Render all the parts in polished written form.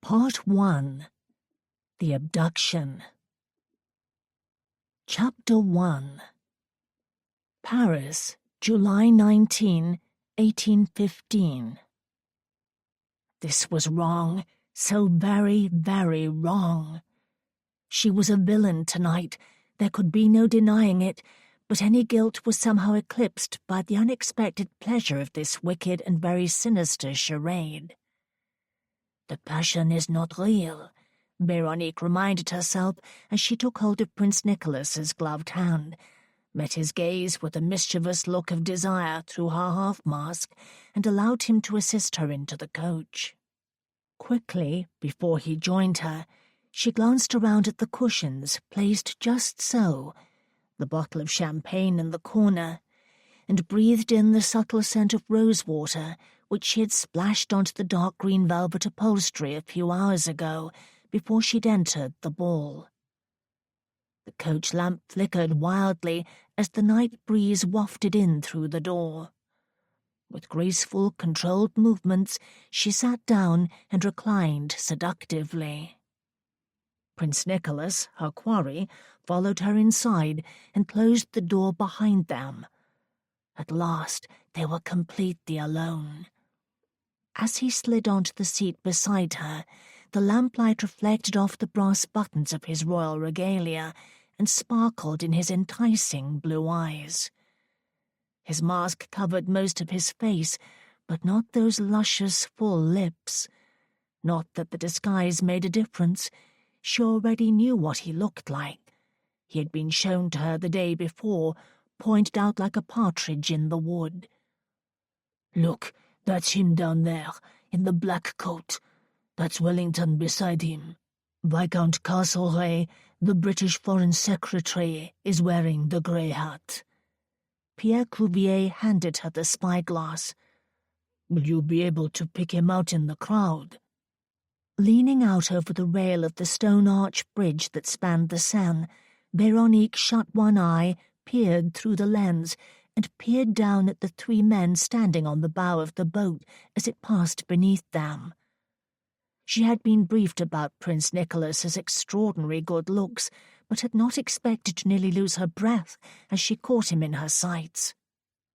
Part 1. The Abduction. Chapter 1. Paris, July 19, 1815. This was wrong, so very, very wrong. She was a villain tonight, there could be no denying it, but any guilt was somehow eclipsed by the unexpected pleasure of this wicked and very sinister charade. The passion is not real, Veronique reminded herself as she took hold of Prince Nicholas's gloved hand, met his gaze with a mischievous look of desire through her half-mask, and allowed him to assist her into the coach. Quickly, before he joined her, she glanced around at the cushions placed just so, the bottle of champagne in the corner, and breathed in the subtle scent of rosewater which she had splashed onto the dark green velvet upholstery a few hours ago before she'd entered the ball. The coach lamp flickered wildly as the night breeze wafted in through the door. With graceful, controlled movements, she sat down and reclined seductively. Prince Nicholas, her quarry, followed her inside and closed the door behind them. At last they were completely alone. As he slid onto the seat beside her, the lamplight reflected off the brass buttons of his royal regalia and sparkled in his enticing blue eyes. His mask covered most of his face, but not those luscious, full lips. Not that the disguise made a difference. She already knew what he looked like. He had been shown to her the day before, pointed out like a partridge in the wood. "Look, that's him down there, in the black coat. That's Wellington beside him. Viscount Castlereagh, the British Foreign Secretary, is wearing the grey hat." Pierre Cuvier handed her the spyglass. "Will you be able to pick him out in the crowd?" Leaning out over the rail of the stone arch bridge that spanned the Seine, Veronique shut one eye, peered through the lens, and peered down at the three men standing on the bow of the boat as it passed beneath them. She had been briefed about Prince Nicholas's extraordinary good looks, but had not expected to nearly lose her breath as she caught him in her sights.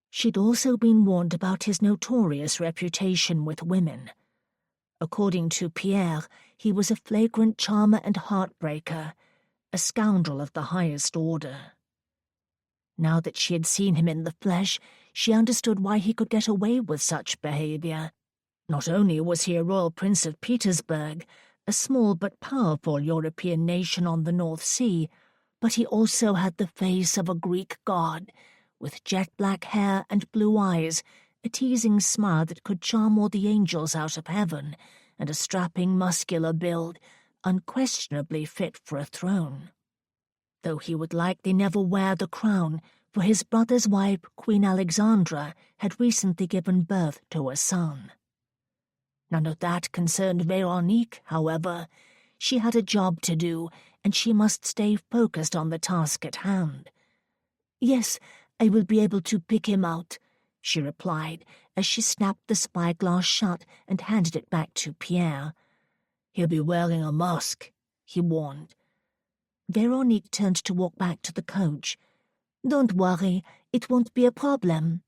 She'd also been warned about his notorious reputation with women. According to Pierre, he was a flagrant charmer and heartbreaker, a scoundrel of the highest order. Now that she had seen him in the flesh, she understood why he could get away with such behavior. Not only was he a royal prince of Petersburg, a small but powerful European nation on the North Sea, but he also had the face of a Greek god, with jet-black hair and blue eyes, a teasing smile that could charm all the angels out of heaven, and a strapping muscular build, unquestionably fit for a throne. Though he would likely never wear the crown, for his brother's wife, Queen Alexandra, had recently given birth to a son. None of that concerned Veronique, however. She had a job to do, and she must stay focused on the task at hand. "Yes, I will be able to pick him out," she replied, as she snapped the spyglass shut and handed it back to Pierre. "He'll be wearing a mask," he warned. Veronique turned to walk back to the coach. "Don't worry, it won't be a problem."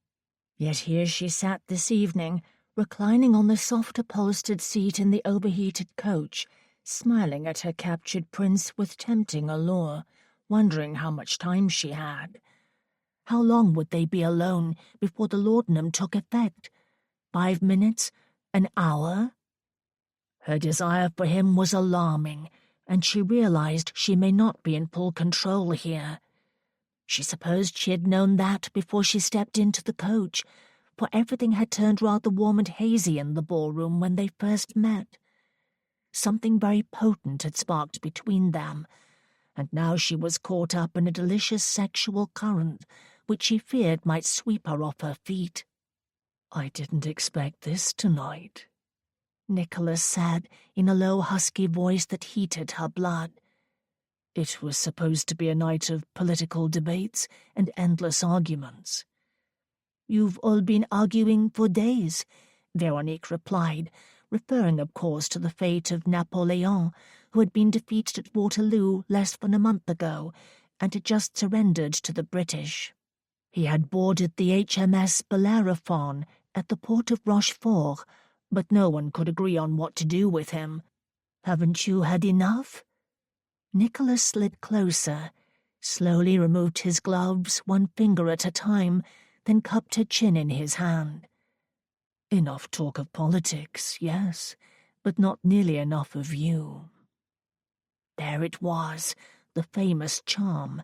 Yet here she sat this evening, reclining on the soft upholstered seat in the overheated coach, smiling at her captured prince with tempting allure, wondering how much time she had. How long would they be alone before the laudanum took effect? 5 minutes? An hour? Her desire for him was alarming, and she realized she may not be in full control here. She supposed she had known that before she stepped into the coach, for everything had turned rather warm and hazy in the ballroom when they first met. Something very potent had sparked between them, and now she was caught up in a delicious sexual current, which she feared might sweep her off her feet. "I didn't expect this tonight," Nicholas said in a low, husky voice that heated her blood. "It was supposed to be a night of political debates and endless arguments." "You've all been arguing for days," Veronique replied, referring, of course, to the fate of Napoleon, who had been defeated at Waterloo less than a month ago and had just surrendered to the British. He had boarded the HMS Bellerophon at the port of Rochefort, but no one could agree on what to do with him. "Haven't you had enough?" Nicholas slid closer, slowly removed his gloves, one finger at a time, then cupped her chin in his hand. "Enough talk of politics, yes, but not nearly enough of you." There it was, the famous charm.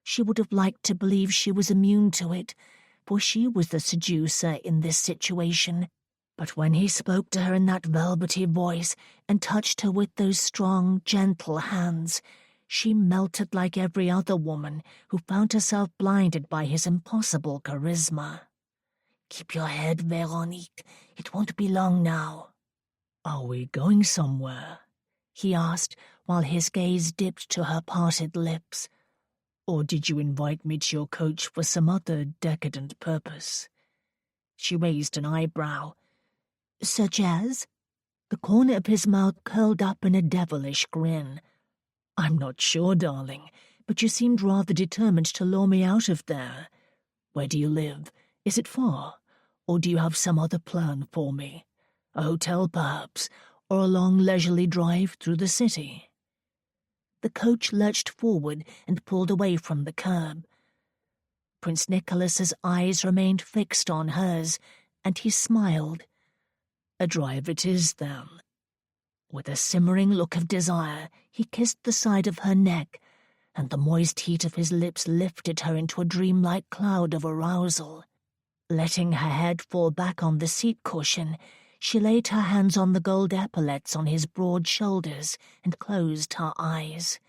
She would have liked to believe she was immune to it, for she was the seducer in this situation. But when he spoke to her in that velvety voice and touched her with those strong, gentle hands, she melted like every other woman who found herself blinded by his impossible charisma. "Keep your head, Véronique. It won't be long now." "Are we going somewhere?" he asked, while his gaze dipped to her parted lips. "Or did you invite me to your coach for some other decadent purpose?" She raised an eyebrow. "Such as?" The corner of his mouth curled up in a devilish grin. "I'm not sure, darling, but you seemed rather determined to lure me out of there. Where do you live? Is it far? Or do you have some other plan for me? A hotel, perhaps, or a long leisurely drive through the city?" The coach lurched forward and pulled away from the curb. Prince Nicholas's eyes remained fixed on hers, and he smiled. "A drive it is, then." With a simmering look of desire, he kissed the side of her neck, and the moist heat of his lips lifted her into a dreamlike cloud of arousal. Letting her head fall back on the seat cushion, she laid her hands on the gold epaulets on his broad shoulders and closed her eyes.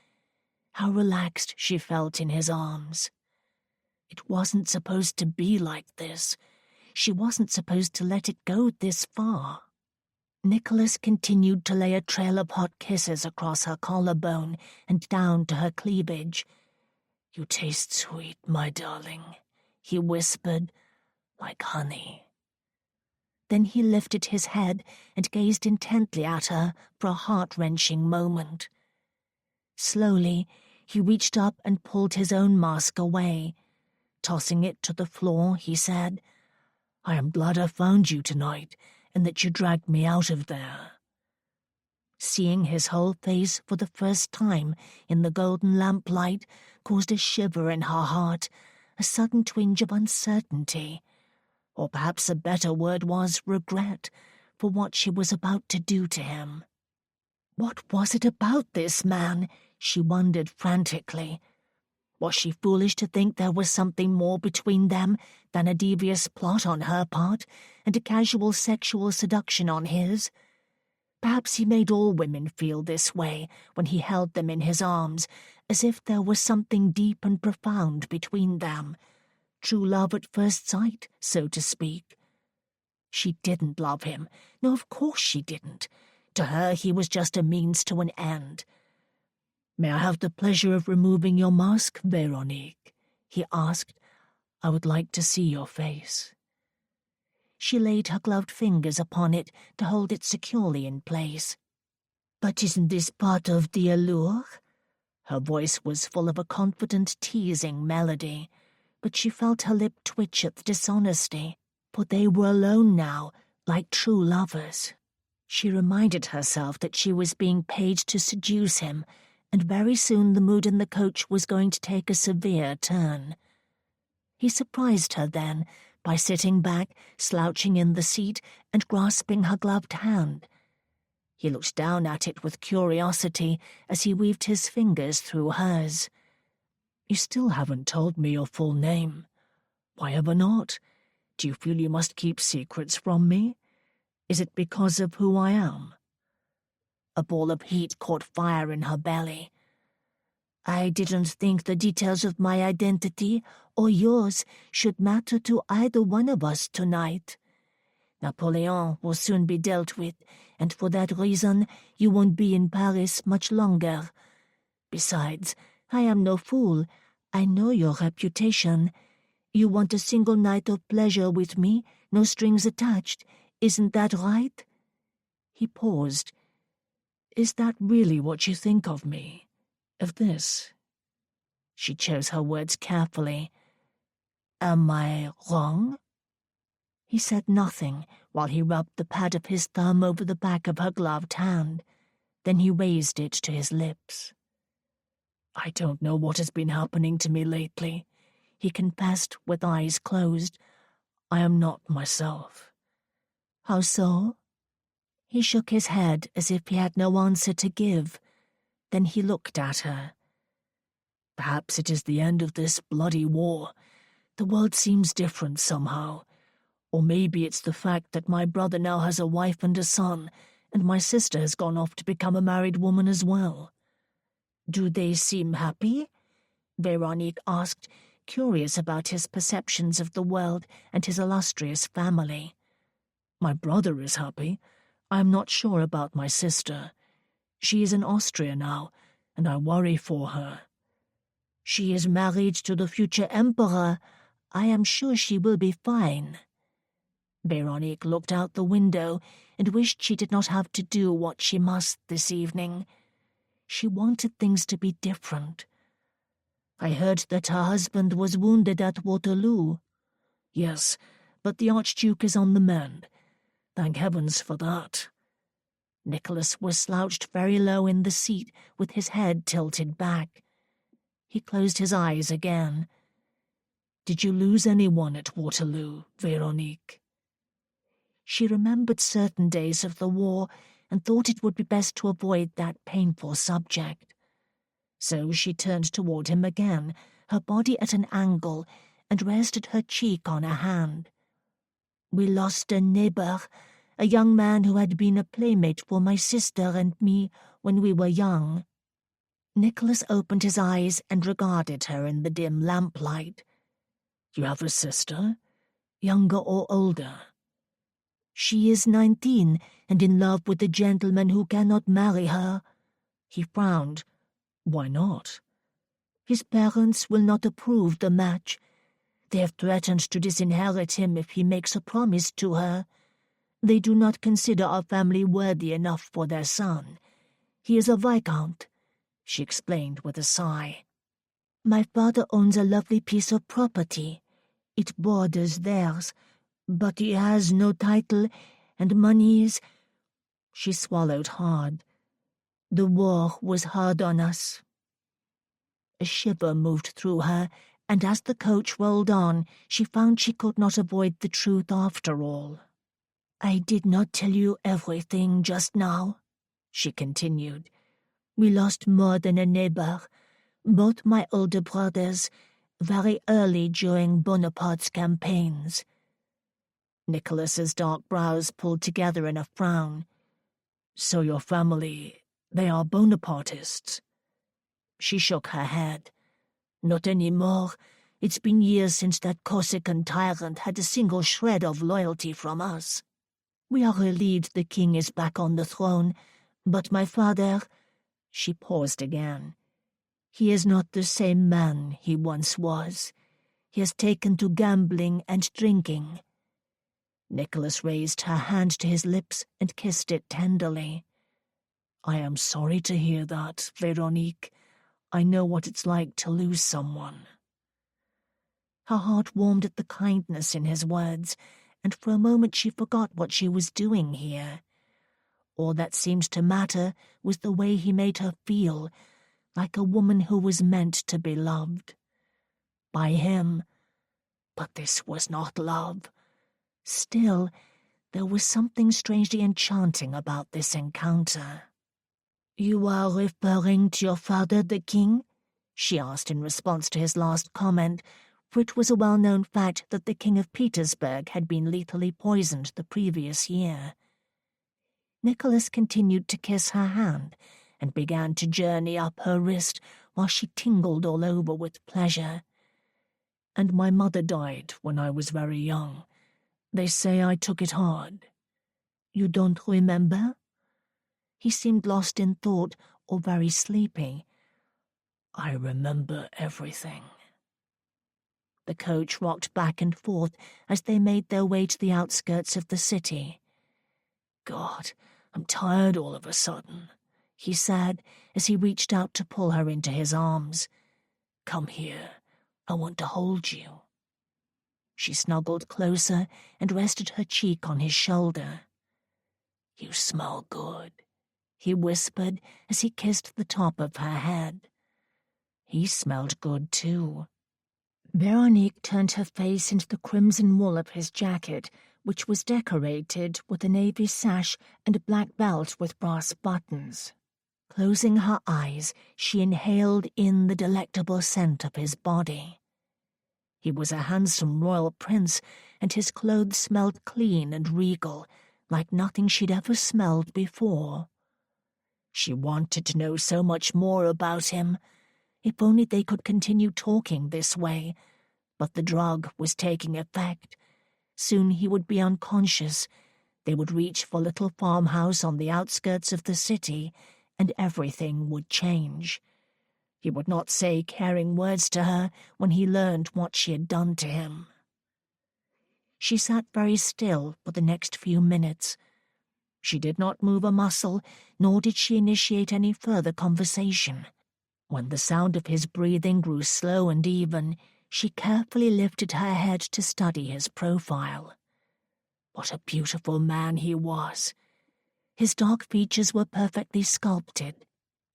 How relaxed she felt in his arms. It wasn't supposed to be like this. She wasn't supposed to let it go this far. Nicholas continued to lay a trail of hot kisses across her collarbone and down to her cleavage. "You taste sweet, my darling," he whispered, "like honey." Then he lifted his head and gazed intently at her for a heart-wrenching moment. Slowly, he reached up and pulled his own mask away. Tossing it to the floor, he said, "I am glad I found you tonight, and that you dragged me out of there." Seeing his whole face for the first time in the golden lamplight caused a shiver in her heart, a sudden twinge of uncertainty. Or perhaps a better word was regret for what she was about to do to him. What was it about this man? She wondered frantically. Was she foolish to think there was something more between them than a devious plot on her part and a casual sexual seduction on his? Perhaps he made all women feel this way when he held them in his arms, as if there was something deep and profound between them. True love at first sight, so to speak. She didn't love him. No, of course she didn't. To her he was just a means to an end. "May I have the pleasure of removing your mask, Véronique?" he asked. "I would like to see your face." She laid her gloved fingers upon it to hold it securely in place. "But isn't this part of the allure?" Her voice was full of a confident, teasing melody, but she felt her lip twitch at the dishonesty, for they were alone now, like true lovers. She reminded herself that she was being paid to seduce him, and very soon the mood in the coach was going to take a severe turn. He surprised her then by sitting back, slouching in the seat, and grasping her gloved hand. He looked down at it with curiosity as he weaved his fingers through hers. "You still haven't told me your full name. Why ever not? Do you feel you must keep secrets from me? Is it because of who I am?" A ball of heat caught fire in her belly. "I didn't think the details of my identity or yours should matter to either one of us tonight. Napoleon will soon be dealt with, and for that reason you won't be in Paris much longer. Besides, I am no fool. I know your reputation. You want a single night of pleasure with me, no strings attached. Isn't that right?" He paused. "Is that really what you think of me? Of this?" She chose her words carefully. "Am I wrong?" He said nothing while he rubbed the pad of his thumb over the back of her gloved hand. Then he raised it to his lips. "I don't know what has been happening to me lately," he confessed with eyes closed. "I am not myself." "How so?" He shook his head as if he had no answer to give. Then he looked at her. "Perhaps it is the end of this bloody war. The world seems different somehow. Or maybe it's the fact that my brother now has a wife and a son, and my sister has gone off to become a married woman as well." "Do they seem happy?" Veronique asked, curious about his perceptions of the world and his illustrious family. "My brother is happy. I am not sure about my sister. She is in Austria now, and I worry for her." "She is married to the future emperor. I am sure she will be fine." Veronique looked out the window and wished she did not have to do what she must this evening. She wanted things to be different. "I heard that her husband was wounded at Waterloo." "Yes, but the Archduke is on the mend. Thank heavens for that." Nicholas was slouched very low in the seat with his head tilted back. He closed his eyes again. "Did you lose anyone at Waterloo, Veronique?" She remembered certain days of the war and thought it would be best to avoid that painful subject. So she turned toward him again, her body at an angle, and rested her cheek on a hand. "We lost a neighbor, a young man who had been a playmate for my sister and me when we were young." Nicholas opened his eyes and regarded her in the dim lamplight. "You have a sister? Younger or older?" "She is 19 and in love with a gentleman who cannot marry her." He frowned. "Why not?" "His parents will not approve the match. They have threatened to disinherit him if he makes a promise to her. They do not consider our family worthy enough for their son. He is a viscount," she explained with a sigh. "My father owns a lovely piece of property. It borders theirs, but he has no title, and money is—" She swallowed hard. "The war was hard on us." A shiver moved through her, and as the coach rolled on, she found she could not avoid the truth after all. "I did not tell you everything just now," she continued. "We lost more than a neighbor, both my older brothers, very early during Bonaparte's campaigns." Nicholas's dark brows pulled together in a frown. "So your family, they are Bonapartists?" She shook her head. "Not any more. It's been years since that Corsican tyrant had a single shred of loyalty from us. We are relieved the king is back on the throne, but my father—" She paused again. "He is not the same man he once was. He has taken to gambling and drinking." Nicholas raised her hand to his lips and kissed it tenderly. "I am sorry to hear that, Veronique. I know what it's like to lose someone." Her heart warmed at the kindness in his words, and for a moment she forgot what she was doing here. All that seemed to matter was the way he made her feel, like a woman who was meant to be loved. By him. But this was not love. Still, there was something strangely enchanting about this encounter. "You are referring to your father, the king?" she asked in response to his last comment, for it was a well-known fact that the King of Petersburg had been lethally poisoned the previous year. Nicholas continued to kiss her hand and began to journey up her wrist while she tingled all over with pleasure. "And my mother died when I was very young. They say I took it hard." "You don't remember?" He seemed lost in thought or very sleepy. "I remember everything." The coach rocked back and forth as they made their way to the outskirts of the city. "God, I'm tired all of a sudden," he said as he reached out to pull her into his arms. "Come here. I want to hold you." She snuggled closer and rested her cheek on his shoulder. "You smell good," he whispered as he kissed the top of her head. He smelled good too. Veronique turned her face into the crimson wool of his jacket, which was decorated with a navy sash and a black belt with brass buttons. Closing her eyes, she inhaled in the delectable scent of his body. He was a handsome royal prince, and his clothes smelled clean and regal, like nothing she'd ever smelled before. She wanted to know so much more about him. If only they could continue talking this way, but the drug was taking effect. Soon he would be unconscious. They would reach for a little farmhouse on the outskirts of the city, and everything would change. He would not say caring words to her when he learned what she had done to him. She sat very still for the next few minutes. She did not move a muscle, nor did she initiate any further conversation. When the sound of his breathing grew slow and even, she carefully lifted her head to study his profile. What a beautiful man he was! His dark features were perfectly sculpted.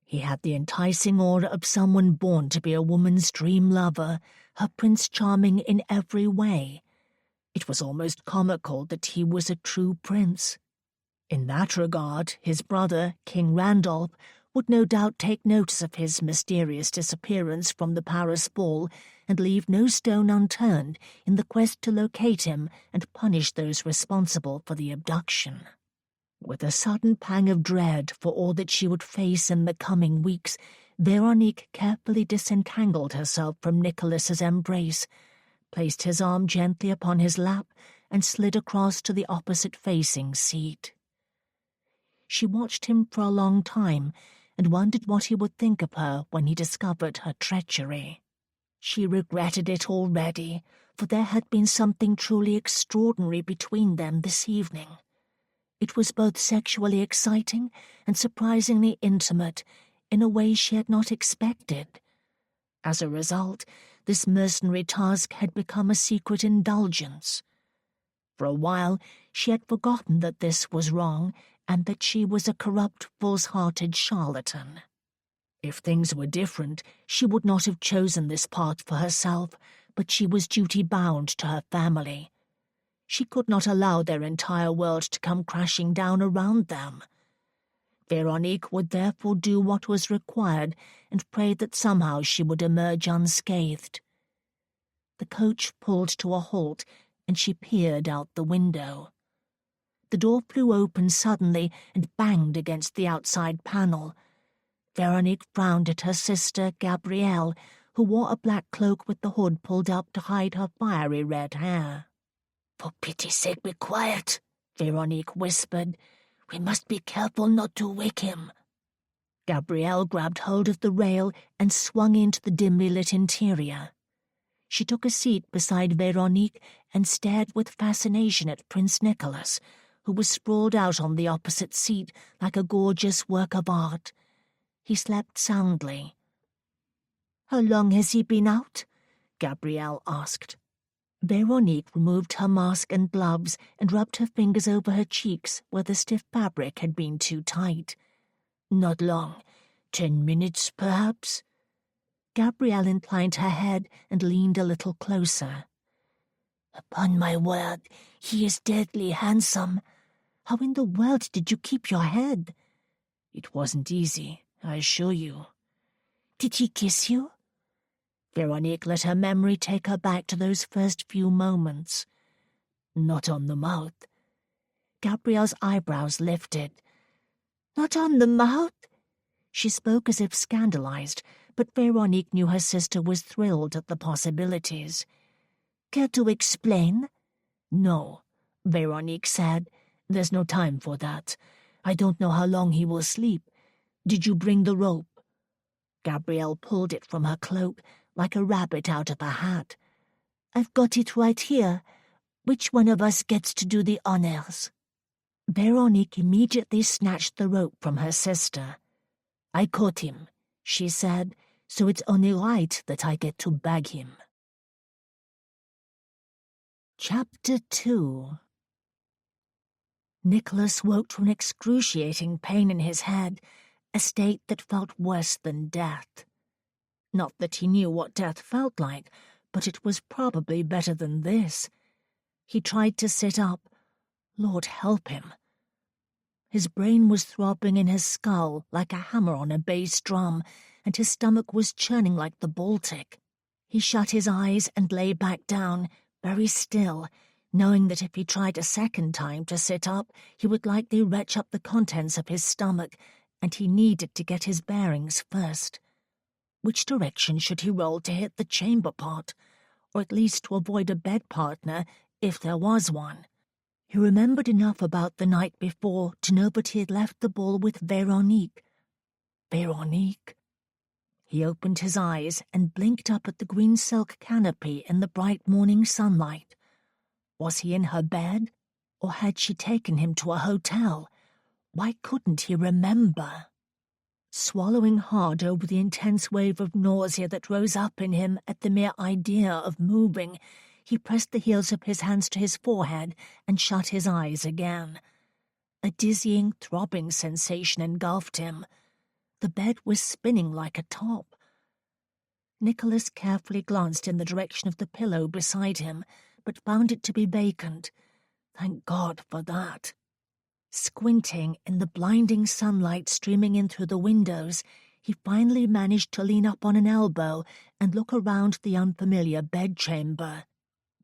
He had the enticing aura of someone born to be a woman's dream lover, her Prince Charming in every way. It was almost comical that he was a true prince. In that regard, his brother, King Randolph, would no doubt take notice of his mysterious disappearance from the Paris ball and leave no stone unturned in the quest to locate him and punish those responsible for the abduction. With a sudden pang of dread for all that she would face in the coming weeks, Veronique carefully disentangled herself from Nicholas's embrace, placed his arm gently upon his lap, and slid across to the opposite-facing seat. She watched him for a long time and wondered what he would think of her when he discovered her treachery. She regretted it already, for there had been something truly extraordinary between them this evening. It was both sexually exciting and surprisingly intimate in a way she had not expected. As a result, this mercenary task had become a secret indulgence. For a while, she had forgotten that this was wrong and that she was a corrupt, false-hearted charlatan. If things were different, she would not have chosen this path for herself, but she was duty-bound to her family. She could not allow their entire world to come crashing down around them. Veronique would therefore do what was required and pray that somehow she would emerge unscathed. The coach pulled to a halt, and she peered out the window. The door flew open suddenly and banged against the outside panel. Veronique frowned at her sister, Gabrielle, who wore a black cloak with the hood pulled up to hide her fiery red hair. "For pity's sake, be quiet," Veronique whispered. "We must be careful not to wake him." Gabrielle grabbed hold of the rail and swung into the dimly lit interior. She took a seat beside Veronique and stared with fascination at Prince Nicholas, who was sprawled out on the opposite seat like a gorgeous work of art. He slept soundly. "How long has he been out?" Gabrielle asked. Veronique removed her mask and gloves and rubbed her fingers over her cheeks where the stiff fabric had been too tight. "Not long. 10 minutes, perhaps?" Gabrielle inclined her head and leaned a little closer. "Upon my word, he is deadly handsome. How in the world did you keep your head?" "It wasn't easy, I assure you." "Did he kiss you?" Veronique let her memory take her back to those first few moments. "Not on the mouth." Gabrielle's eyebrows lifted. "Not on the mouth?" She spoke as if scandalized, but Veronique knew her sister was thrilled at the possibilities. "Care to explain?" "No," Veronique said. "There's no time for that. I don't know how long he will sleep. Did you bring the rope?" Gabrielle pulled it from her cloak, like a rabbit out of a hat. "I've got it right here. Which one of us gets to do the honors?" Veronique immediately snatched the rope from her sister. "I caught him," she said, "so it's only right that I get to bag him." Chapter 2. Nicholas woke to an excruciating pain in his head, a state that felt worse than death. Not that he knew what death felt like, but it was probably better than this. He tried to sit up. Lord help him. His brain was throbbing in his skull like a hammer on a bass drum, and his stomach was churning like the Baltic. He shut his eyes and lay back down, very still, knowing that if he tried a second time to sit up, he would likely retch up the contents of his stomach, and he needed to get his bearings first. Which direction should he roll to hit the chamber pot, or at least to avoid a bed partner, if there was one? He remembered enough about the night before to know that he had left the ball with Veronique. Veronique? He opened his eyes and blinked up at the green silk canopy in the bright morning sunlight. Was he in her bed, or had she taken him to a hotel? Why couldn't he remember? Swallowing hard over the intense wave of nausea that rose up in him at the mere idea of moving, he pressed the heels of his hands to his forehead and shut his eyes again. A dizzying, throbbing sensation engulfed him. The bed was spinning like a top. Nicholas carefully glanced in the direction of the pillow beside him, but found it to be vacant. Thank God for that. Squinting in the blinding sunlight streaming in through the windows, he finally managed to lean up on an elbow and look around the unfamiliar bedchamber.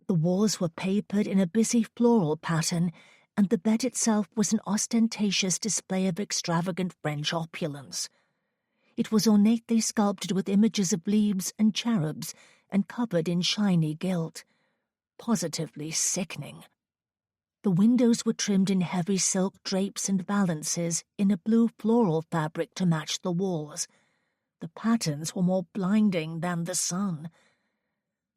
The walls were papered in a busy floral pattern, and the bed itself was an ostentatious display of extravagant French opulence. It was ornately sculpted with images of leaves and cherubs, and covered in shiny gilt. Positively sickening. The windows were trimmed in heavy silk drapes and valances in a blue floral fabric to match the walls. The patterns were more blinding than the sun.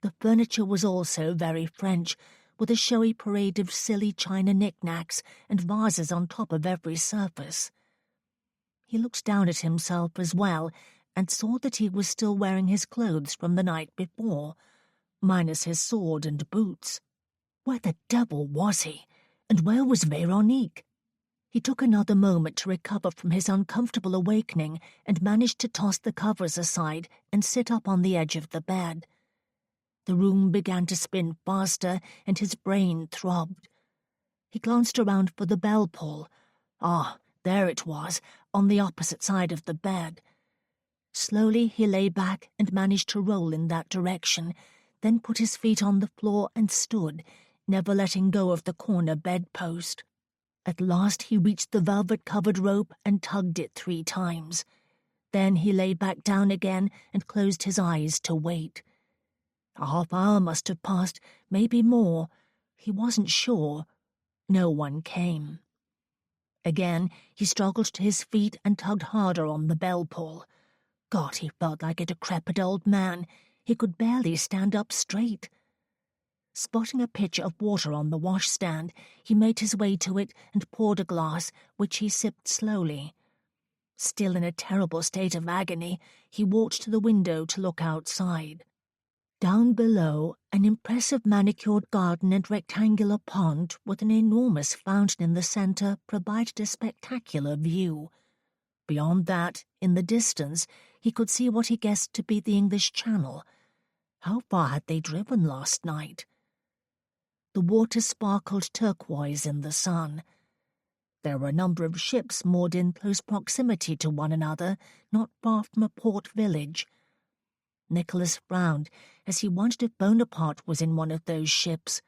The furniture was also very French, with a showy parade of silly china knickknacks and vases on top of every surface. He looked down at himself as well, and saw that he was still wearing his clothes from the night before, minus his sword and boots. Where the devil was he? And where was Veronique? He took another moment to recover from his uncomfortable awakening and managed to toss the covers aside and sit up on the edge of the bed. The room began to spin faster and his brain throbbed. He glanced around for the bell pull. Ah, there it was, on the opposite side of the bed. Slowly he lay back and managed to roll in that direction, then put his feet on the floor and stood, never letting go of the corner bedpost. At last he reached the velvet-covered rope and tugged it 3 times. Then he lay back down again and closed his eyes to wait. A half-hour must have passed, maybe more. He wasn't sure. No one came. Again he struggled to his feet and tugged harder on the bell-pull. God, he felt like a decrepit old man. He could barely stand up straight. Spotting a pitcher of water on the washstand, he made his way to it and poured a glass, which he sipped slowly. Still in a terrible state of agony, he walked to the window to look outside. Down below, an impressive manicured garden and rectangular pond with an enormous fountain in the center provided a spectacular view. Beyond that, in the distance, he could see what he guessed to be the English Channel. How far had they driven last night? The water sparkled turquoise in the sun. There were a number of ships moored in close proximity to one another, not far from a port village. Nicholas frowned as he wondered if Bonaparte was in one of those ships.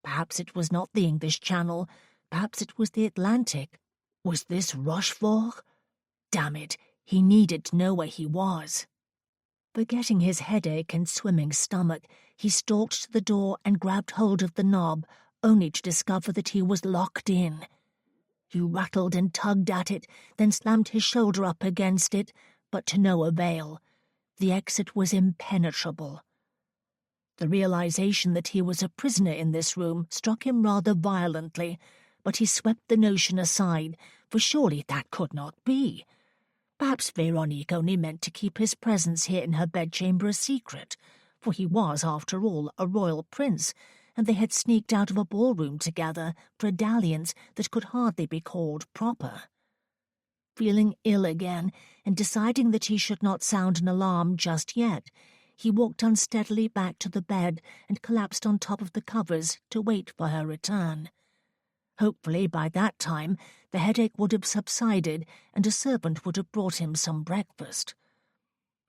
Perhaps it was not the English Channel. Perhaps it was the Atlantic. Was this Rochefort? Damn it, he needed to know where he was. Forgetting his headache and swimming stomach, he stalked to the door and grabbed hold of the knob, only to discover that he was locked in. He rattled and tugged at it, then slammed his shoulder up against it, but to no avail. The exit was impenetrable. The realization that he was a prisoner in this room struck him rather violently, but he swept the notion aside, for surely that could not be. Perhaps Veronique only meant to keep his presence here in her bedchamber a secret, for he was, after all, a royal prince, and they had sneaked out of a ballroom together for a dalliance that could hardly be called proper. Feeling ill again, and deciding that he should not sound an alarm just yet, he walked unsteadily back to the bed and collapsed on top of the covers to wait for her return. Hopefully by that time the headache would have subsided and a servant would have brought him some breakfast.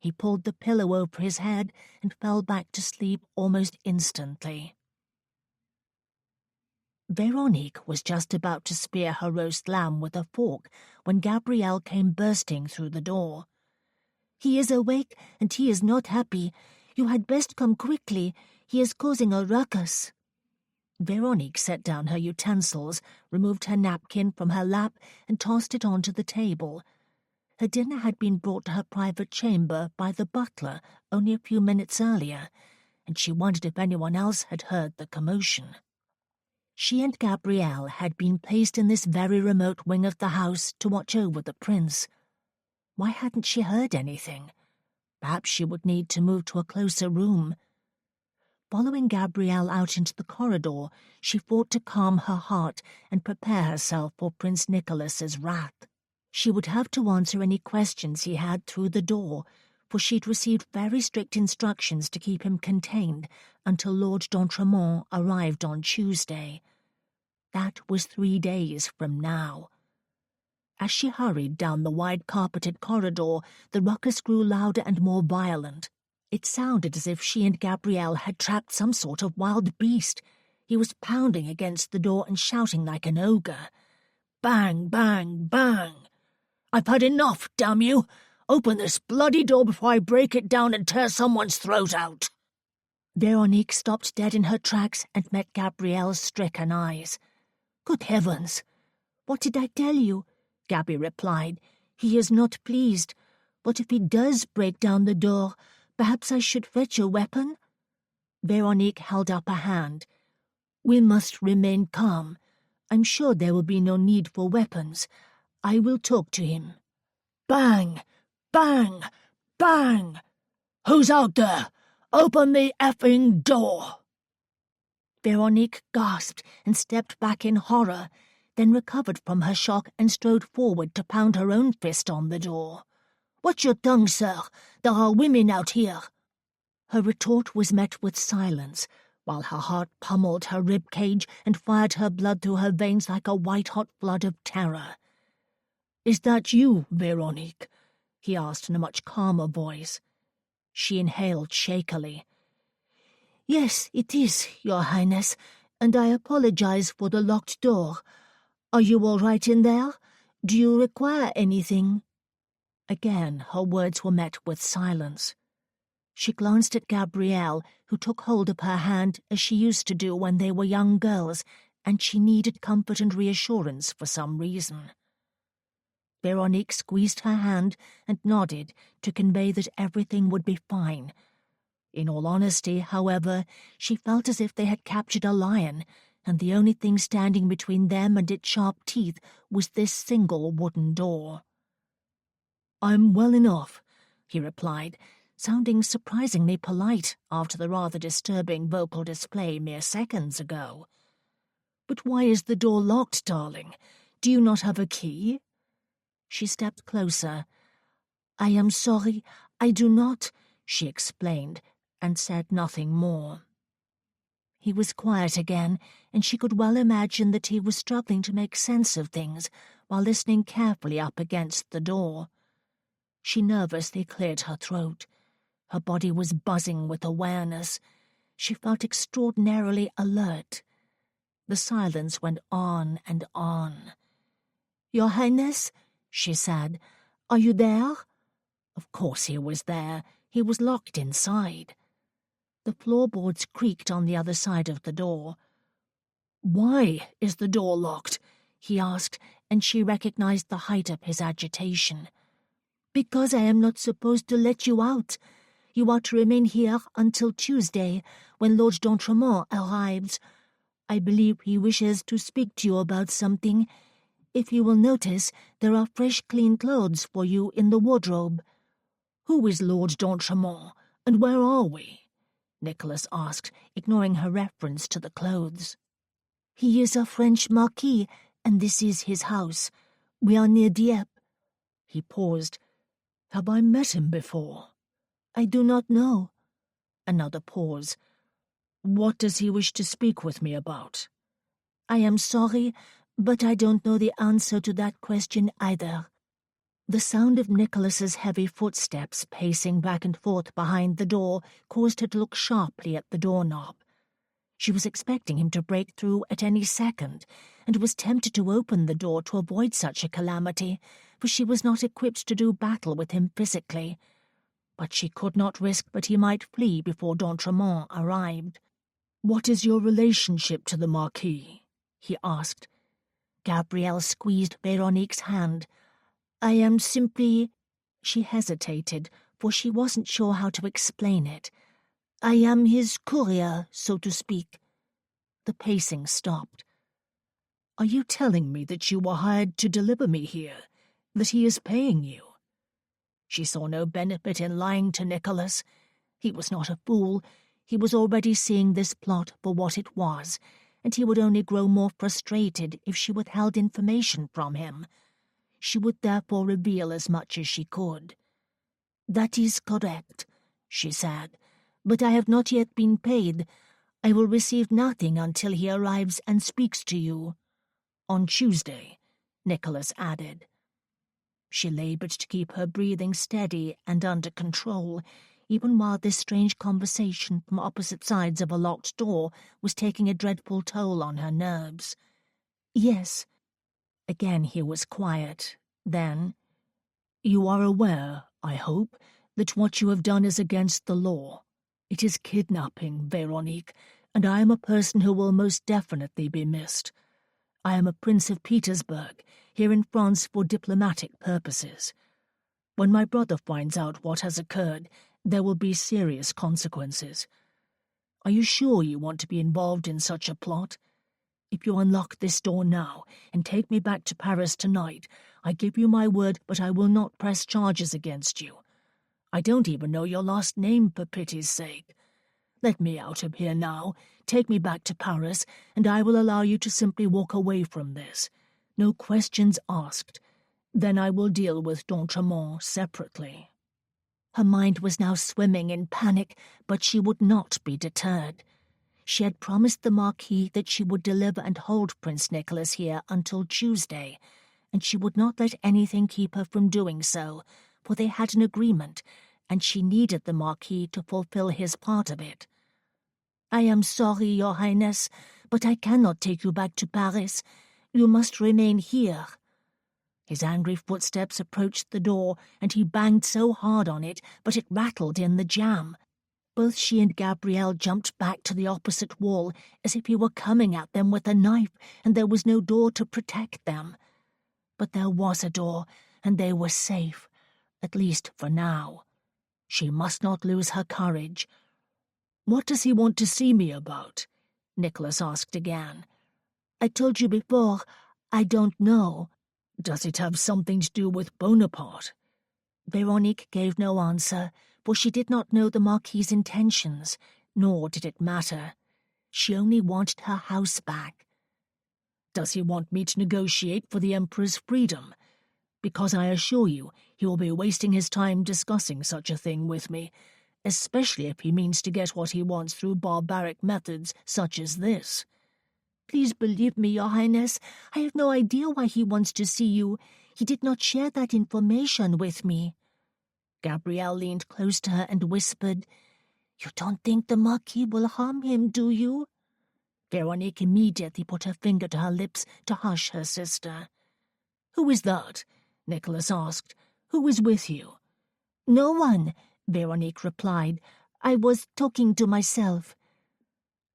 He pulled the pillow over his head and fell back to sleep almost instantly. Veronique was just about to spear her roast lamb with a fork when Gabrielle came bursting through the door. "He is awake, and he is not happy. You had best come quickly. He is causing a ruckus." Veronique set down her utensils, removed her napkin from her lap, and tossed it onto the table. Her dinner had been brought to her private chamber by the butler only a few minutes earlier, and she wondered if anyone else had heard the commotion. She and Gabrielle had been placed in this very remote wing of the house to watch over the prince. Why hadn't she heard anything? Perhaps she would need to move to a closer room. Following Gabrielle out into the corridor, she fought to calm her heart and prepare herself for Prince Nicholas's wrath. She would have to answer any questions he had through the door, for she'd received very strict instructions to keep him contained until Lord d'Entremont arrived on Tuesday. That was 3 days from now. As she hurried down the wide-carpeted corridor, the ruckus grew louder and more violent. It sounded as if she and Gabrielle had trapped some sort of wild beast. He was pounding against the door and shouting like an ogre. "Bang, bang, bang! I've had enough, damn you! Open this bloody door before I break it down and tear someone's throat out!" Veronique stopped dead in her tracks and met Gabrielle's stricken eyes. "Good heavens! What did I tell you?" Gabby replied. "He is not pleased. But if he does break down the door, perhaps I should fetch a weapon?" Veronique held up a hand. "We must remain calm. I'm sure there will be no need for weapons. I will talk to him." Bang! Bang! Bang! "Who's out there? Open the effing door!" Veronique gasped and stepped back in horror, then recovered from her shock and strode forward to pound her own fist on the door. "Watch your tongue, sir. There are women out here." Her retort was met with silence, while her heart pummeled her rib cage and fired her blood through her veins like a white-hot flood of terror. "Is that you, Veronique?" he asked in a much calmer voice. She inhaled shakily. "Yes, it is, Your Highness, and I apologize for the locked door. Are you all right in there? Do you require anything?" Again her words were met with silence. She glanced at Gabrielle, who took hold of her hand as she used to do when they were young girls, and she needed comfort and reassurance for some reason. Veronique squeezed her hand and nodded to convey that everything would be fine. In all honesty, however, she felt as if they had captured a lion, and the only thing standing between them and its sharp teeth was this single wooden door. "I'm well enough," he replied, sounding surprisingly polite after the rather disturbing vocal display mere seconds ago. "But why is the door locked, darling? Do you not have a key?" She stepped closer. "I am sorry, I do not," she explained, and said nothing more. He was quiet again, and she could well imagine that he was struggling to make sense of things while listening carefully up against the door. She nervously cleared her throat. Her body was buzzing with awareness. She felt extraordinarily alert. The silence went on and on. "Your Highness," she said, "are you there?" Of course he was there. He was locked inside. The floorboards creaked on the other side of the door. "Why is the door locked?" he asked, and she recognized the height of his agitation. "Because I am not supposed to let you out. You are to remain here until Tuesday, when Lord d'Entremont arrives. I believe he wishes to speak to you about something. If you will notice, there are fresh clean clothes for you in the wardrobe." "Who is Lord d'Entremont, and where are we?" Nicholas asked, ignoring her reference to the clothes. "He is a French marquis, and this is his house. We are near Dieppe." He paused. "Have I met him before?" "I do not know." Another pause. "What does he wish to speak with me about?" "I am sorry, but I don't know the answer to that question either." The sound of Nicholas's heavy footsteps pacing back and forth behind the door caused her to look sharply at the doorknob. She was expecting him to break through at any second, and was tempted to open the door to avoid such a calamity, for she was not equipped to do battle with him physically. But she could not risk that he might flee before d'Entremont arrived. "What is your relationship to the Marquis?" he asked. Gabrielle squeezed Veronique's hand. "I am simply—" She hesitated, for she wasn't sure how to explain it. "I am his courier, so to speak." The pacing stopped. "Are you telling me that you were hired to deliver me here, that he is paying you?" She saw no benefit in lying to Nicholas. He was not a fool. He was already seeing this plot for what it was, and he would only grow more frustrated if she withheld information from him. She would therefore reveal as much as she could. "That is correct," she said, "but I have not yet been paid. I will receive nothing until he arrives and speaks to you." "On Tuesday," Nicholas added. She laboured to keep her breathing steady and under control, even while this strange conversation from opposite sides of a locked door was taking a dreadful toll on her nerves. "Yes." Again he was quiet. Then, "You are aware, I hope, that what you have done is against the law. It is kidnapping, Veronique, and I am a person who will most definitely be missed. I am a Prince of Petersburg, here in France for diplomatic purposes. When my brother finds out what has occurred, there will be serious consequences. Are you sure you want to be involved in such a plot? If you unlock this door now and take me back to Paris tonight, I give you my word that I will not press charges against you. I don't even know your last name, for pity's sake. Let me out of here now, take me back to Paris, and I will allow you to simply walk away from this. No questions asked. Then I will deal with d'Entremont separately." Her mind was now swimming in panic, but she would not be deterred. She had promised the Marquis that she would deliver and hold Prince Nicholas here until Tuesday, and she would not let anything keep her from doing so, for they had an agreement, and she needed the Marquis to fulfill his part of it. "I am sorry, Your Highness, but I cannot take you back to Paris. You must remain here." His angry footsteps approached the door, and he banged so hard on it that it rattled in the jamb. Both she and Gabrielle jumped back to the opposite wall, as if he were coming at them with a knife, and there was no door to protect them. But there was a door, and they were safe, at least for now. She must not lose her courage. "What does he want to see me about?" Nicholas asked again. "I told you before, I don't know." "Does it have something to do with Bonaparte?" Veronique gave no answer, for she did not know the Marquis's intentions, nor did it matter. She only wanted her house back. "Does he want me to negotiate for the Emperor's freedom? Because I assure you, he will be wasting his time discussing such a thing with me, especially if he means to get what he wants through barbaric methods such as this." "Please believe me, Your Highness, I have no idea why he wants to see you. He did not share that information with me." Gabrielle leaned close to her and whispered, "You don't think the Marquis will harm him, do you?" Veronique immediately put her finger to her lips to hush her sister. "Who is that?" Nicholas asked. "Who is with you?" "No one," Veronique replied. "I was talking to myself."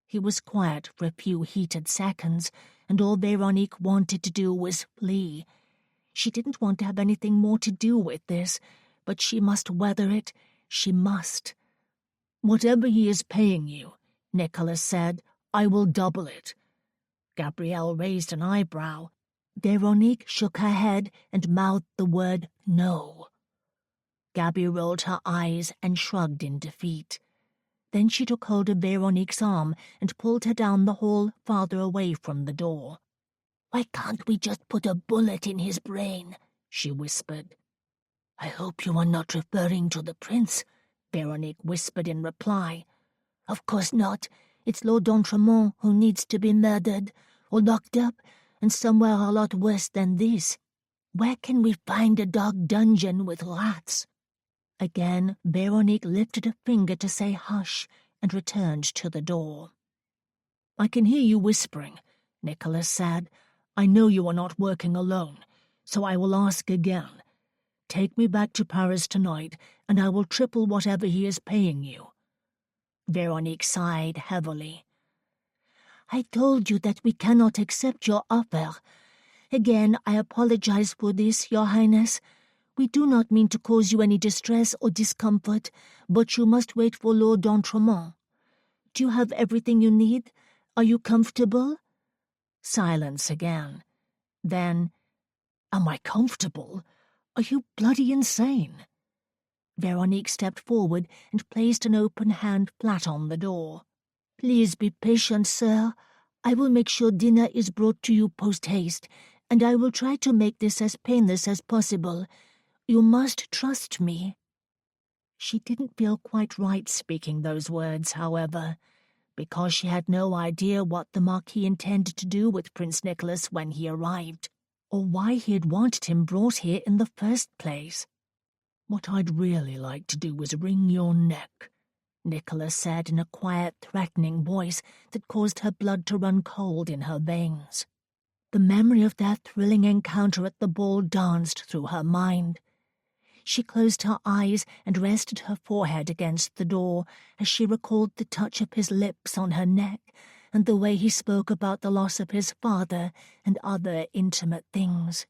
He was quiet for a few heated seconds, and all Veronique wanted to do was flee. She didn't want to have anything more to do with this, but she must weather it. She must. "Whatever he is paying you," Nicholas said, "I will double it. Gabrielle raised an eyebrow. Veronique shook her head and mouthed the word no. Gabby rolled her eyes and shrugged in defeat. Then she took hold of Veronique's arm and pulled her down the hall farther away from the door. "Why can't we just put a bullet in his brain?" she whispered. "I hope you are not referring to the prince," Veronique whispered in reply. "Of course not. It's Lord d'Entremont who needs to be murdered, or locked up, and somewhere a lot worse than this. Where can we find a dark dungeon with rats?" Again, Veronique lifted a finger to say hush and returned to the door. "I can hear you whispering," Nicholas said. "I know you are not working alone, so I will ask again. Take me back to Paris tonight, and I will triple whatever he is paying you." Veronique sighed heavily. "I told you that we cannot accept your offer. Again, I apologize for this, Your Highness. We do not mean to cause you any distress or discomfort, but you must wait for Lord d'Entremont. Do you have everything you need? Are you comfortable?" Silence again. Then, "Am I comfortable? Are you bloody insane?" Veronique stepped forward and placed an open hand flat on the door. "Please be patient, sir. I will make sure dinner is brought to you post-haste, and I will try to make this as painless as possible. You must trust me." She didn't feel quite right speaking those words, however, because she had no idea what the Marquis intended to do with Prince Nicholas when he arrived, or why he had wanted him brought here in the first place. "What I'd really like to do is wring your neck," Nicholas said in a quiet, threatening voice that caused her blood to run cold in her veins. The memory of their thrilling encounter at the ball danced through her mind. She closed her eyes and rested her forehead against the door as she recalled the touch of his lips on her neck and the way he spoke about the loss of his father and other intimate things.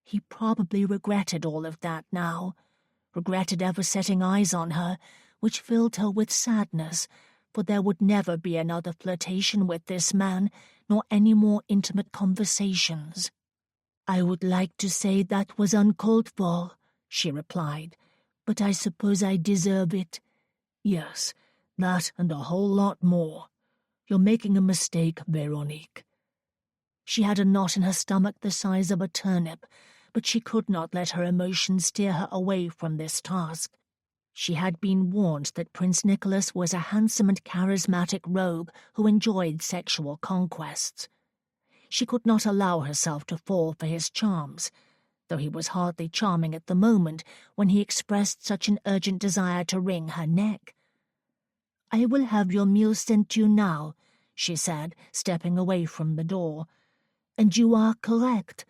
He probably regretted all of that now, regretted ever setting eyes on her, which filled her with sadness, for there would never be another flirtation with this man, nor any more intimate conversations. "I would like to say that was uncalled for," she replied, "but I suppose I deserve it." "Yes, that and a whole lot more. You're making a mistake, Veronique." She had a knot in her stomach the size of a turnip, but she could not let her emotions steer her away from this task. She had been warned that Prince Nicholas was a handsome and charismatic rogue who enjoyed sexual conquests. She could not allow herself to fall for his charms, though he was hardly charming at the moment when he expressed such an urgent desire to wring her neck. "I will have your meal sent to you now," she said, stepping away from the door. "And you are correct.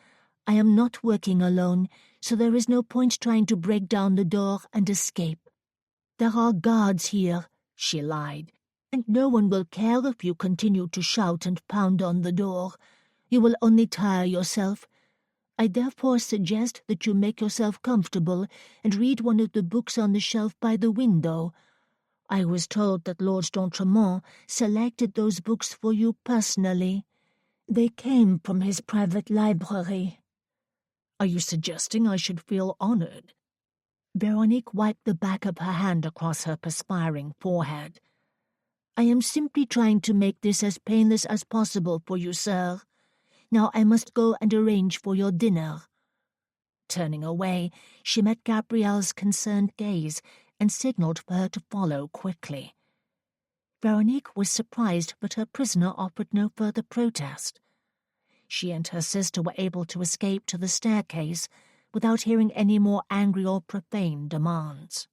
I am not working alone, so there is no point trying to break down the door and escape. There are guards here," she lied, "and no one will care if you continue to shout and pound on the door. You will only tire yourself. I therefore suggest that you make yourself comfortable and read one of the books on the shelf by the window. I was told that Lord d'Entremont selected those books for you personally. They came from his private library." "Are you suggesting I should feel honored?" Veronique wiped the back of her hand across her perspiring forehead. "I am simply trying to make this as painless as possible for you, sir. Now I must go and arrange for your dinner." Turning away, she met Gabrielle's concerned gaze and signaled for her to follow quickly. Veronique was surprised, but her prisoner offered no further protest. She and her sister were able to escape to the staircase without hearing any more angry or profane demands.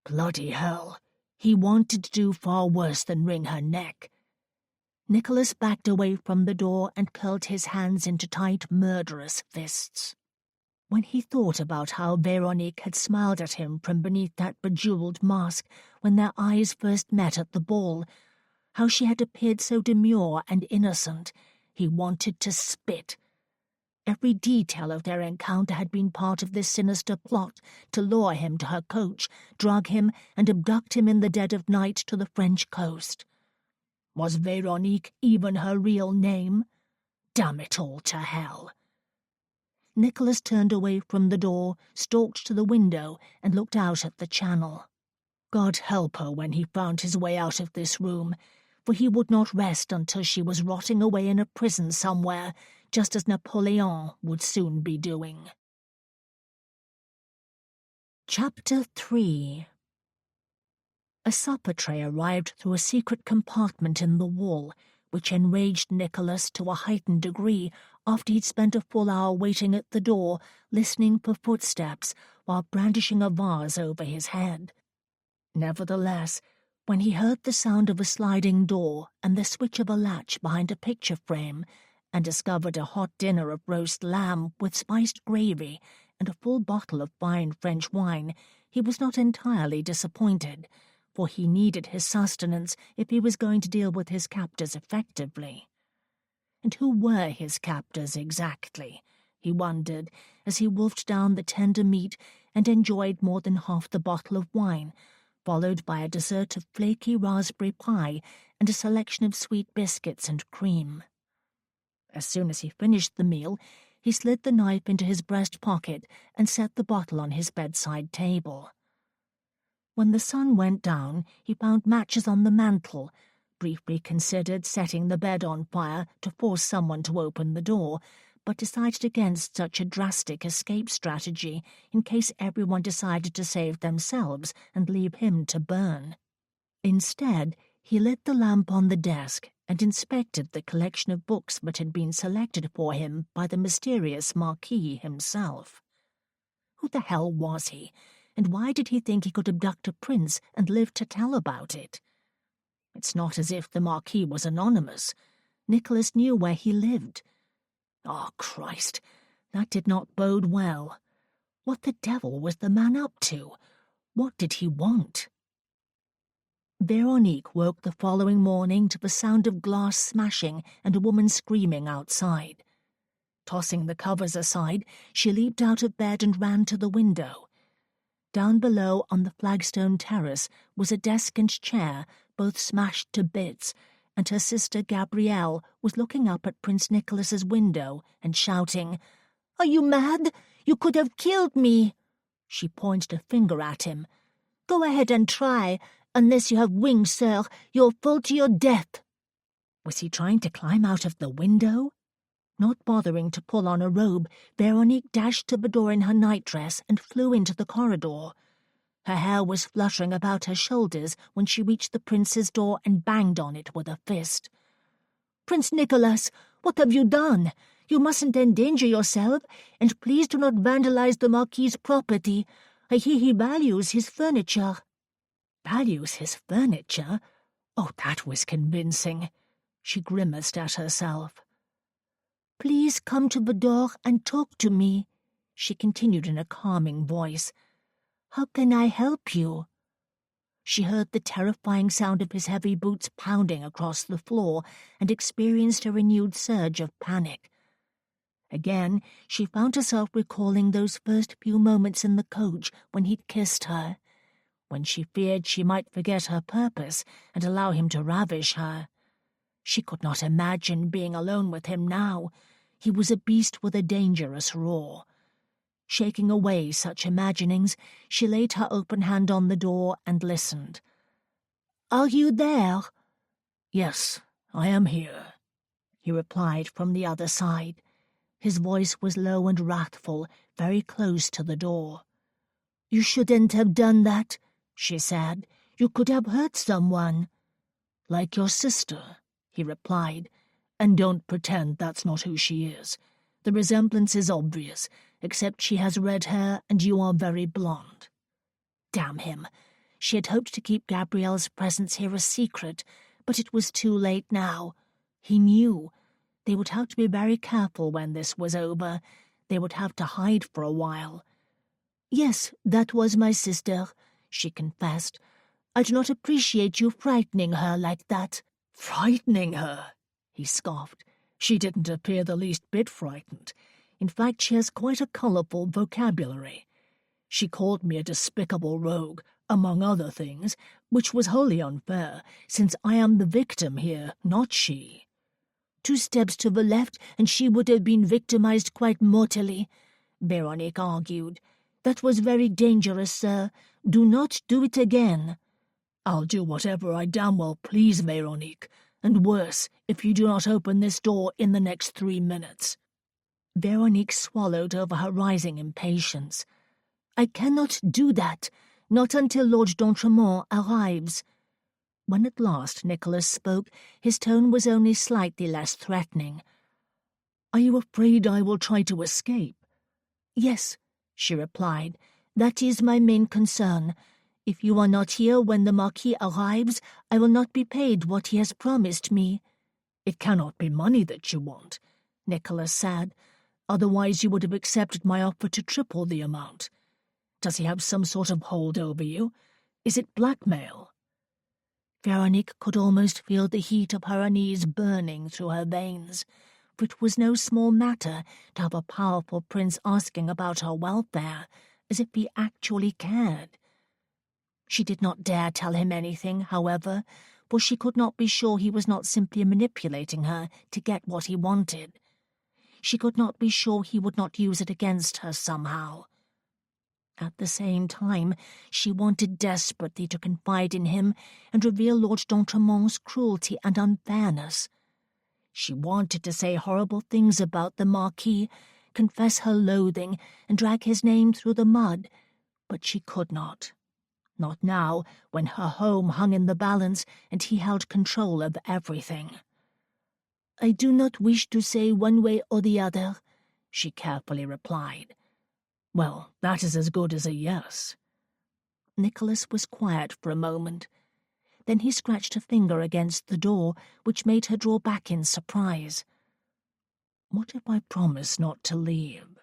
Bloody hell! He wanted to do far worse than wring her neck. Nicholas backed away from the door and curled his hands into tight, murderous fists. When he thought about how Veronique had smiled at him from beneath that bejeweled mask when their eyes first met at the ball, how she had appeared so demure and innocent, he wanted to spit. Every detail of their encounter had been part of this sinister plot to lure him to her coach, drug him, and abduct him in the dead of night to the French coast. Was Veronique even her real name? Damn it all to hell. Nicholas turned away from the door, stalked to the window, and looked out at the channel. God help her when he found his way out of this room, for he would not rest until she was rotting away in a prison somewhere, just as Napoleon would soon be doing. Chapter 3. A supper tray arrived through a secret compartment in the wall, which enraged Nicholas to a heightened degree after he'd spent a full hour waiting at the door, listening for footsteps, while brandishing a vase over his head. Nevertheless, when he heard the sound of a sliding door and the switch of a latch behind a picture frame, and discovered a hot dinner of roast lamb with spiced gravy and a full bottle of fine French wine, he was not entirely disappointed, for he needed his sustenance if he was going to deal with his captors effectively. And who were his captors exactly? He wondered, as he wolfed down the tender meat and enjoyed more than half the bottle of wine, followed by a dessert of flaky raspberry pie and a selection of sweet biscuits and cream. As soon as he finished the meal, he slid the knife into his breast pocket and set the bottle on his bedside table. When the sun went down, he found matches on the mantel, briefly considered setting the bed on fire to force someone to open the door, but decided against such a drastic escape strategy in case everyone decided to save themselves and leave him to burn. Instead, he lit the lamp on the desk and inspected the collection of books that had been selected for him by the mysterious Marquis himself. Who the hell was he, and why did he think he could abduct a prince and live to tell about it? It's not as if the Marquis was anonymous. Nicholas knew where he lived. Oh, Christ, that did not bode well. What the devil was the man up to? What did he want? Veronique woke the following morning to the sound of glass smashing and a woman screaming outside. Tossing the covers aside, she leaped out of bed and ran to the window. Down below on the flagstone terrace was a desk and chair, both smashed to bits, and her sister Gabrielle was looking up at Prince Nicholas's window and shouting, "Are you mad? You could have killed me!" She pointed a finger at him. "Go ahead and try. Unless you have wings, sir, you'll fall to your death." Was he trying to climb out of the window? Not bothering to pull on a robe, Veronique dashed to the door in her nightdress and flew into the corridor. Her hair was fluttering about her shoulders when she reached the prince's door and banged on it with a fist. "Prince Nicholas, what have you done? You mustn't endanger yourself, and please do not vandalize the Marquis's property. I hear he values his furniture." Values his furniture? Oh, that was convincing. She grimaced at herself. "Please come to the door and talk to me," she continued in a calming voice. "How can I help you?" She heard the terrifying sound of his heavy boots pounding across the floor and experienced a renewed surge of panic. Again, she found herself recalling those first few moments in the coach when he'd kissed her, when she feared she might forget her purpose and allow him to ravish her. She could not imagine being alone with him now. He was a beast with a dangerous roar. Shaking away such imaginings, she laid her open hand on the door and listened. "Are you there?" "Yes, I am here," he replied from the other side. His voice was low and wrathful, very close to the door. "You shouldn't have done that," she said. "You could have hurt someone." "Like your sister," he replied. "And don't pretend that's not who she is. The resemblance is obvious, except she has red hair and you are very blonde." Damn him! She had hoped to keep Gabrielle's presence here a secret, but it was too late now. He knew. They would have to be very careful when this was over. They would have to hide for a while. "Yes, that was my sister," she confessed. "I do not appreciate you frightening her like that." "Frightening her?" he scoffed. "She didn't appear the least bit frightened. In fact, she has quite a colourful vocabulary. She called me a despicable rogue, among other things, which was wholly unfair, since I am the victim here, not she. 2 steps to the left, and she would have been victimized quite mortally, Veronique argued. That was very dangerous, sir. Do not do it again. I'll do whatever I damn well please, Veronique, and worse if you do not open this door in the next 3 minutes. Veronique swallowed over her rising impatience. I cannot do that, not until Lord d'Entremont arrives. When at last Nicholas spoke, his tone was only slightly less threatening. Are you afraid I will try to escape? Yes, she replied. That is my main concern. If you are not here when the Marquis arrives, I will not be paid what he has promised me. It cannot be money that you want, Nicholas said. Otherwise you would have accepted my offer to triple the amount. Does he have some sort of hold over you? Is it blackmail? Veronique could almost feel the heat of her unease burning through her veins, for it was no small matter to have a powerful prince asking about her welfare, as if he actually cared. She did not dare tell him anything, however, for she could not be sure he was not simply manipulating her to get what he wanted. She could not be sure he would not use it against her somehow. At the same time, she wanted desperately to confide in him and reveal Lord d'Entremont's cruelty and unfairness. She wanted to say horrible things about the Marquis, confess her loathing, and drag his name through the mud, but she could not. Not now, when her home hung in the balance and he held control of everything. I do not wish to say one way or the other, she carefully replied. Well, that is as good as a yes. Nicholas was quiet for a moment. Then he scratched a finger against the door, which made her draw back in surprise. What if I promise not to leave?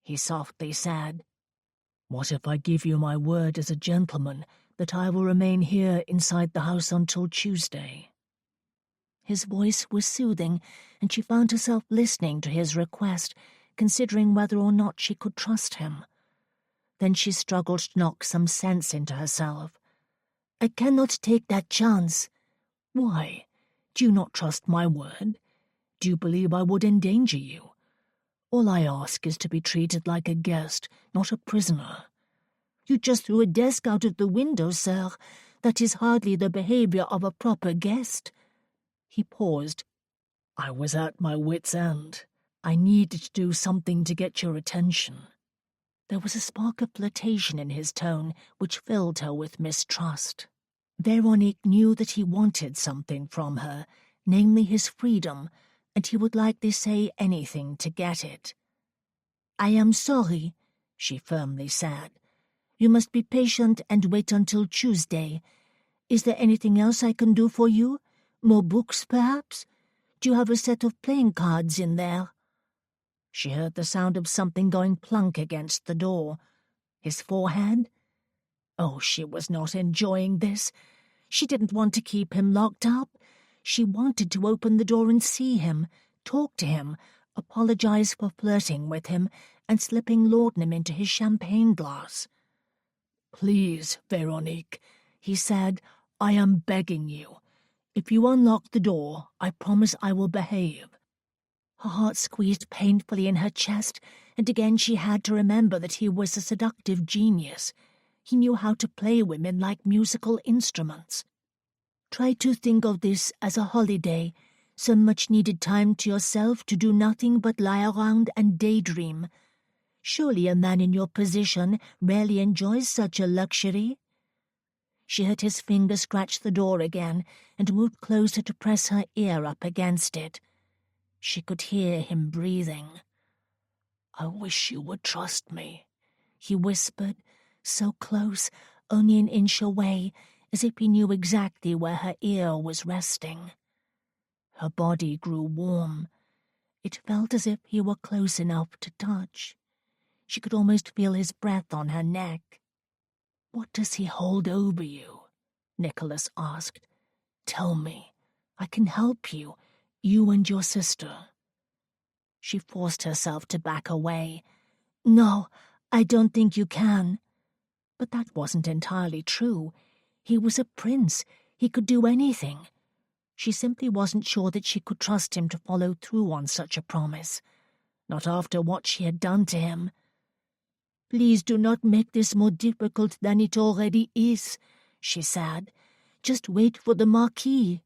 He softly said. What if I give you my word as a gentleman that I will remain here inside the house until Tuesday? His voice was soothing, and she found herself listening to his request, considering whether or not she could trust him. Then she struggled to knock some sense into herself. I cannot take that chance. Why? Do you not trust my word? Do you believe I would endanger you? All I ask is to be treated like a guest, not a prisoner. You just threw a desk out of the window, sir. That is hardly the behavior of a proper guest. He paused. I was at my wit's end. I needed to do something to get your attention. There was a spark of flirtation in his tone which filled her with mistrust. Veronique knew that he wanted something from her, namely his freedom, and he would likely say anything to get it. I am sorry, she firmly said. You must be patient and wait until Tuesday. Is there anything else I can do for you? More books, perhaps? Do you have a set of playing cards in there? She heard the sound of something going plunk against the door. His forehead? Oh, she was not enjoying this. She didn't want to keep him locked up. She wanted to open the door and see him, talk to him, apologize for flirting with him and slipping laudanum into his champagne glass. Please, Veronique, he said, I am begging you. If you unlock the door, I promise I will behave. Her heart squeezed painfully in her chest, and again she had to remember that he was a seductive genius. He knew how to play women like musical instruments. Try to think of this as a holiday, some much-needed time to yourself to do nothing but lie around and daydream. Surely a man in your position rarely enjoys such a luxury. She heard his finger scratch the door again and moved closer to press her ear up against it. She could hear him breathing. I wish you would trust me, he whispered, so close, only an inch away, as if he knew exactly where her ear was resting. Her body grew warm. It felt as if he were close enough to touch. She could almost feel his breath on her neck. What does he hold over you? Nicholas asked. Tell me. I can help you. You and your sister. She forced herself to back away. No, I don't think you can. But that wasn't entirely true. He was a prince. He could do anything. She simply wasn't sure that she could trust him to follow through on such a promise. Not after what she had done to him. "Please do not make this more difficult than it already is," she said. "Just wait for the Marquis."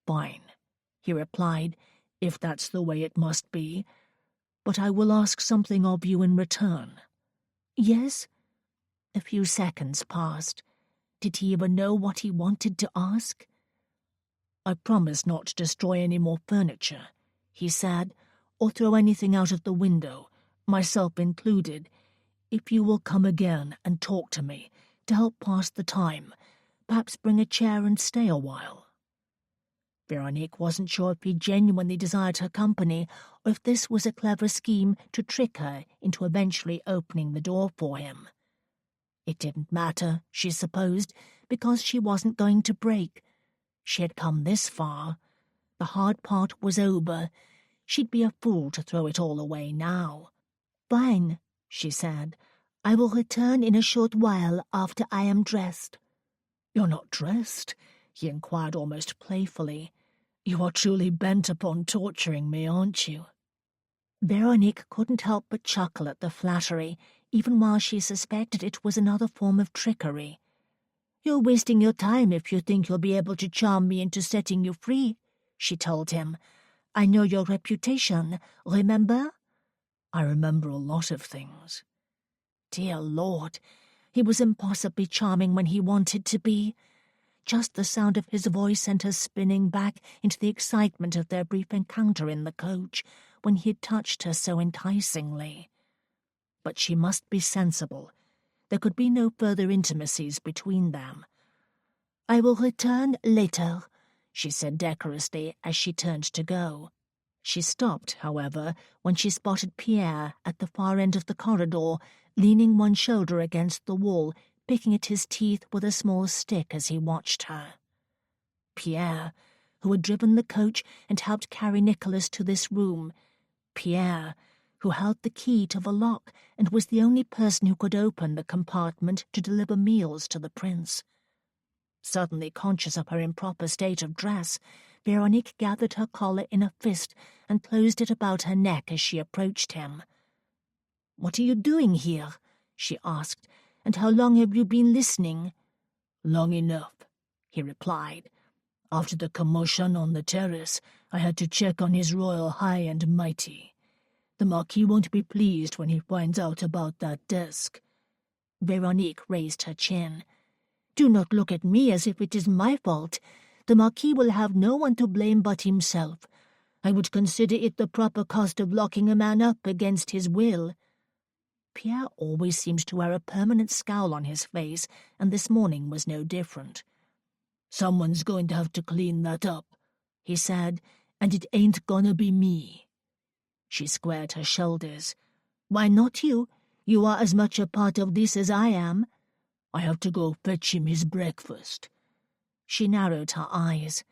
"Fine," he replied, "if that's the way it must be. But I will ask something of you in return." "Yes?" A few seconds passed. Did he even know what he wanted to ask? "I promise not to destroy any more furniture," he said, "or throw anything out of the window, myself included, if you will come again and talk to me, to help pass the time, perhaps bring a chair and stay a while." Veronique wasn't sure if he genuinely desired her company, or if this was a clever scheme to trick her into eventually opening the door for him. It didn't matter, she supposed, because she wasn't going to break. She had come this far. The hard part was over. She'd be a fool to throw it all away now. "Fine," she said. "I will return in a short while after I am dressed." "You're not dressed?" he inquired almost playfully. "You are truly bent upon torturing me, aren't you?" Veronique couldn't help but chuckle at the flattery, even while she suspected it was another form of trickery. "You're wasting your time if you think you'll be able to charm me into setting you free," she told him. "I know your reputation, remember?" "I remember a lot of things." Dear Lord, he was impossibly charming when he wanted to be. Just the sound of his voice sent her spinning back into the excitement of their brief encounter in the coach, when he had touched her so enticingly. But she must be sensible. There could be no further intimacies between them. "I will return later," she said decorously as she turned to go. She stopped, however, when she spotted Pierre at the far end of the corridor, leaning one shoulder against the wall, picking at his teeth with a small stick as he watched her. Pierre, who had driven the coach and helped carry Nicholas to this room. Pierre, who held the key to the lock and was the only person who could open the compartment to deliver meals to the prince. Suddenly conscious of her improper state of dress, Veronique gathered her collar in a fist and closed it about her neck as she approached him. "What are you doing here?" she asked, "and how long have you been listening?" "Long enough," he replied. "After the commotion on the terrace, I had to check on His Royal High and Mighty. The Marquis won't be pleased when he finds out about that desk." Veronique raised her chin. "Do not look at me as if it is my fault. The Marquis will have no one to blame but himself. I would consider it the proper cost of locking a man up against his will." Pierre always seemed to wear a permanent scowl on his face, and this morning was no different. "Someone's going to have to clean that up," he said, "and it ain't gonna be me." She squared her shoulders. "Why not you? You are as much a part of this as I am." "I have to go fetch him his breakfast." She narrowed her eyes.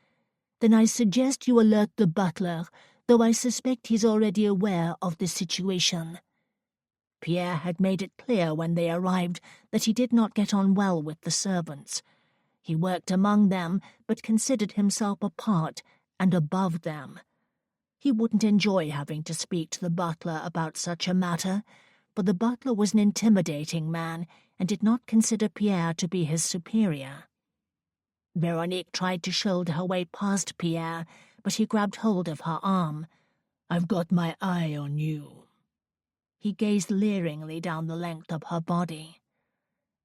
"Then I suggest you alert the butler, though I suspect he's already aware of the situation." Pierre had made it clear when they arrived that he did not get on well with the servants. He worked among them, but considered himself apart and above them. He wouldn't enjoy having to speak to the butler about such a matter, for the butler was an intimidating man and did not consider Pierre to be his superior. Veronique tried to shoulder her way past Pierre, but he grabbed hold of her arm. "I've got my eye on you." He gazed leeringly down the length of her body.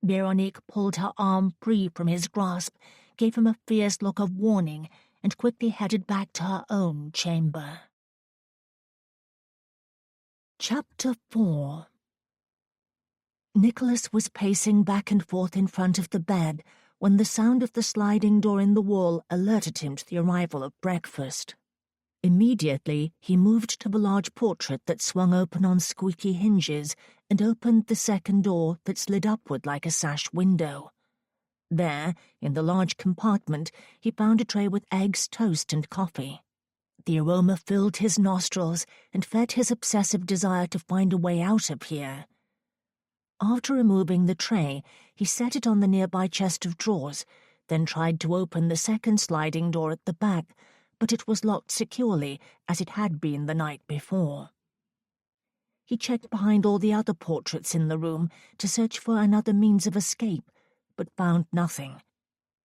Veronique pulled her arm free from his grasp, gave him a fierce look of warning, and quickly headed back to her own chamber. Chapter 4. Nicholas was pacing back and forth in front of the bed when the sound of the sliding door in the wall alerted him to the arrival of breakfast. Immediately, he moved to the large portrait that swung open on squeaky hinges and opened the second door that slid upward like a sash window. There, in the large compartment, he found a tray with eggs, toast, and coffee. The aroma filled his nostrils and fed his obsessive desire to find a way out of here. After removing the tray, he set it on the nearby chest of drawers, then tried to open the second sliding door at the back, but it was locked securely, as it had been the night before. He checked behind all the other portraits in the room to search for another means of escape, but found nothing.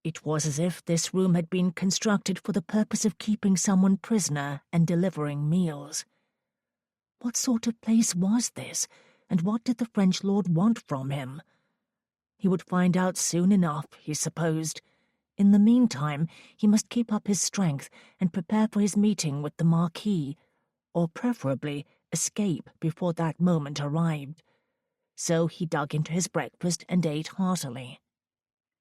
It was as if this room had been constructed for the purpose of keeping someone prisoner and delivering meals. What sort of place was this, and what did the French lord want from him? He would find out soon enough, he supposed. In the meantime, he must keep up his strength and prepare for his meeting with the Marquis, or preferably escape before that moment arrived. So he dug into his breakfast and ate heartily.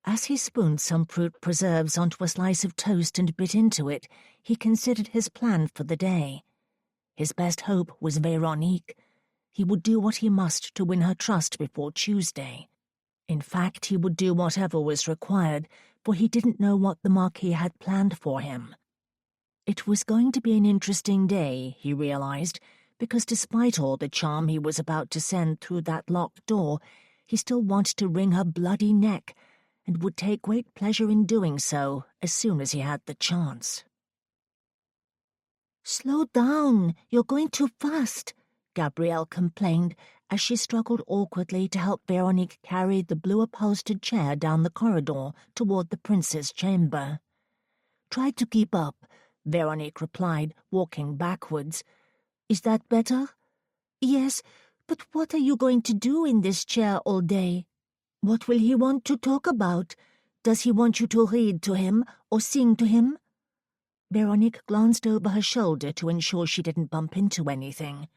As he spooned some fruit preserves onto a slice of toast and bit into it, he considered his plan for the day. His best hope was Veronique. He would do what he must to win her trust before Tuesday. In fact, he would do whatever was required, for he didn't know what the Marquis had planned for him. It was going to be an interesting day, he realized, because despite all the charm he was about to send through that locked door, he still wanted to wring her bloody neck, and would take great pleasure in doing so as soon as he had the chance. "Slow down, you're going too fast," Gabrielle complained as she struggled awkwardly to help Veronique carry the blue-upholstered chair down the corridor toward the prince's chamber. "Try to keep up," Veronique replied, walking backwards. "Is that better?" "Yes, but what are you going to do in this chair all day? What will he want to talk about? Does he want you to read to him or sing to him?" Veronique glanced over her shoulder to ensure she didn't bump into anything.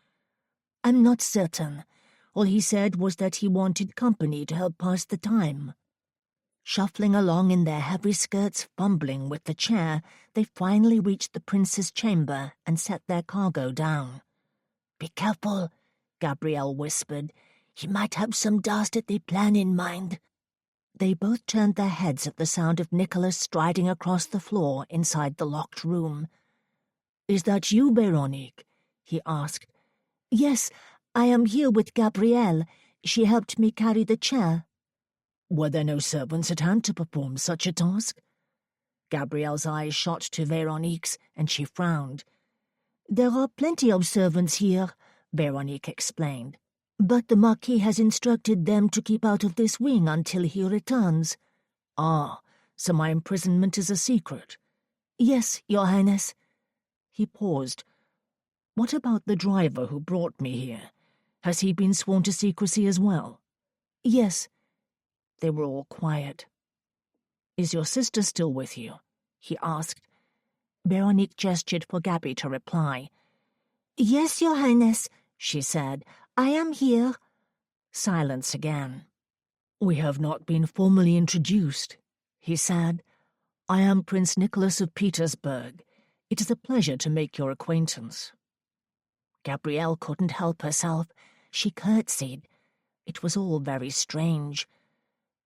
"I'm not certain. All he said was that he wanted company to help pass the time." Shuffling along in their heavy skirts, fumbling with the chair, they finally reached the prince's chamber and set their cargo down. "Be careful," Gabrielle whispered. "He might have some dastardly plan in mind." They both turned their heads at the sound of Nicholas striding across the floor inside the locked room. "Is that you, Veronique?" he asked. "Yes, I am here with Gabrielle. She helped me carry the chair." "Were there no servants at hand to perform such a task?" Gabrielle's eyes shot to Veronique's, and she frowned. "There are plenty of servants here," Veronique explained. "But the Marquis has instructed them to keep out of this wing until he returns." "Ah, so my imprisonment is a secret?" "Yes, Your Highness." He paused. "What about the driver who brought me here? Has he been sworn to secrecy as well?" "Yes." They were all quiet. "Is your sister still with you?" he asked. Veronique gestured for Gabby to reply. "Yes, Your Highness," she said. "I am here." Silence again. "We have not been formally introduced," he said. "I am Prince Nicholas of Petersburg. It is a pleasure to make your acquaintance." Gabrielle couldn't help herself. She curtsied. It was all very strange.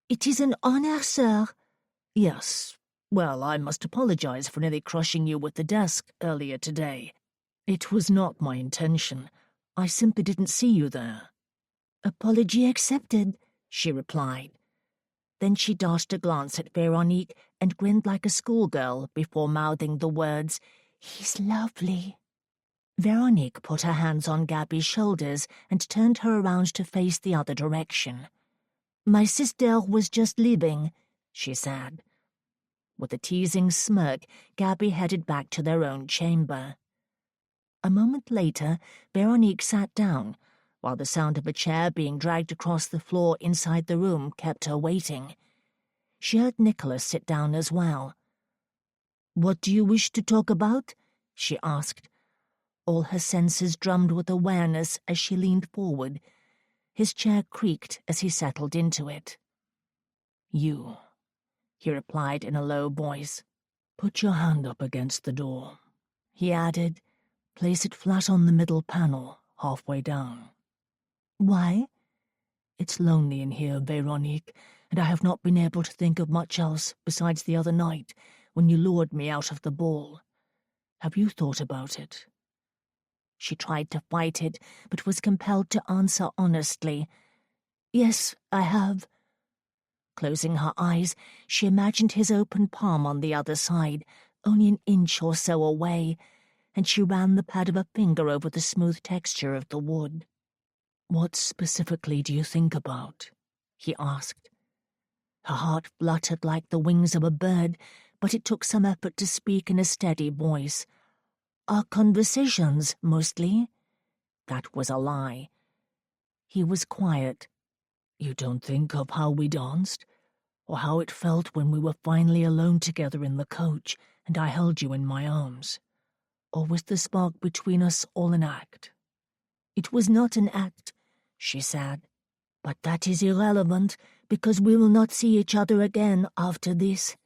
"It is an honor, sir." "Yes. Well, I must apologize for nearly crushing you with the desk earlier today. It was not my intention. I simply didn't see you there." "Apology accepted," she replied. Then she dashed a glance at Veronique and grinned like a schoolgirl before mouthing the words, "He's lovely." Veronique put her hands on Gabby's shoulders and turned her around to face the other direction. "My sister was just leaving," she said. With a teasing smirk, Gabby headed back to their own chamber. A moment later, Veronique sat down, while the sound of a chair being dragged across the floor inside the room kept her waiting. She heard Nicholas sit down as well. "What do you wish to talk about?" she asked. All her senses drummed with awareness as she leaned forward. His chair creaked as he settled into it. "You," he replied in a low voice. "Put your hand up against the door," he added. "Place it flat on the middle panel, halfway down." "Why?" "It's lonely in here, Veronique, and I have not been able to think of much else besides the other night, when you lured me out of the ball. Have you thought about it?" She tried to fight it, but was compelled to answer honestly. Yes, I have. Closing her eyes, she imagined his open palm on the other side, only an inch or so away, and she ran the pad of a finger over the smooth texture of the wood. "What specifically do you think about?" he asked. Her heart fluttered like the wings of a bird, but it took some effort to speak in a steady voice. "Our conversations, mostly." That was a lie. He was quiet. "You don't think of how we danced? Or how it felt when we were finally alone together in the coach and I held you in my arms? Or was the spark between us all an act?" "It was not an act," she said. "But that is irrelevant, because we will not see each other again after this.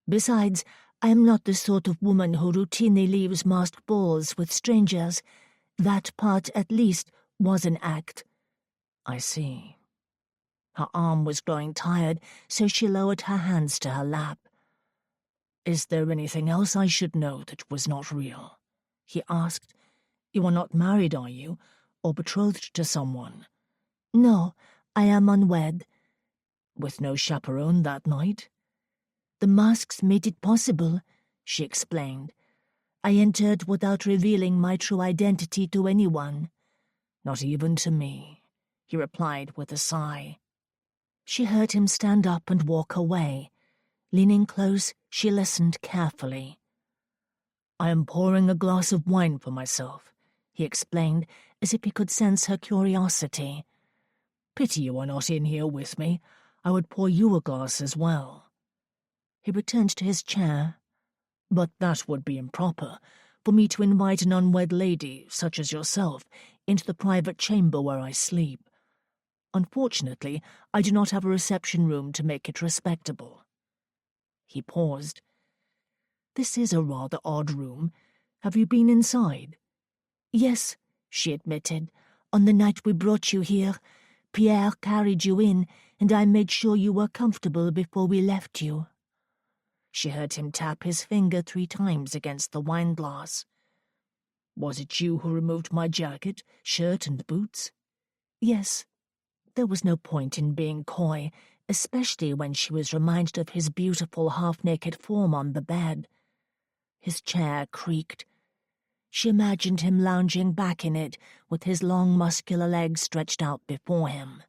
Besides, I am not the sort of woman who routinely leaves masked balls with strangers. That part, at least, was an act." "I see." Her arm was growing tired, so she lowered her hands to her lap. "Is there anything else I should know that was not real?" he asked. "You are not married, are you, or betrothed to someone?" "No, I am unwed." "With no chaperone that night?" "The masks made it possible," she explained. "I entered without revealing my true identity to anyone." "Not even to me," he replied with a sigh. She heard him stand up and walk away. Leaning close, she listened carefully. "I am pouring a glass of wine for myself," he explained, as if he could sense her curiosity. "Pity you are not in here with me. I would pour you a glass as well." He returned to his chair. "But that would be improper, for me to invite an unwed lady, such as yourself, into the private chamber where I sleep. Unfortunately, I do not have a reception room to make it respectable." He paused. "This is a rather odd room. Have you been inside?" "Yes," she admitted. "On the night we brought you here, Pierre carried you in, and I made sure you were comfortable before we left you." She heard him tap his finger 3 times against the wineglass. "Was it you who removed my jacket, shirt, and boots?" "Yes." There was no point in being coy, especially when she was reminded of his beautiful half-naked form on the bed. His chair creaked. She imagined him lounging back in it, with his long muscular legs stretched out before him.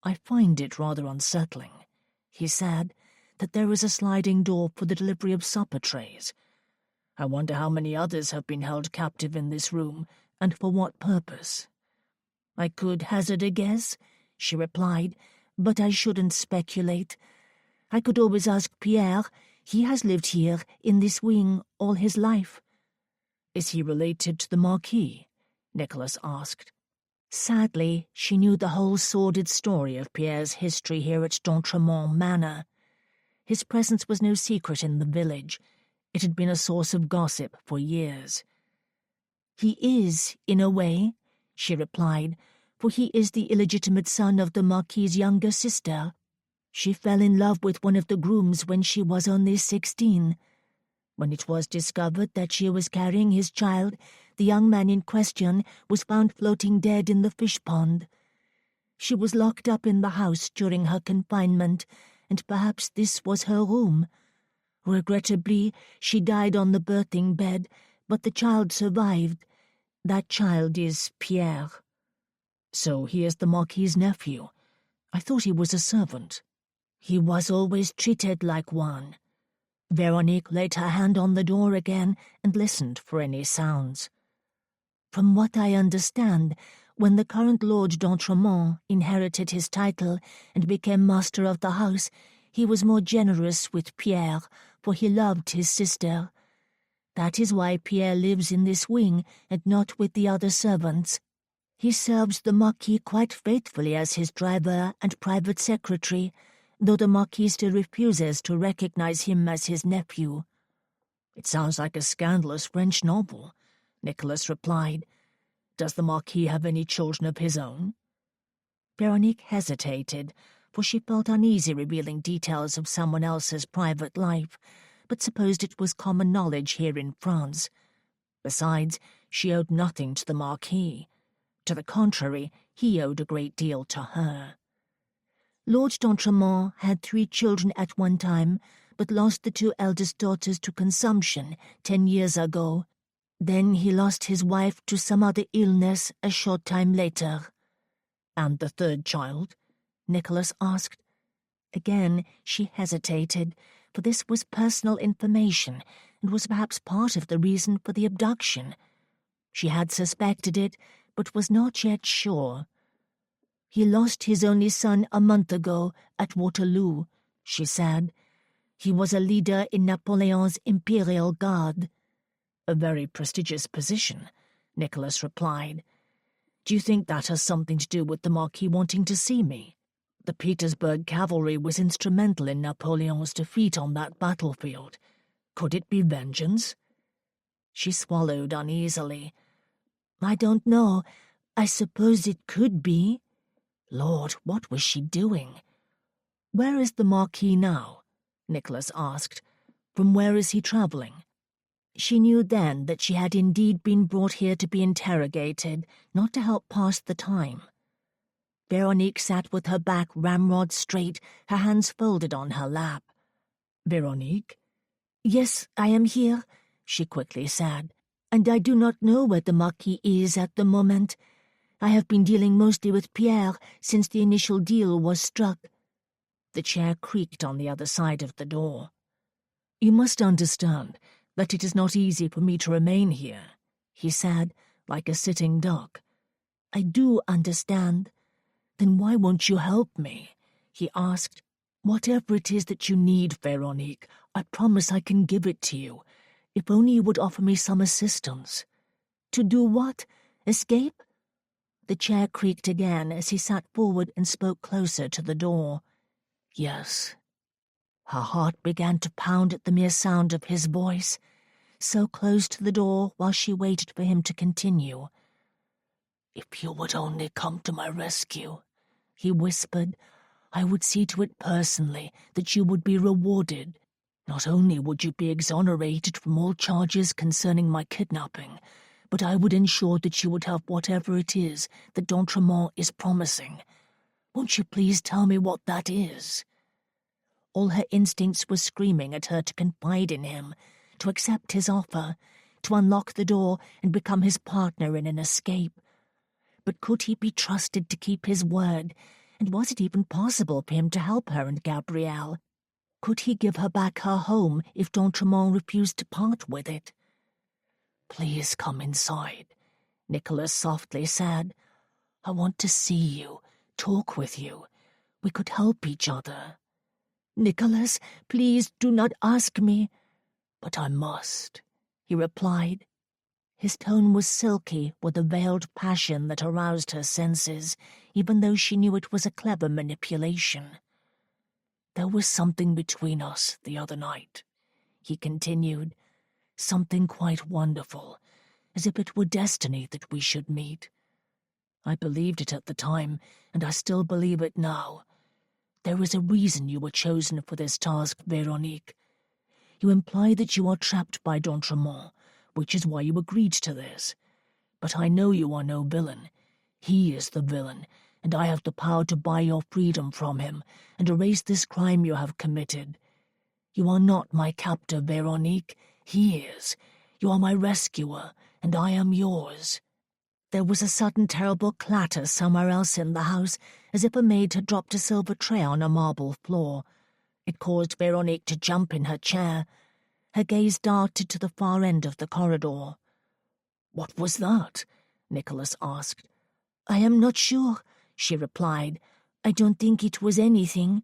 "I find it rather unsettling," he said, "that there is a sliding door for the delivery of supper trays. I wonder how many others have been held captive in this room, and for what purpose." "I could hazard a guess," she replied, "but I shouldn't speculate. I could always ask Pierre. He has lived here, in this wing, all his life." "Is he related to the Marquis?" Nicholas asked. Sadly, she knew the whole sordid story of Pierre's history here at d'Entremont Manor. His presence was no secret in the village. It had been a source of gossip for years. "He is, in a way," she replied, "for he is the illegitimate son of the Marquis's younger sister. She fell in love with one of the grooms when she was only 16. When it was discovered that she was carrying his child, the young man in question was found floating dead in the fish pond. She was locked up in the house during her confinement, and perhaps this was her room. Regrettably, she died on the birthing bed, but the child survived. That child is Pierre." "So he is the Marquis's nephew. I thought he was a servant." "He was always treated like one." Veronique laid her hand on the door again and listened for any sounds. "From what I understand, when the current Lord d'Entremont inherited his title and became master of the house, he was more generous with Pierre, for he loved his sister. That is why Pierre lives in this wing and not with the other servants. He serves the Marquis quite faithfully as his driver and private secretary, though the Marquis still refuses to recognize him as his nephew." "It sounds like a scandalous French novel," Nicholas replied. "Does the Marquis have any children of his own?" Veronique hesitated, for she felt uneasy revealing details of someone else's private life, but supposed it was common knowledge here in France. Besides, she owed nothing to the Marquis. To the contrary, he owed a great deal to her. Lord d'Entremont had 3 children at one time, but lost the 2 eldest daughters to consumption 10 years ago. Then he lost his wife to some other illness a short time later. "And the 3rd child?" Nicholas asked. Again she hesitated, for this was personal information and was perhaps part of the reason for the abduction. She had suspected it, but was not yet sure. "He lost his only son a month ago at Waterloo," she said. "He was a leader in Napoleon's Imperial Guard." "A very prestigious position," Nicholas replied. "Do you think that has something to do with the Marquis wanting to see me? The Petersburg cavalry was instrumental in Napoleon's defeat on that battlefield. Could it be vengeance?" She swallowed uneasily. "I don't know. I suppose it could be." Lord, what was she doing? "Where is the Marquis now?" Nicholas asked. "From where is he travelling?" She knew then that she had indeed been brought here to be interrogated, not to help pass the time. Veronique sat with her back ramrod straight, her hands folded on her lap. "Veronique?" "Yes, I am here," she quickly said, "and I do not know where the Marquis is at the moment. I have been dealing mostly with Pierre since the initial deal was struck." The chair creaked on the other side of the door. "You must understand that it is not easy for me to remain here," he said, like a sitting duck. "I do understand. Then why won't you help me?" he asked. "Whatever it is that you need, Veronique, I promise I can give it to you, if only you would offer me some assistance." "To do what? Escape?" The chair creaked again as he sat forward and spoke closer to the door. "Yes." Her heart began to pound at the mere sound of his voice, so close to the door while she waited for him to continue. "If you would only come to my rescue," he whispered, "I would see to it personally that you would be rewarded. Not only would you be exonerated from all charges concerning my kidnapping, but I would ensure that you would have whatever it is that d'Entremont is promising. Won't you please tell me what that is?" All her instincts were screaming at her to confide in him, to accept his offer, to unlock the door and become his partner in an escape. But could he be trusted to keep his word, and was it even possible for him to help her and Gabrielle? Could he give her back her home if d'Entremont refused to part with it? "Please come inside," Nicholas softly said. "I want to see you, talk with you. We could help each other." "Nicholas, please do not ask me." "But I must," he replied. His tone was silky with a veiled passion that aroused her senses, even though she knew it was a clever manipulation. "There was something between us the other night," he continued, "something quite wonderful, as if it were destiny that we should meet. I believed it at the time, and I still believe it now. There is a reason you were chosen for this task, Veronique. You imply that you are trapped by d'Entremont, which is why you agreed to this. But I know you are no villain. He is the villain, and I have the power to buy your freedom from him and erase this crime you have committed. You are not my captor, Veronique. He is. You are my rescuer, and I am yours." There was a sudden terrible clatter somewhere else in the house, as if a maid had dropped a silver tray on a marble floor. It caused Veronique to jump in her chair. Her gaze darted to the far end of the corridor. "What was that?" Nicholas asked. "I am not sure," she replied. "I don't think it was anything."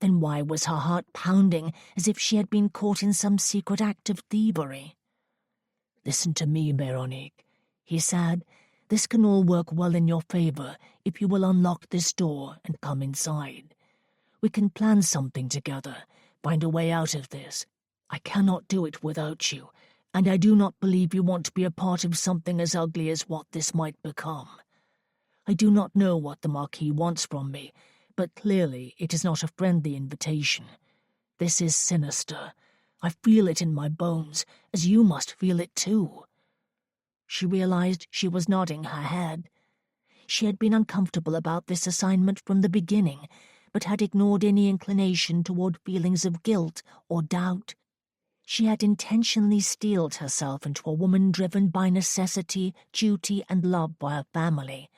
Then why was her heart pounding as if she had been caught in some secret act of thievery? "Listen to me, Veronique," he said. "This can all work well in your favor if you will unlock this door and come inside. We can plan something together, find a way out of this. I cannot do it without you, and I do not believe you want to be a part of something as ugly as what this might become. I do not know what the Marquis wants from me, but clearly it is not a friendly invitation. This is sinister. I feel it in my bones, as you must feel it too." She realized she was nodding her head. She had been uncomfortable about this assignment from the beginning, but had ignored any inclination toward feelings of guilt or doubt. She had intentionally steeled herself into a woman driven by necessity, duty, and love for her family,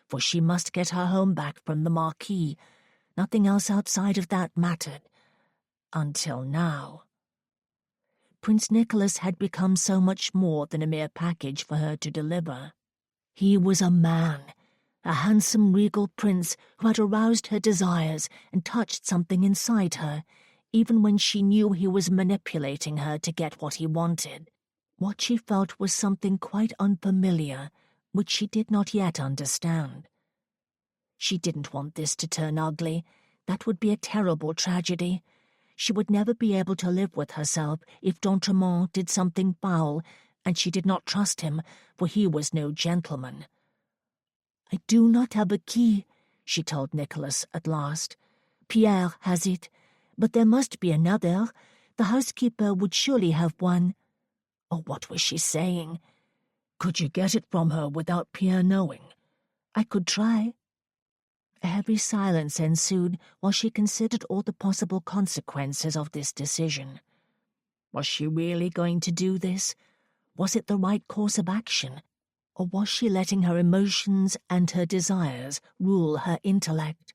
for she must get her home back from the Marquis. Nothing else outside of that mattered. Until now. Prince Nicholas had become so much more than a mere package for her to deliver. He was a man, a handsome regal prince who had aroused her desires and touched something inside her, even when she knew he was manipulating her to get what he wanted. What she felt was something quite unfamiliar, which she did not yet understand. She didn't want this to turn ugly. That would be a terrible tragedy. She would never be able to live with herself if d'Entremont did something foul, and she did not trust him, for he was no gentleman. "I do not have a key," she told Nicholas at last. "Pierre has it, but there must be another. The housekeeper would surely have one." Oh, what was she saying? Could you get it from her without Pierre knowing? "I could try." A heavy silence ensued while she considered all the possible consequences of this decision. Was she really going to do this? Was it the right course of action? Or was she letting her emotions and her desires rule her intellect?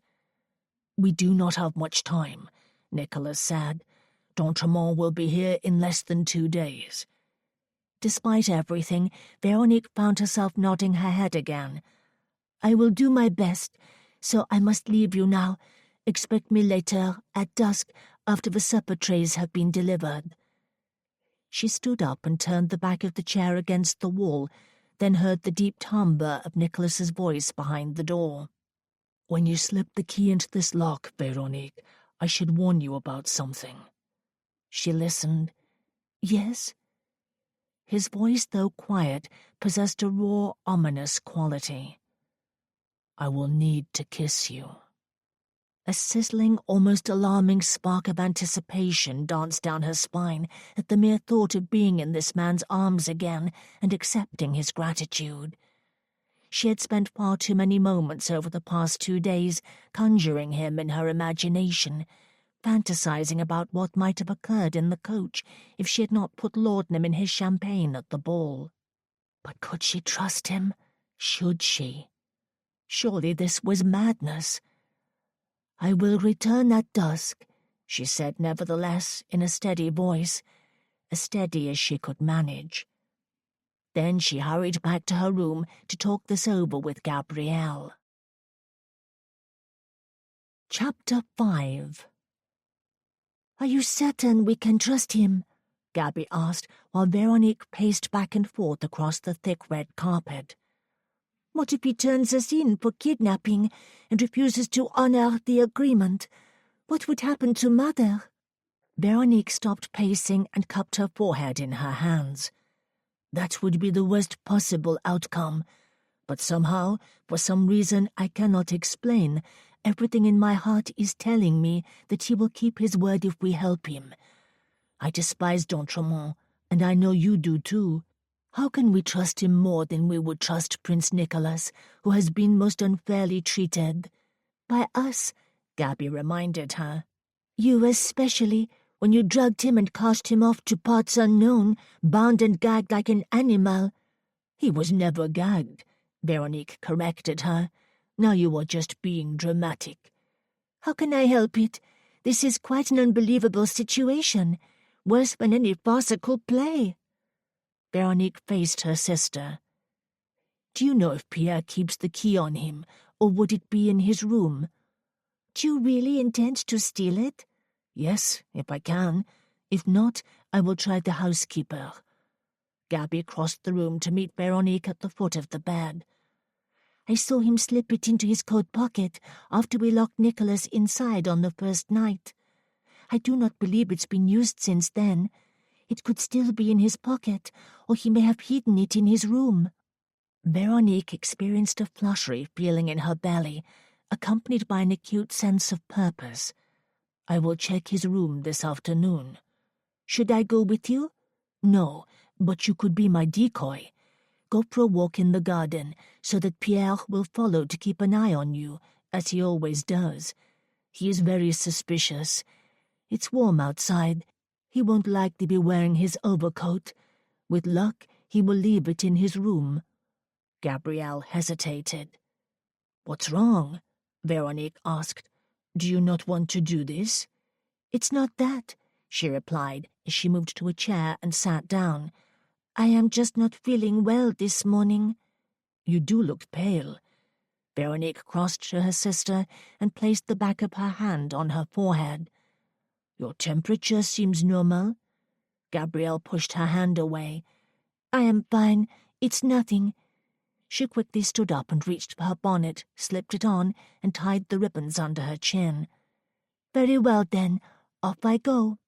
"We do not have much time," Nicholas said. "D'Entremont will be here in less than 2 days." Despite everything, Veronique found herself nodding her head again. "I will do my best. So I must leave you now. Expect me later, at dusk, after the supper trays have been delivered." She stood up and turned the back of the chair against the wall, then heard the deep timbre of Nicholas's voice behind the door. "When you slip the key into this lock, Veronique, I should warn you about something." She listened. "Yes?" His voice, though quiet, possessed a raw, ominous quality. "I will need to kiss you." A sizzling, almost alarming spark of anticipation danced down her spine at the mere thought of being in this man's arms again and accepting his gratitude. She had spent far too many moments over the past 2 days conjuring him in her imagination, fantasizing about what might have occurred in the coach if she had not put laudanum in his champagne at the ball. But could she trust him? Should she? Surely this was madness. "I will return at dusk," she said nevertheless in a steady voice, as steady as she could manage. Then she hurried back to her room to talk this over with Gabrielle. Chapter 5. "Are you certain we can trust him?" Gabby asked while Veronique paced back and forth across the thick red carpet. "What if he turns us in for kidnapping and refuses to honor the agreement? What would happen to Mother?" Veronique stopped pacing and cupped her forehead in her hands. "That would be the worst possible outcome. But somehow, for some reason I cannot explain, everything in my heart is telling me that he will keep his word if we help him. I despise d'Entremont, and I know you do too. How can we trust him more than we would trust Prince Nicholas, who has been most unfairly treated?" "By us," Gabby reminded her. "You especially, when you drugged him and cast him off to parts unknown, bound and gagged like an animal." "He was never gagged," Veronique corrected her. "Now you are just being dramatic." "How can I help it? This is quite an unbelievable situation, worse than any farcical play." Veronique faced her sister. "Do you know if Pierre keeps the key on him, or would it be in his room?" "Do you really intend to steal it?" "Yes, if I can. If not, I will try the housekeeper." Gabby crossed the room to meet Veronique at the foot of the bed. "I saw him slip it into his coat pocket after we locked Nicholas inside on the first night. I do not believe it's been used since then. It could still be in his pocket, or he may have hidden it in his room." Veronique experienced a fluttery feeling in her belly, accompanied by an acute sense of purpose. "I will check his room this afternoon." "Should I go with you?" "No, but you could be my decoy. Go for a walk in the garden, so that Pierre will follow to keep an eye on you, as he always does. He is very suspicious. It's warm outside. He won't likely be wearing his overcoat. With luck, he will leave it in his room." Gabrielle hesitated. "What's wrong?" Veronique asked. "Do you not want to do this?" "It's not that," she replied as she moved to a chair and sat down. "I am just not feeling well this morning." "You do look pale." Veronique crossed to her sister and placed the back of her hand on her forehead. "Your temperature seems normal." Gabrielle pushed her hand away. "I am fine. It's nothing." She quickly stood up and reached for her bonnet, slipped it on, and tied the ribbons under her chin. "Very well, then. Off I go."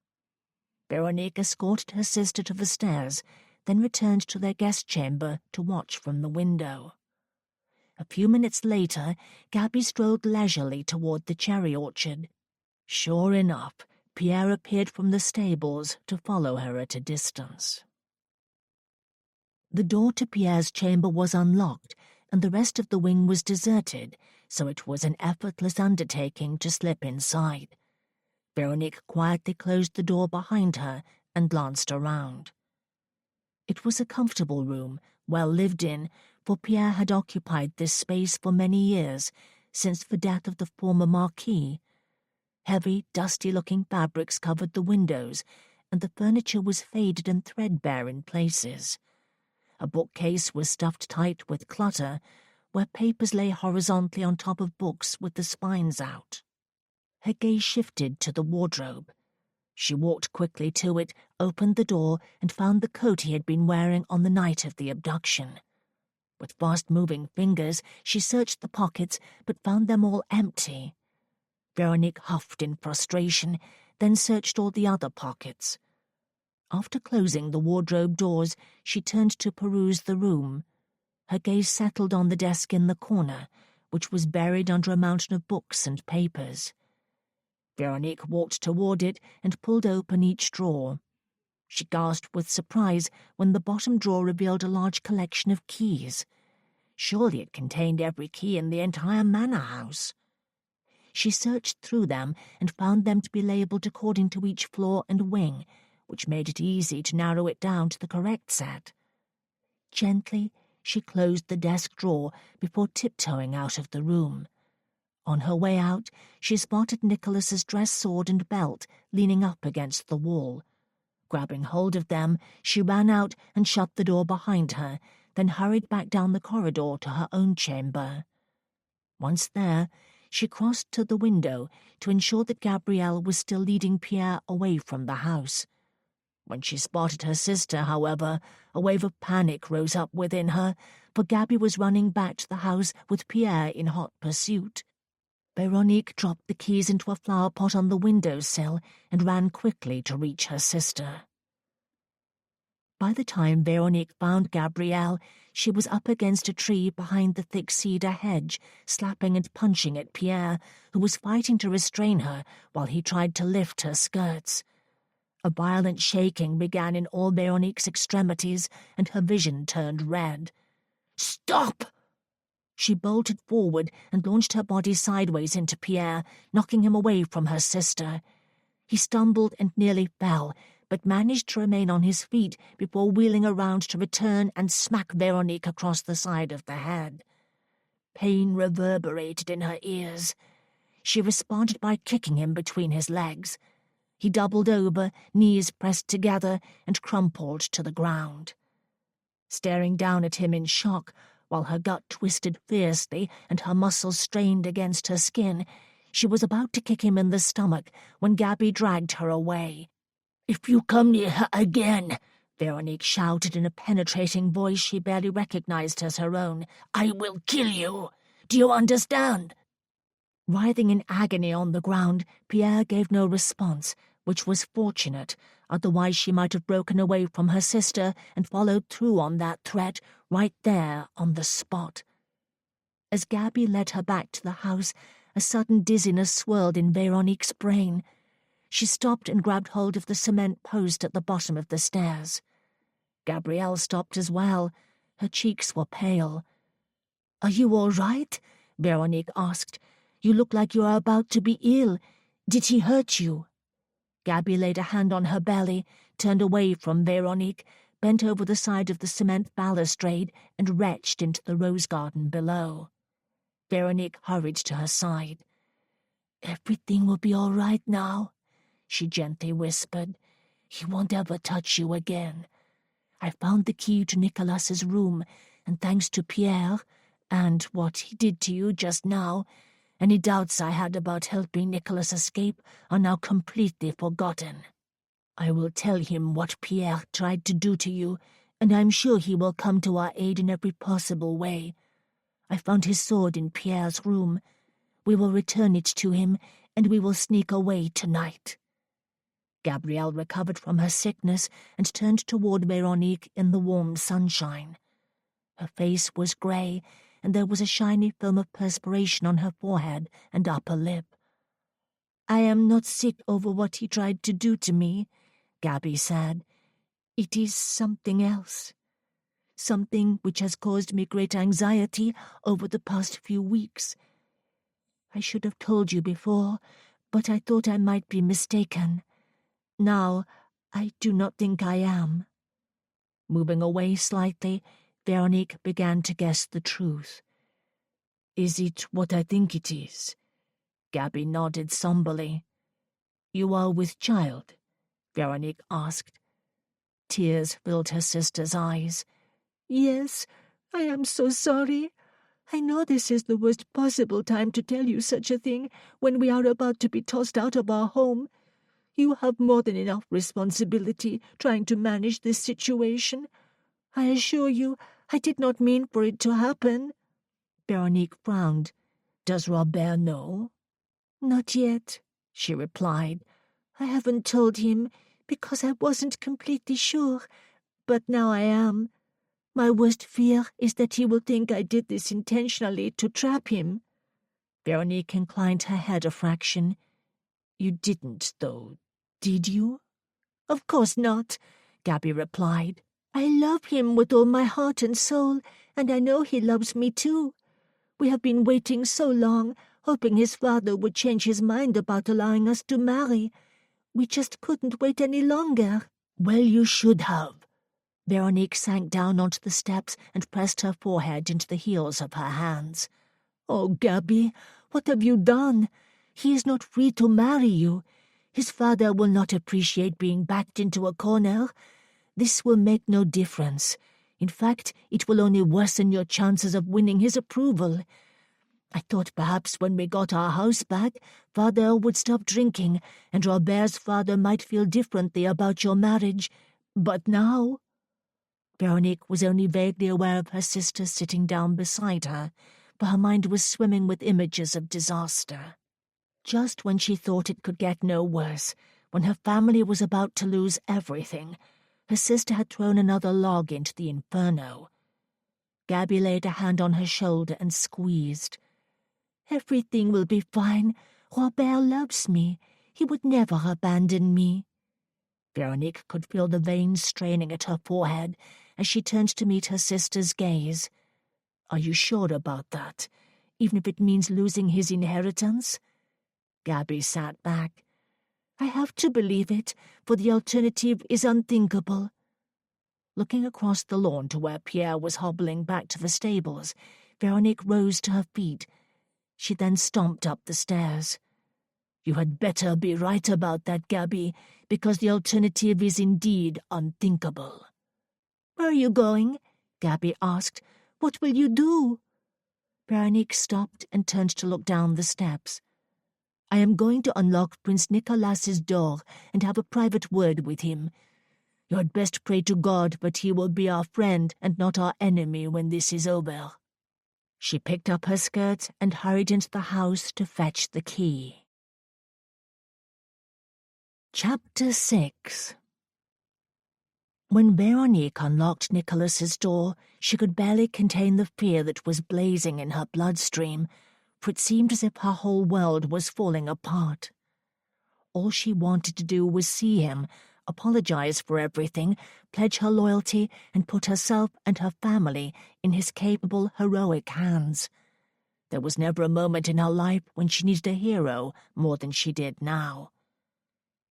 Veronique escorted her sister to the stairs, then returned to their guest chamber to watch from the window. A few minutes later, Gabby strolled leisurely toward the cherry orchard. Sure enough, Pierre appeared from the stables to follow her at a distance. The door to Pierre's chamber was unlocked, and the rest of the wing was deserted, so it was an effortless undertaking to slip inside. Veronique quietly closed the door behind her and glanced around. It was a comfortable room, well lived in, for Pierre had occupied this space for many years, since the death of the former Marquis. Heavy, dusty-looking fabrics covered the windows, and the furniture was faded and threadbare in places. A bookcase was stuffed tight with clutter, where papers lay horizontally on top of books with the spines out. Her gaze shifted to the wardrobe. She walked quickly to it, opened the door, and found the coat he had been wearing on the night of the abduction. With fast-moving fingers, she searched the pockets, but found them all empty. Veronique huffed in frustration, then searched all the other pockets. After closing the wardrobe doors, she turned to peruse the room. Her gaze settled on the desk in the corner, which was buried under a mountain of books and papers. Veronique walked toward it and pulled open each drawer. She gasped with surprise when the bottom drawer revealed a large collection of keys. Surely it contained every key in the entire manor house. She searched through them and found them to be labeled according to each floor and wing, which made it easy to narrow it down to the correct set. Gently, she closed the desk drawer before tiptoeing out of the room. On her way out, she spotted Nicholas's dress sword and belt leaning up against the wall. Grabbing hold of them, she ran out and shut the door behind her, then hurried back down the corridor to her own chamber. Once there, she crossed to the window to ensure that Gabrielle was still leading Pierre away from the house. When she spotted her sister, however, a wave of panic rose up within her, for Gabby was running back to the house with Pierre in hot pursuit. Veronique dropped the keys into a flower pot on the window-sill and ran quickly to reach her sister. By the time Veronique found Gabrielle, she was up against a tree behind the thick cedar hedge, slapping and punching at Pierre, who was fighting to restrain her while he tried to lift her skirts. A violent shaking began in all Veronique's extremities, and her vision turned red. "Stop!" She bolted forward and launched her body sideways into Pierre, knocking him away from her sister. He stumbled and nearly fell, but managed to remain on his feet before wheeling around to return and smack Veronique across the side of the head. Pain reverberated in her ears. She responded by kicking him between his legs. He doubled over, knees pressed together, and crumpled to the ground. Staring down at him in shock, while her gut twisted fiercely and her muscles strained against her skin, she was about to kick him in the stomach when Gabby dragged her away. "If you come near her again," Veronique shouted in a penetrating voice she barely recognized as her own, "I will kill you. Do you understand?" Writhing in agony on the ground, Pierre gave no response, which was fortunate, otherwise she might have broken away from her sister and followed through on that threat right there on the spot. As Gabby led her back to the house, a sudden dizziness swirled in Veronique's brain. She stopped and grabbed hold of the cement post at the bottom of the stairs. Gabrielle stopped as well. Her cheeks were pale. "Are you all right?" Veronique asked. "You look like you are about to be ill. Did he hurt you?" Gabby laid a hand on her belly, turned away from Veronique, bent over the side of the cement balustrade, and retched into the rose garden below. Veronique hurried to her side. "Everything will be all right now," she gently whispered. "He won't ever touch you again. I found the key to Nicolas's room, and thanks to Pierre, and what he did to you just now, any doubts I had about helping Nicolas escape are now completely forgotten. I will tell him what Pierre tried to do to you, and I'm sure he will come to our aid in every possible way. I found his sword in Pierre's room. We will return it to him, and we will sneak away tonight." Gabrielle recovered from her sickness and turned toward Veronique in the warm sunshine. Her face was grey, and there was a shiny film of perspiration on her forehead and upper lip. "I am not sick over what he tried to do to me," Gabby said. "It is something else. Something which has caused me great anxiety over the past few weeks. I should have told you before, but I thought I might be mistaken. Now, I do not think I am." Moving away slightly, Veronique began to guess the truth. "Is it what I think it is?" Gabby nodded somberly. "You are with child?" Veronique asked. Tears filled her sister's eyes. "Yes, I am so sorry. I know this is the worst possible time to tell you such a thing when we are about to be tossed out of our home. You have more than enough responsibility trying to manage this situation. I assure you, I did not mean for it to happen." Veronique frowned. "Does Robert know?" "Not yet," she replied. "I haven't told him because I wasn't completely sure, but now I am. My worst fear is that he will think I did this intentionally to trap him." Veronique inclined her head a fraction. "You didn't, though, did you?" "Of course not," Gabby replied. "I love him with all my heart and soul, and I know he loves me too. We have been waiting so long, hoping his father would change his mind about allowing us to marry. We just couldn't wait any longer." "Well, you should have." Veronique sank down onto the steps and pressed her forehead into the heels of her hands. "Oh, Gabby, what have you done? He is not free to marry you. His father will not appreciate being backed into a corner. This will make no difference. In fact, it will only worsen your chances of winning his approval. I thought perhaps when we got our house back, Father would stop drinking, and Robert's father might feel differently about your marriage. But now—" Veronique was only vaguely aware of her sister sitting down beside her, for her mind was swimming with images of disaster. Just when she thought it could get no worse, when her family was about to lose everything, her sister had thrown another log into the inferno. Gabby laid a hand on her shoulder and squeezed. "Everything will be fine. Robert loves me. He would never abandon me." Veronique could feel the veins straining at her forehead as she turned to meet her sister's gaze. "Are you sure about that, even if it means losing his inheritance?" Gabby sat back. "I have to believe it, for the alternative is unthinkable." Looking across the lawn to where Pierre was hobbling back to the stables, Veronique rose to her feet. She then stomped up the stairs. "You had better be right about that, Gabby, because the alternative is indeed unthinkable." "Where are you going?" Gabby asked. "What will you do?" Veronique stopped and turned to look down the steps. "I am going to unlock Prince Nicolas's door and have a private word with him. You had best pray to God that he will be our friend and not our enemy when this is over." She picked up her skirt and hurried into the house to fetch the key. Chapter 6. When Veronique unlocked Nicolas's door, she could barely contain the fear that was blazing in her bloodstream, for it seemed as if her whole world was falling apart. All she wanted to do was see him, apologize for everything, pledge her loyalty, and put herself and her family in his capable, heroic hands. There was never a moment in her life when she needed a hero more than she did now.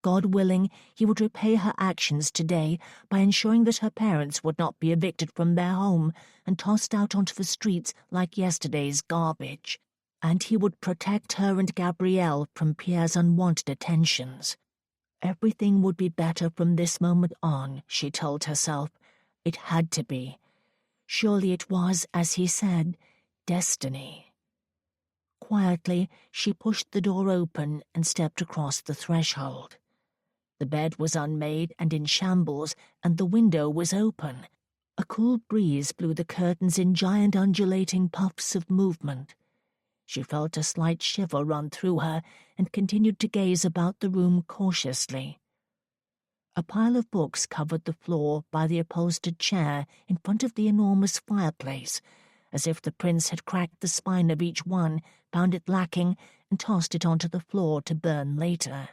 God willing, he would repay her actions today by ensuring that her parents would not be evicted from their home and tossed out onto the streets like yesterday's garbage. And he would protect her and Gabrielle from Pierre's unwanted attentions. Everything would be better from this moment on, she told herself. It had to be. Surely it was, as he said, destiny. Quietly, she pushed the door open and stepped across the threshold. The bed was unmade and in shambles, and the window was open. A cool breeze blew the curtains in giant undulating puffs of movement. She felt a slight shiver run through her and continued to gaze about the room cautiously. A pile of books covered the floor by the upholstered chair in front of the enormous fireplace, as if the prince had cracked the spine of each one, found it lacking, and tossed it onto the floor to burn later.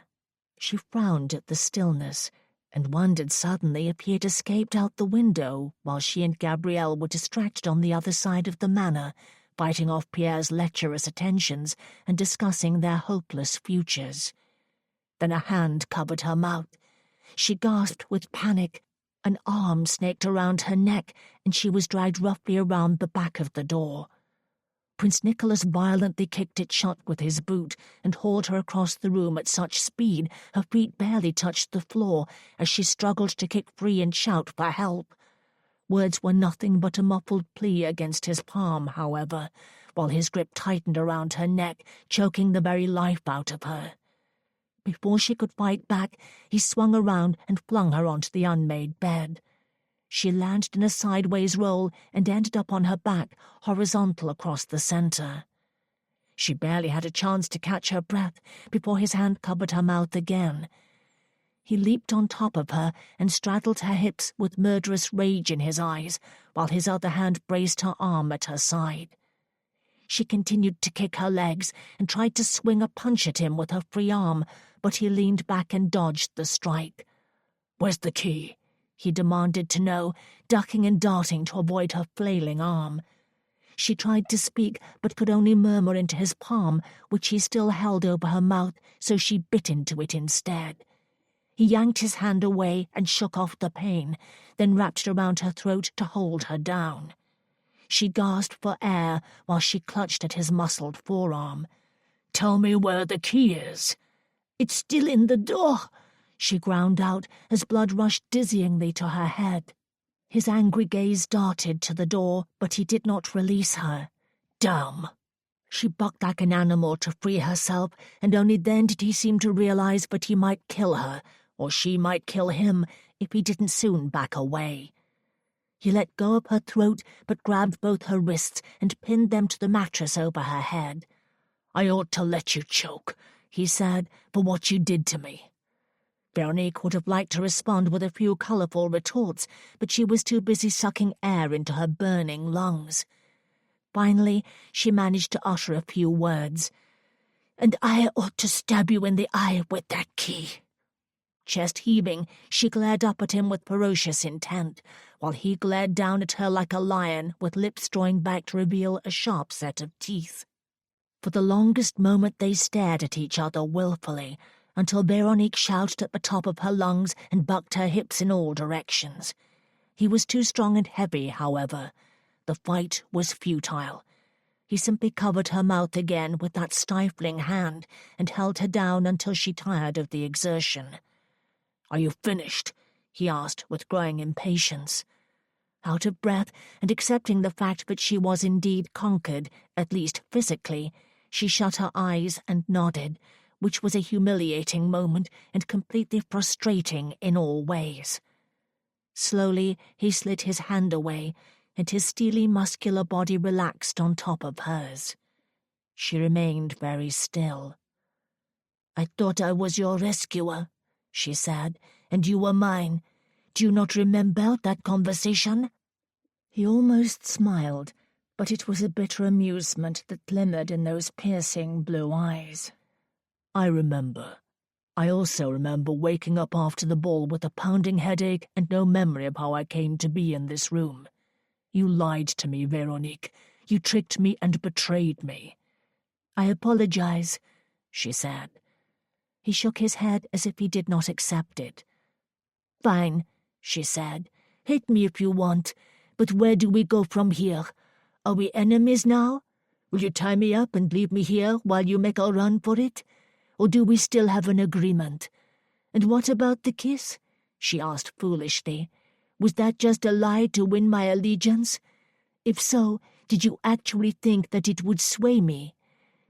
She frowned at the stillness, and wondered suddenly if he had escaped out the window while she and Gabrielle were distracted on the other side of the manor, fighting off Pierre's lecherous attentions and discussing their hopeless futures. Then a hand covered her mouth. She gasped with panic. An arm snaked around her neck, and she was dragged roughly around the back of the door. Prince Nicholas violently kicked it shut with his boot and hauled her across the room at such speed her feet barely touched the floor as she struggled to kick free and shout for help. Words were nothing but a muffled plea against his palm, however, while his grip tightened around her neck, choking the very life out of her. Before she could fight back, he swung around and flung her onto the unmade bed. She landed in a sideways roll and ended up on her back, horizontal across the center. She barely had a chance to catch her breath before his hand covered her mouth again. He leaped on top of her and straddled her hips with murderous rage in his eyes, while his other hand braced her arm at her side. She continued to kick her legs and tried to swing a punch at him with her free arm, but he leaned back and dodged the strike. "Where's the key?" he demanded to know, ducking and darting to avoid her flailing arm. She tried to speak, but could only murmur into his palm, which he still held over her mouth, so she bit into it instead. He yanked his hand away and shook off the pain, then wrapped it around her throat to hold her down. She gasped for air while she clutched at his muscled forearm. "Tell me where the key is." "It's still in the door," she ground out as blood rushed dizzyingly to her head. His angry gaze darted to the door, but he did not release her. "Damn!" She bucked like an animal to free herself, and only then did he seem to realize that he might kill her, or she might kill him, if he didn't soon back away. He let go of her throat, but grabbed both her wrists and pinned them to the mattress over her head. "I ought to let you choke," he said, "for what you did to me." Veronique would have liked to respond with a few colourful retorts, but she was too busy sucking air into her burning lungs. Finally, she managed to utter a few words. "And I ought to stab you in the eye with that key." Chest heaving, she glared up at him with ferocious intent, while he glared down at her like a lion, with lips drawing back to reveal a sharp set of teeth. For the longest moment they stared at each other willfully, until Veronique shouted at the top of her lungs and bucked her hips in all directions. He was too strong and heavy, however. The fight was futile. He simply covered her mouth again with that stifling hand and held her down until she tired of the exertion. "Are you finished?" he asked with growing impatience. Out of breath, and accepting the fact that she was indeed conquered, at least physically, she shut her eyes and nodded, which was a humiliating moment and completely frustrating in all ways. Slowly he slid his hand away, and his steely muscular body relaxed on top of hers. She remained very still. "I thought I was your rescuer," she said, "and you were mine. Do you not remember that conversation?" He almost smiled, but it was a bitter amusement that glimmered in those piercing blue eyes. "I remember." I also remember waking up after the ball with a pounding headache and no memory of how I came to be in this room. You lied to me, Veronique. You tricked me and betrayed me." "I apologize," she said. He shook his head as if he did not accept it. "Fine," she said. "Hate me if you want, but where do we go from here? Are we enemies now? Will you tie me up and leave me here while you make a run for it? Or do we still have an agreement? And what about the kiss?" she asked foolishly. "Was that just a lie to win my allegiance? If so, did you actually think that it would sway me?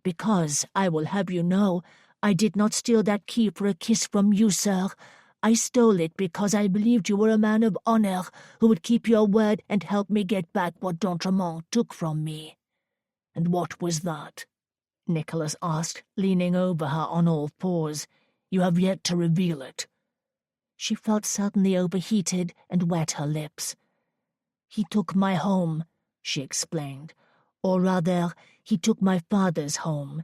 Because, I will have you know, I did not steal that key for a kiss from you, sir. I stole it because I believed you were a man of honor who would keep your word and help me get back what d'Entremont took from me." "And what was that?" Nicholas asked, leaning over her on all fours. "You have yet to reveal it." She felt suddenly overheated and wet her lips. "He took my home," she explained. "Or rather, he took my father's home.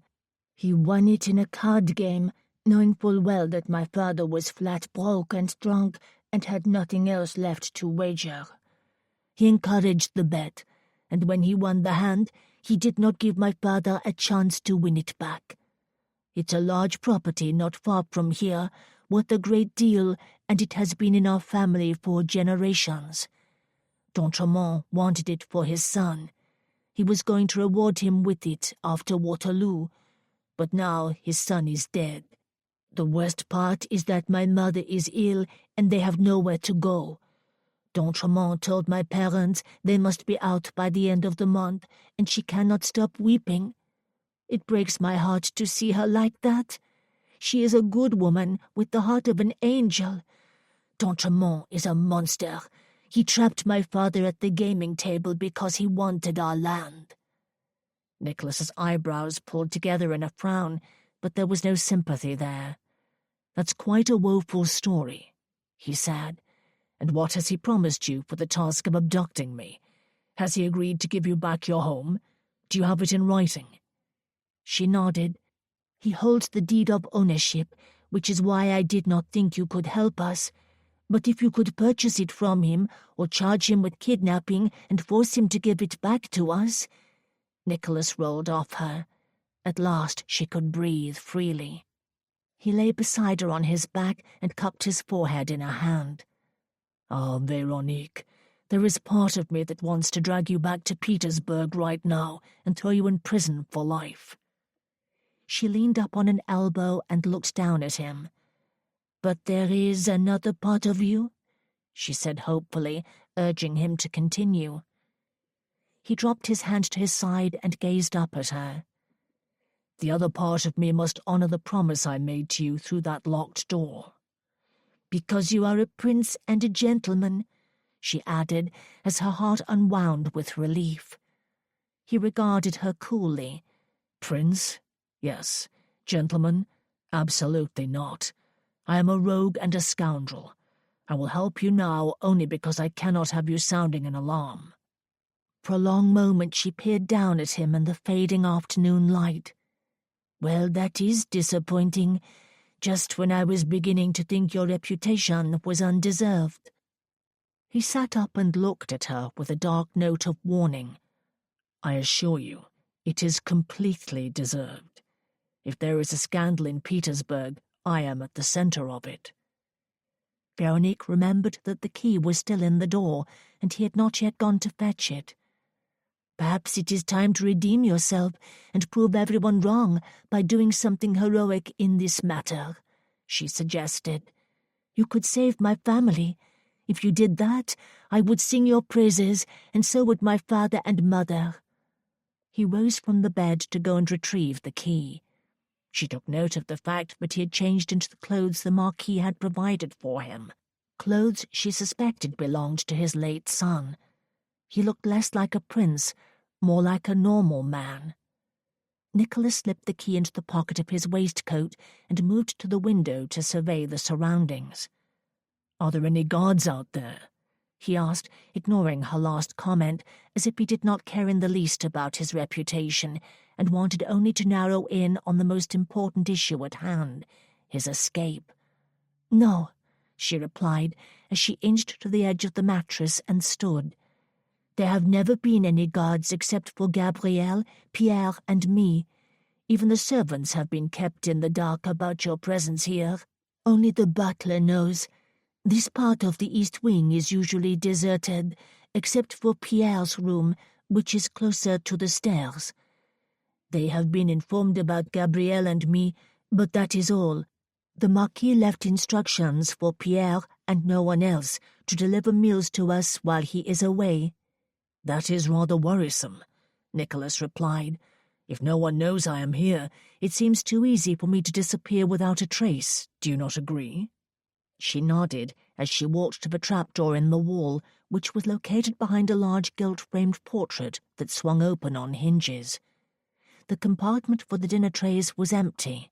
He won it in a card game, knowing full well that my father was flat broke and drunk and had nothing else left to wager. He encouraged the bet, and when he won the hand, he did not give my father a chance to win it back. It's a large property not far from here, worth a great deal, and it has been in our family for generations. D'Entremont wanted it for his son. He was going to reward him with it after Waterloo, but now his son is dead. The worst part is that my mother is ill and they have nowhere to go. D'Entremont told my parents they must be out by the end of the month, and she cannot stop weeping. It breaks my heart to see her like that. She is a good woman with the heart of an angel. D'Entremont is a monster. He trapped my father at the gaming table because he wanted our land." Nicholas's eyebrows pulled together in a frown, but there was no sympathy there. "That's quite a woeful story," he said. "And what has he promised you for the task of abducting me? Has he agreed to give you back your home? Do you have it in writing?" She nodded. "He holds the deed of ownership, which is why I did not think you could help us. But if you could purchase it from him, or charge him with kidnapping and force him to give it back to us—" Nicholas rolled off her. At last she could breathe freely. He lay beside her on his back and cupped his forehead in her hand. "Ah, Veronique, there is part of me that wants to drag you back to Petersburg right now and throw you in prison for life." She leaned up on an elbow and looked down at him. "But there is another part of you?" she said hopefully, urging him to continue. He dropped his hand to his side and gazed up at her. "The other part of me must honor the promise I made to you through that locked door." "Because you are a prince and a gentleman," she added, as her heart unwound with relief. He regarded her coolly. "Prince? Yes. Gentleman? Absolutely not. I am a rogue and a scoundrel. I will help you now only because I cannot have you sounding an alarm." For a long moment she peered down at him in the fading afternoon light. "Well, that is disappointing, just when I was beginning to think your reputation was undeserved." He sat up and looked at her with a dark note of warning. "I assure you, it is completely deserved. If there is a scandal in Petersburg, I am at the center of it." Veronique remembered that the key was still in the door, and he had not yet gone to fetch it. "Perhaps it is time to redeem yourself and prove everyone wrong by doing something heroic in this matter," she suggested. "You could save my family. If you did that, I would sing your praises, and so would my father and mother." He rose from the bed to go and retrieve the key. She took note of the fact that he had changed into the clothes the Marquis had provided for him, clothes she suspected belonged to his late son. He looked less like a prince, more like a normal man. Nicholas slipped the key into the pocket of his waistcoat and moved to the window to survey the surroundings. "Are there any guards out there?" he asked, ignoring her last comment, as if he did not care in the least about his reputation and wanted only to narrow in on the most important issue at hand, his escape. "No," she replied as she inched to the edge of the mattress and stood. "There have never been any guards except for Gabrielle, Pierre, and me. Even the servants have been kept in the dark about your presence here. Only the butler knows. This part of the East Wing is usually deserted, except for Pierre's room, which is closer to the stairs. They have been informed about Gabrielle and me, but that is all. The Marquis left instructions for Pierre and no one else to deliver meals to us while he is away." "That is rather worrisome," Nicholas replied. "If no one knows I am here, it seems too easy for me to disappear without a trace. Do you not agree?" She nodded as she walked to the trapdoor in the wall, which was located behind a large gilt-framed portrait that swung open on hinges. The compartment for the dinner trays was empty.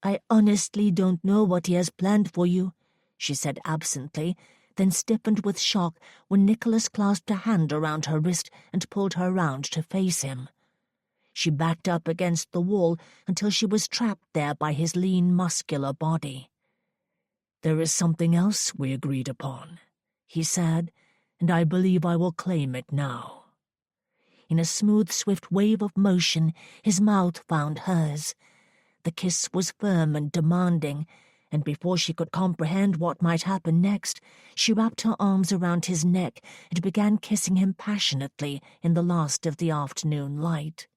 "I honestly don't know what he has planned for you," she said absently, then stiffened with shock when Nicholas clasped a hand around her wrist and pulled her round to face him. She backed up against the wall until she was trapped there by his lean, muscular body. "There is something else we agreed upon," he said, "and I believe I will claim it now." In a smooth, swift wave of motion, his mouth found hers. The kiss was firm and demanding, and before she could comprehend what might happen next, she wrapped her arms around his neck and began kissing him passionately in the last of the afternoon light.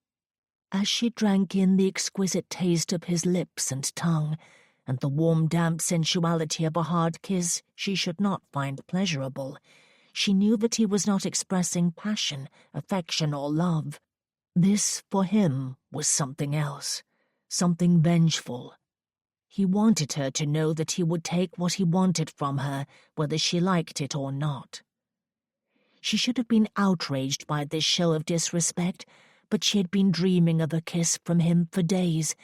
As she drank in the exquisite taste of his lips and tongue, and the warm, damp sensuality of a hard kiss she should not find pleasurable, she knew that he was not expressing passion, affection, or love. This, for him, was something else, something vengeful. He wanted her to know that he would take what he wanted from her, whether she liked it or not. She should have been outraged by this show of disrespect, but she had been dreaming of a kiss from him for days,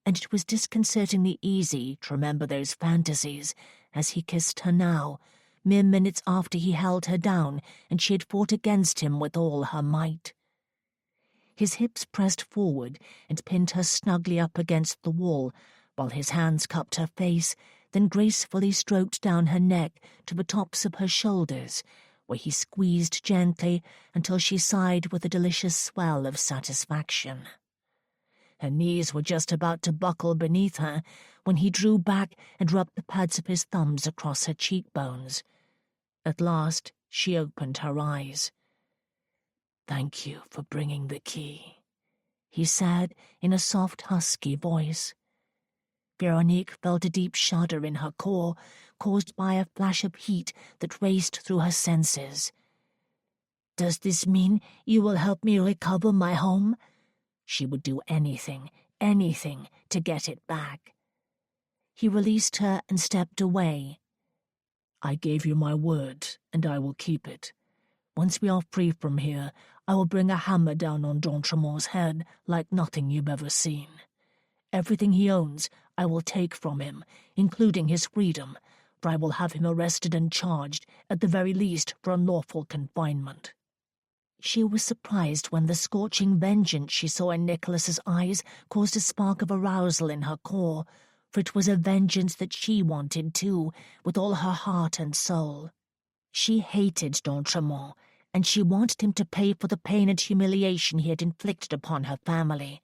and it was disconcertingly easy to remember those fantasies as he kissed her now, mere minutes after he held her down and she had fought against him with all her might. His hips pressed forward and pinned her snugly up against the wall, while his hands cupped her face, then gracefully stroked down her neck to the tops of her shoulders, where he squeezed gently until she sighed with a delicious swell of satisfaction. Her knees were just about to buckle beneath her when he drew back and rubbed the pads of his thumbs across her cheekbones. At last she opened her eyes. "Thank you for bringing the key," he said in a soft, husky voice. Veronique felt a deep shudder in her core, caused by a flash of heat that raced through her senses. "Does this mean you will help me recover my home?" She would do anything, anything to get it back. He released her and stepped away. "I gave you my word, and I will keep it. Once we are free from here, I will bring a hammer down on d'Entremont's head like nothing you've ever seen. Everything he owns I will take from him, including his freedom, for I will have him arrested and charged, at the very least for unlawful confinement." She was surprised when the scorching vengeance she saw in Nicholas's eyes caused a spark of arousal in her core, for it was a vengeance that she wanted too, with all her heart and soul. She hated d'Entremont, and she wanted him to pay for the pain and humiliation he had inflicted upon her family.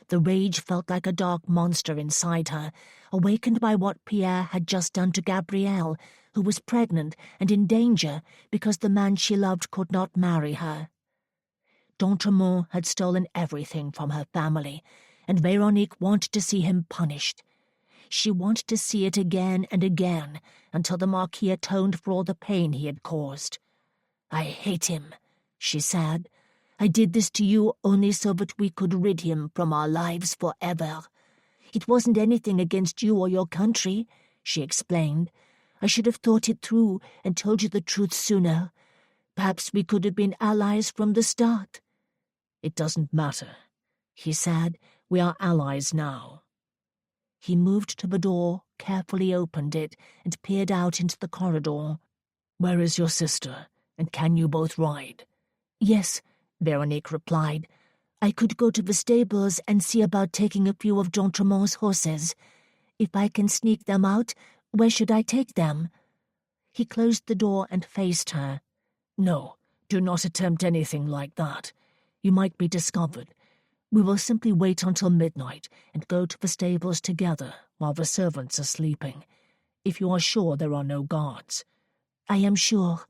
The rage felt like a dark monster inside her, awakened by what Pierre had just done to Gabrielle, who was pregnant and in danger because the man she loved could not marry her. D'Entremont had stolen everything from her family, and Veronique wanted to see him punished. She wanted to see it again and again until the Marquis atoned for all the pain he had caused. "I hate him," she said. "I did this to you only so that we could rid him from our lives forever. It wasn't anything against you or your country," she explained. "I should have thought it through and told you the truth sooner. Perhaps we could have been allies from the start." "It doesn't matter," he said. "We are allies now." He moved to the door, carefully opened it, and peered out into the corridor. "Where is your sister, and can you both ride?" "Yes," Veronique replied. "I could go to the stables and see about taking a few of d'Entremont's horses. If I can sneak them out, where should I take them?" He closed the door and faced her. "No, do not attempt anything like that. You might be discovered. We will simply wait until midnight and go to the stables together while the servants are sleeping. If you are sure there are no guards." "I am sure."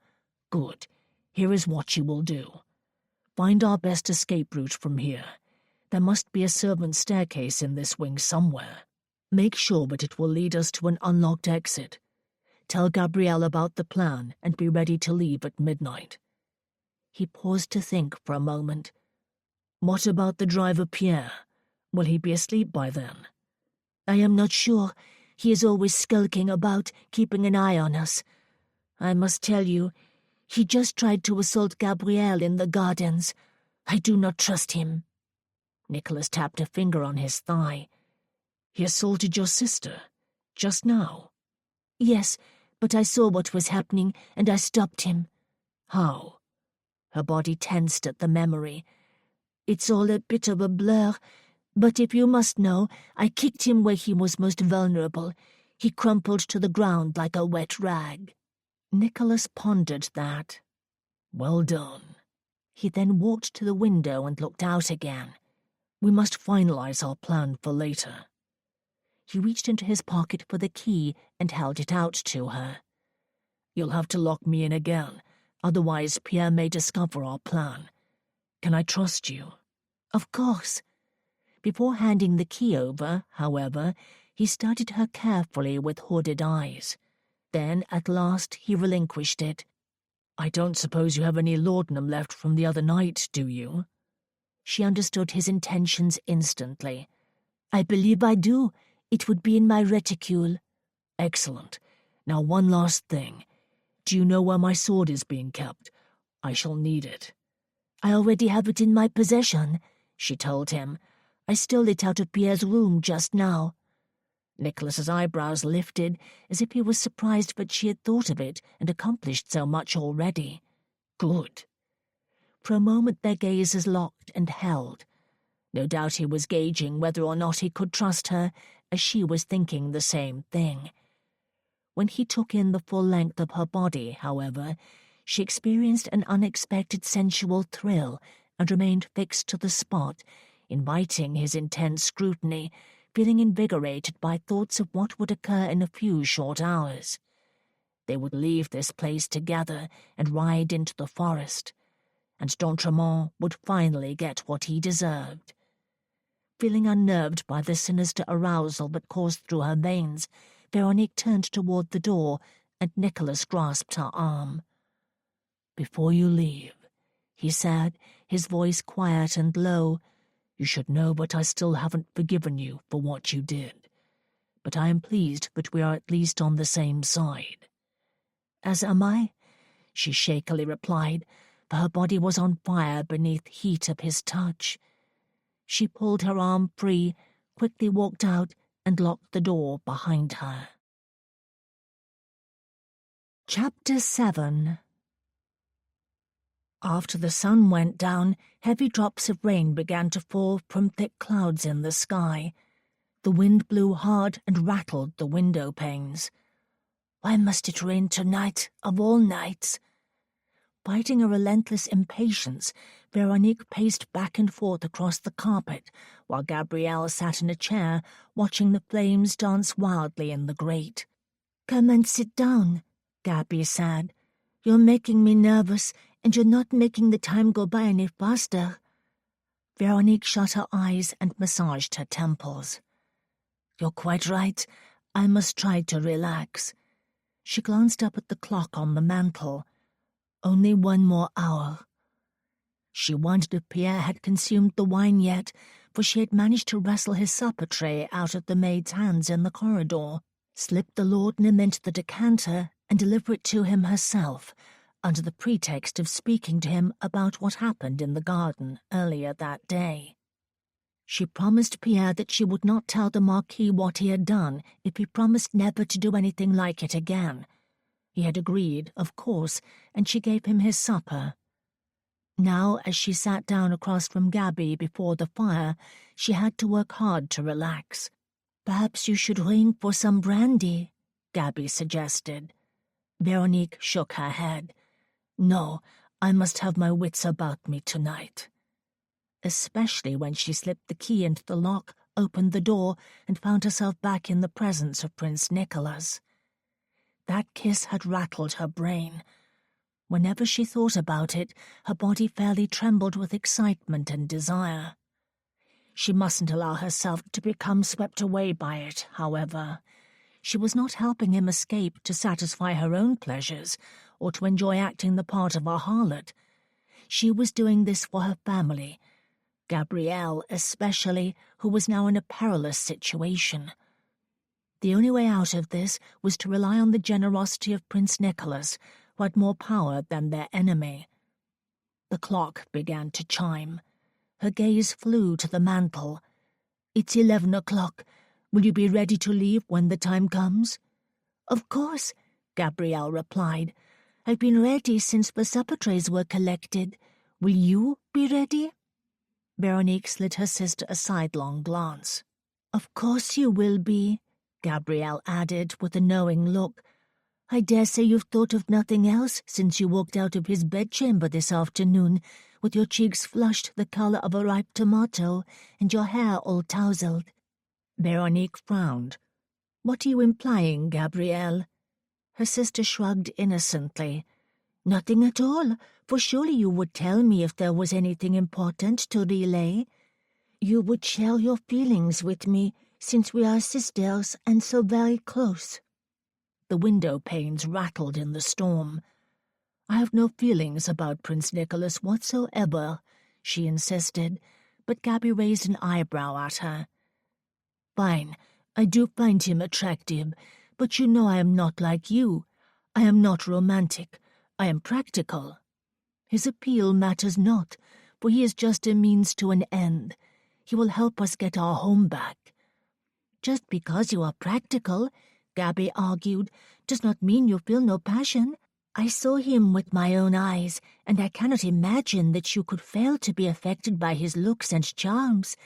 "Good. Here is what you will do. Find our best escape route from here. There must be a servant's staircase in this wing somewhere. Make sure that it will lead us to an unlocked exit. Tell Gabrielle about the plan and be ready to leave at midnight." He paused to think for a moment. "What about the driver Pierre? Will he be asleep by then?" "I am not sure. He is always skulking about, keeping an eye on us. I must tell you, he just tried to assault Gabrielle in the gardens. I do not trust him." Nicholas tapped a finger on his thigh. "He assaulted your sister? Just now?" "Yes, but I saw what was happening, and I stopped him." "How?" Her body tensed at the memory. "It's all a bit of a blur, but if you must know, I kicked him where he was most vulnerable. He crumpled to the ground like a wet rag." Nicholas pondered that. "Well done." He then walked to the window and looked out again. "We must finalize our plan for later." He reached into his pocket for the key and held it out to her. "You'll have to lock me in again, otherwise Pierre may discover our plan. Can I trust you?" "Of course." Before handing the key over, however, he studied her carefully with hooded eyes. Then, at last, he relinquished it. "I don't suppose you have any laudanum left from the other night, do you?" She understood his intentions instantly. "I believe I do. It would be in my reticule." "Excellent. Now one last thing. Do you know where my sword is being kept? I shall need it." "I already have it in my possession," she told him. "I stole it out of Pierre's room just now." Nicholas's eyebrows lifted, as if he was surprised that she had thought of it and accomplished so much already. "Good." For a moment their gazes locked and held. No doubt he was gauging whether or not he could trust her, as she was thinking the same thing. When he took in the full length of her body, however, she experienced an unexpected sensual thrill and remained fixed to the spot, inviting his intense scrutiny, feeling invigorated by thoughts of what would occur in a few short hours. They would leave this place together and ride into the forest, and d'Entremont would finally get what he deserved. Feeling unnerved by the sinister arousal that coursed through her veins, Veronique turned toward the door, and Nicholas grasped her arm. "Before you leave," he said, his voice quiet and low, "you should know that I still haven't forgiven you for what you did. But I am pleased that we are at least on the same side." "As am I," she shakily replied, for her body was on fire beneath heat of his touch. She pulled her arm free, quickly walked out, and locked the door behind her. Chapter 7. After the sun went down, heavy drops of rain began to fall from thick clouds in the sky. The wind blew hard and rattled the window panes. "Why must it rain tonight, of all nights?" Fighting a relentless impatience, Veronique paced back and forth across the carpet, while Gabrielle sat in a chair, watching the flames dance wildly in the grate. "Come and sit down," Gabby said. "You're making me nervous, and you're not making the time go by any faster." Veronique shut her eyes and massaged her temples. "You're quite right. I must try to relax." She glanced up at the clock on the mantel. Only 1 more hour. She wondered if Pierre had consumed the wine yet, for she had managed to wrestle his supper tray out of the maid's hands in the corridor, slip the laudanum into the decanter, and deliver it to him herself, under the pretext of speaking to him about what happened in the garden earlier that day. She promised Pierre that she would not tell the Marquis what he had done if he promised never to do anything like it again. He had agreed, of course, and she gave him his supper. Now, as she sat down across from Gabby before the fire, she had to work hard to relax. Perhaps you should ring for some brandy, Gabby suggested. Veronique shook her head. No, I must have my wits about me tonight. Especially when she slipped the key into the lock, opened the door, and found herself back in the presence of Prince Nicholas. That kiss had rattled her brain. Whenever she thought about it, her body fairly trembled with excitement and desire. She mustn't allow herself to become swept away by it, however. She was not helping him escape to satisfy her own pleasures or to enjoy acting the part of a harlot. She was doing this for her family, Gabrielle especially, who was now in a perilous situation. The only way out of this was to rely on the generosity of Prince Nicholas, who had more power than their enemy. The clock began to chime. Her gaze flew to the mantel. "It's 11 o'clock. Will you be ready to leave when the time comes?" "Of course," Gabrielle replied. "I've been ready since the supper trays were collected. Will you be ready?" Veronique slid her sister a sidelong glance. "Of course you will be," Gabrielle added with a knowing look. "I dare say you've thought of nothing else since you walked out of his bedchamber this afternoon, with your cheeks flushed the colour of a ripe tomato and your hair all tousled." Veronique frowned. "What are you implying, Gabrielle?" Her sister shrugged innocently. "Nothing at all, for surely you would tell me if there was anything important to relay. You would share your feelings with me, since we are sisters and so very close." The window panes rattled in the storm. "I have no feelings about Prince Nicholas whatsoever," she insisted, but Gabby raised an eyebrow at her. "Fine, I do find him attractive, but you know I am not like you. I am not romantic. I am practical. His appeal matters not, for he is just a means to an end. He will help us get our home back." "Just because you are practical," Gabby argued, "does not mean you feel no passion. I saw him with my own eyes, and I cannot imagine that you could fail to be affected by his looks and charms.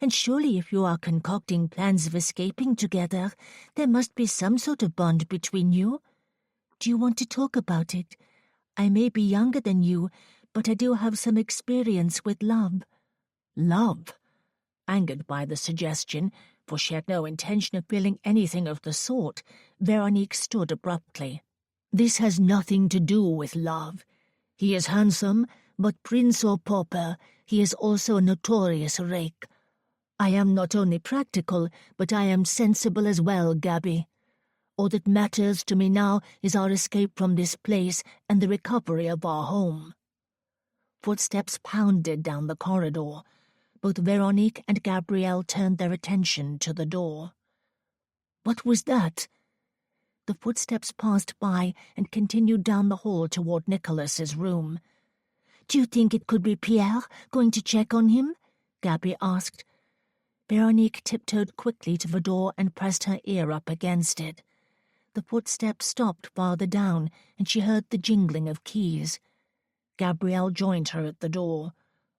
And surely if you are concocting plans of escaping together, there must be some sort of bond between you. Do you want to talk about it? I may be younger than you, but I do have some experience with love." "Love?" Angered by the suggestion, for she had no intention of feeling anything of the sort, Veronique stood abruptly. "This has nothing to do with love. He is handsome, but prince or pauper, he is also a notorious rake. I am not only practical, but I am sensible as well, Gabby. All that matters to me now is our escape from this place and the recovery of our home." Footsteps pounded down the corridor. Both Veronique and Gabrielle turned their attention to the door. "What was that?" The footsteps passed by and continued down the hall toward Nicholas's room. "Do you think it could be Pierre going to check on him?" Gabby asked. Veronique tiptoed quickly to the door and pressed her ear up against it. The footsteps stopped farther down, and she heard the jingling of keys. Gabrielle joined her at the door.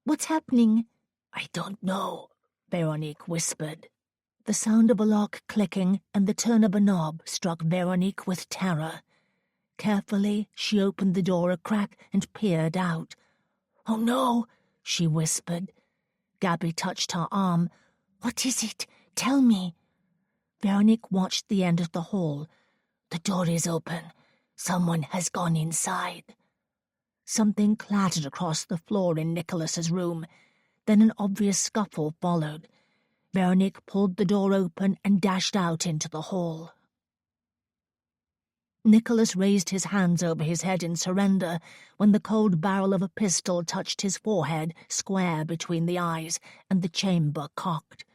"What's happening?" "I don't know," Veronique whispered. The sound of a lock clicking and the turn of a knob struck Veronique with terror. Carefully, she opened the door a crack and peered out. "Oh, no," she whispered. Gabby touched her arm. "What is it? Tell me." Veronique watched the end of the hall. "The door is open. Someone has gone inside." Something clattered across the floor in Nicholas's room. Then an obvious scuffle followed. Veronique pulled the door open and dashed out into the hall. Nicholas raised his hands over his head in surrender when the cold barrel of a pistol touched his forehead square between the eyes, and the chamber cocked.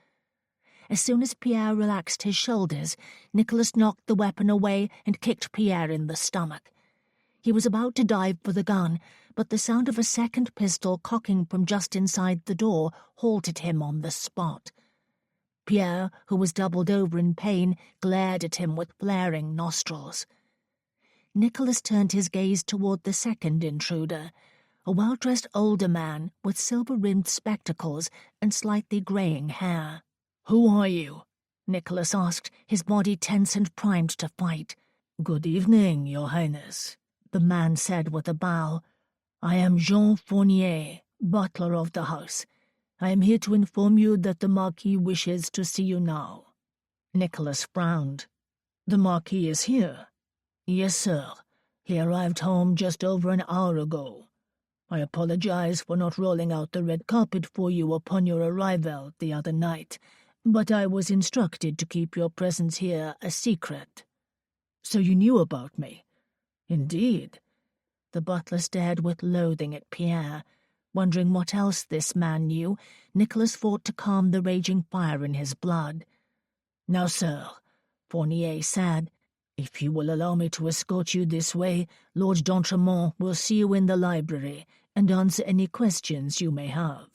As soon as Pierre relaxed his shoulders, Nicholas knocked the weapon away and kicked Pierre in the stomach. He was about to dive for the gun, but the sound of a second pistol cocking from just inside the door halted him on the spot. Pierre, who was doubled over in pain, glared at him with flaring nostrils. Nicholas turned his gaze toward the second intruder, a well-dressed older man with silver-rimmed spectacles and slightly greying hair. "Who are you?" Nicholas asked, his body tense and primed to fight. "Good evening, Your Highness," the man said with a bow. "I am Jean Fournier, butler of the house. I am here to inform you that the Marquis wishes to see you now." Nicholas frowned. "The Marquis is here?" "Yes, sir. He arrived home just over an hour ago. I apologize for not rolling out the red carpet for you upon your arrival the other night, but I was instructed to keep your presence here a secret." "So you knew about me?" "Indeed." The butler stared with loathing at Pierre. Wondering what else this man knew, Nicholas fought to calm the raging fire in his blood. "Now, sir," Fournier said, "if you will allow me to escort you this way, Lord d'Entremont will see you in the library and answer any questions you may have."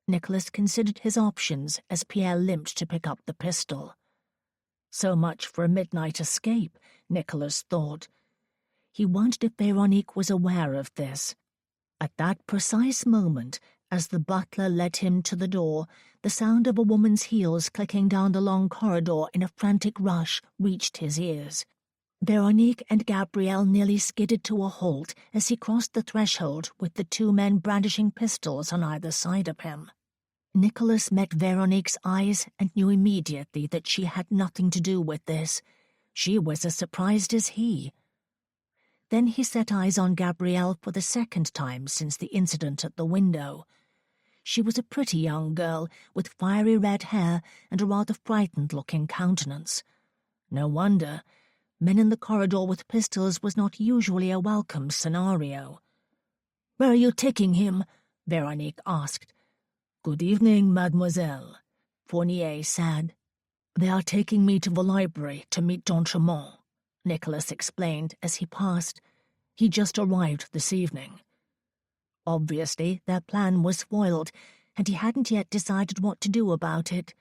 Nicholas considered his options as Pierre limped to pick up the pistol. So much for a midnight escape, Nicholas thought. He wondered if Veronique was aware of this. At that precise moment, as the butler led him to the door, the sound of a woman's heels clicking down the long corridor in a frantic rush reached his ears. Veronique and Gabrielle nearly skidded to a halt as he crossed the threshold with the two men brandishing pistols on either side of him. Nicholas met Veronique's eyes and knew immediately that she had nothing to do with this. She was as surprised as he. Then he set eyes on Gabrielle for the second time since the incident at the window. She was a pretty young girl with fiery red hair and a rather frightened-looking countenance. No wonder. Men in the corridor with pistols was not usually a welcome scenario. "Where are you taking him?" Veronique asked. "Good evening, mademoiselle," Fournier said. "They are taking me to the library to meet d'Entremont," Nicholas explained as he passed. "He just arrived this evening." Obviously, their plan was foiled, and he hadn't yet decided what to do about it.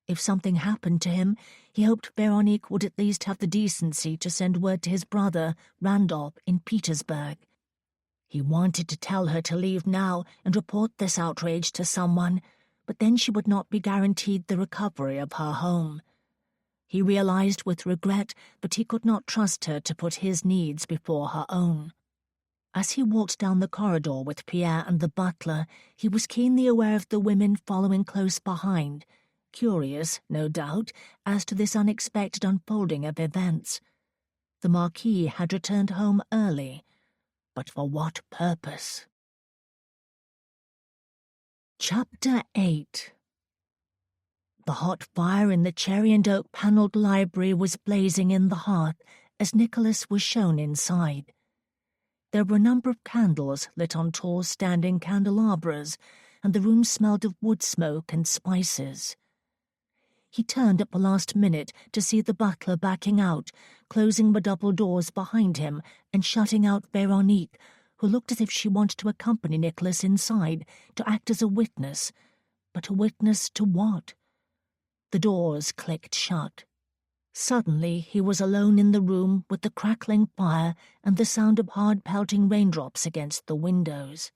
If something happened to him, he hoped Veronique would at least have the decency to send word to his brother, Randolph, in Petersburg. He wanted to tell her to leave now and report this outrage to someone, but then she would not be guaranteed the recovery of her home. He realized with regret that he could not trust her to put his needs before her own. As he walked down the corridor with Pierre and the butler, he was keenly aware of the women following close behind, curious, no doubt, as to this unexpected unfolding of events. The Marquis had returned home early, but for what purpose? Chapter 8. The hot fire in the cherry and oak panelled library was blazing in the hearth as Nicholas was shown inside. There were a number of candles lit on tall standing candelabras, and the room smelled of wood smoke and spices. He turned at the last minute to see the butler backing out, closing the double doors behind him and shutting out Veronique, who looked as if she wanted to accompany Nicholas inside, to act as a witness. But a witness to what? The doors clicked shut. Suddenly he was alone in the room with the crackling fire and the sound of hard pelting raindrops against the windows.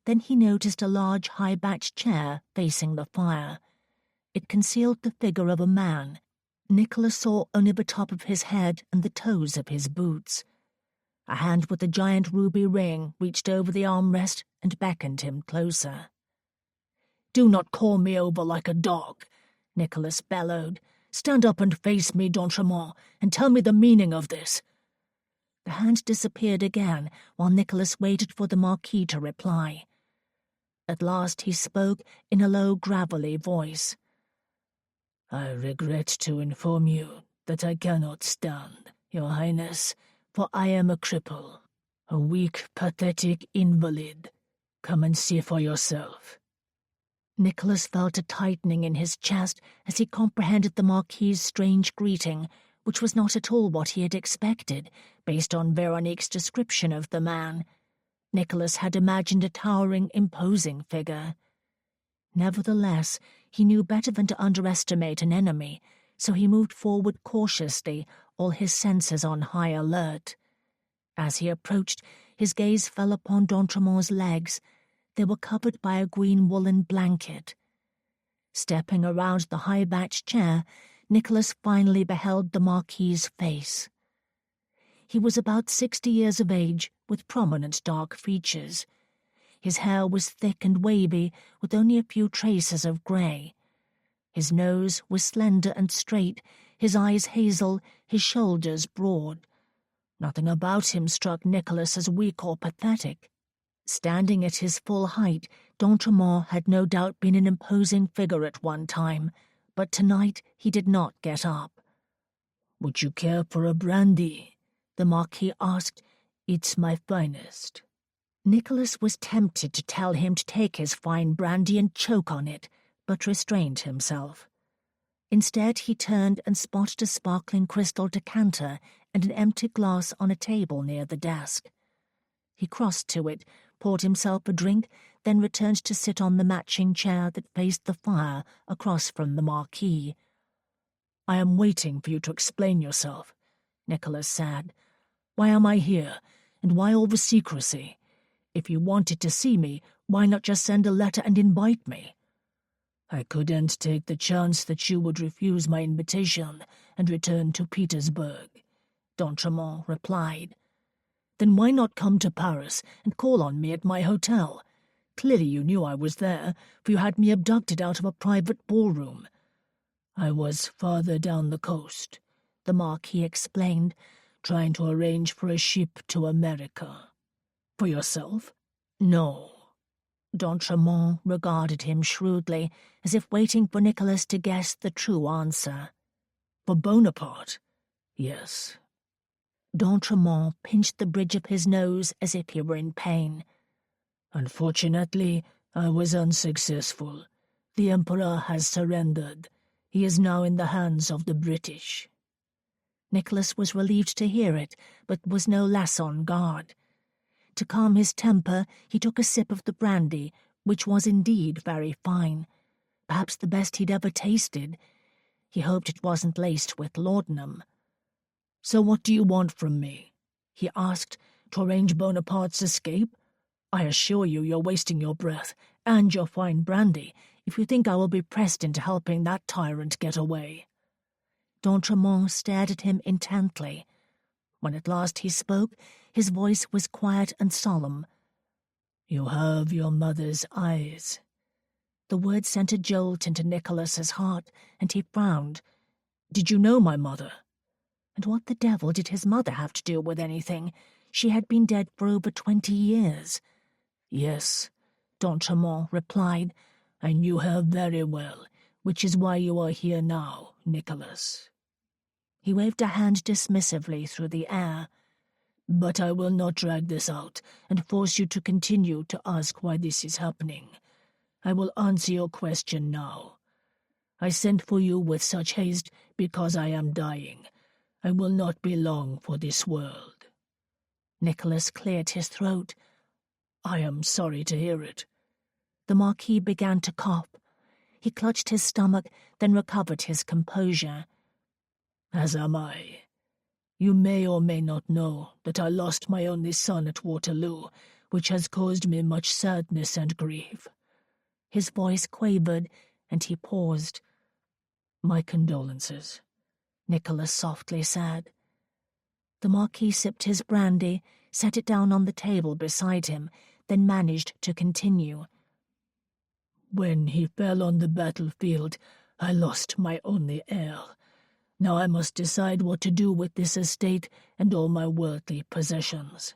Then he noticed a large high-backed chair facing the fire. It concealed the figure of a man. Nicholas saw only the top of his head and the toes of his boots. A hand with a giant ruby ring reached over the armrest and beckoned him closer. "Do not call me over like a dog," Nicholas bellowed. "Stand up and face me, d'Entremont, and tell me the meaning of this." The hand disappeared again, while Nicholas waited for the Marquis to reply. At last he spoke in a low, gravelly voice. "I regret to inform you that I cannot stand, Your Highness, for I am a cripple, a weak, pathetic invalid. Come and see for yourself." Nicholas felt a tightening in his chest as he comprehended the Marquis's strange greeting, which was not at all what he had expected, based on Veronique's description of the man. Nicholas had imagined a towering, imposing figure. Nevertheless, he knew better than to underestimate an enemy, so he moved forward cautiously, all his senses on high alert. As he approached, his gaze fell upon d'Entremont's legs. They were covered by a green woolen blanket. Stepping around the high-backed chair, Nicholas finally beheld the Marquis's face. He was about 60 years of age, with prominent dark features. His hair was thick and wavy, with only a few traces of grey. His nose was slender and straight, his eyes hazel, his shoulders broad. Nothing about him struck Nicholas as weak or pathetic. Standing at his full height, d'Entremont had no doubt been an imposing figure at one time, but tonight he did not get up. "Would you care for a brandy?" the Marquis asked. "It's my finest." Nicholas was tempted to tell him to take his fine brandy and choke on it, but restrained himself. Instead, he turned and spotted a sparkling crystal decanter and an empty glass on a table near the desk. He crossed to it, poured himself a drink, then returned to sit on the matching chair that faced the fire across from the Marquis. "I am waiting for you to explain yourself," Nicholas said. "Why am I here, and why all the secrecy? If you wanted to see me, why not just send a letter and invite me?" "I couldn't take the chance that you would refuse my invitation and return to Petersburg," d'Entremont replied. "Then why not come to Paris and call on me at my hotel? Clearly you knew I was there, for you had me abducted out of a private ballroom." "I was farther down the coast," the Marquis explained, "trying to arrange for a ship to America." "For yourself?" "No." D'Entremont regarded him shrewdly, as if waiting for Nicholas to guess the true answer. "For Bonaparte?" "Yes." D'Entremont pinched the bridge of his nose as if he were in pain. "Unfortunately, I was unsuccessful. The Emperor has surrendered. He is now in the hands of the British." Nicholas was relieved to hear it, but was no less on guard. To calm his temper, he took a sip of the brandy, which was indeed very fine, perhaps the best he'd ever tasted. He hoped it wasn't laced with laudanum. "So what do you want from me?" he asked. "To arrange Bonaparte's escape? I assure you you're wasting your breath and your fine brandy if you think I will be pressed into helping that tyrant get away." D'Entremont stared at him intently. When at last he spoke, his voice was quiet and solemn. "You have your mother's eyes." The word sent a jolt into Nicholas's heart, and he frowned. "Did you know my mother?" And what the devil did his mother have to do with anything? She had been dead for over 20 years. "Yes," d'Entremont replied. "I knew her very well, which is why you are here now, Nicholas." He waved a hand dismissively through the air. "But I will not drag this out and force you to continue to ask why this is happening. I will answer your question now. I sent for you with such haste because I am dying. I will not be long for this world." Nicholas cleared his throat. "I am sorry to hear it." The Marquis began to cough. He clutched his stomach, then recovered his composure. "As am I. You may or may not know that I lost my only son at Waterloo, which has caused me much sadness and grief." His voice quavered, and he paused. "My condolences," Nicholas softly said. The Marquis sipped his brandy, set it down on the table beside him, then managed to continue. "When he fell on the battlefield, I lost my only heir. Now I must decide what to do with this estate and all my worldly possessions."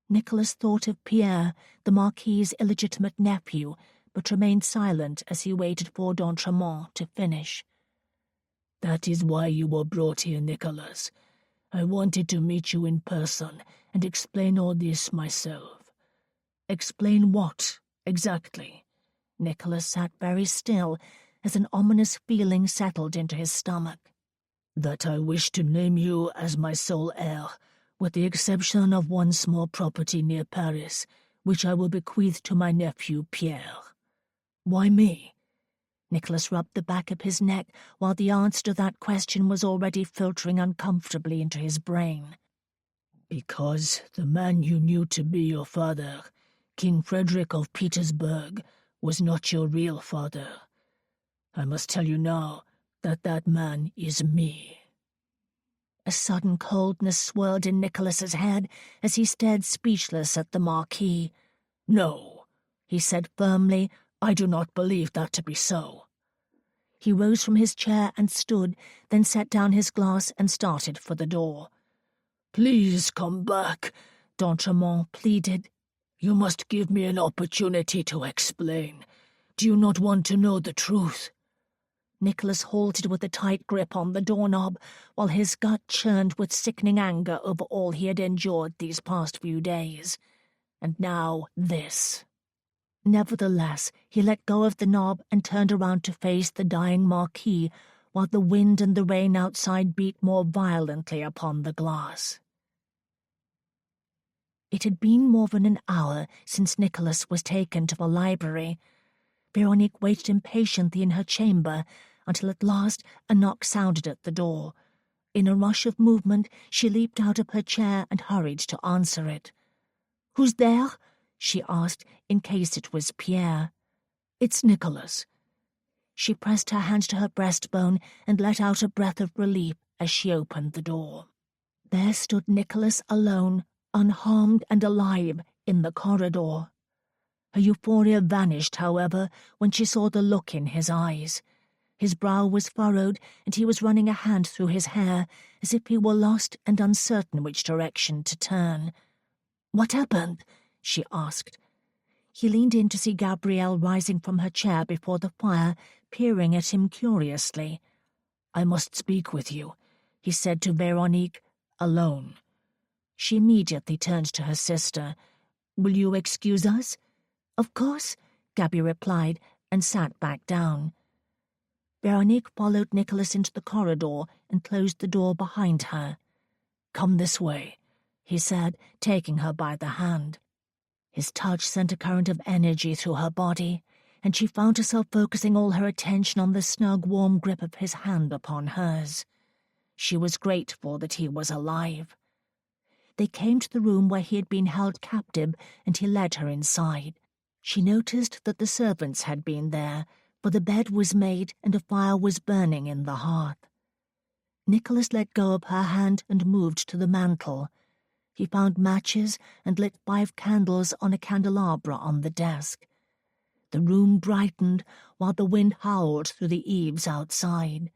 Nicholas thought of Pierre, the Marquis's illegitimate nephew, but remained silent as he waited for d'Entremont to finish. "That is why you were brought here, Nicholas. I wanted to meet you in person and explain all this myself." "Explain what, exactly?" Nicholas sat very still as an ominous feeling settled into his stomach. "That I wish to name you as my sole heir, with the exception of one small property near Paris, which I will bequeath to my nephew Pierre." "Why me?" Nicholas rubbed the back of his neck while the answer to that question was already filtering uncomfortably into his brain. "Because the man you knew to be your father, King Frederick of Petersburg, was not your real father. I must tell you now that that man is me." A sudden coldness swirled in Nicholas's head as he stared speechless at the Marquis. "No," he said firmly, "I do not believe that to be so." He rose from his chair and stood, then set down his glass and started for the door. "Please come back," d'Entremont pleaded. "You must give me an opportunity to explain. Do you not want to know the truth?" Nicholas halted with a tight grip on the doorknob, while his gut churned with sickening anger over all he had endured these past few days. And now this. Nevertheless, he let go of the knob and turned around to face the dying Marquis, while the wind and the rain outside beat more violently upon the glass. It had been more than an hour since Nicholas was taken to the library. Veronique waited impatiently in her chamber until at last a knock sounded at the door. In a rush of movement, she leaped out of her chair and hurried to answer it. "Who's there?" she asked, in case it was Pierre. "It's Nicholas." She pressed her hand to her breastbone and let out a breath of relief as she opened the door. There stood Nicholas alone, unharmed and alive, in the corridor. Her euphoria vanished, however, when she saw the look in his eyes. His brow was furrowed, and he was running a hand through his hair, as if he were lost and uncertain which direction to turn. "What happened?" she asked. He leaned in to see Gabrielle rising from her chair before the fire, peering at him curiously. "I must speak with you," he said to Veronique, "alone." She immediately turned to her sister. "Will you excuse us?" "Of course," Gabby replied, and sat back down. Veronique followed Nicholas into the corridor and closed the door behind her. "Come this way," he said, taking her by the hand. His touch sent a current of energy through her body, and she found herself focusing all her attention on the snug, warm grip of his hand upon hers. She was grateful that he was alive. They came to the room where he had been held captive, and he led her inside. She noticed that the servants had been there, for the bed was made and a fire was burning in the hearth. Nicholas let go of her hand and moved to the mantel. He found matches and lit 5 candles on a candelabra on the desk. The room brightened while the wind howled through the eaves outside.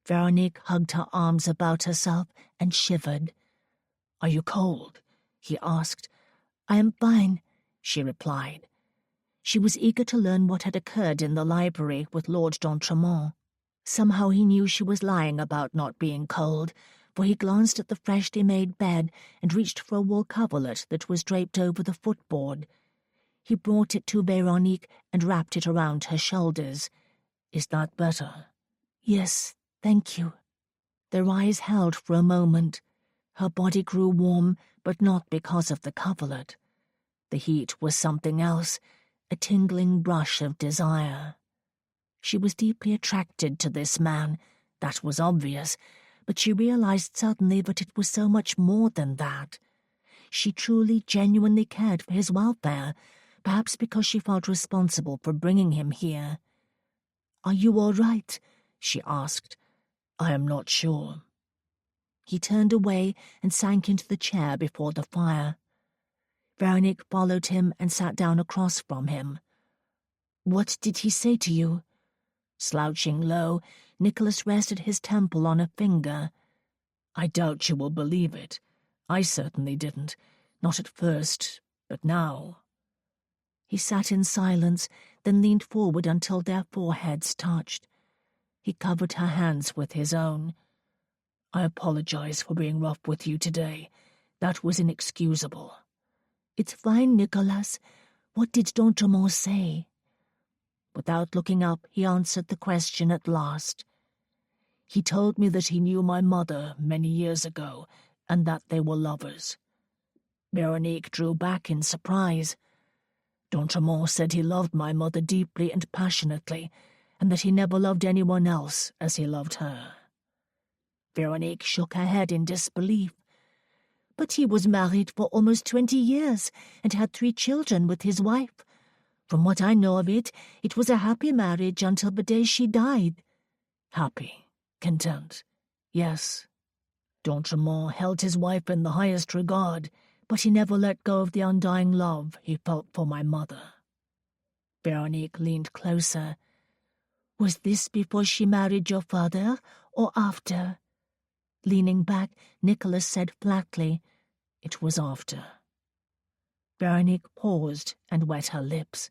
Veronique hugged her arms about herself and shivered. "Are you cold?" he asked. "I am fine," she replied. She was eager to learn what had occurred in the library with Lord d'Entremont. Somehow he knew she was lying about not being cold, for he glanced at the freshly made bed and reached for a wool coverlet that was draped over the footboard. He brought it to Veronique and wrapped it around her shoulders. "Is that better?" "Yes, thank you." Their eyes held for a moment. Her body grew warm, but not because of the coverlet. The heat was something else, a tingling brush of desire. She was deeply attracted to this man, that was obvious, but she realized suddenly that it was so much more than that. She truly, genuinely cared for his welfare, perhaps because she felt responsible for bringing him here. "Are you all right?" she asked. "I am not sure." He turned away and sank into the chair before the fire. Veronique followed him and sat down across from him. "What did he say to you?" Slouching low, Nicholas rested his temple on a finger. "I doubt you will believe it. I certainly didn't. Not at first, but now." He sat in silence, then leaned forward until their foreheads touched. He covered her hands with his own. "I apologize for being rough with you today. That was inexcusable." "It's fine, Nicholas. What did d'Entremont say?" Without looking up, he answered the question at last. "He told me that he knew my mother many years ago, and that they were lovers." Veronique drew back in surprise. "D'Entremont said he loved my mother deeply and passionately, and that he never loved anyone else as he loved her." Veronique shook her head in disbelief. "But he was married for almost 20 years and had 3 children with his wife. From what I know of it, it was a happy marriage until the day she died. Happy, content, yes. D'Entremont held his wife in the highest regard, but he never let go of the undying love he felt for my mother. Veronique leaned closer. Was this before she married your father, or after? Leaning back, Nicholas said flatly, it was after. Veronique paused and wet her lips.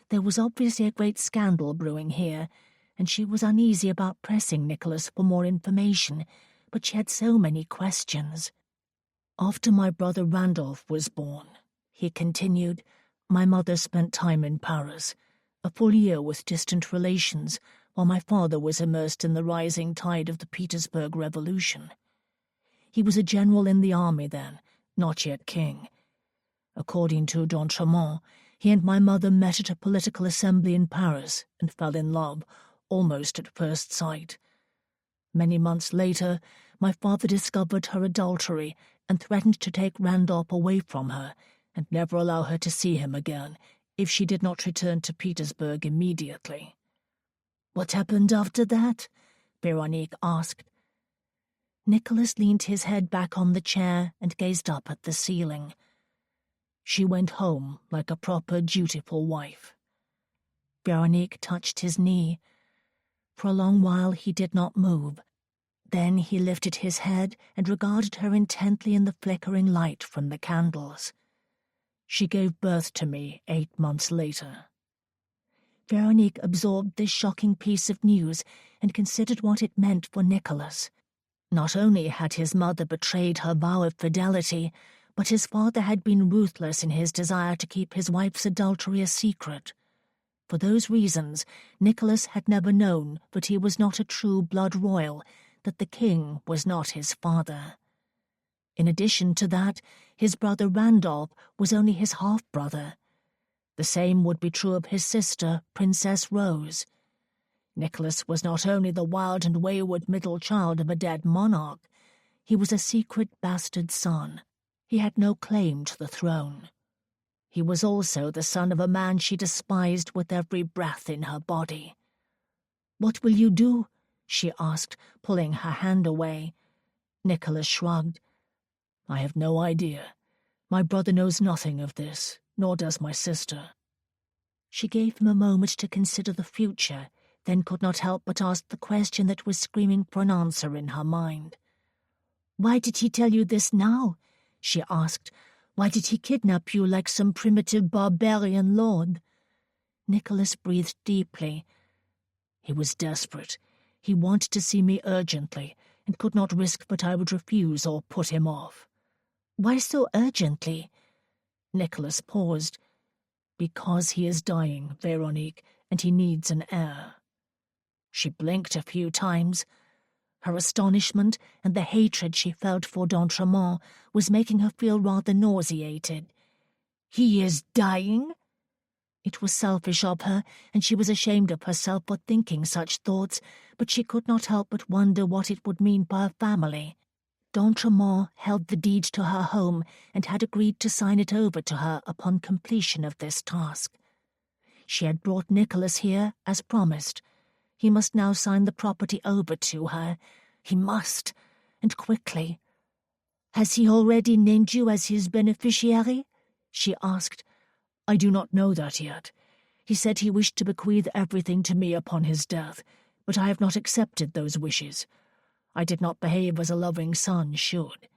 There was obviously a great scandal brewing here, and she was uneasy about pressing Nicholas for more information, but she had so many questions. After my brother Randolph was born, he continued, my mother spent time in Paris, a full year with distant relations, while my father was immersed in the rising tide of the Petersburg Revolution. He was a general in the army then, not yet king. According to D'Entremont, he and my mother met at a political assembly in Paris and fell in love, almost at first sight. Many months later, my father discovered her adultery and threatened to take Randolph away from her and never allow her to see him again if she did not return to Petersburg immediately. What happened after that? Veronique asked. Nicholas leaned his head back on the chair and gazed up at the ceiling. She went home like a proper, dutiful wife. Veronique touched his knee. For a long while he did not move. Then he lifted his head and regarded her intently in the flickering light from the candles. She gave birth to me 8 months later. Veronique absorbed this shocking piece of news and considered what it meant for Nicholas. Not only had his mother betrayed her vow of fidelity, but his father had been ruthless in his desire to keep his wife's adultery a secret. For those reasons, Nicholas had never known that he was not a true blood royal, that the king was not his father. In addition to that, his brother Randolph was only his half-brother. The same would be true of his sister, Princess Rose. Nicholas was not only the wild and wayward middle child of a dead monarch, he was a secret bastard son. He had no claim to the throne. He was also the son of a man she despised with every breath in her body. "What will you do?" she asked, pulling her hand away. Nicholas shrugged. "I have no idea. My brother knows nothing of this, nor does my sister." She gave him a moment to consider the future, then could not help but ask the question that was screaming for an answer in her mind. "Why did he tell you this now?" she asked. "Why did he kidnap you like some primitive barbarian lord?" Nicholas breathed deeply. He was desperate. He wanted to see me urgently, and could not risk that I would refuse or put him off. "Why so urgently?" Nicholas paused. "Because he is dying, Veronique, and he needs an heir." She blinked a few times. Her astonishment and the hatred she felt for D'Entremont was making her feel rather nauseated. "He is dying?" It was selfish of her, and she was ashamed of herself for thinking such thoughts, but she could not help but wonder what it would mean for her family. D'Entremont held the deed to her home and had agreed to sign it over to her upon completion of this task. She had brought Nicholas here, as promised. He must now sign the property over to her. He must, and quickly. "Has he already named you as his beneficiary?" she asked. "I do not know that yet. He said he wished to bequeath everything to me upon his death, but I have not accepted those wishes. I did not behave as a loving son should.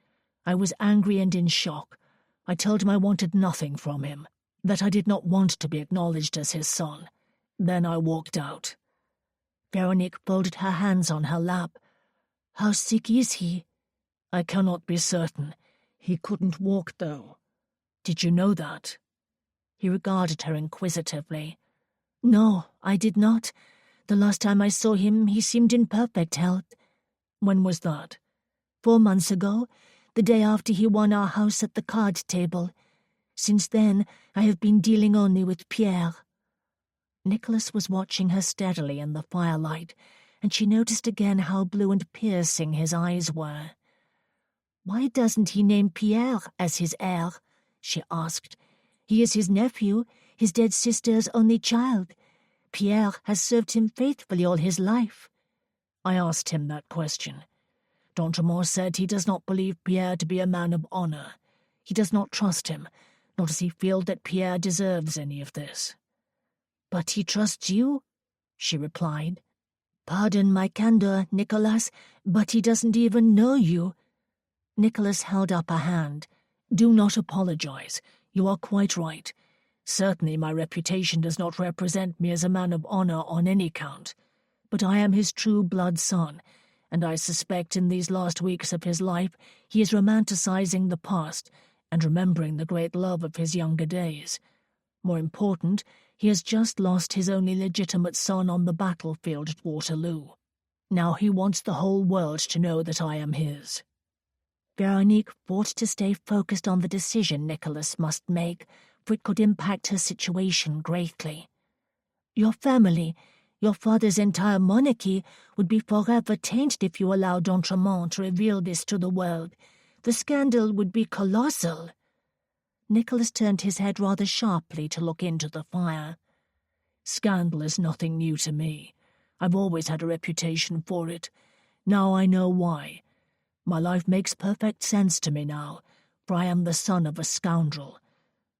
I was angry and in shock. I told him I wanted nothing from him, that I did not want to be acknowledged as his son. Then I walked out." Veronique folded her hands on her lap. "How sick is he?" "I cannot be certain. He couldn't walk, though. Did you know that?" He regarded her inquisitively. "No, I did not. The last time I saw him, he seemed in perfect health." "When was that?" 4 months ago, the day after he won our house at the card table. Since then, I have been dealing only with Pierre." Nicholas was watching her steadily in the firelight, and she noticed again how blue and piercing his eyes were. "Why doesn't he name Pierre as his heir?" she asked. "He is his nephew. his dead sister's only child. Pierre has served him faithfully all his life." I asked him that question. D'Entremont said he does not believe Pierre to be a man of honor. He does not trust him, nor does he feel that Pierre deserves any of this. "But he trusts you?" she replied. "Pardon my candor, Nicholas, but he doesn't even know you." Nicholas held up a hand. "Do not apologize. You are quite right. Certainly my reputation does not represent me as a man of honor on any count. But I am his true blood son, and I suspect in these last weeks of his life he is romanticizing the past and remembering the great love of his younger days. More important, he has just lost his only legitimate son on the battlefield at Waterloo. Now he wants the whole world to know that I am his." Veronique fought to stay focused on the decision Nicholas must make, for it could impact her situation greatly. "Your family, your father's entire monarchy, would be forever tainted if you allowed D'Entremont to reveal this to the world. The scandal would be colossal." Nicholas turned his head rather sharply to look into the fire. "Scandal is nothing new to me. I've always had a reputation for it. Now I know why. My life makes perfect sense to me now, for I am the son of a scoundrel.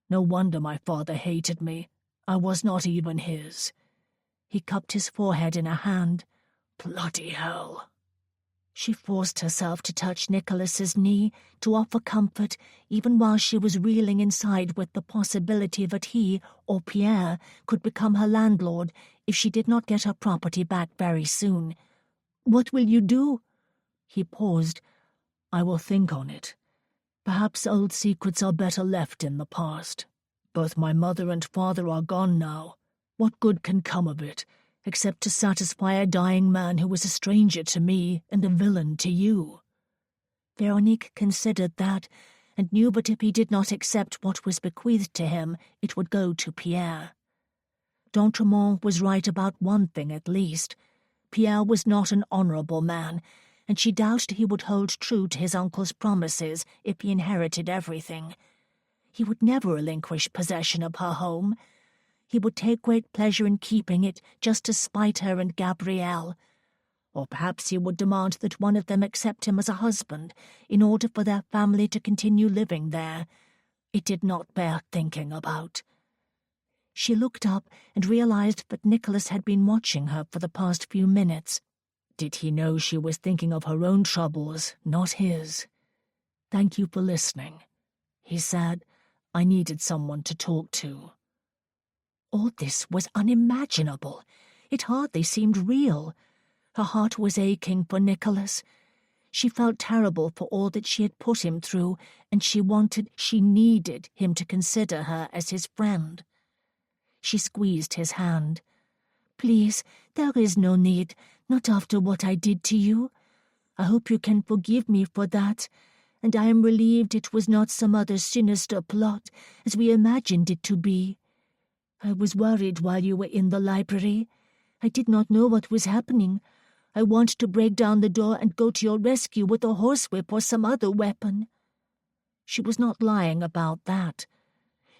No wonder my father hated me. I was not even his." He cupped his forehead in a hand. "Bloody hell." She forced herself to touch Nicholas's knee, to offer comfort, even while she was reeling inside with the possibility that he, or Pierre, could become her landlord if she did not get her property back very soon. "What will you do?" He paused. "I will think on it. Perhaps old secrets are better left in the past. Both my mother and father are gone now. What good can come of it, except to satisfy a dying man who was a stranger to me and a villain to you?" Veronique considered that, and knew that if he did not accept what was bequeathed to him, it would go to Pierre. D'Entremont was right about one thing at least. Pierre was not an honorable man, and she doubted he would hold true to his uncle's promises if he inherited everything. He would never relinquish possession of her home. He would take great pleasure in keeping it just to spite her and Gabrielle. Or perhaps he would demand that one of them accept him as a husband in order for their family to continue living there. It did not bear thinking about. She looked up and realized that Nicholas had been watching her for the past few minutes. Did he know she was thinking of her own troubles, not his? "Thank you for listening," he said. "I needed someone to talk to." All this was unimaginable. It hardly seemed real. Her heart was aching for Nicholas. She felt terrible for all that she had put him through, and she needed him to consider her as his friend. She squeezed his hand. "Please, there is no need, not after what I did to you. I hope you can forgive me for that, and I am relieved it was not some other sinister plot, as we imagined it to be. I was worried while you were in the library. I did not know what was happening. I wanted to break down the door and go to your rescue with a horsewhip or some other weapon." She was not lying about that.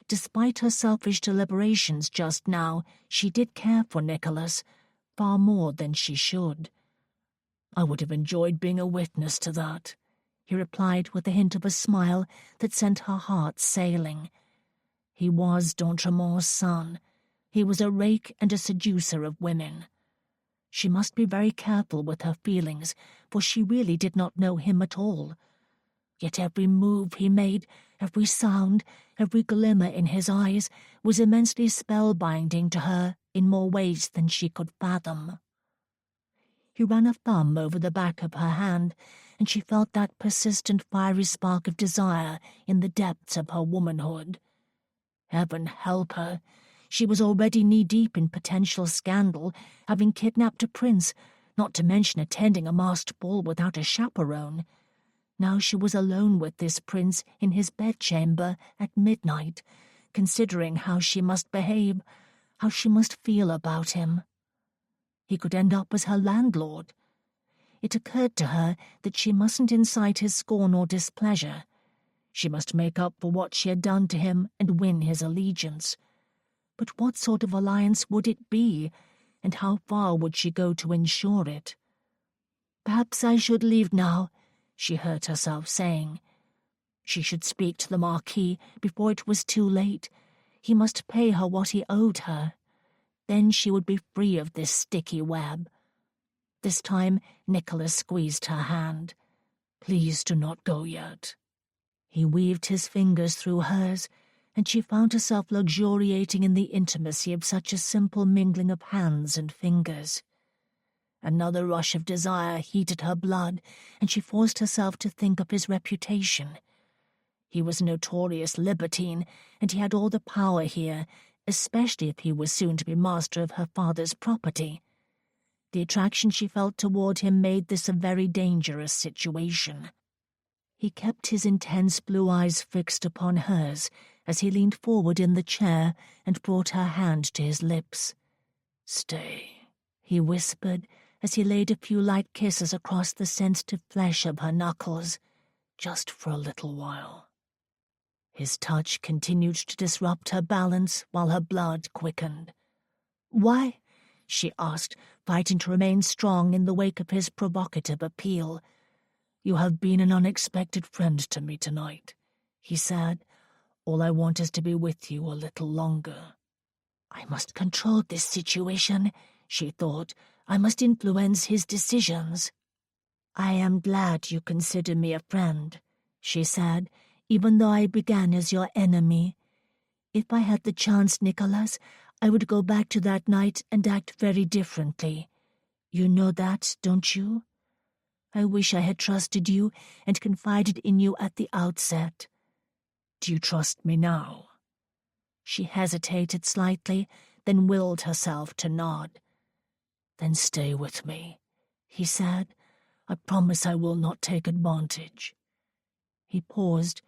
Despite her selfish deliberations just now, she did care for Nicholas, far more than she should. "I would have enjoyed being a witness to that," he replied with a hint of a smile that sent her heart sailing. He was D'Entremont's son. He was a rake and a seducer of women. She must be very careful with her feelings, for she really did not know him at all. Yet every move he made, every sound, every glimmer in his eyes was immensely spellbinding to her in more ways than she could fathom. He ran a thumb over the back of her hand, and she felt that persistent fiery spark of desire in the depths of her womanhood. Heaven help her! She was already knee-deep in potential scandal, having kidnapped a prince, not to mention attending a masked ball without a chaperone. Now she was alone with this prince in his bedchamber at midnight, considering how she must behave, how she must feel about him. He could end up as her landlord. It occurred to her that she mustn't incite his scorn or displeasure. She must make up for what she had done to him and win his allegiance. But what sort of alliance would it be, and how far would she go to ensure it? "Perhaps I should leave now," she heard herself saying. She should speak to the Marquis before it was too late. He must pay her what he owed her. Then she would be free of this sticky web. This time Nicholas squeezed her hand. "Please do not go yet." He weaved his fingers through hers, and she found herself luxuriating in the intimacy of such a simple mingling of hands and fingers. Another rush of desire heated her blood, and she forced herself to think of his reputation. He was a notorious libertine, and he had all the power here, especially if he was soon to be master of her father's property. The attraction she felt toward him made this a very dangerous situation. He kept his intense blue eyes fixed upon hers as he leaned forward in the chair and brought her hand to his lips. "Stay," he whispered as he laid a few light kisses across the sensitive flesh of her knuckles, "just for a little while." His touch continued to disrupt her balance while her blood quickened. "Why?" she asked, fighting to remain strong in the wake of his provocative appeal. "You have been an unexpected friend to me tonight," he said. "All I want is to be with you a little longer." "I must control this situation," she thought. "I must influence his decisions." "I am glad you consider me a friend," she said, "even though I began as your enemy. If I had the chance, Nicholas, I would go back to that night and act very differently. You know that, don't you? I wish I had trusted you and confided in you at the outset." "Do you trust me now?" She hesitated slightly, then willed herself to nod. "Then stay with me," he said. "I promise I will not take advantage." He paused.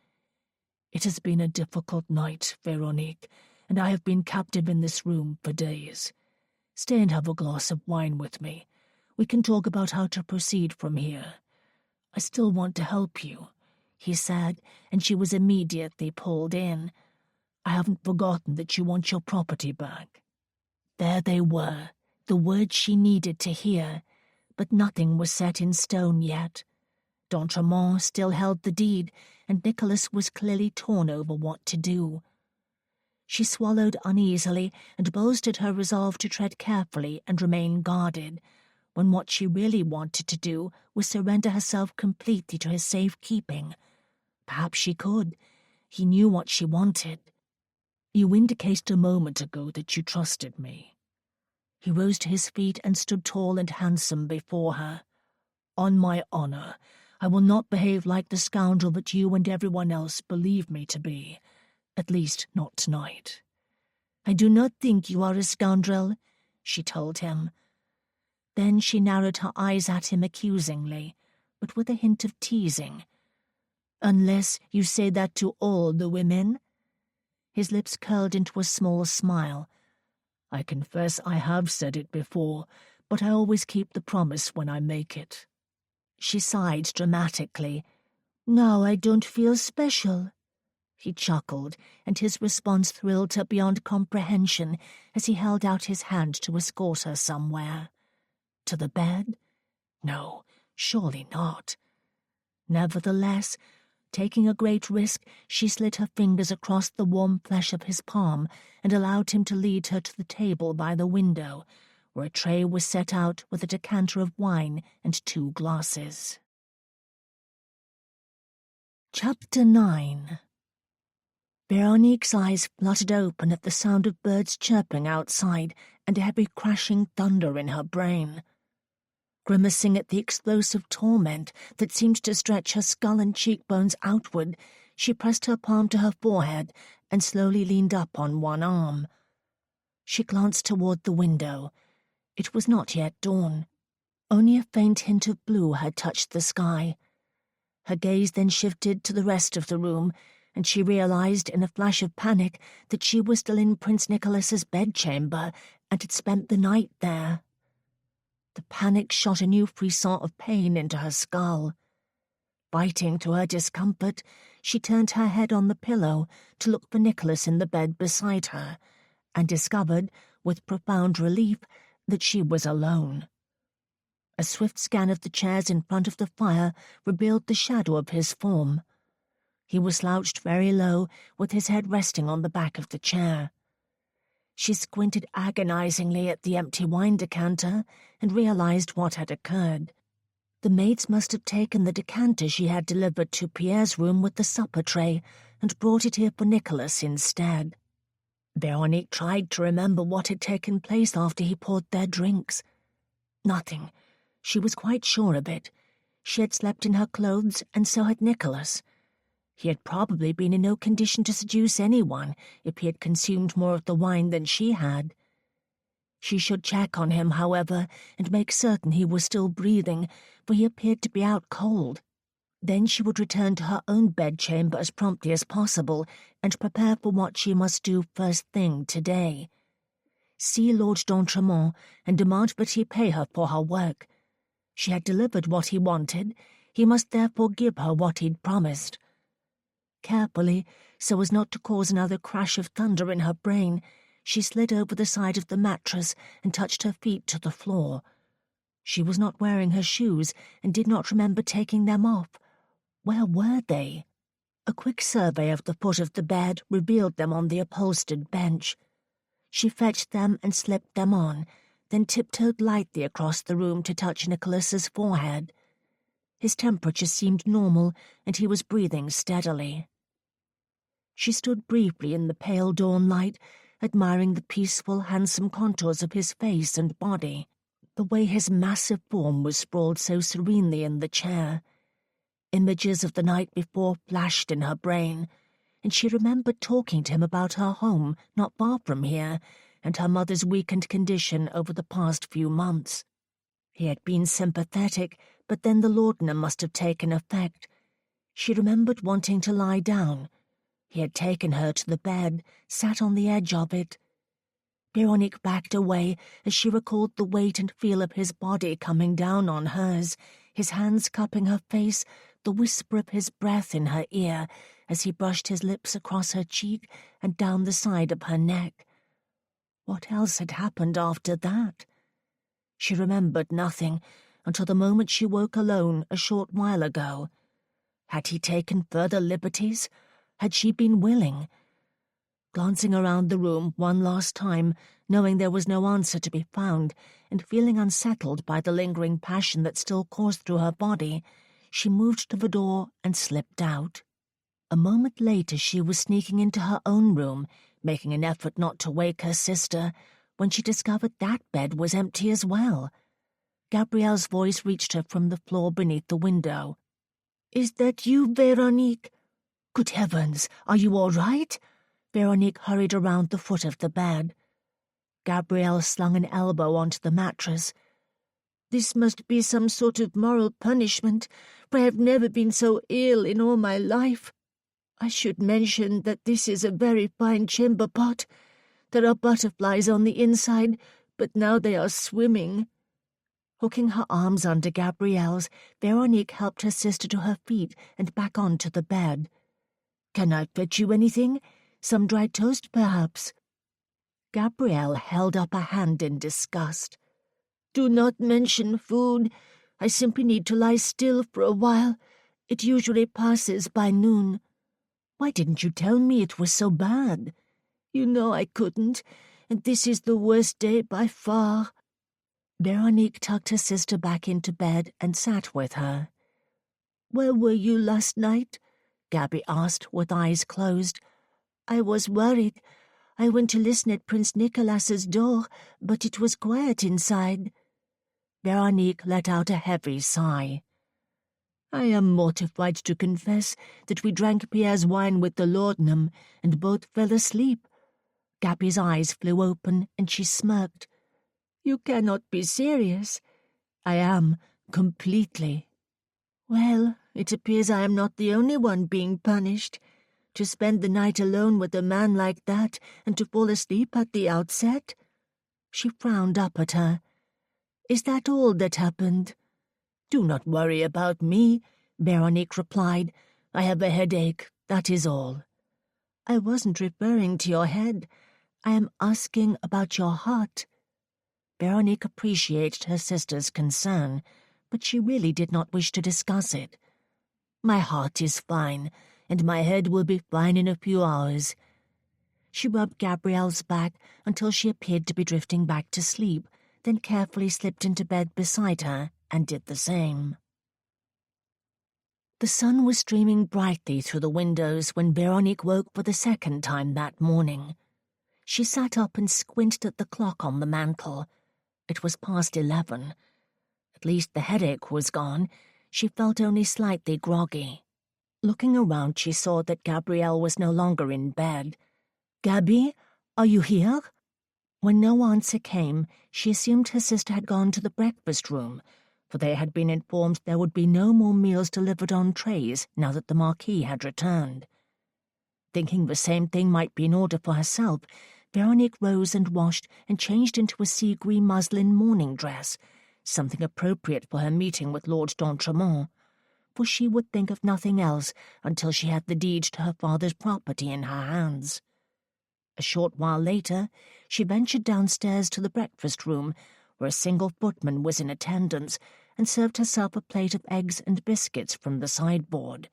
"It has been a difficult night, Veronique, and I have been captive in this room for days. Stay and have a glass of wine with me. We can talk about how to proceed from here. I still want to help you," he said, and she was immediately pulled in. "I haven't forgotten that you want your property back." There they were, the words she needed to hear, but nothing was set in stone yet. D'Entremont still held the deed, and Nicholas was clearly torn over what to do. She swallowed uneasily and boasted her resolve to tread carefully and remain guarded, when what she really wanted to do was surrender herself completely to his safekeeping. Perhaps she could. He knew what she wanted. "You indicated a moment ago that you trusted me." He rose to his feet and stood tall and handsome before her. "On my honor, I will not behave like the scoundrel that you and everyone else believe me to be. At least, not tonight." "I do not think you are a scoundrel," she told him. Then she narrowed her eyes at him accusingly, but with a hint of teasing. "Unless you say that to all the women?" His lips curled into a small smile. "I confess I have said it before, but I always keep the promise when I make it." She sighed dramatically. "Now I don't feel special." He chuckled, and his response thrilled her beyond comprehension as he held out his hand to escort her somewhere. To the bed? No, surely not. Nevertheless, taking a great risk, she slid her fingers across the warm flesh of his palm and allowed him to lead her to the table by the window, where a tray was set out with a decanter of wine and 2 glasses. Chapter 9. Veronique's eyes fluttered open at the sound of birds chirping outside and a heavy crashing thunder in her brain. Grimacing at the explosive torment that seemed to stretch her skull and cheekbones outward, she pressed her palm to her forehead and slowly leaned up on one arm. She glanced toward the window. It was not yet dawn. Only a faint hint of blue had touched the sky. Her gaze then shifted to the rest of the room, and she realized in a flash of panic that she was still in Prince Nicholas's bedchamber and had spent the night there. The panic shot a new frisson of pain into her skull. Biting to her discomfort, she turned her head on the pillow to look for Nicholas in the bed beside her, and discovered, with profound relief, that she was alone. A swift scan of the chairs in front of the fire revealed the shadow of his form. He was slouched very low, with his head resting on the back of the chair. She squinted agonizingly at the empty wine decanter and realized what had occurred. The maids must have taken the decanter she had delivered to Pierre's room with the supper tray and brought it here for Nicholas instead. Veronique tried to remember what had taken place after he poured their drinks. Nothing. She was quite sure of it. She had slept in her clothes, and so had Nicholas. He had probably been in no condition to seduce anyone if he had consumed more of the wine than she had. She should check on him, however, and make certain he was still breathing, for he appeared to be out cold. Then she would return to her own bedchamber as promptly as possible and prepare for what she must do first thing today. See Lord d'Entremont and demand that he pay her for her work. She had delivered what he wanted. He must therefore give her what he'd promised. Carefully, so as not to cause another crash of thunder in her brain, she slid over the side of the mattress and touched her feet to the floor. She was not wearing her shoes and did not remember taking them off. Where were they? A quick survey of the foot of the bed revealed them on the upholstered bench. She fetched them and slipped them on, then tiptoed lightly across the room to touch Nicholas's forehead. His temperature seemed normal, and he was breathing steadily. She stood briefly in the pale dawn light, admiring the peaceful, handsome contours of his face and body, the way his massive form was sprawled so serenely in the chair. Images of the night before flashed in her brain, and she remembered talking to him about her home not far from here and her mother's weakened condition over the past few months. He had been sympathetic, but then the laudanum must have taken effect. She remembered wanting to lie down. He had taken her to the bed, sat on the edge of it. Veronique backed away as she recalled the weight and feel of his body coming down on hers, his hands cupping her face, the whisper of his breath in her ear as he brushed his lips across her cheek and down the side of her neck. What else had happened after that? She remembered nothing until the moment she woke alone a short while ago. Had he taken further liberties? Had she been willing? Glancing around the room one last time, knowing there was no answer to be found, and feeling unsettled by the lingering passion that still coursed through her body, she moved to the door and slipped out. A moment later she was sneaking into her own room, making an effort not to wake her sister, when she discovered that bed was empty as well. Gabrielle's voice reached her from the floor beneath the window. "Is that you, Veronique? Good heavens, are you all right?" Veronique hurried around the foot of the bed. Gabrielle slung an elbow onto the mattress. "This must be some sort of moral punishment, for I have never been so ill in all my life. I should mention that this is a very fine chamber pot. There are butterflies on the inside, but now they are swimming." Hooking her arms under Gabrielle's, Veronique helped her sister to her feet and back onto the bed. "Can I fetch you anything? Some dry toast, perhaps?" Gabrielle held up a hand in disgust. "Do not mention food. I simply need to lie still for a while. It usually passes by noon." "Why didn't you tell me it was so bad?" "You know I couldn't, and this is the worst day by far." Veronique tucked her sister back into bed and sat with her. "Where were you last night?" Gabby asked, with eyes closed. "I was worried. I went to listen at Prince Nicholas's door, but it was quiet inside." Veronique let out a heavy sigh. "I am mortified to confess that we drank Pierre's wine with the laudanum and both fell asleep." Gabby's eyes flew open and she smirked. "You cannot be serious." "I am, completely." "Well, it appears I am not the only one being punished. To spend the night alone with a man like that and to fall asleep at the outset." She frowned up at her. "Is that all that happened?" "Do not worry about me," Veronique replied. "I have a headache, that is all." "I wasn't referring to your head. I am asking about your heart. Veronique appreciated her sister's concern, but she really did not wish to discuss it. My heart is fine, and my head will be fine in a few hours. She rubbed Gabrielle's back until she appeared to be drifting back to sleep, then carefully slipped into bed beside her and did the same. The sun was streaming brightly through the windows when Veronique woke for the second time that morning. She sat up and squinted at the clock on the mantel. It was past 11. At least the headache was gone. She felt only slightly groggy. Looking around, she saw that Gabrielle was no longer in bed. "Gabby, are you here?" When no answer came, she assumed her sister had gone to the breakfast room, for they had been informed there would be no more meals delivered on trays now that the Marquis had returned. Thinking the same thing might be in order for herself, Veronique rose and washed and changed into a sea-green muslin morning dress, something appropriate for her meeting with Lord d'Entremont, for she would think of nothing else until she had the deed to her father's property in her hands. A short while later, she ventured downstairs to the breakfast room, where a single footman was in attendance, and served herself a plate of eggs and biscuits from the sideboard.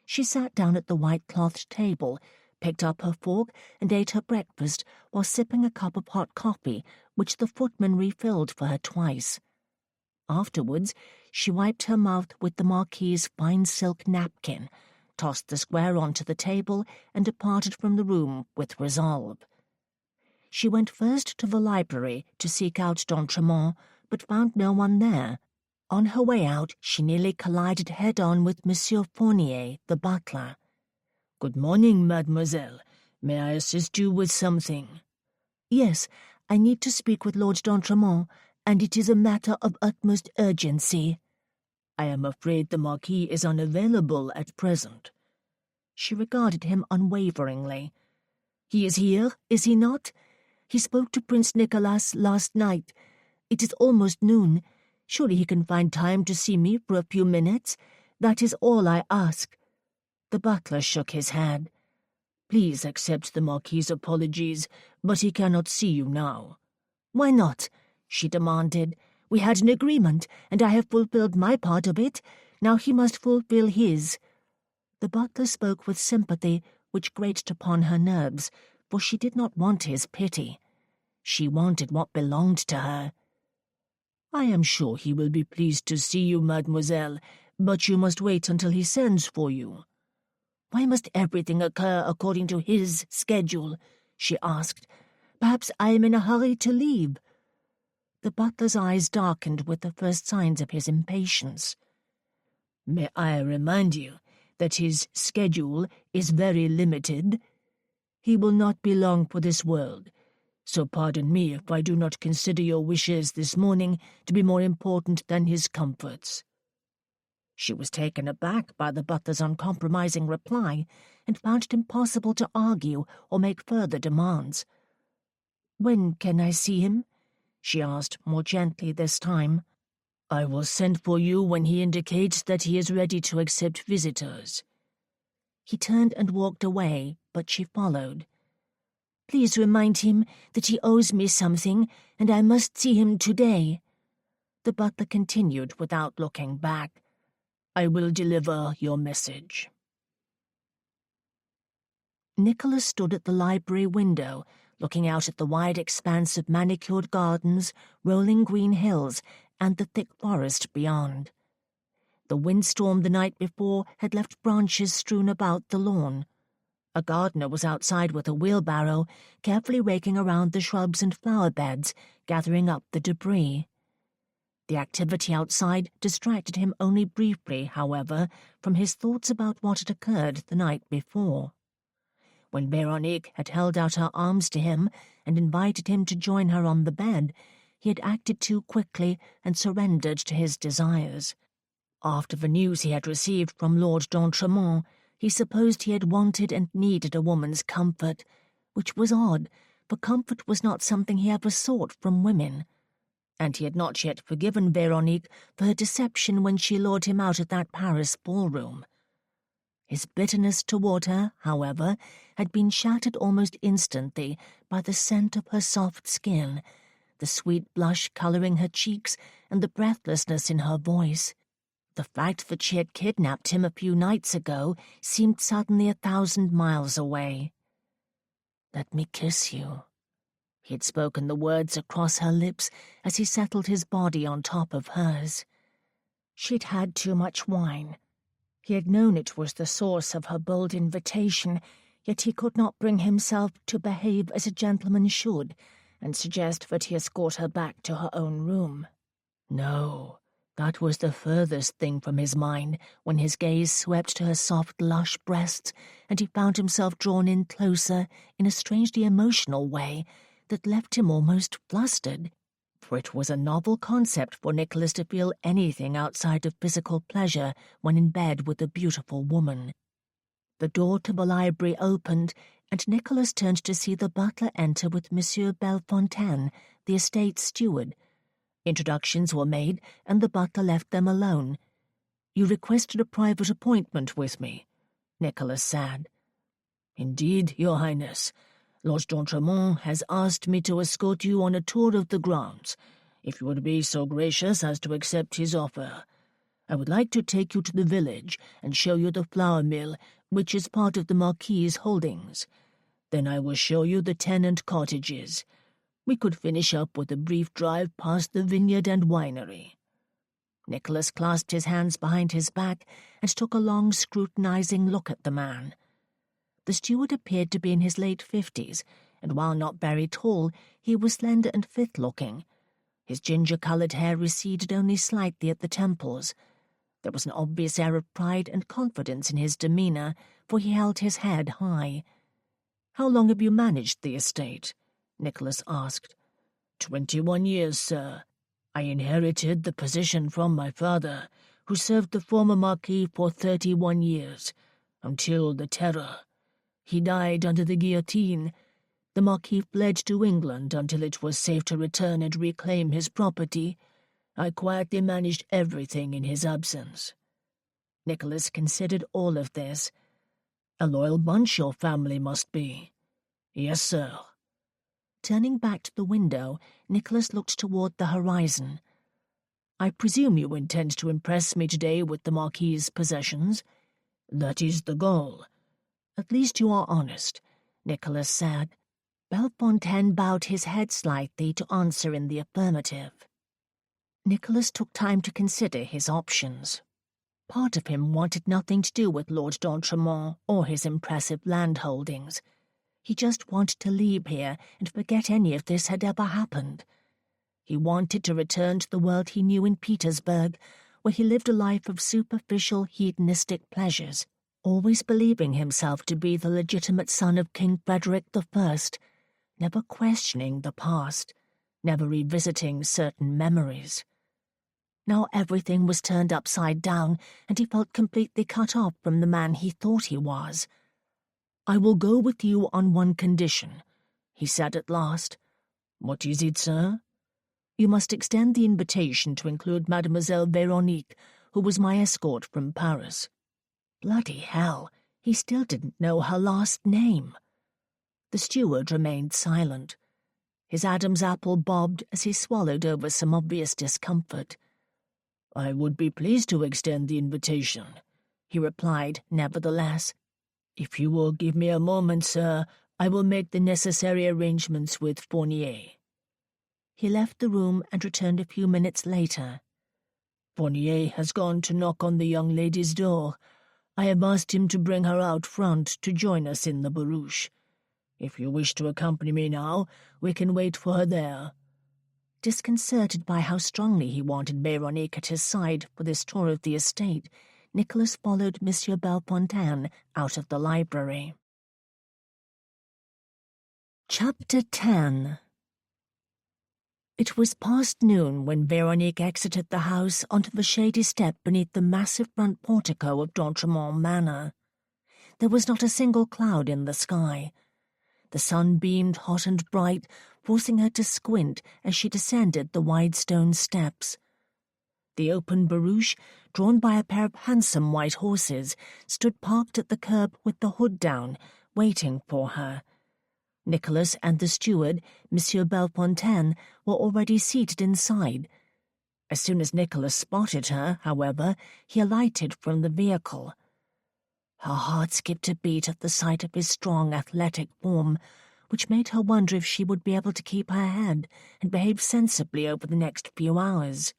She sat down at the white-clothed table, picked up her fork, and ate her breakfast while sipping a cup of hot coffee, which the footman refilled for her twice. Afterwards, she wiped her mouth with the Marquis's fine silk napkin, tossed the square onto the table, and departed from the room with resolve. She went first to the library to seek out d'Entremont, but found no one there. On her way out, she nearly collided head-on with Monsieur Fournier, the butler. "Good morning, mademoiselle. May I assist you with something?" "Yes, I need to speak with Lord d'Entremont, and it is a matter of utmost urgency." "I am afraid the Marquis is unavailable at present." She regarded him unwaveringly. "He is here, is he not? He spoke to Prince Nicholas last night. It is almost noon. Surely he can find time to see me for a few minutes. That is all I ask." The butler shook his head. "Please accept the Marquis's apologies, but he cannot see you now." "Why not?" she demanded. "We had an agreement, and I have fulfilled my part of it. Now he must fulfill his." The butler spoke with sympathy, which grated upon her nerves, for she did not want his pity. She wanted what belonged to her. "I am sure he will be pleased to see you, mademoiselle, but you must wait until he sends for you." "Why must everything occur according to his schedule?" she asked. "Perhaps I am in a hurry to leave." The butler's eyes darkened with the first signs of his impatience. "May I remind you that his schedule is very limited? He will not be long for this world, so pardon me if I do not consider your wishes this morning to be more important than his comforts." She was taken aback by the butler's uncompromising reply, and found it impossible to argue or make further demands. "When can I see him?" she asked, more gently this time. "I will send for you when he indicates that he is ready to accept visitors." He turned and walked away, but she followed. "Please remind him that he owes me something, and I must see him today." The butler continued without looking back. "I will deliver your message." Nicholas stood at the library window, looking out at the wide expanse of manicured gardens, rolling green hills, and the thick forest beyond. The windstorm the night before had left branches strewn about the lawn. A gardener was outside with a wheelbarrow, carefully raking around the shrubs and flower beds, gathering up the debris. The activity outside distracted him only briefly, however, from his thoughts about what had occurred the night before. When Veronique had held out her arms to him and invited him to join her on the bed, he had acted too quickly and surrendered to his desires. After the news he had received from Lord d'Entremont, he supposed he had wanted and needed a woman's comfort, which was odd, for comfort was not something he ever sought from women. And he had not yet forgiven Veronique for her deception when she lured him out at that Paris ballroom. His bitterness toward her, however, had been shattered almost instantly by the scent of her soft skin, the sweet blush colouring her cheeks, and the breathlessness in her voice. The fact that she had kidnapped him a few nights ago seemed suddenly 1,000 miles away. "Let me kiss you." He had spoken the words across her lips as he settled his body on top of hers. She'd had too much wine. He had known it was the source of her bold invitation, yet he could not bring himself to behave as a gentleman should and suggest that he escort her back to her own room. No, that was the furthest thing from his mind when his gaze swept to her soft, lush breasts, and he found himself drawn in closer in a strangely emotional way that left him almost flustered, for it was a novel concept for Nicholas to feel anything outside of physical pleasure when in bed with a beautiful woman. The door to the library opened, and Nicholas turned to see the butler enter with Monsieur Bellefontaine, the estate steward. Introductions were made, and the butler left them alone. "You requested a private appointment with me," Nicholas said. "Indeed, Your Highness. Lord d'Entremont has asked me to escort you on a tour of the grounds, if you would be so gracious as to accept his offer. I would like to take you to the village and show you the flour mill, which is part of the Marquis's holdings. Then I will show you the tenant cottages. We could finish up with a brief drive past the vineyard and winery." Nicholas clasped his hands behind his back and took a long, scrutinizing look at the man. The steward appeared to be in his late 50s, and while not very tall, he was slender and fit-looking. His ginger-coloured hair receded only slightly at the temples. There was an obvious air of pride and confidence in his demeanour, for he held his head high. "How long have you managed the estate?" Nicholas asked. 21 years, sir. I inherited the position from my father, who served the former Marquis for 31 years, until the Terror. He died under the guillotine. The Marquis fled to England until it was safe to return and reclaim his property. I quietly managed everything in his absence." Nicholas considered all of this. "A loyal bunch your family must be." "Yes, sir." Turning back to the window, Nicholas looked toward the horizon. "I presume you intend to impress me today with the Marquis's possessions?" "That is the goal." "At least you are honest," Nicholas said. Bellefontaine bowed his head slightly to answer in the affirmative. Nicholas took time to consider his options. Part of him wanted nothing to do with Lord d'Entremont or his impressive landholdings. He just wanted to leave here and forget any of this had ever happened. He wanted to return to the world he knew in Petersburg, where he lived a life of superficial hedonistic pleasures, always believing himself to be the legitimate son of King Frederick I, never questioning the past, never revisiting certain memories. Now everything was turned upside down, and he felt completely cut off from the man he thought he was. "I will go with you on one condition," he said at last. "What is it, sir?" "You must extend the invitation to include Mademoiselle Véronique, who was my escort from Paris." Bloody hell, he still didn't know her last name. The steward remained silent. His Adam's apple bobbed as he swallowed over some obvious discomfort. "I would be pleased to extend the invitation," he replied nevertheless. "If you will give me a moment, sir, I will make the necessary arrangements with Fournier." He left the room and returned a few minutes later. "Fournier has gone to knock on the young lady's door. I have asked him to bring her out front to join us in the barouche. If you wish to accompany me now, we can wait for her there." Disconcerted by how strongly he wanted Véronique at his side for this tour of the estate, Nicholas followed Monsieur Bellefontaine out of the library. Chapter 10. It was past noon when Véronique exited the house onto the shady step beneath the massive front portico of d'Entremont Manor. There was not a single cloud in the sky. The sun beamed hot and bright, forcing her to squint as she descended the wide stone steps. The open barouche, drawn by a pair of handsome white horses, stood parked at the curb with the hood down, waiting for her. Nicholas and the steward, Monsieur Bellefontaine, were already seated inside. As soon as Nicholas spotted her, however, he alighted from the vehicle. Her heart skipped a beat at the sight of his strong, athletic form, which made her wonder if she would be able to keep her head and behave sensibly over the next few hours.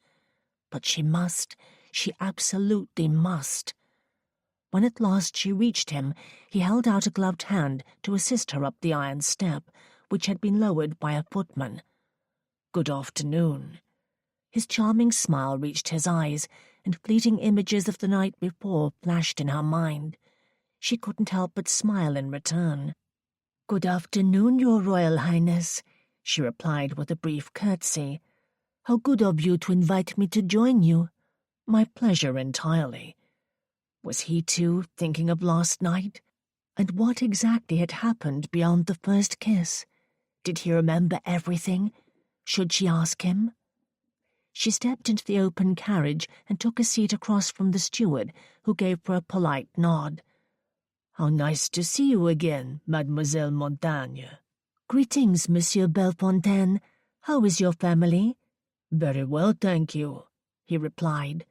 But she must. She absolutely must. When at last she reached him, he held out a gloved hand to assist her up the iron step, which had been lowered by a footman. "Good afternoon." His charming smile reached his eyes, and fleeting images of the night before flashed in her mind. She couldn't help but smile in return. "Good afternoon, Your Royal Highness," she replied with a brief curtsy. "How good of you to invite me to join you." "My pleasure entirely." Was he, too, thinking of last night? And what exactly had happened beyond the first kiss? Did he remember everything? Should she ask him? She stepped into the open carriage and took a seat across from the steward, who gave her a polite nod. "How nice to see you again, Mademoiselle Montaigne." "Greetings, Monsieur Bellefontaine. How is your family?" "Very well, thank you," he replied.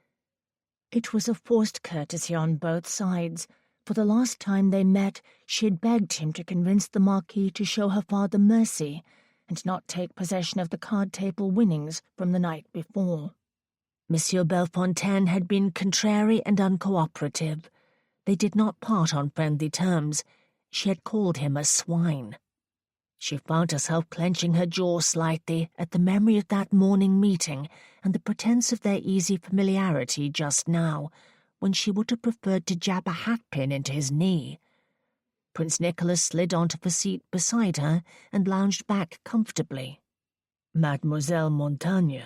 It was a forced courtesy on both sides. For the last time they met, she had begged him to convince the Marquis to show her father mercy and not take possession of the card-table winnings from the night before. Monsieur Bellefontaine had been contrary and uncooperative. They did not part on friendly terms. She had called him a swine. She found herself clenching her jaw slightly at the memory of that morning meeting and the pretense of their easy familiarity just now, when she would have preferred to jab a hatpin into his knee. Prince Nicholas slid onto the seat beside her and lounged back comfortably. "Mademoiselle Montaigne,"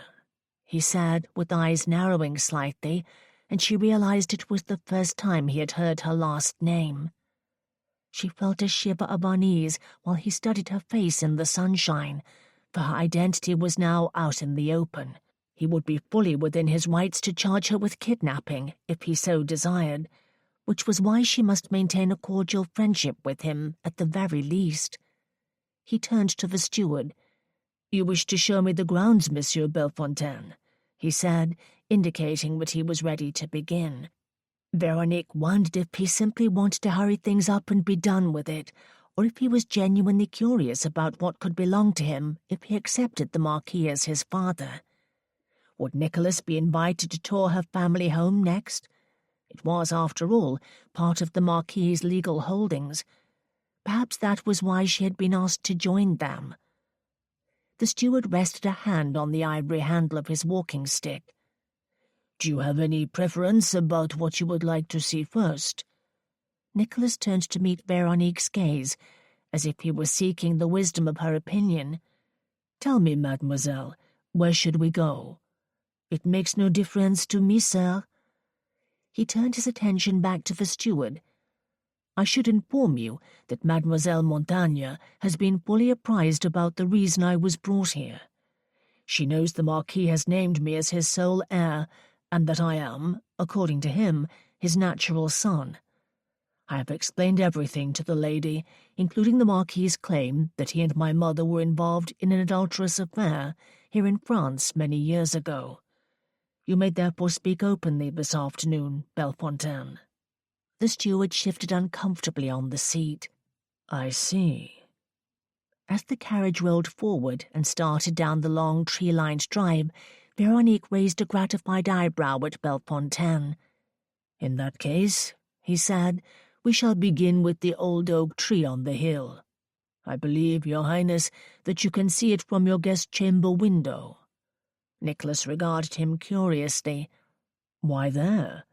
he said, with eyes narrowing slightly, and she realized it was the first time he had heard her last name. She felt a shiver of unease while he studied her face in the sunshine, for her identity was now out in the open. He would be fully within his rights to charge her with kidnapping, if he so desired, which was why she must maintain a cordial friendship with him at the very least. He turned to the steward. "You wish to show me the grounds, Monsieur Bellefontaine," he said, indicating that he was ready to begin. Veronique wondered if he simply wanted to hurry things up and be done with it, or if he was genuinely curious about what could belong to him if he accepted the Marquis as his father. Would Nicholas be invited to tour her family home next? It was, after all, part of the Marquis's legal holdings. Perhaps that was why she had been asked to join them. The steward rested a hand on the ivory handle of his walking stick. "Do you have any preference about what you would like to see first?" Nicholas turned to meet Veronique's gaze, as if he were seeking the wisdom of her opinion. "Tell me, mademoiselle, where should we go?" "It makes no difference to me, sir." He turned his attention back to the steward. "I should inform you that Mademoiselle Montaigne has been fully apprised about the reason I was brought here. She knows the Marquis has named me as his sole heir, and that I am, according to him, his natural son. I have explained everything to the lady, including the Marquis's claim that he and my mother were involved in an adulterous affair here in France many years ago. You may therefore speak openly this afternoon, Bellefontaine." The steward shifted uncomfortably on the seat. "I see." As the carriage rolled forward and started down the long tree-lined drive, Veronique raised a gratified eyebrow at Bellefontaine. "In that case," he said, "we shall begin with the old oak tree on the hill. I believe, Your Highness, that you can see it from your guest-chamber window." Nicholas regarded him curiously. "Why there?"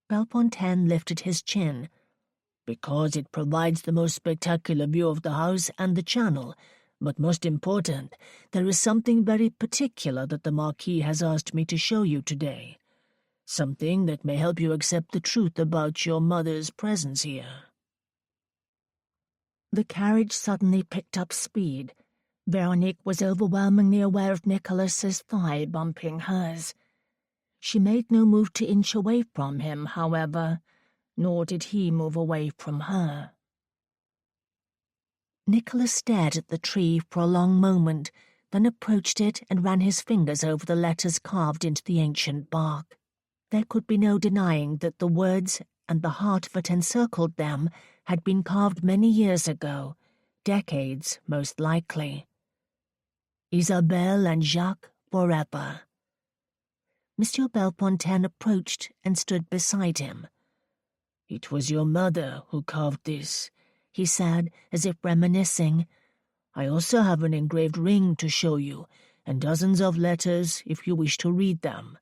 Bellefontaine lifted his chin. "Because it provides the most spectacular view of the house and the channel. But most important, there is something very particular that the Marquis has asked me to show you today. Something that may help you accept the truth about your mother's presence here." The carriage suddenly picked up speed. Veronique was overwhelmingly aware of Nicholas's thigh bumping hers. She made no move to inch away from him, however, nor did he move away from her. Nicholas stared at the tree for a long moment, then approached it and ran his fingers over the letters carved into the ancient bark. There could be no denying that the words and the heart that encircled them had been carved many years ago, decades most likely. Isabelle and Jacques forever. Monsieur Bellefontaine approached and stood beside him. "It was your mother who carved this," he said, as if reminiscing. "I also have an engraved ring to show you, and dozens of letters if you wish to read them.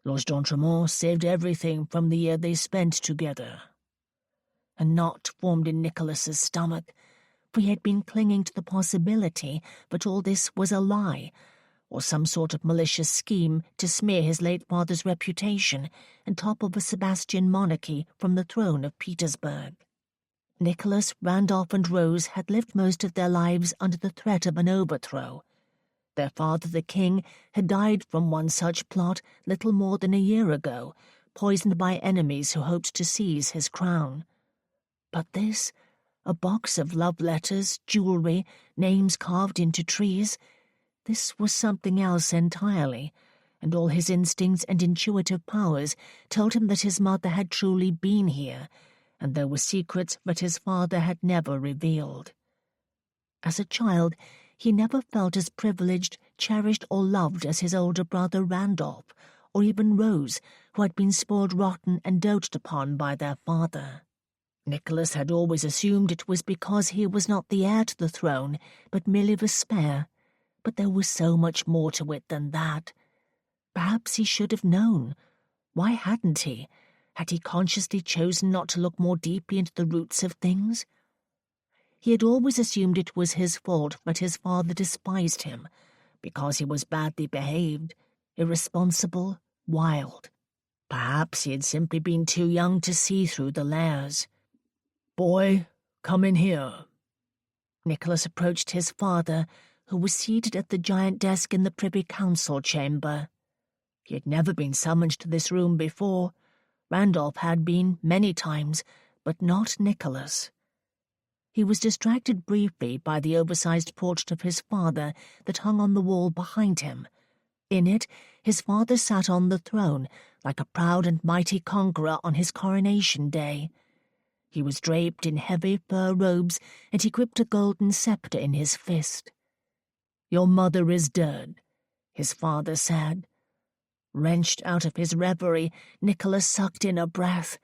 Los d'Entremont saved everything from the year they spent together." A knot formed in Nicholas's stomach, for he had been clinging to the possibility that all this was a lie, or some sort of malicious scheme to smear his late father's reputation and topple the Sebastian monarchy from the throne of Petersburg. Nicholas, Randolph, and Rose had lived most of their lives under the threat of an overthrow. Their father, the king, had died from one such plot little more than a year ago, poisoned by enemies who hoped to seize his crown. But this, a box of love letters, jewelry, names carved into trees, this was something else entirely, and all his instincts and intuitive powers told him that his mother had truly been here, and there were secrets that his father had never revealed. As a child, he never felt as privileged, cherished, or loved as his older brother Randolph, or even Rose, who had been spoiled rotten and doted upon by their father. Nicholas had always assumed it was because he was not the heir to the throne, but merely the spare, but there was so much more to it than that. Perhaps he should have known. Why hadn't he? Had he consciously chosen not to look more deeply into the roots of things? He had always assumed it was his fault that his father despised him, because he was badly behaved, irresponsible, wild. Perhaps he had simply been too young to see through the layers. "Boy, come in here." Nicholas approached his father, who was seated at the giant desk in the Privy Council chamber. He had never been summoned to this room before. Randolph had been many times, but not Nicholas. He was distracted briefly by the oversized portrait of his father that hung on the wall behind him. In it, his father sat on the throne, like a proud and mighty conqueror on his coronation day. He was draped in heavy fur robes, and he gripped a golden scepter in his fist. "Your mother is dead," his father said. Wrenched out of his reverie, Nicholas sucked in a breath.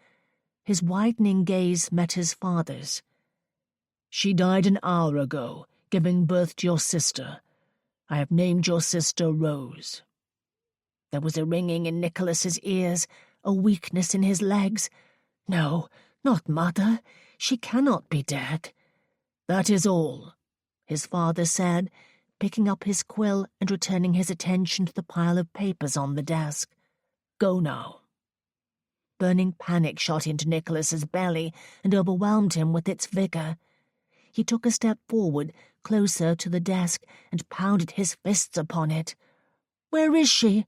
His widening gaze met his father's. "She died an hour ago, giving birth to your sister. I have named your sister Rose." There was a ringing in Nicholas's ears, a weakness in his legs. "No, not Mother. She cannot be dead." "That is all," his father said, picking up his quill and returning his attention to the pile of papers on the desk. "Go now." Burning panic shot into Nicholas's belly and overwhelmed him with its vigor. He took a step forward, closer to the desk, and pounded his fists upon it. "Where is she?"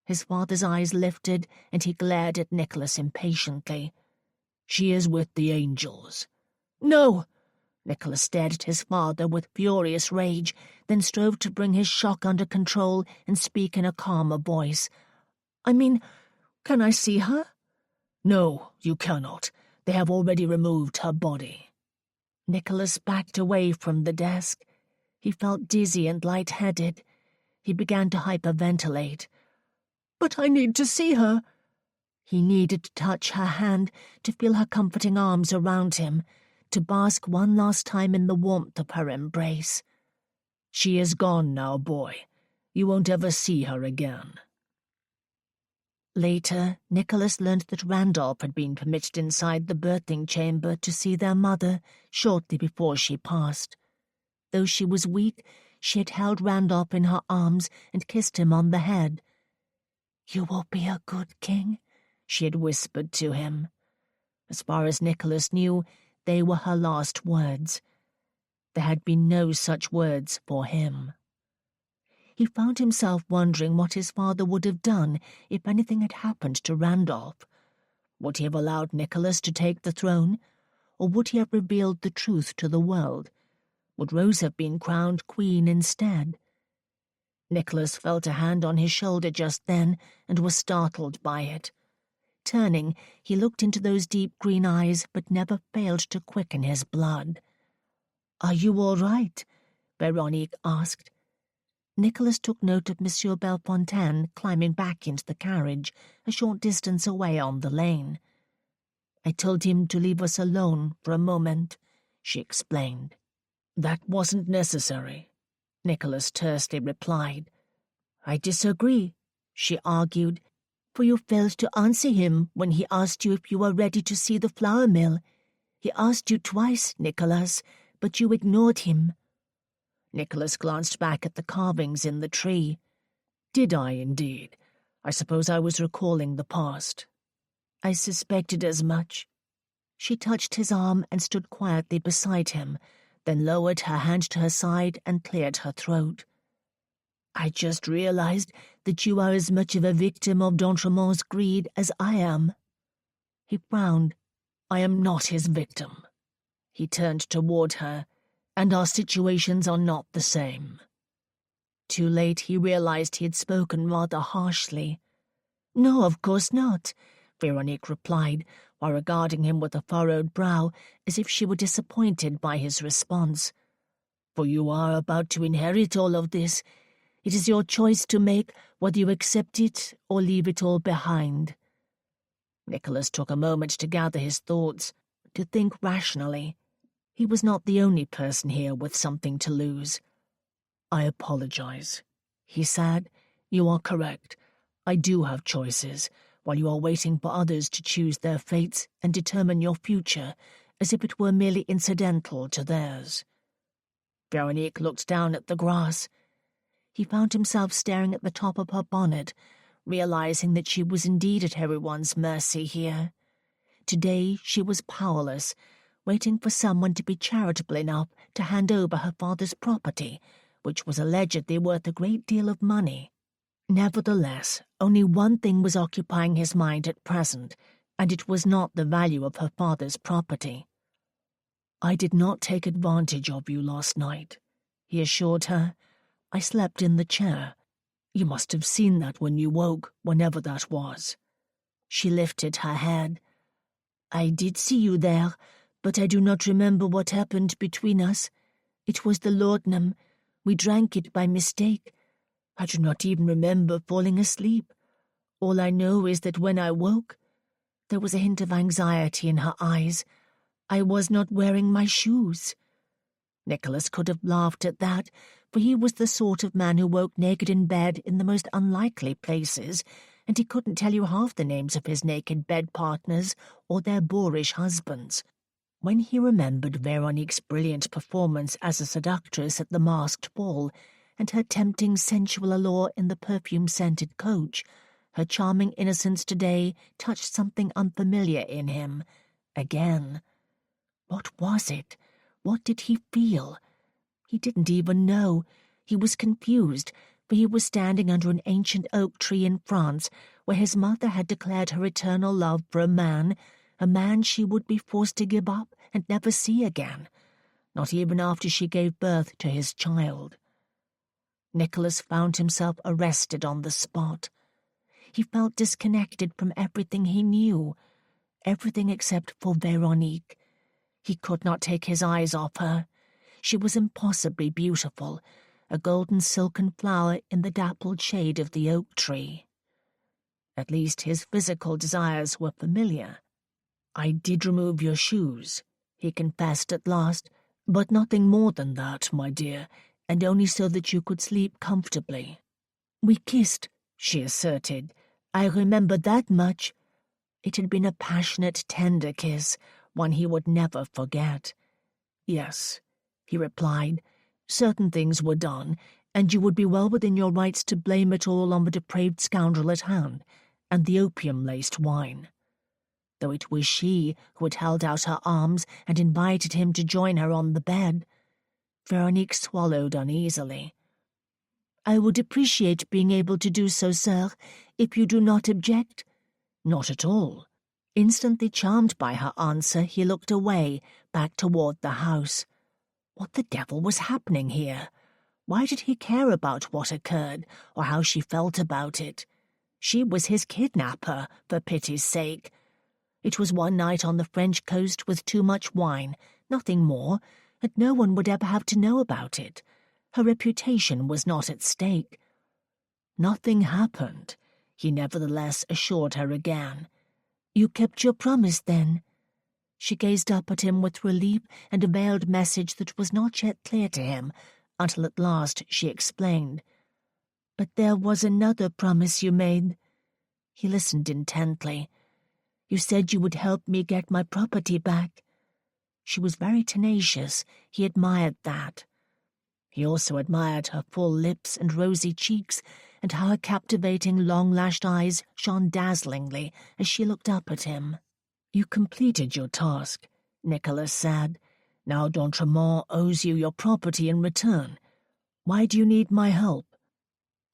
His father's eyes lifted, and he glared at Nicholas impatiently. "She is with the angels." "No!" Nicholas stared at his father with furious rage, then strove to bring his shock under control and speak in a calmer voice. "I mean, can I see her?" "No, you cannot. They have already removed her body." Nicholas backed away from the desk. He felt dizzy and lightheaded. He began to hyperventilate. "But I need to see her." He needed to touch her hand, to feel her comforting arms around him, to bask one last time in the warmth of her embrace. "She is gone now, boy. You won't ever see her again." Later, Nicholas learned that Randolph had been permitted inside the birthing chamber to see their mother shortly before she passed. Though she was weak, she had held Randolph in her arms and kissed him on the head. "You will be a good king," she had whispered to him. As far as Nicholas knew, they were her last words. There had been no such words for him. He found himself wondering what his father would have done if anything had happened to Randolph. Would he have allowed Nicholas to take the throne, or would he have revealed the truth to the world? Would Rose have been crowned queen instead? Nicholas felt a hand on his shoulder just then and was startled by it. Turning, he looked into those deep green eyes but never failed to quicken his blood. "Are you all right?" Veronique asked. Nicholas took note of Monsieur Bellefontaine climbing back into the carriage a short distance away on the lane. "I told him to leave us alone for a moment," she explained. "That wasn't necessary," Nicholas tersely replied. "I disagree," she argued, "for you failed to answer him when he asked you if you were ready to see the flour mill. He asked you twice, Nicholas, but you ignored him." Nicholas glanced back at the carvings in the tree. "Did I, indeed? I suppose I was recalling the past." "I suspected as much." She touched his arm and stood quietly beside him, then lowered her hand to her side and cleared her throat. "I just realized that you are as much of a victim of d'Entremont's greed as I am." He frowned. "I am not his victim." He turned toward her. "And our situations are not the same." Too late he realized he had spoken rather harshly. "No, of course not," Veronique replied, while regarding him with a furrowed brow as if she were disappointed by his response. "For you are about to inherit all of this. It is your choice to make whether you accept it or leave it all behind." Nicholas took a moment to gather his thoughts, to think rationally. He was not the only person here with something to lose. "I apologize," he said. "You are correct. I do have choices, while you are waiting for others to choose their fates and determine your future, as if it were merely incidental to theirs." Veronique looked down at the grass. He found himself staring at the top of her bonnet, realizing that she was indeed at everyone's mercy here. Today she was powerless, waiting for someone to be charitable enough to hand over her father's property, which was allegedly worth a great deal of money. Nevertheless, only one thing was occupying his mind at present, and it was not the value of her father's property. "I did not take advantage of you last night," he assured her. "I slept in the chair. You must have seen that when you woke, whenever that was." She lifted her head. "I did see you there, but I do not remember what happened between us. It was the laudanum. We drank it by mistake. I do not even remember falling asleep. All I know is that when I woke—" There was a hint of anxiety in her eyes. "I was not wearing my shoes." Nicholas could have laughed at that, for he was the sort of man who woke naked in bed in the most unlikely places, and he couldn't tell you half the names of his naked bed partners or their boorish husbands. When he remembered Veronique's brilliant performance as a seductress at the masked ball, and her tempting sensual allure in the perfume-scented coach, her charming innocence today touched something unfamiliar in him. Again. What was it? What did he feel? He didn't even know. He was confused, for he was standing under an ancient oak tree in France, where his mother had declared her eternal love for a man she would be forced to give up and never see again, not even after she gave birth to his child. Nicholas found himself arrested on the spot. He felt disconnected from everything he knew, everything except for Veronique. He could not take his eyes off her. She was impossibly beautiful, a golden silken flower in the dappled shade of the oak tree. At least his physical desires were familiar. "I did remove your shoes," he confessed at last, "but nothing more than that, my dear, and only so that you could sleep comfortably." "We kissed," she asserted. "I remember that much." It had been a passionate, tender kiss, one he would never forget. "Yes," he replied. "Certain things were done, and you would be well within your rights to blame it all on the depraved scoundrel at hand, and the opium-laced wine." Though it was she who had held out her arms and invited him to join her on the bed. Veronique swallowed uneasily. I would appreciate being able to do so, sir, if you do not object. Not at all. Instantly charmed by her answer, he looked away, back toward the house. What the devil was happening here? Why did he care about what occurred, or how she felt about it? She was his kidnapper, for pity's sake. It was one night on the French coast with too much wine, nothing more, and no one would ever have to know about it. Her reputation was not at stake. Nothing happened, he nevertheless assured her again. You kept your promise, then? She gazed up at him with relief and a veiled message that was not yet clear to him, until at last she explained. But there was another promise you made. He listened intently. You said you would help me get my property back. She was very tenacious. He admired that. He also admired her full lips and rosy cheeks, and how her captivating long-lashed eyes shone dazzlingly as she looked up at him. You completed your task, Nicholas said. Now d'Entremont owes you your property in return. Why do you need my help?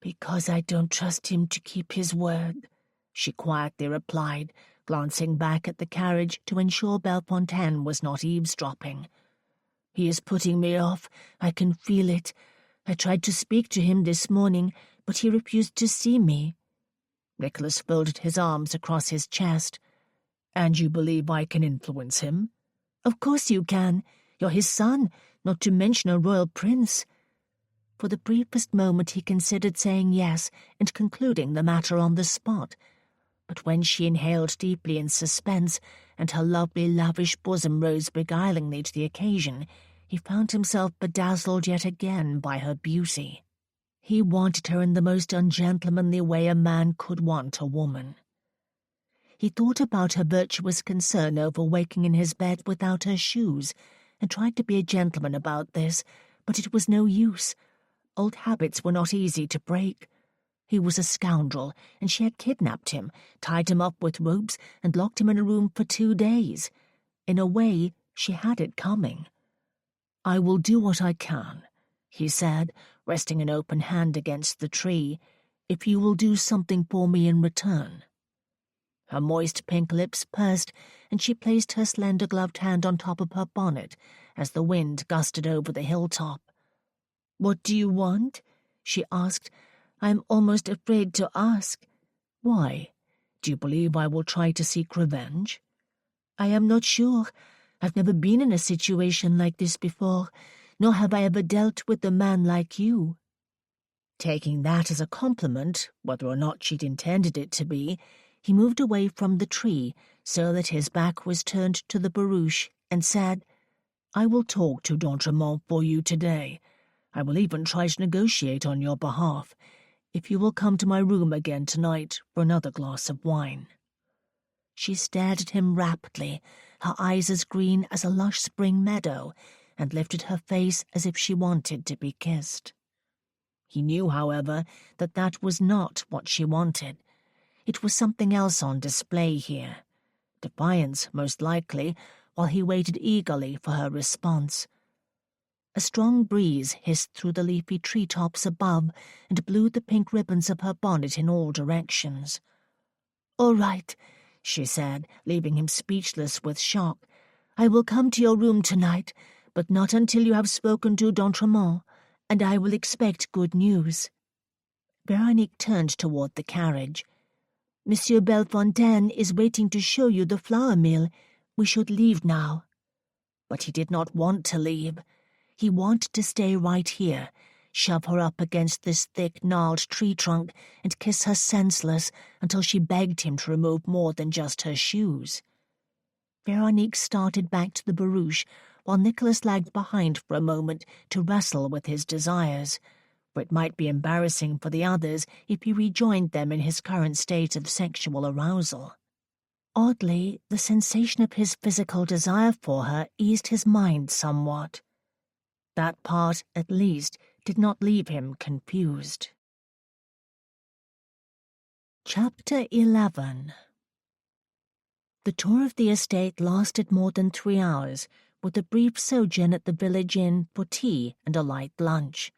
Because I don't trust him to keep his word, she quietly replied, glancing back at the carriage to ensure Bellefontaine was not eavesdropping. He is putting me off. I can feel it. I tried to speak to him this morning, but he refused to see me. Nicholas folded his arms across his chest. And you believe I can influence him? Of course you can. You're his son, not to mention a royal prince. For the briefest moment he considered saying yes and concluding the matter on the spot. But when she inhaled deeply in suspense, and her lovely, lavish bosom rose beguilingly to the occasion, he found himself bedazzled yet again by her beauty. He wanted her in the most ungentlemanly way a man could want a woman. He thought about her virtuous concern over waking in his bed without her shoes, and tried to be a gentleman about this, but it was no use. Old habits were not easy to break. He was a scoundrel, and she had kidnapped him, tied him up with ropes, and locked him in a room for 2 days. In a way, she had it coming. I will do what I can, he said, resting an open hand against the tree, if you will do something for me in return. Her moist pink lips pursed, and she placed her slender gloved hand on top of her bonnet as the wind gusted over the hilltop. What do you want? She asked. I am almost afraid to ask. Why? Do you believe I will try to seek revenge? I am not sure. I've never been in a situation like this before, nor have I ever dealt with a man like you. Taking that as a compliment, whether or not she'd intended it to be, he moved away from the tree so that his back was turned to the barouche and said, I will talk to d'Entremont for you today. I will even try to negotiate on your behalf, if you will come to my room again tonight for another glass of wine. She stared at him raptly, her eyes as green as a lush spring meadow, and lifted her face as if she wanted to be kissed. He knew, however, that that was not what she wanted. It was something else on display here. Defiance, most likely, while he waited eagerly for her response. A strong breeze hissed through the leafy treetops above and blew the pink ribbons of her bonnet in all directions. All right, she said, leaving him speechless with shock. I will come to your room tonight, but not until you have spoken to d'Entremont, and I will expect good news. Veronique turned toward the carriage. Monsieur Bellefontaine is waiting to show you the flour mill. We should leave now. But he did not want to leave. He wanted to stay right here, shove her up against this thick, gnarled tree trunk, and kiss her senseless until she begged him to remove more than just her shoes. Veronique started back to the barouche, while Nicholas lagged behind for a moment to wrestle with his desires, for it might be embarrassing for the others if he rejoined them in his current state of sexual arousal. Oddly, the sensation of his physical desire for her eased his mind somewhat. That part, at least, did not leave him confused. Chapter 11. The tour of the estate lasted more than 3 hours, with a brief sojourn at the village inn for tea and a light lunch.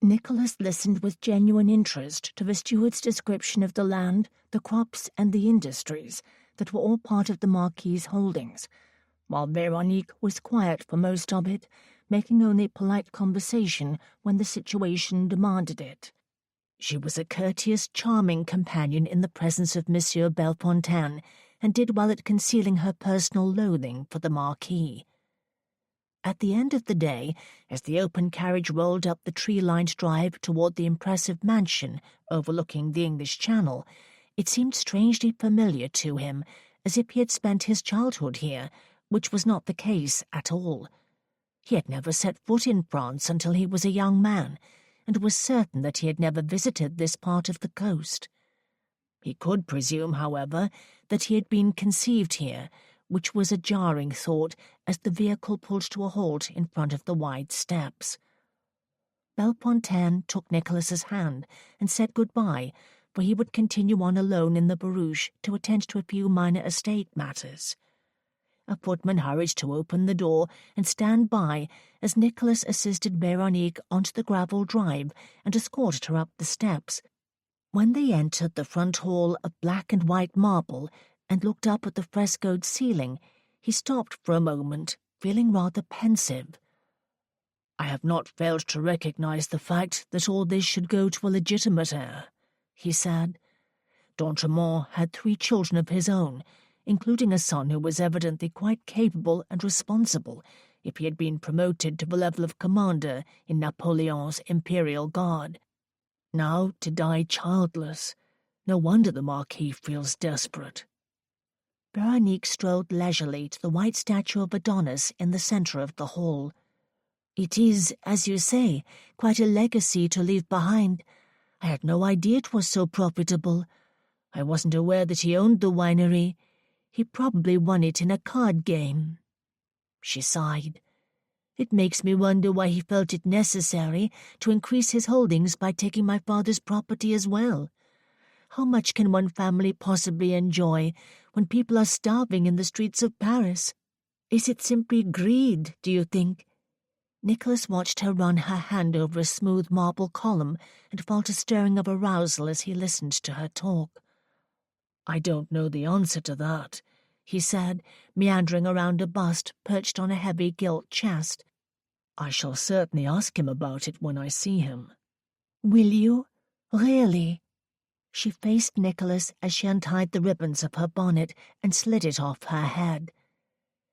Nicholas listened with genuine interest to the steward's description of the land, the crops, and the industries that were all part of the Marquis's holdings, while Veronique was quiet for most of it, making only polite conversation when the situation demanded it. She was a courteous, charming companion in the presence of Monsieur Bellefontaine, and did well at concealing her personal loathing for the Marquis. At the end of the day, as the open carriage rolled up the tree-lined drive toward the impressive mansion overlooking the English Channel, it seemed strangely familiar to him, as if he had spent his childhood here, which was not the case at all. He had never set foot in France until he was a young man, and was certain that he had never visited this part of the coast. He could presume, however, that he had been conceived here, which was a jarring thought as the vehicle pulled to a halt in front of the wide steps. Bellefontaine took Nicholas's hand and said good-bye, for he would continue on alone in the barouche to attend to a few minor estate matters. A footman hurried to open the door and stand by as Nicholas assisted Veronique onto the gravel drive and escorted her up the steps. When they entered the front hall of black and white marble and looked up at the frescoed ceiling, he stopped for a moment, feeling rather pensive. "I have not failed to recognize the fact that all this should go to a legitimate heir," he said. "D'Entremont had 3 children of his own, including a son who was evidently quite capable and responsible if he had been promoted to the level of commander in Napoleon's Imperial Guard. Now to die childless. No wonder the Marquis feels desperate." Veronique strolled leisurely to the white statue of Adonis in the centre of the hall. "It is, as you say, quite a legacy to leave behind. I had no idea it was so profitable. I wasn't aware that he owned the winery. He probably won it in a card game." She sighed. "It makes me wonder why he felt it necessary to increase his holdings by taking my father's property as well. How much can one family possibly enjoy when people are starving in the streets of Paris? Is it simply greed, do you think?" Nicholas watched her run her hand over a smooth marble column and felt a stirring of arousal as he listened to her talk. "I don't know the answer to that," he said, meandering around a bust perched on a heavy gilt chest. "I shall certainly ask him about it when I see him." "Will you? Really?" She faced Nicholas as she untied the ribbons of her bonnet and slid it off her head.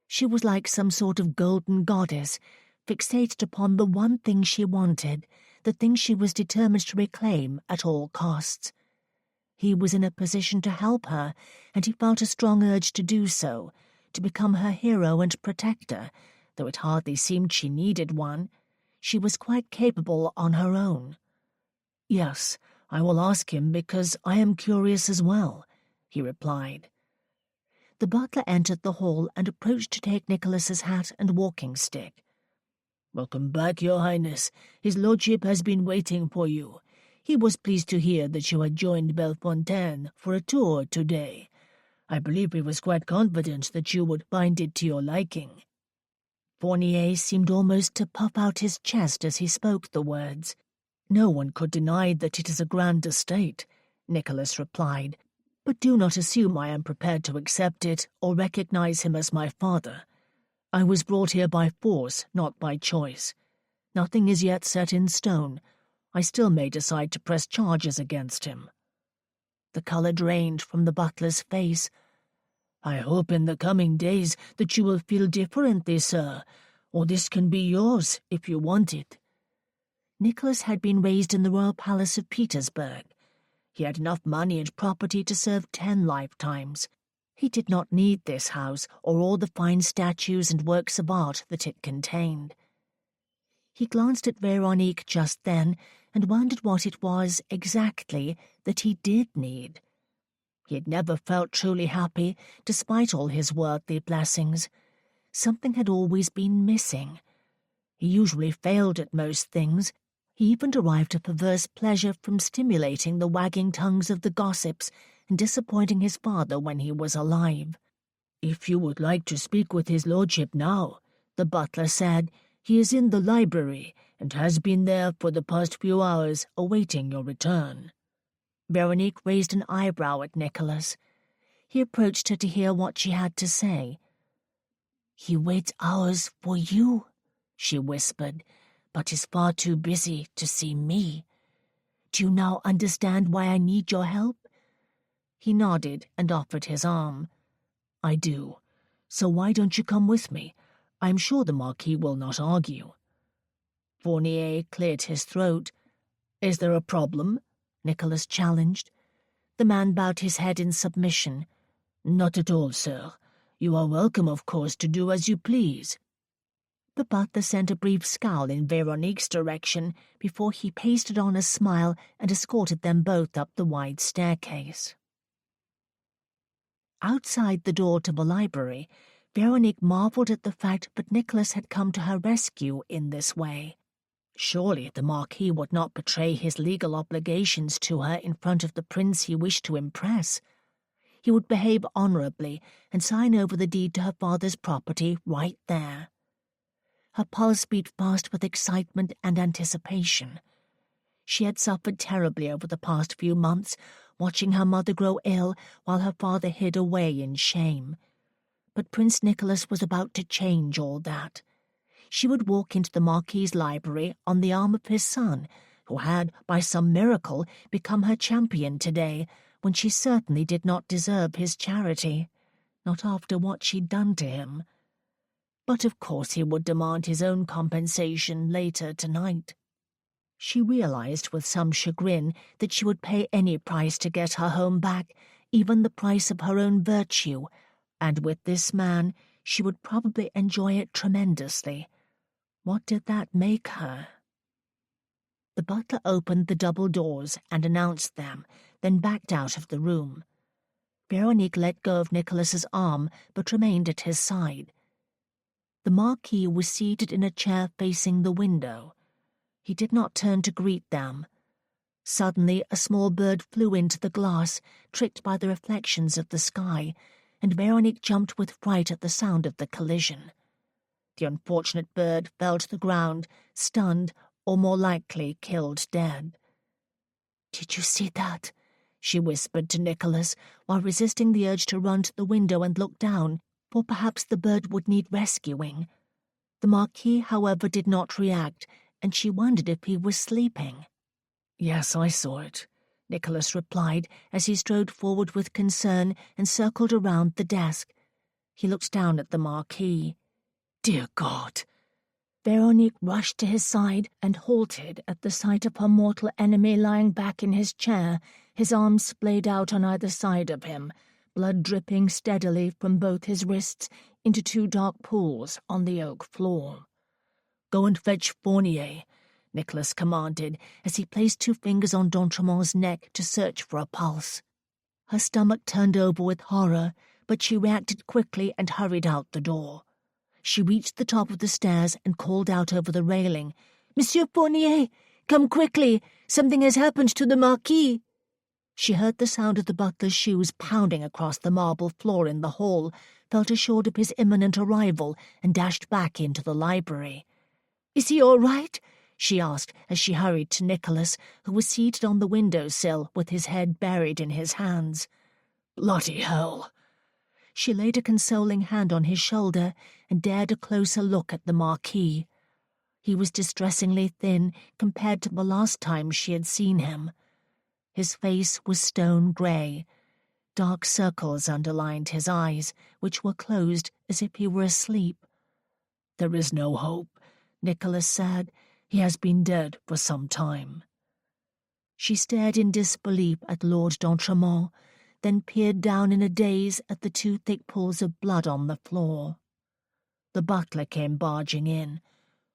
She was like some sort of golden goddess, fixated upon the one thing she wanted, the thing she was determined to reclaim at all costs. He was in a position to help her, and he felt a strong urge to do so, to become her hero and protector, though it hardly seemed she needed one. She was quite capable on her own. "Yes, I will ask him because I am curious as well," he replied. The butler entered the hall and approached to take Nicholas's hat and walking stick. "Welcome back, Your Highness. His lordship has been waiting for you. He was pleased to hear that you had joined Bellefontaine for a tour today. I believe he was quite confident that you would find it to your liking." Fournier seemed almost to puff out his chest as he spoke the words. "No one could deny that it is a grand estate," Nicholas replied, "but do not assume I am prepared to accept it or recognize him as my father. I was brought here by force, not by choice. Nothing is yet set in stone. I still may decide to press charges against him." The colour drained from the butler's face. "I hope in the coming days that you will feel differently, sir, or this can be yours if you want it." Nicholas had been raised in the royal palace of Petersburg. He had enough money and property to serve 10 lifetimes. He did not need this house or all the fine statues and works of art that it contained. He glanced at Veronique just then and wondered what it was exactly that he did need. He had never felt truly happy, despite all his worldly blessings. Something had always been missing. He usually failed at most things. He even derived a perverse pleasure from stimulating the wagging tongues of the gossips and disappointing his father when he was alive. "If you would like to speak with his lordship now," the butler said, "he is in the library, and has been there for the past few hours, awaiting your return." Veronique raised an eyebrow at Nicholas. He approached her to hear what she had to say. "He waits hours for you," she whispered, "but is far too busy to see me. Do you now understand why I need your help?" He nodded and offered his arm. "I do. So why don't you come with me? I'm sure the Marquis will not argue." Fournier cleared his throat. "Is there a problem?" Nicholas challenged. The man bowed his head in submission. "Not at all, sir. You are welcome, of course, to do as you please." The butler sent a brief scowl in Veronique's direction before he pasted on a smile and escorted them both up the wide staircase. Outside the door to the library, Veronique marvelled at the fact that Nicholas had come to her rescue in this way. Surely the Marquis would not betray his legal obligations to her in front of the prince he wished to impress. He would behave honourably and sign over the deed to her father's property right there. Her pulse beat fast with excitement and anticipation. She had suffered terribly over the past few months, watching her mother grow ill while her father hid away in shame. But Prince Nicholas was about to change all that. She would walk into the Marquis's library on the arm of his son, who had, by some miracle, become her champion today, when she certainly did not deserve his charity, not after what she'd done to him. But of course he would demand his own compensation later tonight. She realized with some chagrin that she would pay any price to get her home back, even the price of her own virtue, and with this man she would probably enjoy it tremendously. What did that make her? The butler opened the double doors and announced them, then backed out of the room. Veronique let go of Nicholas's arm, but remained at his side. The Marquis was seated in a chair facing the window. He did not turn to greet them. Suddenly a small bird flew into the glass, tricked by the reflections of the sky, and Veronique jumped with fright at the sound of the collision. The unfortunate bird fell to the ground, stunned, or more likely killed dead. "Did you see that?" she whispered to Nicholas, while resisting the urge to run to the window and look down, for perhaps the bird would need rescuing. The Marquis, however, did not react, and she wondered if he was sleeping. "Yes, I saw it," Nicholas replied as he strode forward with concern and circled around the desk. He looked down at the Marquis. "Dear God!" Veronique rushed to his side and halted at the sight of her mortal enemy lying back in his chair, his arms splayed out on either side of him, blood dripping steadily from both his wrists into two dark pools on the oak floor. "Go and fetch Fournier," Nicholas commanded as he placed two fingers on d'Entremont's neck to search for a pulse. Her stomach turned over with horror, but she reacted quickly and hurried out the door. She reached the top of the stairs and called out over the railing, "Monsieur Fournier, come quickly! Something has happened to the Marquis!" She heard the sound of the butler's shoes pounding across the marble floor in the hall, felt assured of his imminent arrival, and dashed back into the library. "Is he all right?" she asked as she hurried to Nicholas, who was seated on the window-sill with his head buried in his hands. "Bloody hell!" She laid a consoling hand on his shoulder and dared a closer look at the Marquis. He was distressingly thin compared to the last time she had seen him. His face was stone grey. Dark circles underlined his eyes, which were closed as if he were asleep. "There is no hope," Nicholas said. "He has been dead for some time." She stared in disbelief at Lord d'Entremont, then peered down in a daze at the two thick pools of blood on the floor. The butler came barging in.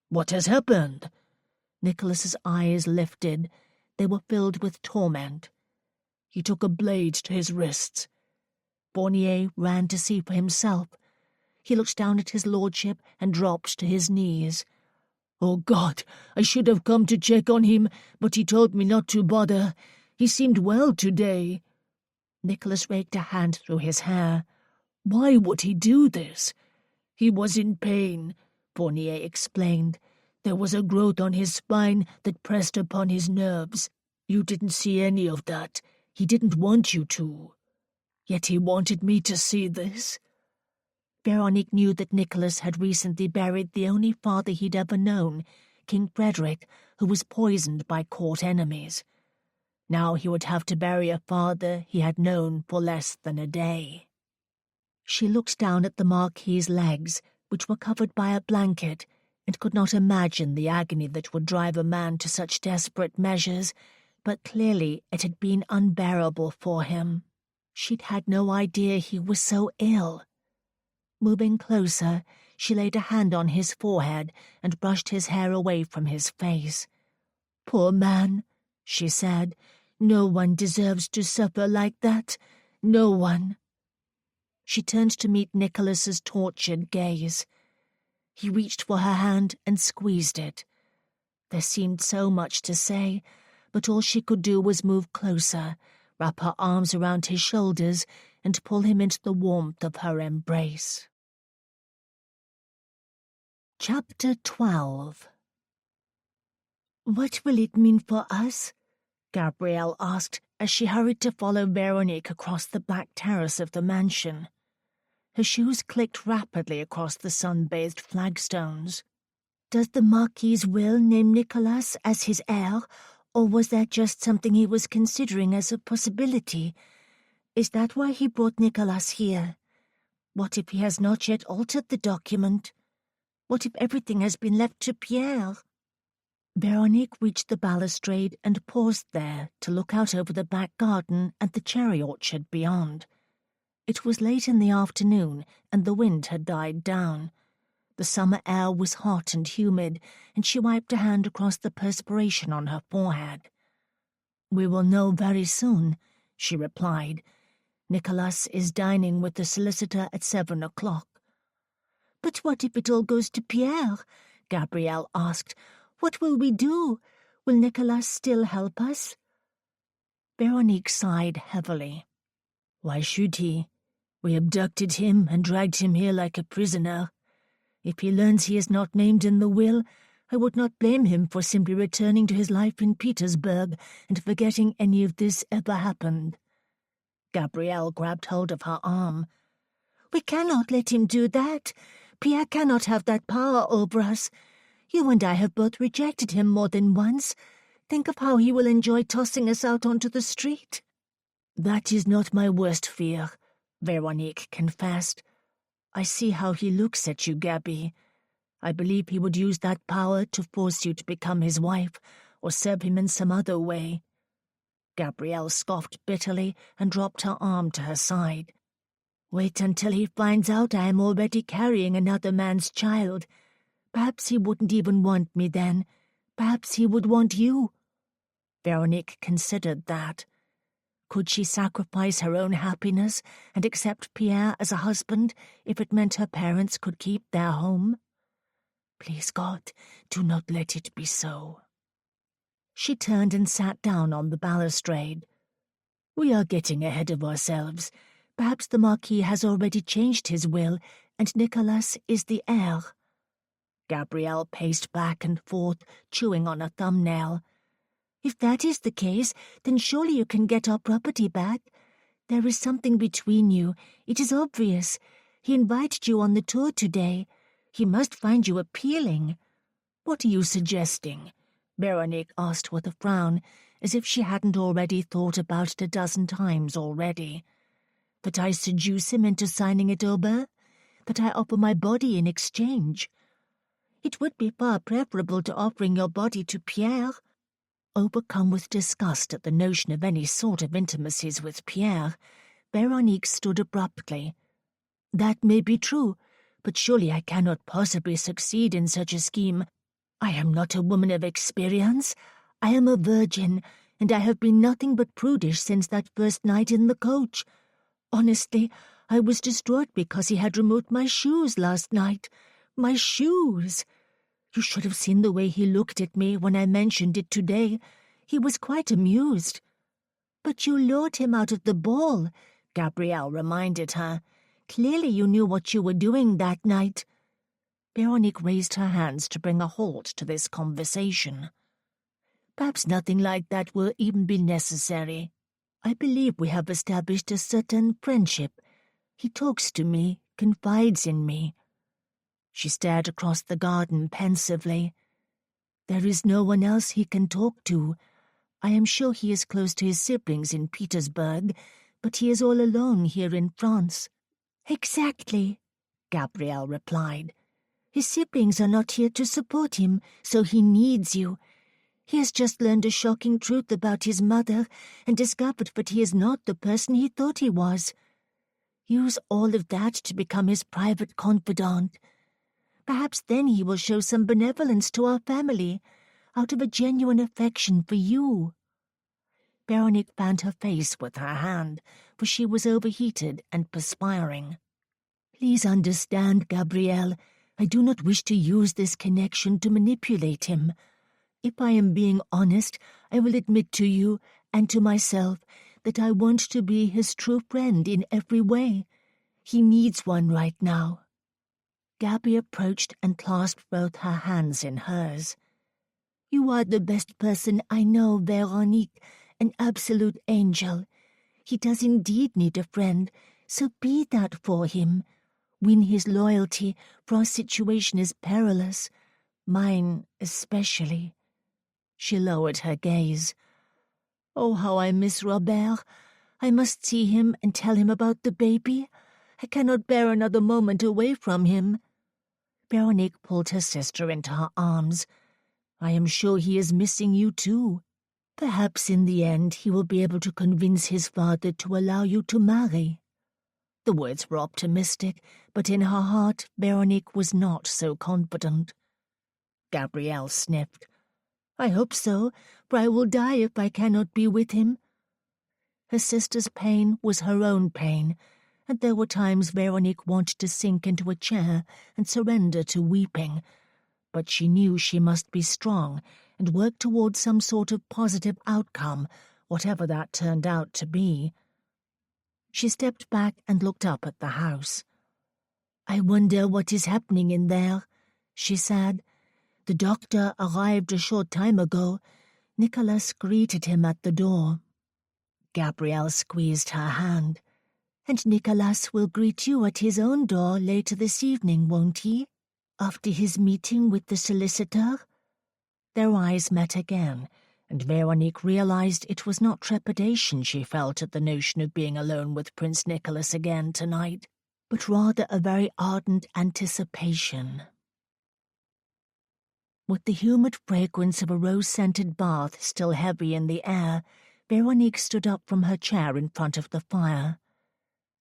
"What has happened?" Nicholas's eyes lifted. They were filled with torment. "He took a blade to his wrists." Fournier ran to see for himself. He looked down at his lordship and dropped to his knees. "Oh, God, I should have come to check on him, but he told me not to bother. He seemed well today." Nicholas raked a hand through his hair. "Why would he do this?" "He was in pain," Fournier explained. There was a growth on his spine that pressed upon his nerves. You didn't see any of that. He didn't want you to. Yet he wanted me to see this." Veronique knew that Nicholas had recently buried the only father he'd ever known, King Frederick, who was poisoned by court enemies. Now he would have to bury a father he had known for less than a day. She looked down at the Marquis's legs, which were covered by a blanket, and could not imagine the agony that would drive a man to such desperate measures, but clearly it had been unbearable for him. She'd had no idea he was so ill. Moving closer, she laid a hand on his forehead and brushed his hair away from his face. "Poor man," she said. "No one deserves to suffer like that. No one." She turned to meet Nicholas's tortured gaze. He reached for her hand and squeezed it. There seemed so much to say, but all she could do was move closer, wrap her arms around his shoulders, and pull him into the warmth of her embrace. Chapter 12. "What will it mean for us?" Gabrielle asked as she hurried to follow Veronique across the back terrace of the mansion. Her shoes clicked rapidly across the sun-bathed flagstones. "Does the Marquis' will name Nicholas as his heir, or was that just something he was considering as a possibility? Is that why he brought Nicholas here? What if he has not yet altered the document? What if everything has been left to Pierre?" Veronique reached the balustrade and paused there to look out over the back garden and the cherry orchard beyond. It was late in the afternoon, and the wind had died down. The summer air was hot and humid, and she wiped a hand across the perspiration on her forehead. "We will know very soon," she replied. "Nicholas is dining with the solicitor at 7 o'clock. "But what if it all goes to Pierre?" Gabrielle asked. "What will we do? Will Nicholas still help us?" Veronique sighed heavily. "Why should he? We abducted him and dragged him here like a prisoner. If he learns he is not named in the will, I would not blame him for simply returning to his life in Petersburg and forgetting any of this ever happened." Gabrielle grabbed hold of her arm. "We cannot let him do that. Pierre cannot have that power over us. You and I have both rejected him more than once. Think of how he will enjoy tossing us out onto the street." "That is not my worst fear," Veronique confessed. "I see how he looks at you, Gabby. I believe he would use that power to force you to become his wife or serve him in some other way." Gabrielle scoffed bitterly and dropped her arm to her side. "Wait until he finds out I am already carrying another man's child. Perhaps he wouldn't even want me then. Perhaps he would want you." Veronique considered that. Could she sacrifice her own happiness and accept Pierre as a husband if it meant her parents could keep their home? Please, God, do not let it be so. She turned and sat down on the balustrade. "We are getting ahead of ourselves. Perhaps the Marquis has already changed his will, and Nicholas is the heir." Gabrielle paced back and forth, chewing on a thumbnail. "If that is the case, then surely you can get our property back. There is something between you. It is obvious. He invited you on the tour today. He must find you appealing." "What are you suggesting?" Veronique asked with a frown, as if she hadn't already thought about it a dozen times already. "That I seduce him into signing it over? That I offer my body in exchange?" "It would be far preferable to offering your body to Pierre." Overcome with disgust at the notion of any sort of intimacies with Pierre, Veronique stood abruptly. "That may be true, but surely I cannot possibly succeed in such a scheme. I am not a woman of experience. I am a virgin, and I have been nothing but prudish since that first night in the coach. Honestly, I was distraught because he had removed my shoes last night. My shoes! You should have seen the way he looked at me when I mentioned it today. He was quite amused." "But you lured him out of the ball," Gabrielle reminded her. "Clearly you knew what you were doing that night." Veronique raised her hands to bring a halt to this conversation. Perhaps nothing like that will even be necessary. I believe we have established a certain friendship. He talks to me, confides in me. She stared across the garden pensively. There is no one else he can talk to. I am sure he is close to his siblings in Petersburg, but he is all alone here in France. Exactly, Gabrielle replied. His siblings are not here to support him, so he needs you. He has just learned a shocking truth about his mother and discovered that he is not the person he thought he was. Use all of that to become his private confidant. Perhaps then he will show some benevolence to our family, out of a genuine affection for you. Veronique fanned her face with her hand, for she was overheated and perspiring. Please understand, Gabrielle, I do not wish to use this connection to manipulate him. If I am being honest, I will admit to you and to myself that I want to be his true friend in every way. He needs one right now. Gabby approached and clasped both her hands in hers. You are the best person I know, Veronique, an absolute angel. He does indeed need a friend, so be that for him. Win his loyalty, for our situation is perilous. Mine especially. She lowered her gaze. Oh, how I miss Robert. I must see him and tell him about the baby. I cannot bear another moment away from him. Veronique pulled her sister into her arms. I am sure he is missing you too. Perhaps in the end he will be able to convince his father to allow you to marry. The words were optimistic, but in her heart Veronique was not so confident. Gabrielle sniffed. I hope so, for I will die if I cannot be with him. Her sister's pain was her own pain, and there were times Veronique wanted to sink into a chair and surrender to weeping, but she knew she must be strong and work towards some sort of positive outcome, whatever that turned out to be. She stepped back and looked up at the house. I wonder what is happening in there, she said. The doctor arrived a short time ago. Nicholas greeted him at the door. Gabrielle squeezed her hand. And Nicholas will greet you at his own door later this evening, won't he? After his meeting with the solicitor? Their eyes met again, and Veronique realized it was not trepidation she felt at the notion of being alone with Prince Nicholas again tonight, but rather a very ardent anticipation. With the humid fragrance of a rose-scented bath still heavy in the air, Veronique stood up from her chair in front of the fire.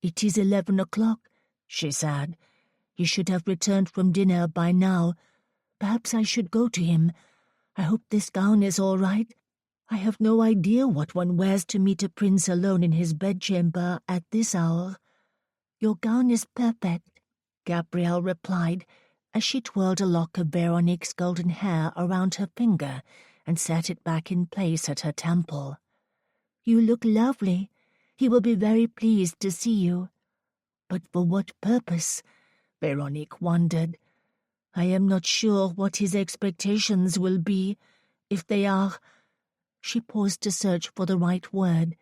It is 11 o'clock, she said. He should have returned from dinner by now. Perhaps I should go to him. I hope this gown is all right. I have no idea what one wears to meet a prince alone in his bedchamber at this hour. Your gown is perfect, Gabrielle replied, as she twirled a lock of Veronique's golden hair around her finger and set it back in place at her temple. You look lovely. He will be very pleased to see you. But for what purpose? Veronique wondered. I am not sure what his expectations will be, if they are— She paused to search for the right word.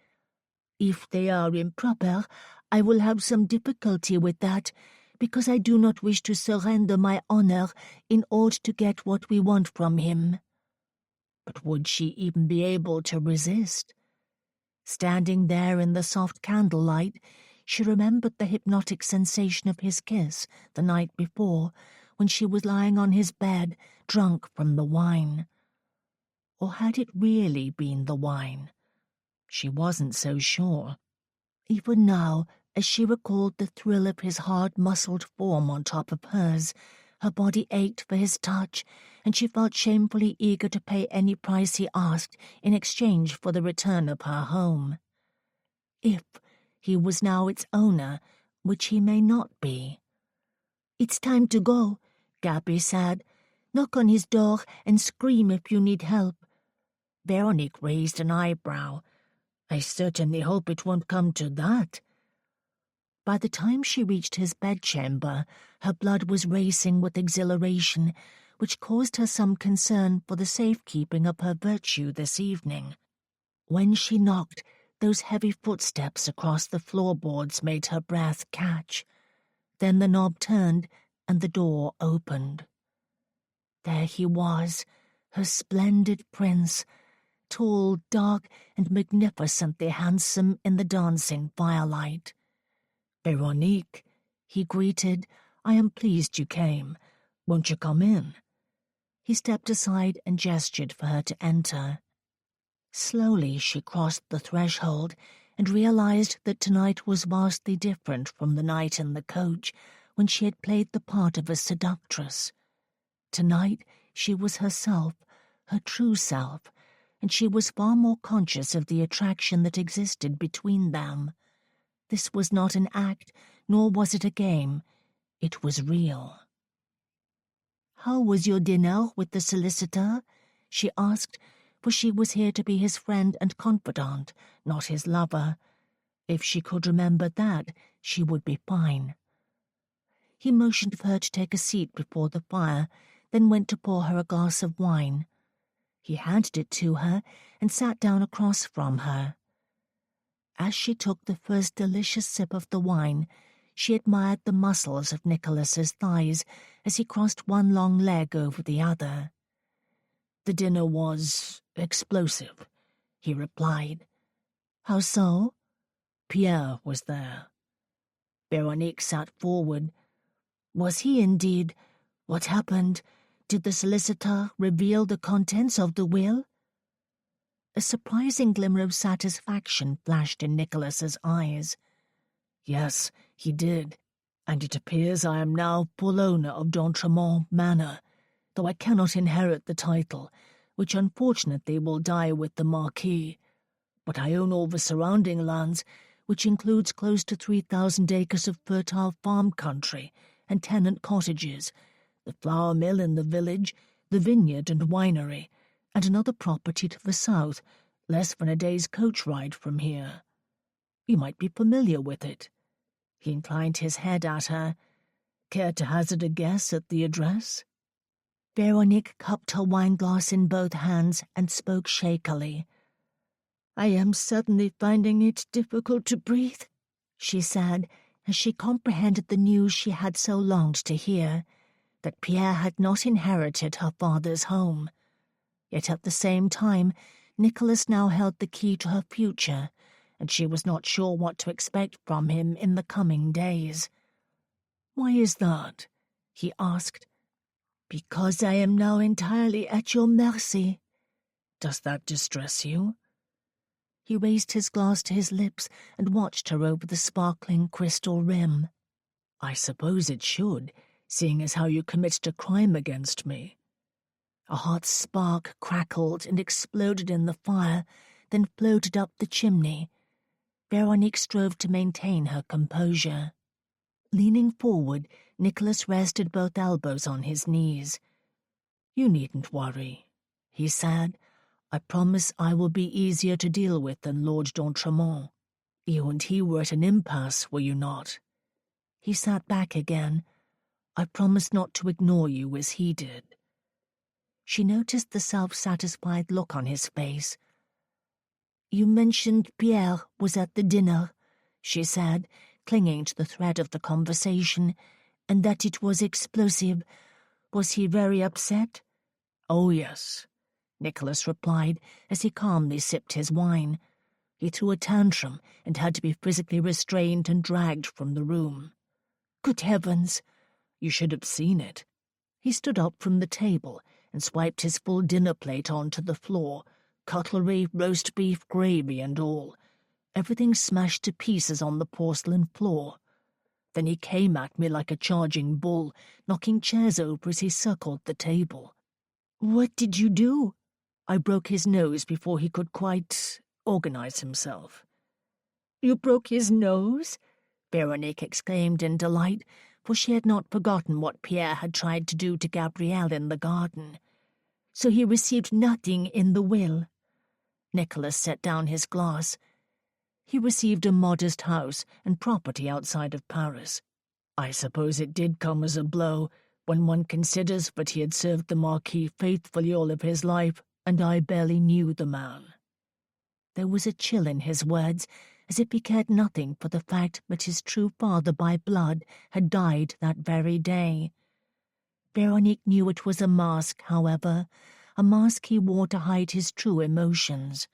If they are improper, I will have some difficulty with that, because I do not wish to surrender my honor in order to get what we want from him. But would she even be able to resist? Standing there in the soft candlelight, she remembered the hypnotic sensation of his kiss the night before, when she was lying on his bed, drunk from the wine. Or had it really been the wine? She wasn't so sure. Even now, as she recalled the thrill of his hard-muscled form on top of hers, her body ached for his touch, and she felt shamefully eager to pay any price he asked in exchange for the return of her home. If he was now its owner, which he may not be. It's time to go, Gabby said. Knock on his door and scream if you need help. Veronique raised an eyebrow. I certainly hope it won't come to that. By the time she reached his bedchamber, her blood was racing with exhilaration, which caused her some concern for the safekeeping of her virtue this evening. When she knocked, those heavy footsteps across the floorboards made her breath catch. Then the knob turned, and the door opened. There he was, her splendid prince, tall, dark, and magnificently handsome in the dancing firelight. "Veronique," he greeted, "I am pleased you came. Won't you come in?" He stepped aside and gestured for her to enter. Slowly she crossed the threshold and realized that tonight was vastly different from the night in the coach when she had played the part of a seductress. Tonight she was herself, her true self, and she was far more conscious of the attraction that existed between them. This was not an act, nor was it a game. It was real. "How was your dinner with the solicitor?" she asked, for she was here to be his friend and confidant, not his lover. If she could remember that, she would be fine. He motioned for her to take a seat before the fire, then went to pour her a glass of wine. He handed it to her and sat down across from her. As she took the first delicious sip of the wine, she admired the muscles of Nicholas's thighs as he crossed one long leg over the other. "The dinner was explosive," he replied. "How so?" "Pierre was there." Veronique sat forward. "Was he indeed? What happened? Did the solicitor reveal the contents of the will?" A surprising glimmer of satisfaction flashed in Nicholas's eyes. "Yes, he did, and it appears I am now full owner of d'Entremont Manor, though I cannot inherit the title, which unfortunately will die with the Marquis. But I own all the surrounding lands, which includes close to 3,000 acres of fertile farm country and tenant cottages, the flour mill in the village, the vineyard and winery, and another property to the south, less than a day's coach ride from here. You might be familiar with it." He inclined his head at her. "Care to hazard a guess at the address?" Veronique cupped her wineglass in both hands and spoke shakily. "I am suddenly finding it difficult to breathe," she said, as she comprehended the news she had so longed to hear, that Pierre had not inherited her father's home. Yet at the same time, Nicholas now held the key to her future, and she was not sure what to expect from him in the coming days. "Why is that?" he asked. "Because I am now entirely at your mercy." "Does that distress you?" He raised his glass to his lips and watched her over the sparkling crystal rim. "I suppose it should, seeing as how you committed a crime against me." A hot spark crackled and exploded in the fire, then floated up the chimney. Veronique strove to maintain her composure. Leaning forward, Nicholas rested both elbows on his knees. "You needn't worry," he said. "I promise I will be easier to deal with than Lord d'Entremont. You and he were at an impasse, were you not?" He sat back again. "I promise not to ignore you as he did." She noticed the self-satisfied look on his face. "You mentioned Pierre was at the dinner," she said, clinging to the thread of the conversation, "and that it was explosive. Was he very upset?" "Oh, yes," Nicholas replied as he calmly sipped his wine. "He threw a tantrum and had to be physically restrained and dragged from the room." "Good heavens!" "You should have seen it." He stood up from the table and swiped his full dinner plate onto the floor, cutlery, roast beef, gravy and all. Everything smashed to pieces on the porcelain floor. Then he came at me like a charging bull, knocking chairs over as he circled the table. "What did you do?" "I broke his nose before he could quite organize himself." "You broke his nose?" Veronique exclaimed in delight, for she had not forgotten what Pierre had tried to do to Gabrielle in the garden. "So he received nothing in the will?" Nicholas set down his glass. He received a modest house and property outside of Paris. I suppose it did come as a blow when one considers that he had served the Marquis faithfully all of his life, and I barely knew the man. There was a chill in his words, as if he cared nothing for the fact that his true father by blood had died that very day. Veronique knew it was a mask, however, a mask he wore to hide his true emotions.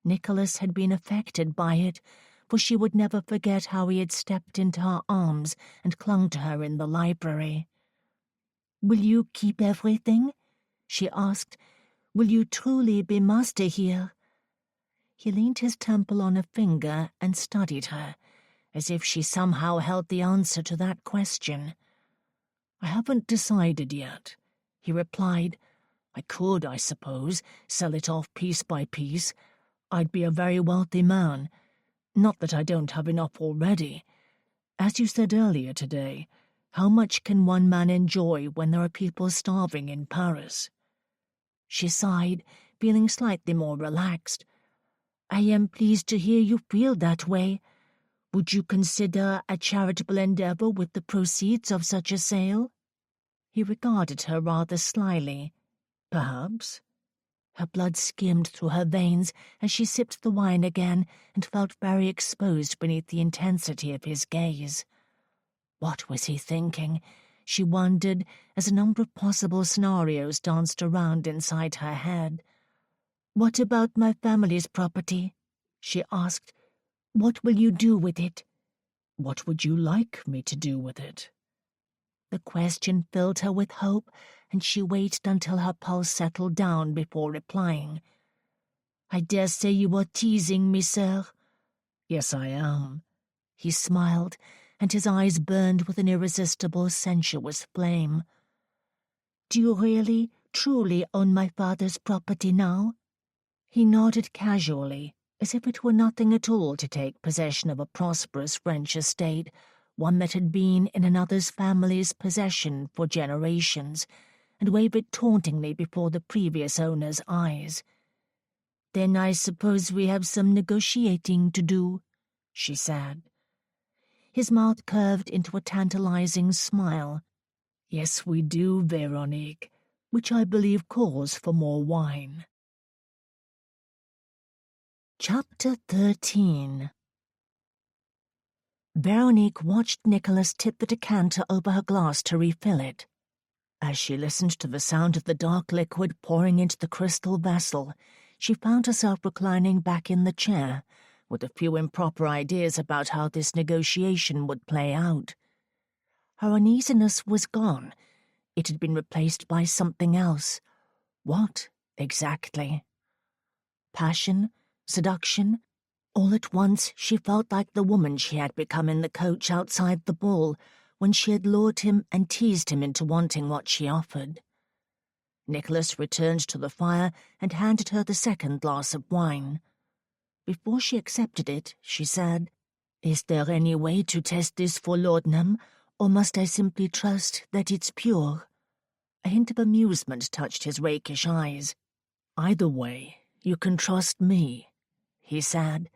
Nicholas had been affected by it, for she would never forget how he had stepped into her arms and clung to her in the library. "Will you keep everything?" she asked. "Will you truly be master here?" He leaned his temple on a finger and studied her, as if she somehow held the answer to that question. "I haven't decided yet," he replied. "I could, I suppose, sell it off piece by piece. I'd be a very wealthy man. Not that I don't have enough already. As you said earlier today, how much can one man enjoy when there are people starving in Paris?" She sighed, feeling slightly more relaxed. "I am pleased to hear you feel that way. Would you consider a charitable endeavor with the proceeds of such a sale?" He regarded her rather slyly. "Perhaps." Her blood skimmed through her veins as she sipped the wine again and felt very exposed beneath the intensity of his gaze. What was he thinking? She wondered, as a number of possible scenarios danced around inside her head. "What about my family's property?" she asked. "What will you do with it?" "What would you like me to do with it?" The question filled her with hope, and she waited until her pulse settled down before replying. "I dare say you are teasing me, sir." "Yes, I am." He smiled, and his eyes burned with an irresistible, sensuous flame. "Do you really, truly own my father's property now?" He nodded casually, as if it were nothing at all to take possession of a prosperous French estate, one that had been in another's family's possession for generations, and wave it tauntingly before the previous owner's eyes. "Then I suppose we have some negotiating to do," she said. His mouth curved into a tantalizing smile. "Yes, we do, Veronique, which I believe calls for more wine." Chapter 13. Veronique watched Nicholas tip the decanter over her glass to refill it. As she listened to the sound of the dark liquid pouring into the crystal vessel, she found herself reclining back in the chair, with a few improper ideas about how this negotiation would play out. Her uneasiness was gone. It had been replaced by something else. What, exactly? Passion? Seduction? All at once she felt like the woman she had become in the coach outside the ball, when she had lured him and teased him into wanting what she offered. Nicholas returned to the fire and handed her the second glass of wine. Before she accepted it, she said, "Is there any way to test this for laudanum, or must I simply trust that it's pure?" A hint of amusement touched his rakish eyes. "Either way, you can trust me," he said.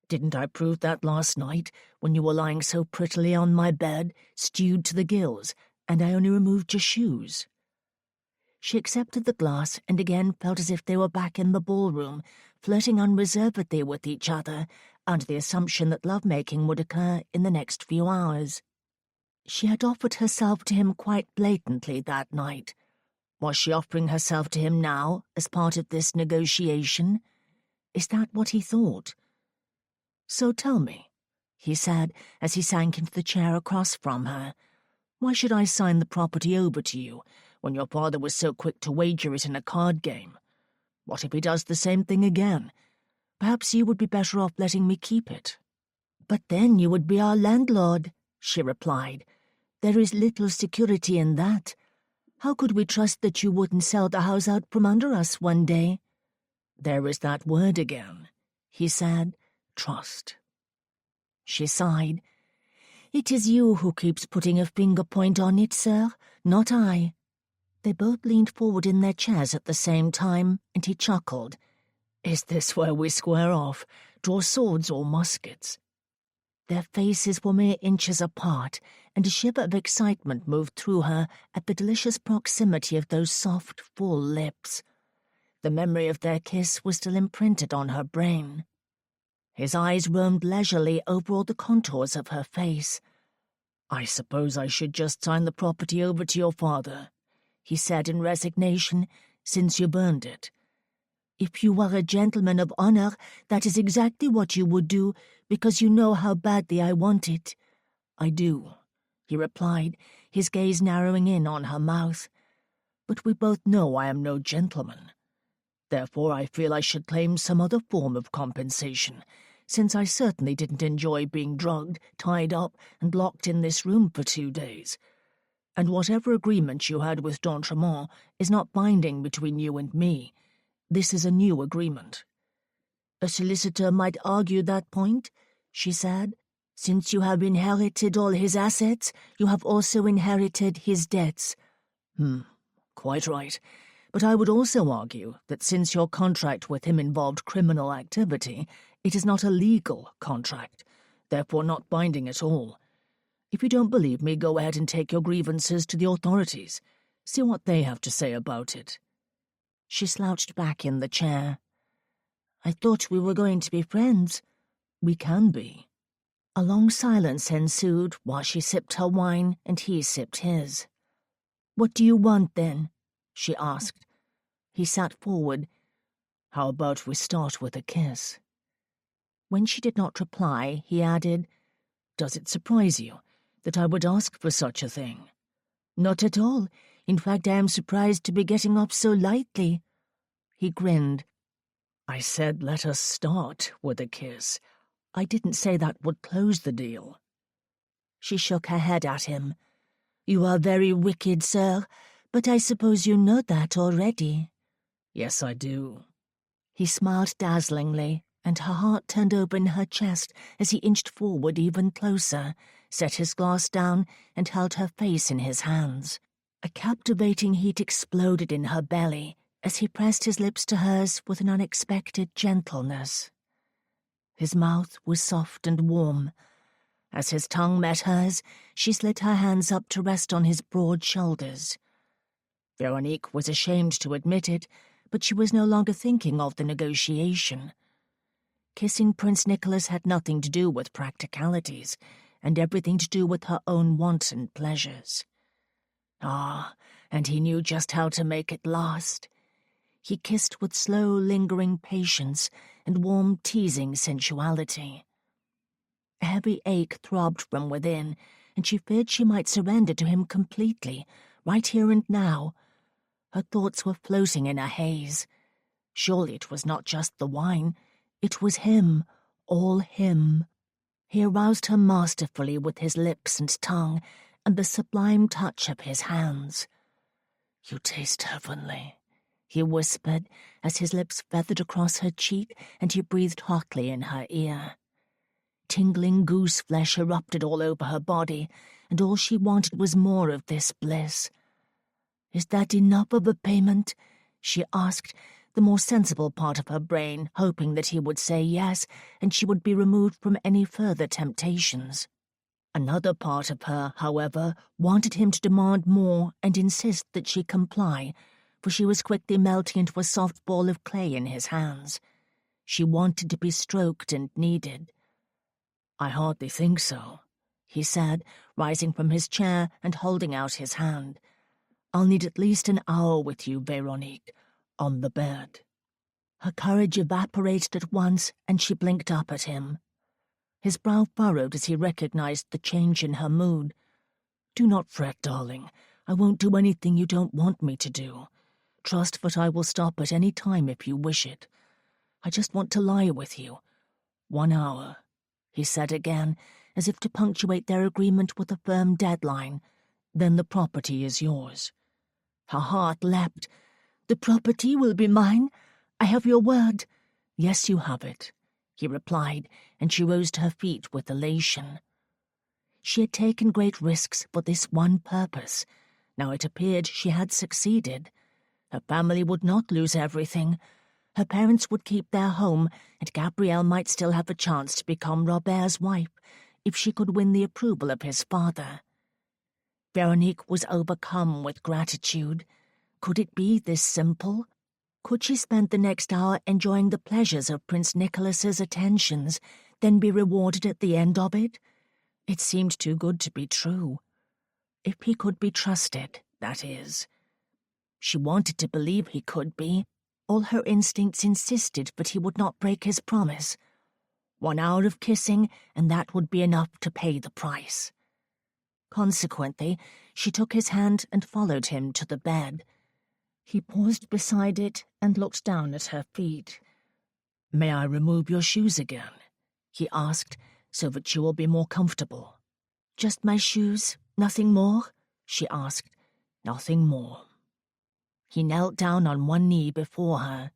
"Didn't I prove that last night, when you were lying so prettily on my bed, stewed to the gills, and I only removed your shoes?" She accepted the glass and again felt as if they were back in the ballroom, flirting unreservedly with each other, under the assumption that love-making would occur in the next few hours. She had offered herself to him quite blatantly that night. Was she offering herself to him now as part of this negotiation? Is that what he thought? "So tell me," he said as he sank into the chair across from her, "why should I sign the property over to you when your father was so quick to wager it in a card game? What if he does the same thing again? Perhaps you would be better off letting me keep it." "But then you would be our landlord," she replied. "There is little security in that. How could we trust that you wouldn't sell the house out from under us one day?" "There is that word again," he said. "Trust." She sighed. "It is you who keeps putting a finger point on it, sir, not I." They both leaned forward in their chairs at the same time, and he chuckled. "Is this where we square off? draw swords or muskets. Their faces were mere inches apart, and a shiver of excitement moved through her at the delicious proximity of those soft, full lips. The memory of their kiss was still imprinted on her brain. His eyes roamed leisurely over all the contours of her face. "I suppose I should just sign the property over to your father," he said in resignation, "since you burned it." "If you were a gentleman of honor, that is exactly what you would do, because you know how badly I want it." "I do," he replied, his gaze narrowing in on her mouth. "But we both know I am no gentleman. Therefore I feel I should claim some other form of compensation, since I certainly didn't enjoy being drugged, tied up, and locked in this room for 2 days. And whatever agreement you had with d'Entremont is not binding between you and me. This is a new agreement." "A solicitor might argue that point," she said. "Since you have inherited all his assets, you have also inherited his debts." Quite right. But I would also argue that since your contract with him involved criminal activity, it is not a legal contract, therefore not binding at all. If you don't believe me, go ahead and take your grievances to the authorities. See what they have to say about it." She slouched back in the chair. "I thought we were going to be friends." "We can be." A long silence ensued while she sipped her wine and he sipped his. "What do you want, then?" she asked. He sat forward. "How about we start with a kiss?" When she did not reply, he added, "Does it surprise you that I would ask for such a thing?" "Not at all. In fact, I am surprised to be getting off so lightly." He grinned. "I said let us start with a kiss. I didn't say that would close the deal." She shook her head at him. "You are very wicked, sir, but I suppose you know that already." "Yes, I do." He smiled dazzlingly, and her heart turned over in her chest as he inched forward even closer, set his glass down, and held her face in his hands. A captivating heat exploded in her belly as he pressed his lips to hers with an unexpected gentleness. His mouth was soft and warm. As his tongue met hers, she slid her hands up to rest on his broad shoulders. Veronique was ashamed to admit it, but she was no longer thinking of the negotiation. Kissing Prince Nicholas had nothing to do with practicalities, and everything to do with her own wanton pleasures. And he knew just how to make it last. He kissed with slow, lingering patience and warm, teasing sensuality. A heavy ache throbbed from within, and she feared she might surrender to him completely, right here and now. Her thoughts were floating in a haze. Surely it was not just the wine. It was him, all him. He aroused her masterfully with his lips and tongue, and the sublime touch of his hands. "You taste heavenly," he whispered, as his lips feathered across her cheek and he breathed hotly in her ear. Tingling goose flesh erupted all over her body, and all she wanted was more of this bliss. "Is that enough of a payment?" she asked, the more sensible part of her brain hoping that he would say yes, and she would be removed from any further temptations. Another part of her, however, wanted him to demand more and insist that she comply, for she was quickly melting into a soft ball of clay in his hands. She wanted to be stroked and kneaded. "I hardly think so," he said, rising from his chair and holding out his hand. "I'll need at least an hour with you, Veronique, on the bed." Her courage evaporated at once, and she blinked up at him. His brow furrowed as he recognized the change in her mood. "Do not fret, darling. I won't do anything you don't want me to do. Trust that I will stop at any time if you wish it. I just want to lie with you. 1 hour," he said again, as if to punctuate their agreement with a firm deadline. "Then the property is yours." Her heart leapt. "The property will be mine? I have your word." "Yes, you have it," he replied, and she rose to her feet with elation. She had taken great risks for this one purpose. Now it appeared she had succeeded. Her family would not lose everything, Her parents would keep their home, and Gabrielle might still have a chance to become Robert's wife if she could win the approval of his father. Veronique was overcome with gratitude. Could it be this simple? Could she spend the next hour enjoying the pleasures of Prince Nicholas's attentions, then be rewarded at the end of it? It seemed too good to be true. If he could be trusted, that is. She wanted to believe he could be. All her instincts insisted, but he would not break his promise. 1 hour of kissing, and that would be enough to pay the price. Consequently, she took his hand and followed him to the bed. He paused beside it and looked down at her feet. "May I remove your shoes again?" he asked, "so that you will be more comfortable." "Just my shoes, nothing more?" she asked. "Nothing more." He knelt down on one knee before her.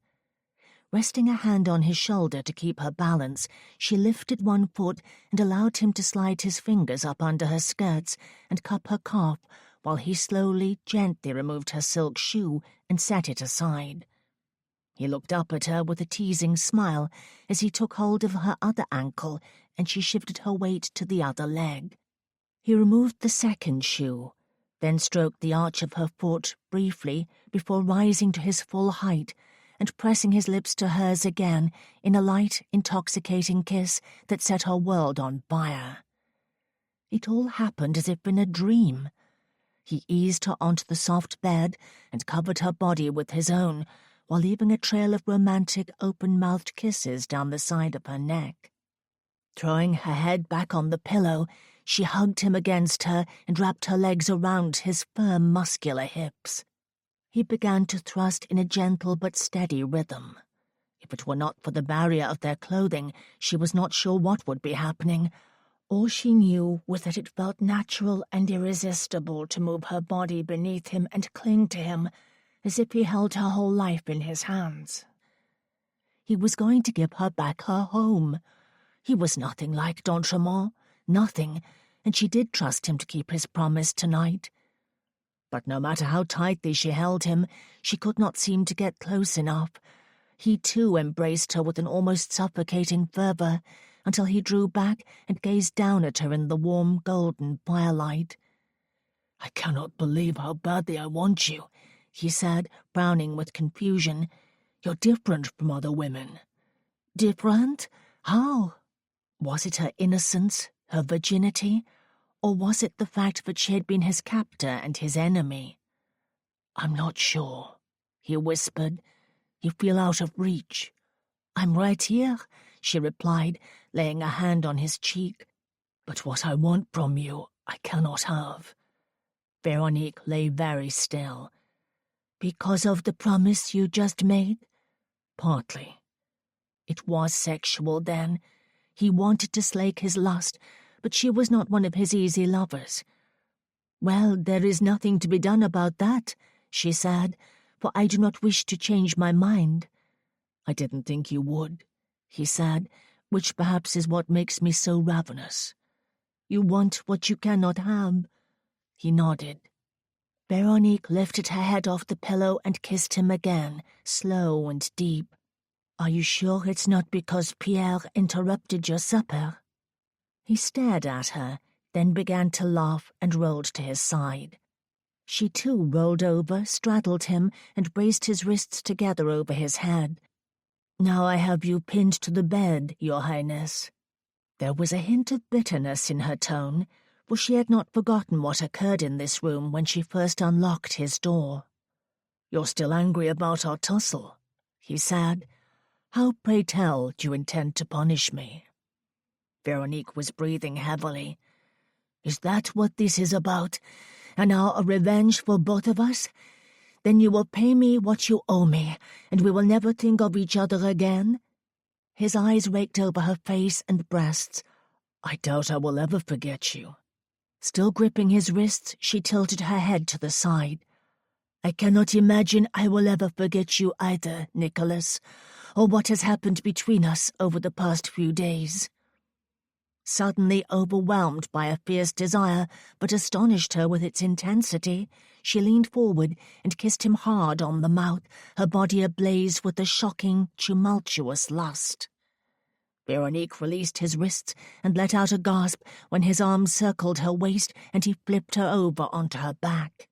Resting a hand on his shoulder to keep her balance, she lifted one foot and allowed him to slide his fingers up under her skirts and cup her calf while he slowly, gently removed her silk shoe and set it aside. He looked up at her with a teasing smile as he took hold of her other ankle and she shifted her weight to the other leg. He removed the second shoe, then stroked the arch of her foot briefly before rising to his full height and pressing his lips to hers again in a light, intoxicating kiss that set her world on fire. It all happened as if in a dream. He eased her onto the soft bed and covered her body with his own, while leaving a trail of romantic, open-mouthed kisses down the side of her neck. Throwing her head back on the pillow, she hugged him against her and wrapped her legs around his firm, muscular hips. He began to thrust in a gentle but steady rhythm. If it were not for the barrier of their clothing, she was not sure what would be happening. All she knew was that it felt natural and irresistible to move her body beneath him and cling to him, as if he held her whole life in his hands. He was going to give her back her home. He was nothing like d'Entremont, nothing, and she did trust him to keep his promise tonight. But no matter how tightly she held him, she could not seem to get close enough. He too embraced her with an almost suffocating fervor, until he drew back and gazed down at her in the warm golden firelight. "I cannot believe how badly I want you," he said, frowning with confusion. "You're different from other women." "Different? How?" Was it her innocence, her virginity, or was it the fact that she had been his captor and his enemy? "I'm not sure," he whispered. "You feel out of reach." "I'm right here," she replied, laying a hand on his cheek. "But what I want from you, I cannot have." Veronique lay very still. "Because of the promise you just made?" "Partly." It was sexual then. He wanted to slake his lust, but she was not one of his easy lovers. "Well, there is nothing to be done about that," she said, "for I do not wish to change my mind." "I didn't think you would," he said, "which perhaps is what makes me so ravenous." "You want what you cannot have." He nodded. Veronique lifted her head off the pillow and kissed him again, slow and deep. "Are you sure it's not because Pierre interrupted your supper?" He stared at her, then began to laugh and rolled to his side. She too rolled over, straddled him, and braced his wrists together over his head. "Now I have you pinned to the bed, Your Highness." There was a hint of bitterness in her tone, for she had not forgotten what occurred in this room when she first unlocked his door. "You're still angry about our tussle," he said. "How, pray tell, do you intend to punish me?" Veronique was breathing heavily. "Is that what this is about? An hour of revenge for both of us? Then you will pay me what you owe me, and we will never think of each other again?" His eyes raked over her face and breasts. "I doubt I will ever forget you." Still gripping his wrists, she tilted her head to the side. "I cannot imagine I will ever forget you either, Nicholas, or what has happened between us over the past few days." Suddenly overwhelmed by a fierce desire, but astonished her with its intensity, she leaned forward and kissed him hard on the mouth, her body ablaze with a shocking, tumultuous lust. Veronique released his wrists and let out a gasp when his arms circled her waist and he flipped her over onto her back.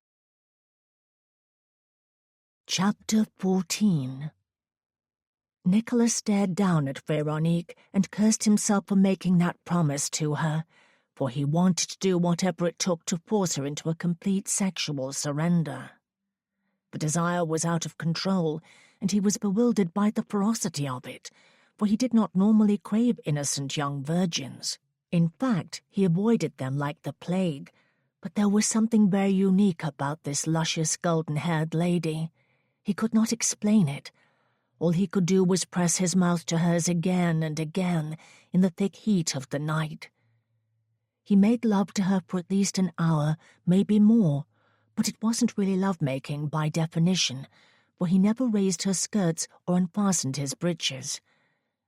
Chapter 14. Nicholas stared down at Veronique and cursed himself for making that promise to her, for he wanted to do whatever it took to force her into a complete sexual surrender. The desire was out of control, and he was bewildered by the ferocity of it, for he did not normally crave innocent young virgins. In fact, he avoided them like the plague, but there was something very unique about this luscious golden-haired lady. He could not explain it. All he could do was press his mouth to hers again and again in the thick heat of the night. He made love to her for at least an hour, maybe more, but it wasn't really lovemaking by definition, for he never raised her skirts or unfastened his breeches.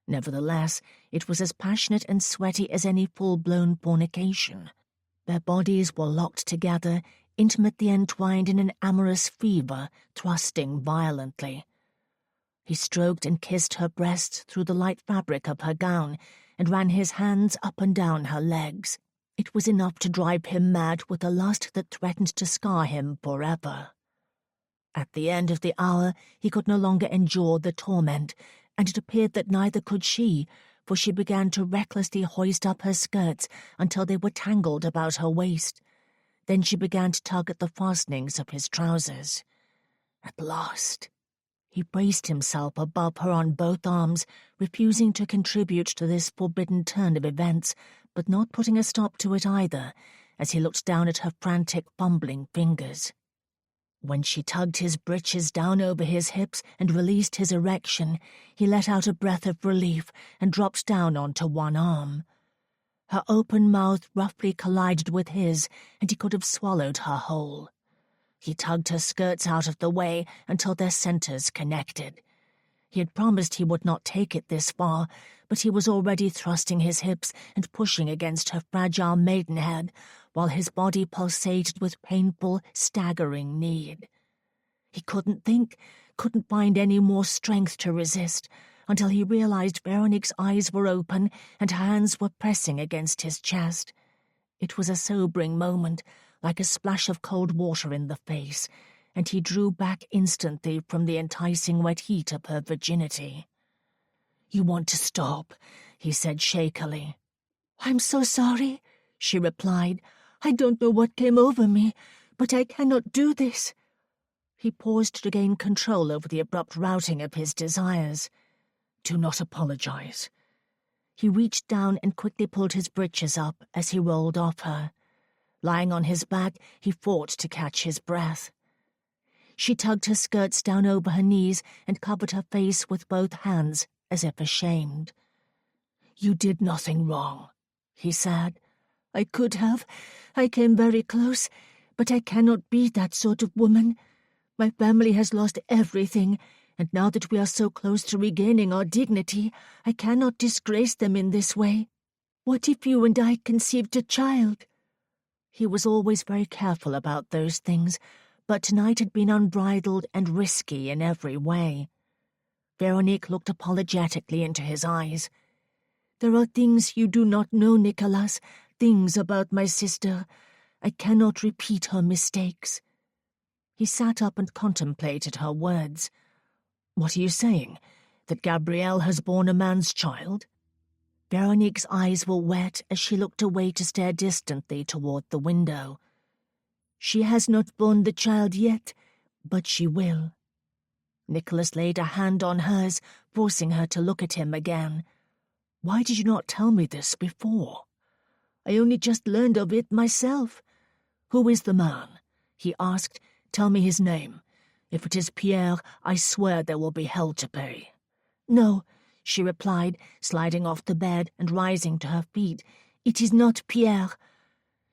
Nevertheless, it was as passionate and sweaty as any full-blown fornication. Their bodies were locked together, intimately entwined in an amorous fever, thrusting violently. He stroked and kissed her breasts through the light fabric of her gown and ran his hands up and down her legs. It was enough to drive him mad with a lust that threatened to scar him forever. At the end of the hour, he could no longer endure the torment, and it appeared that neither could she, for she began to recklessly hoist up her skirts until they were tangled about her waist. Then she began to tug at the fastenings of his trousers. At last, he braced himself above her on both arms, refusing to contribute to this forbidden turn of events, but not putting a stop to it either, as he looked down at her frantic, fumbling fingers. When she tugged his breeches down over his hips and released his erection, he let out a breath of relief and dropped down onto one arm. Her open mouth roughly collided with his, and he could have swallowed her whole. He tugged her skirts out of the way until their centers connected. He had promised he would not take it this far, but he was already thrusting his hips and pushing against her fragile maidenhead, while his body pulsated with painful, staggering need. He couldn't think, couldn't find any more strength to resist, until he realized Veronique's eyes were open and her hands were pressing against his chest. It was a sobering moment, like a splash of cold water in the face, and he drew back instantly from the enticing wet heat of her virginity. "You want to stop," he said shakily. "I'm so sorry," she replied. "I don't know what came over me, but I cannot do this." He paused to gain control over the abrupt routing of his desires. "Do not apologize." He reached down and quickly pulled his breeches up as he rolled off her. Lying on his back, he fought to catch his breath. She tugged her skirts down over her knees and covered her face with both hands, as if ashamed. "You did nothing wrong," he said. "I could have. I came very close, but I cannot be that sort of woman. My family has lost everything, and now that we are so close to regaining our dignity, I cannot disgrace them in this way. What if you and I conceived a child?" He was always very careful about those things, but tonight had been unbridled and risky in every way. Veronique looked apologetically into his eyes. "There are things you do not know, Nicholas, things about my sister. I cannot repeat her mistakes." He sat up and contemplated her words. "What are you saying? That Gabrielle has borne a man's child?" Veronique's eyes were wet as she looked away to stare distantly toward the window. "She has not borne the child yet, but she will." Nicholas laid a hand on hers, forcing her to look at him again. "Why did you not tell me this before?" "I only just learned of it myself." "Who is the man?" he asked. "Tell me his name. If it is Pierre, I swear there will be hell to pay." "No," she replied, sliding off the bed and rising to her feet. "It is not Pierre."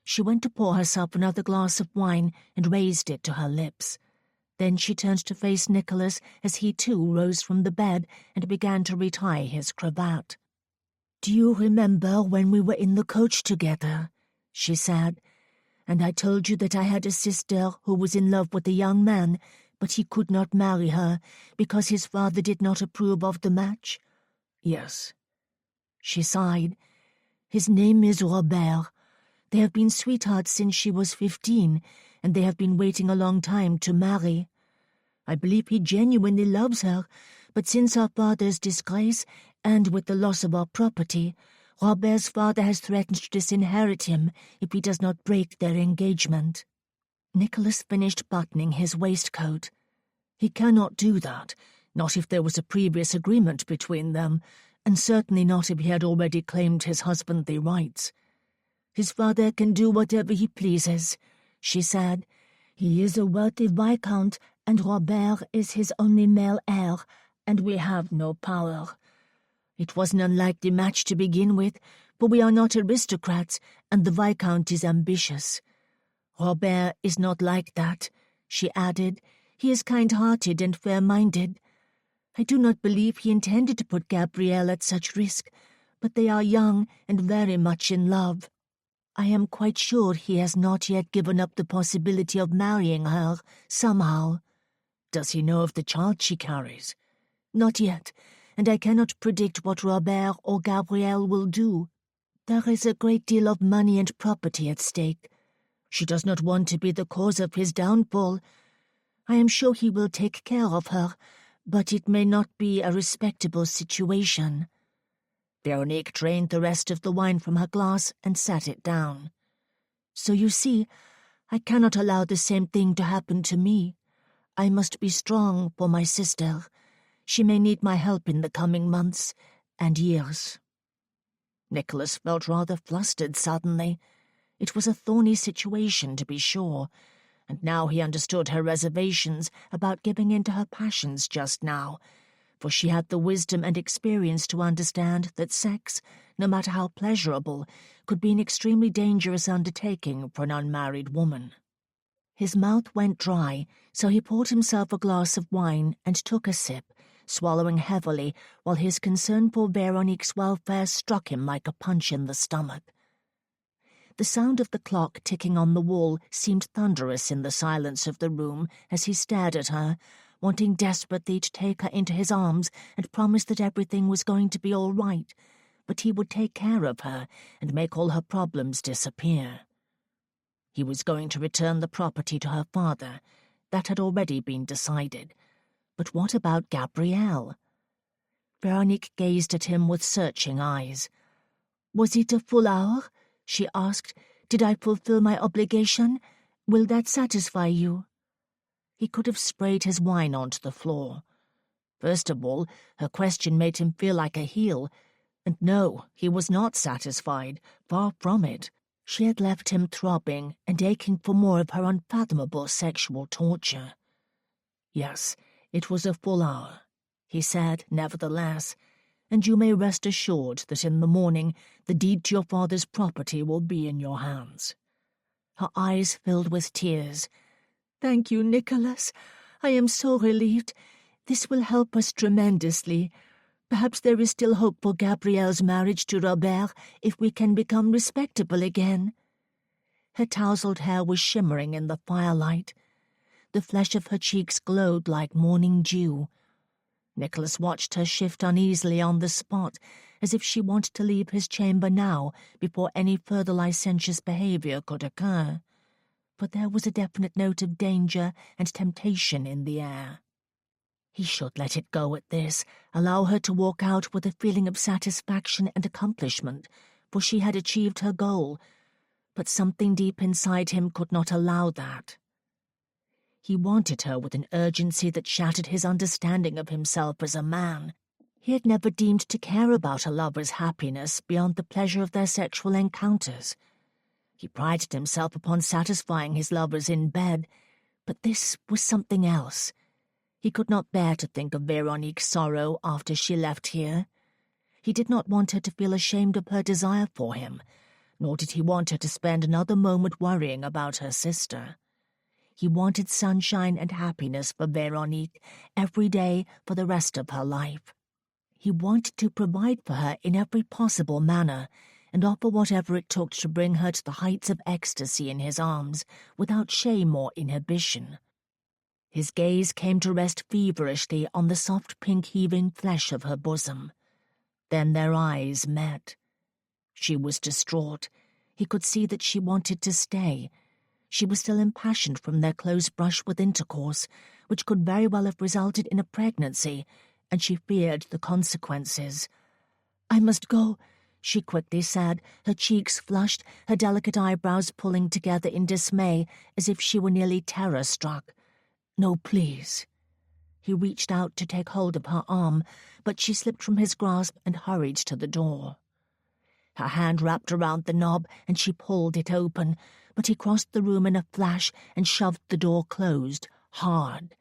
She went to pour herself another glass of wine and raised it to her lips. Then she turned to face Nicholas as he too rose from the bed and began to retie his cravat. "Do you remember when we were in the coach together?" she said, "and I told you that I had a sister who was in love with a young man, but he could not marry her because his father did not approve of the match?" "Yes." She sighed. "His name is Robert. They have been sweethearts since she was 15, and they have been waiting a long time to marry. I believe he genuinely loves her, but since our father's disgrace, and with the loss of our property, Robert's father has threatened to disinherit him if he does not break their engagement." Nicholas finished buttoning his waistcoat. "He cannot do that, not if there was a previous agreement between them, and certainly not if he had already claimed his husbandly rights. His father can do whatever he pleases," she said. "He is a wealthy viscount, and Robert is his only male heir, and we have no power. It was an unlikely match to begin with, for we are not aristocrats, and the viscount is ambitious. Robert is not like that," she added. "He is kind-hearted and fair-minded. I do not believe he intended to put Gabrielle at such risk, but they are young and very much in love. I am quite sure he has not yet given up the possibility of marrying her, somehow." "Does he know of the child she carries?" "Not yet, and I cannot predict what Robert or Gabrielle will do. There is a great deal of money and property at stake. She does not want to be the cause of his downfall. I am sure he will take care of her, but it may not be a respectable situation." Veronique drained the rest of the wine from her glass and sat it down. "So you see, I cannot allow the same thing to happen to me. I must be strong for my sister. She may need my help in the coming months and years." Nicholas felt rather flustered suddenly. It was a thorny situation, to be sure, and now he understood her reservations about giving in to her passions just now, for she had the wisdom and experience to understand that sex, no matter how pleasurable, could be an extremely dangerous undertaking for an unmarried woman. His mouth went dry, so he poured himself a glass of wine and took a sip, swallowing heavily while his concern for Veronique's welfare struck him like a punch in the stomach. The sound of the clock ticking on the wall seemed thunderous in the silence of the room as he stared at her, wanting desperately to take her into his arms and promise that everything was going to be all right, but he would take care of her and make all her problems disappear. He was going to return the property to her father. That had already been decided. But what about Gabrielle? Veronique gazed at him with searching eyes. "Was it a full hour?" she asked. "Did I fulfill my obligation? Will that satisfy you?" He could have sprayed his wine onto the floor. First of all, her question made him feel like a heel. And no, he was not satisfied, far from it. She had left him throbbing and aching for more of her unfathomable sexual torture. "Yes, it was a full hour," he said, nevertheless, "and you may rest assured that in the morning the deed to your father's property will be in your hands." Her eyes filled with tears. "Thank you, Nicholas. I am so relieved. This will help us tremendously. Perhaps there is still hope for Gabrielle's marriage to Robert if we can become respectable again." Her tousled hair was shimmering in the firelight. The flesh of her cheeks glowed like morning dew. Nicholas watched her shift uneasily on the spot, as if she wanted to leave his chamber now before any further licentious behavior could occur. But there was a definite note of danger and temptation in the air. He should let it go at this, allow her to walk out with a feeling of satisfaction and accomplishment, for she had achieved her goal, but something deep inside him could not allow that. He wanted her with an urgency that shattered his understanding of himself as a man. He had never deemed to care about a lover's happiness beyond the pleasure of their sexual encounters. He prided himself upon satisfying his lovers in bed, but this was something else. He could not bear to think of Veronique's sorrow after she left here. He did not want her to feel ashamed of her desire for him, nor did he want her to spend another moment worrying about her sister. He wanted sunshine and happiness for Veronique every day for the rest of her life. He wanted to provide for her in every possible manner and offer whatever it took to bring her to the heights of ecstasy in his arms without shame or inhibition. His gaze came to rest feverishly on the soft pink heaving flesh of her bosom. Then their eyes met. She was distraught. He could see that she wanted to stay. She was still impassioned from their close brush with intercourse, which could very well have resulted in a pregnancy, and she feared the consequences. "I must go," she quickly said, her cheeks flushed, her delicate eyebrows pulling together in dismay as if she were nearly terror-struck. "No, please." He reached out to take hold of her arm, but she slipped from his grasp and hurried to the door. Her hand wrapped around the knob and she pulled it open, but he crossed the room in a flash and shoved the door closed, hard.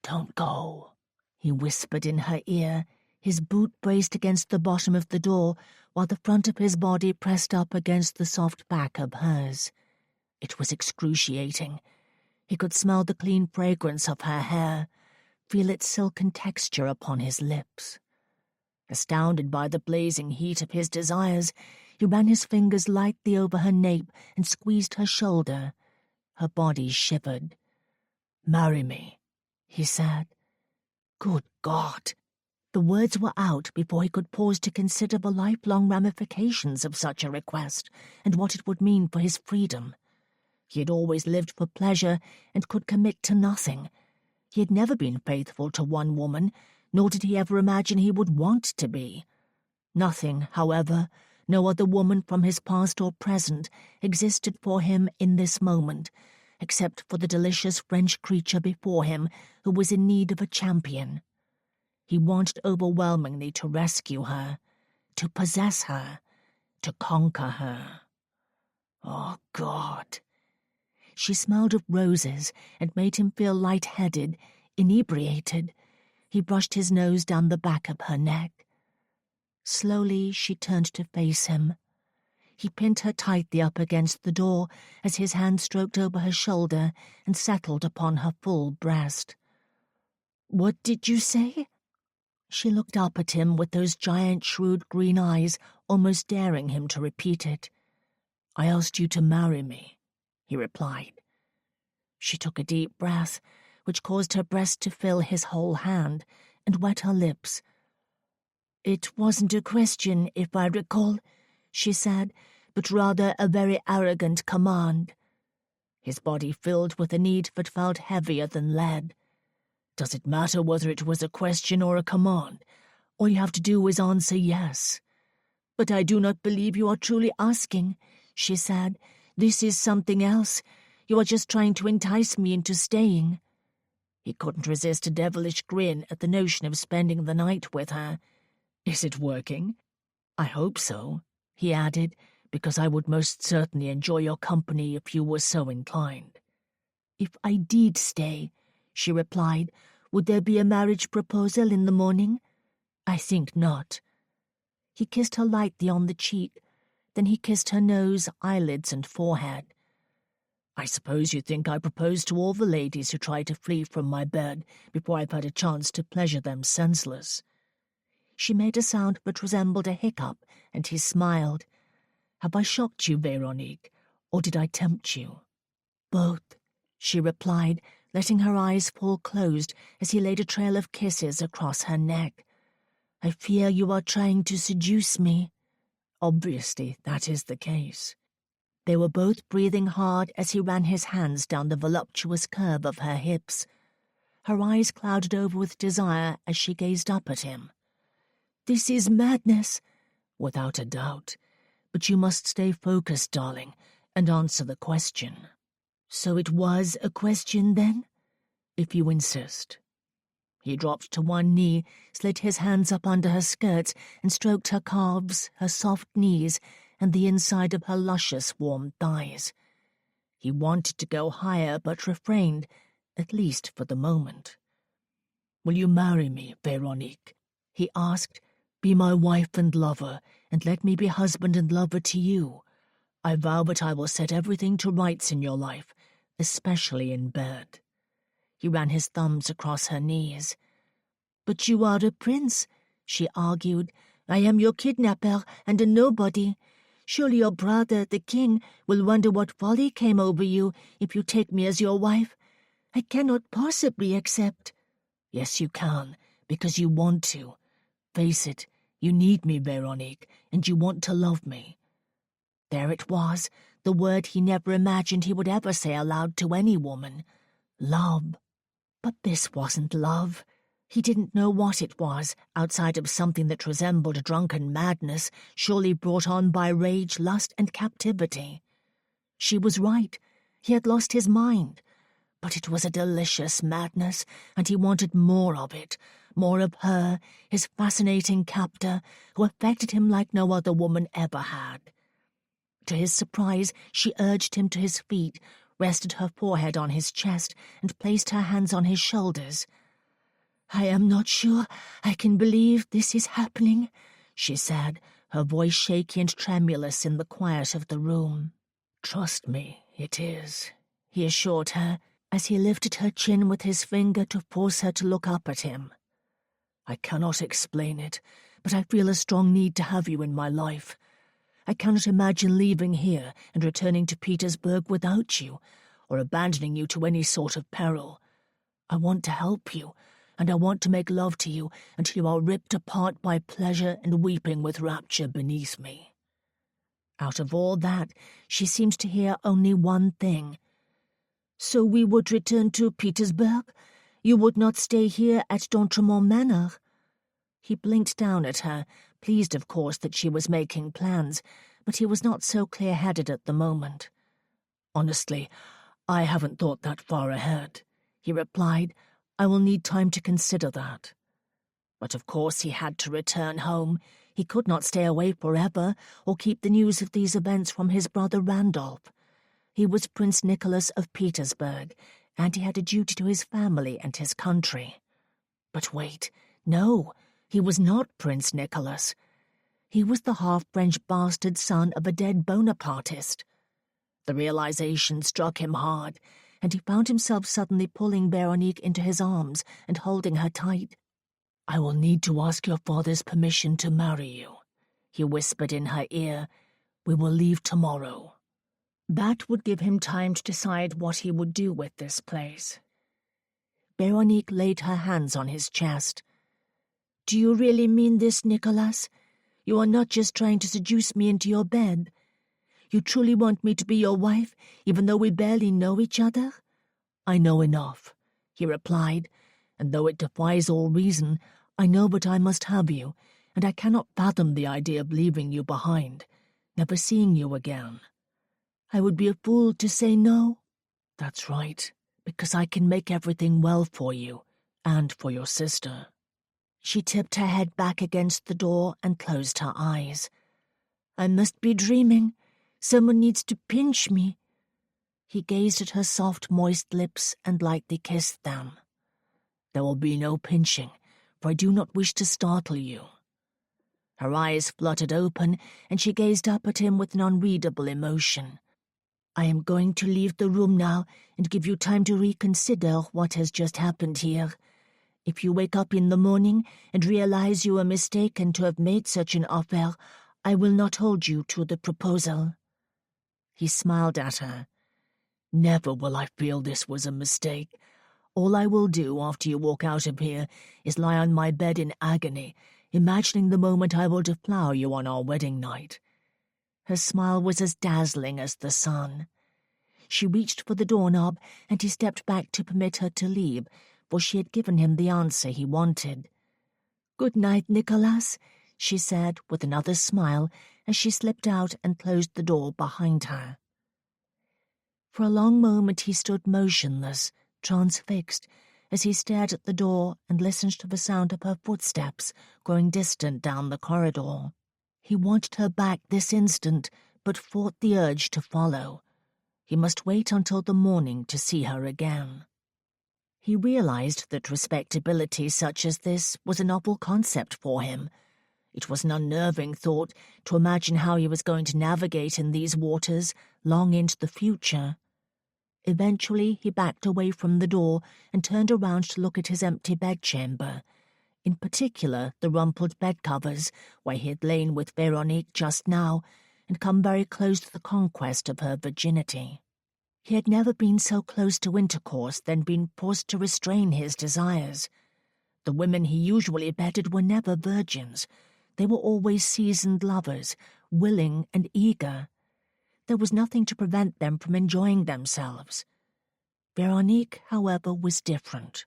"Don't go," he whispered in her ear, his boot braced against the bottom of the door while the front of his body pressed up against the soft back of hers. It was excruciating. He could smell the clean fragrance of her hair, feel its silken texture upon his lips. Astounded by the blazing heat of his desires, he ran his fingers lightly over her nape and squeezed her shoulder. Her body shivered. "Marry me," he said. Good God! The words were out before he could pause to consider the lifelong ramifications of such a request and what it would mean for his freedom. He had always lived for pleasure and could commit to nothing. He had never been faithful to one woman, nor did he ever imagine he would want to be. Nothing, however, no other woman from his past or present, existed for him in this moment, except for the delicious French creature before him who was in need of a champion. He wanted overwhelmingly to rescue her, to possess her, to conquer her. Oh, God! She smelled of roses and made him feel light-headed, inebriated. He brushed his nose down the back of her neck. Slowly she turned to face him. He pinned her tightly up against the door as his hand stroked over her shoulder and settled upon her full breast. "What did you say?" She looked up at him with those giant shrewd green eyes, almost daring him to repeat it. "I asked you to marry me," he replied. She took a deep breath, which caused her breast to fill his whole hand, and wet her lips. "It wasn't a question, if I recall," she said, "but rather a very arrogant command." His body filled with a need that felt heavier than lead. "Does it matter whether it was a question or a command? All you have to do is answer yes." "But I do not believe you are truly asking," she said. "This is something else. You are just trying to entice me into staying." He couldn't resist a devilish grin at the notion of spending the night with her. "Is it working?" "I hope so," he added, "because I would most certainly enjoy your company if you were so inclined." "If I did stay," she replied, "would there be a marriage proposal in the morning?" "I think not." He kissed her lightly on the cheek. Then he kissed her nose, eyelids, and forehead. "I suppose you think I propose to all the ladies who try to flee from my bed before I've had a chance to pleasure them senseless." She made a sound that resembled a hiccup, and he smiled. "Have I shocked you, Véronique, or did I tempt you?" "Both," she replied, letting her eyes fall closed as he laid a trail of kisses across her neck. "I fear you are trying to seduce me." "Obviously, that is the case." They were both breathing hard as he ran his hands down the voluptuous curve of her hips. Her eyes clouded over with desire as she gazed up at him. "This is madness." "Without a doubt. But you must stay focused, darling, and answer the question." "So it was a question, then?" "If you insist." He dropped to one knee, slid his hands up under her skirts, and stroked her calves, her soft knees, and the inside of her luscious, warm thighs. He wanted to go higher, but refrained, at least for the moment. "Will you marry me, Véronique?" he asked. "Be my wife and lover, and let me be husband and lover to you. I vow that I will set everything to rights in your life, especially in bed." He ran his thumbs across her knees. "But you are a prince," she argued. "I am your kidnapper and a nobody. Surely your brother, the king, will wonder what folly came over you if you take me as your wife. I cannot possibly accept." "Yes, you can, because you want to. Face it, you need me, Veronique, and you want to love me." There it was, the word he never imagined he would ever say aloud to any woman. Love. But this wasn't love. He didn't know what it was, outside of something that resembled drunken madness, surely brought on by rage, lust, and captivity. She was right. He had lost his mind. But it was a delicious madness, and he wanted more of it, more of her, his fascinating captor, who affected him like no other woman ever had. To his surprise, she urged him to his feet, rested her forehead on his chest, and placed her hands on his shoulders. "I am not sure I can believe this is happening," she said, her voice shaky and tremulous in the quiet of the room. "Trust me, it is," he assured her, as he lifted her chin with his finger to force her to look up at him. "I cannot explain it, but I feel a strong need to have you in my life. I cannot imagine leaving here and returning to Petersburg without you, or abandoning you to any sort of peril. I want to help you, and I want to make love to you until you are ripped apart by pleasure and weeping with rapture beneath me." Out of all that, she seemed to hear only one thing. "So we would return to Petersburg? You would not stay here at D'Entremont Manor?" He blinked down at her, pleased of course that she was making plans, but he was not so clear-headed at the moment. "Honestly, I haven't thought that far ahead," he replied. "I will need time to consider that." But of course he had to return home. He could not stay away forever or keep the news of these events from his brother Randolph. He was Prince Nicholas of Petersburg, and he had a duty to his family and his country. But wait, no, he was not Prince Nicholas. He was the half-French bastard son of a dead Bonapartist. The realization struck him hard, and he found himself suddenly pulling Veronique into his arms and holding her tight. "I will need to ask your father's permission to marry you," he whispered in her ear. "We will leave tomorrow." That would give him time to decide what he would do with this place. Veronique laid her hands on his chest. "Do you really mean this, Nicholas? You are not just trying to seduce me into your bed? You truly want me to be your wife, even though we barely know each other?" "I know enough," he replied, "and though it defies all reason, I know that I must have you, and I cannot fathom the idea of leaving you behind, never seeing you again." "I would be a fool to say no." "That's right, because I can make everything well for you, and for your sister." She tipped her head back against the door and closed her eyes. "I must be dreaming. Someone needs to pinch me." He gazed at her soft, moist lips and lightly kissed them. "There will be no pinching, for I do not wish to startle you." Her eyes fluttered open, and she gazed up at him with an unreadable emotion. "I am going to leave the room now and give you time to reconsider what has just happened here. If you wake up in the morning and realize you were mistaken to have made such an offer, I will not hold you to the proposal." He smiled at her. "Never will I feel this was a mistake. All I will do after you walk out of here is lie on my bed in agony, imagining the moment I will deflower you on our wedding night." Her smile was as dazzling as the sun. She reached for the doorknob, and he stepped back to permit her to leave, for she had given him the answer he wanted. "Good night, Nicholas," she said with another smile as she slipped out and closed the door behind her. For a long moment he stood motionless, transfixed, as he stared at the door and listened to the sound of her footsteps growing distant down the corridor. He wanted her back this instant, but fought the urge to follow. He must wait until the morning to see her again. He realized that respectability such as this was a novel concept for him. It was an unnerving thought to imagine how he was going to navigate in these waters long into the future. Eventually he backed away from the door and turned around to look at his empty bedchamber. in particular the rumpled bedcovers where he had lain with Veronique just now and come very close to the conquest of her virginity. He had never been so close to intercourse than been forced to restrain his desires. The women he usually bedded were never virgins. They were always seasoned lovers, willing and eager. There was nothing to prevent them from enjoying themselves. Veronique, however, was different.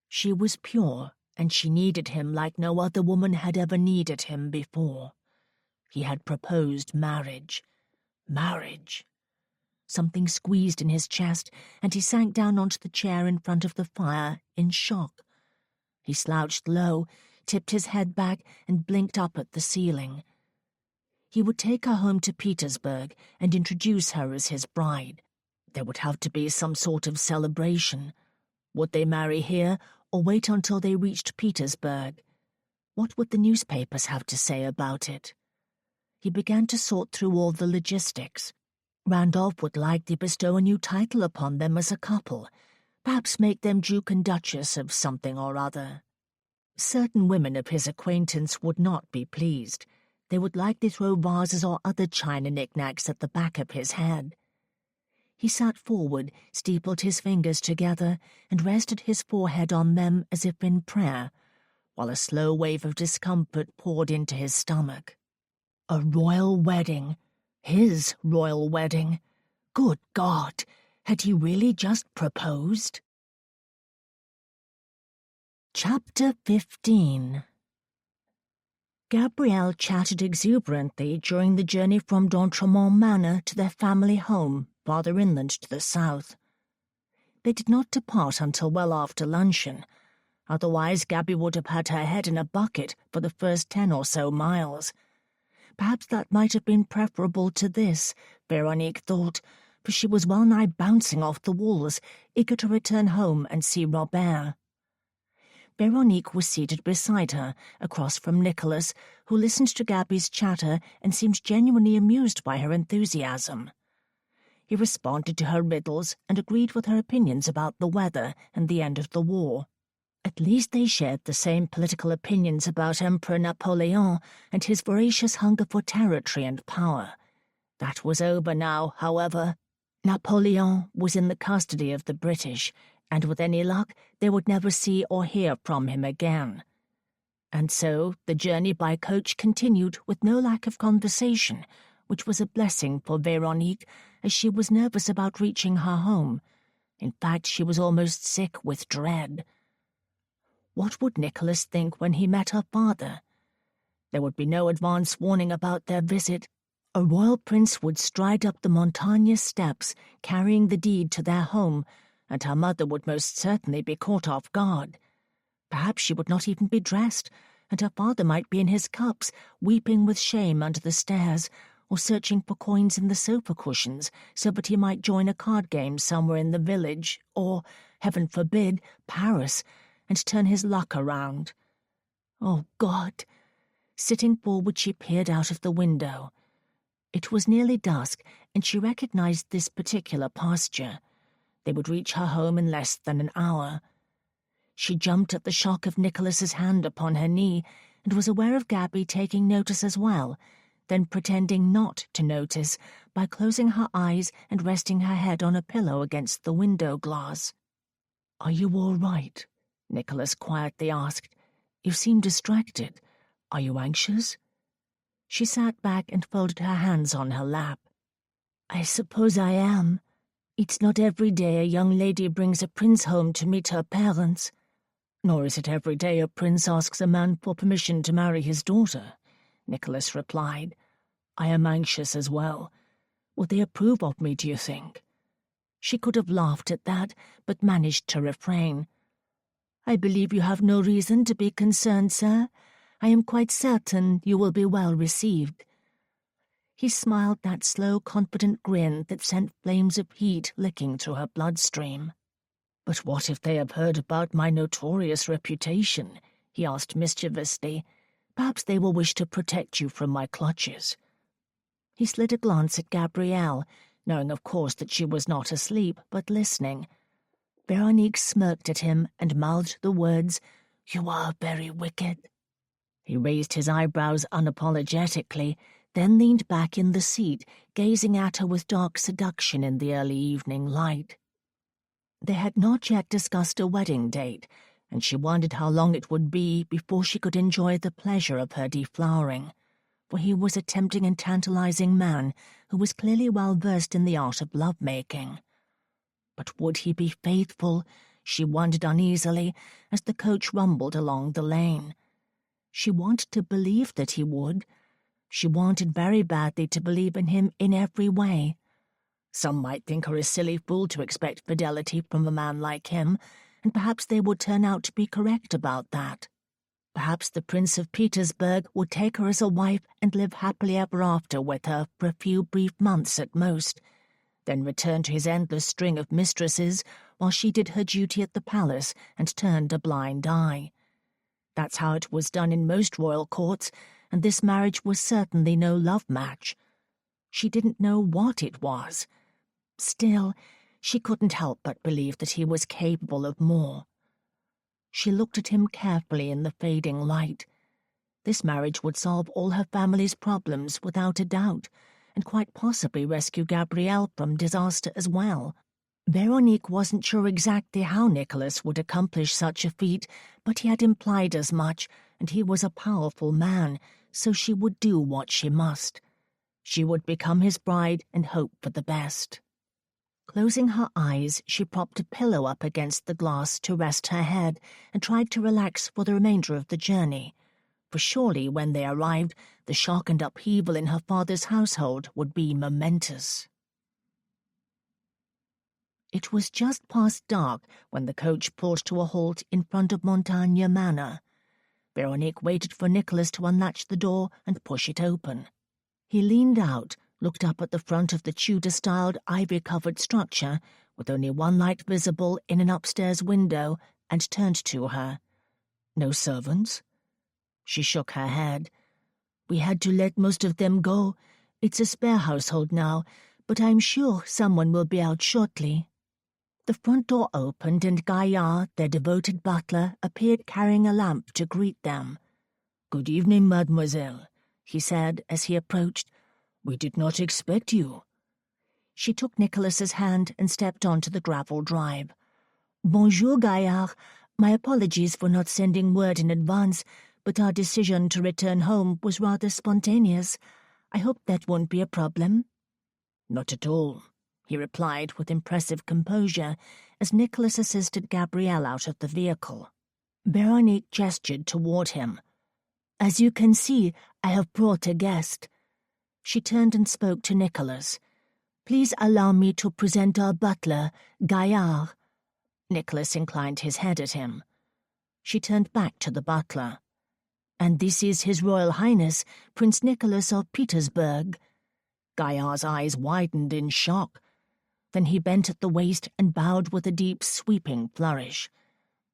She was pure, and she needed him like no other woman had ever needed him before. He had proposed marriage. Marriage. Something squeezed in his chest, and he sank down onto the chair in front of the fire in shock. He slouched low, tipped his head back, and blinked up at the ceiling. He would take her home to Petersburg and introduce her as his bride. There would have to be some sort of celebration. Would they marry here, or wait until they reached Petersburg? What would the newspapers have to say about it? He began to sort through all the logistics. Randolph would likely bestow a new title upon them as a couple, perhaps make them Duke and Duchess of something or other. Certain women of his acquaintance would not be pleased. They would likely throw vases or other china knickknacks at the back of his head. He sat forward, steepled his fingers together, and rested his forehead on them as if in prayer, while a slow wave of discomfort poured into his stomach. A royal wedding. His royal wedding. Good God! Had he really just proposed? Chapter 15. Gabrielle chatted exuberantly during the journey from d'Entremont Manor to their family home, farther inland to the south. They did not depart until well after luncheon. Otherwise, Gabby would have had her head in a bucket for the first 10 or so miles. Perhaps that might have been preferable to this, Veronique thought, for she was well-nigh bouncing off the walls, eager to return home and see Robert. Veronique was seated beside her, across from Nicholas, who listened to Gabby's chatter and seemed genuinely amused by her enthusiasm. He responded to her riddles and agreed with her opinions about the weather and the end of the war. At least they shared the same political opinions about Emperor Napoleon and his voracious hunger for territory and power. That was over now, however. Napoleon was in the custody of the British, and with any luck they would never see or hear from him again. And so the journey by coach continued with no lack of conversation, which was a blessing for Veronique, as she was nervous about reaching her home. In fact, she was almost sick with dread. What would Nicholas think when he met her father? There would be no advance warning about their visit. A royal prince would stride up the Montagne steps, carrying the deed to their home, and her mother would most certainly be caught off guard. Perhaps she would not even be dressed, and her father might be in his cups, weeping with shame under the stairs, or searching for coins in the sofa cushions so that he might join a card game somewhere in the village, or, heaven forbid, Paris, and turn his luck around. Oh, God! Sitting forward, she peered out of the window. It was nearly dusk, and she recognized this particular posture. They would reach her home in less than an hour. She jumped at the shock of Nicholas's hand upon her knee, and was aware of Gabby taking notice as well, then pretending not to notice by closing her eyes and resting her head on a pillow against the window glass. "Are you all right?" Nicholas quietly asked. "You seem distracted. Are you anxious?" She sat back and folded her hands on her lap. "I suppose I am. It's not every day a young lady brings a prince home to meet her parents. Nor is it every day a prince asks a man for permission to marry his daughter," Nicholas replied. "I am anxious as well. Would they approve of me, do you think?" She could have laughed at that, but managed to refrain. "I believe you have no reason to be concerned, sir. I am quite certain you will be well received." He smiled that slow, confident grin that sent flames of heat licking through her bloodstream. "But what if they have heard about my notorious reputation?" he asked mischievously. "Perhaps they will wish to protect you from my clutches." He slid a glance at Gabrielle, knowing of course that she was not asleep, but listening. Veronique smirked at him and mouthed the words, You are very wicked." He raised his eyebrows unapologetically, then leaned back in the seat, gazing at her with dark seduction in the early evening light. They had not yet discussed a wedding date, and she wondered how long it would be before she could enjoy the pleasure of her deflowering, for he was a tempting and tantalizing man who was clearly well versed in the art of love-making. But would he be faithful? She wondered uneasily as the coach rumbled along the lane. She wanted to believe that he would. She wanted very badly to believe in him in every way. Some might think her a silly fool to expect fidelity from a man like him, and perhaps they would turn out to be correct about that. Perhaps the Prince of Petersburg would take her as a wife and live happily ever after with her for a few brief months at most, then return to his endless string of mistresses while she did her duty at the palace and turned a blind eye. That's how it was done in most royal courts, and this marriage was certainly no love match. She didn't know what it was. Still, she couldn't help but believe that he was capable of more. She looked at him carefully in the fading light. This marriage would solve all her family's problems without a doubt, and quite possibly rescue Gabrielle from disaster as well. Veronique wasn't sure exactly how Nicholas would accomplish such a feat, but he had implied as much, and he was a powerful man, so she would do what she must. She would become his bride and hope for the best. Closing her eyes, she propped a pillow up against the glass to rest her head and tried to relax for the remainder of the journey, for surely when they arrived, the shock and upheaval in her father's household would be momentous. It was just past dark when the coach pulled to a halt in front of Montagne Manor. Veronique waited for Nicholas to unlatch the door and push it open. He leaned out, looked up at the front of the Tudor-styled ivy-covered structure, with only one light visible in an upstairs window, and turned to her. "No servants?" She shook her head. "We had to let most of them go. It's a spare household now, but I'm sure someone will be out shortly." The front door opened and Gaillard, their devoted butler, appeared carrying a lamp to greet them. "Good evening, mademoiselle," he said as he approached. "We did not expect you." She took Nicholas's hand and stepped onto the gravel drive. "Bonjour, Gaillard. My apologies for not sending word in advance, but our decision to return home was rather spontaneous. I hope that won't be a problem." "Not at all," he replied with impressive composure as Nicholas assisted Gabrielle out of the vehicle. Veronique gestured toward him. "As you can see, I have brought a guest." She turned and spoke to Nicholas. "Please allow me to present our butler, Gaillard." Nicholas inclined his head at him. She turned back to the butler. "And this is His Royal Highness, Prince Nicholas of Petersburg." Gaillard's eyes widened in shock. Then he bent at the waist and bowed with a deep, sweeping flourish.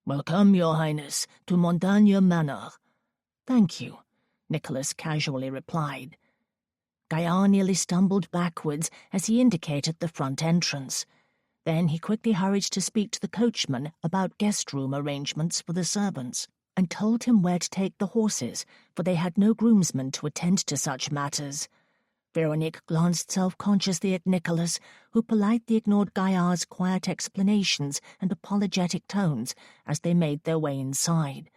"Welcome, Your Highness, to Montagne Manor." "Thank you," Nicholas casually replied. Gaillard nearly stumbled backwards as he indicated the front entrance. Then he quickly hurried to speak to the coachman about guest-room arrangements for the servants, and told him where to take the horses, for they had no groomsmen to attend to such matters. Veronique glanced self-consciously at Nicholas, who politely ignored Gaillard's quiet explanations and apologetic tones as they made their way inside.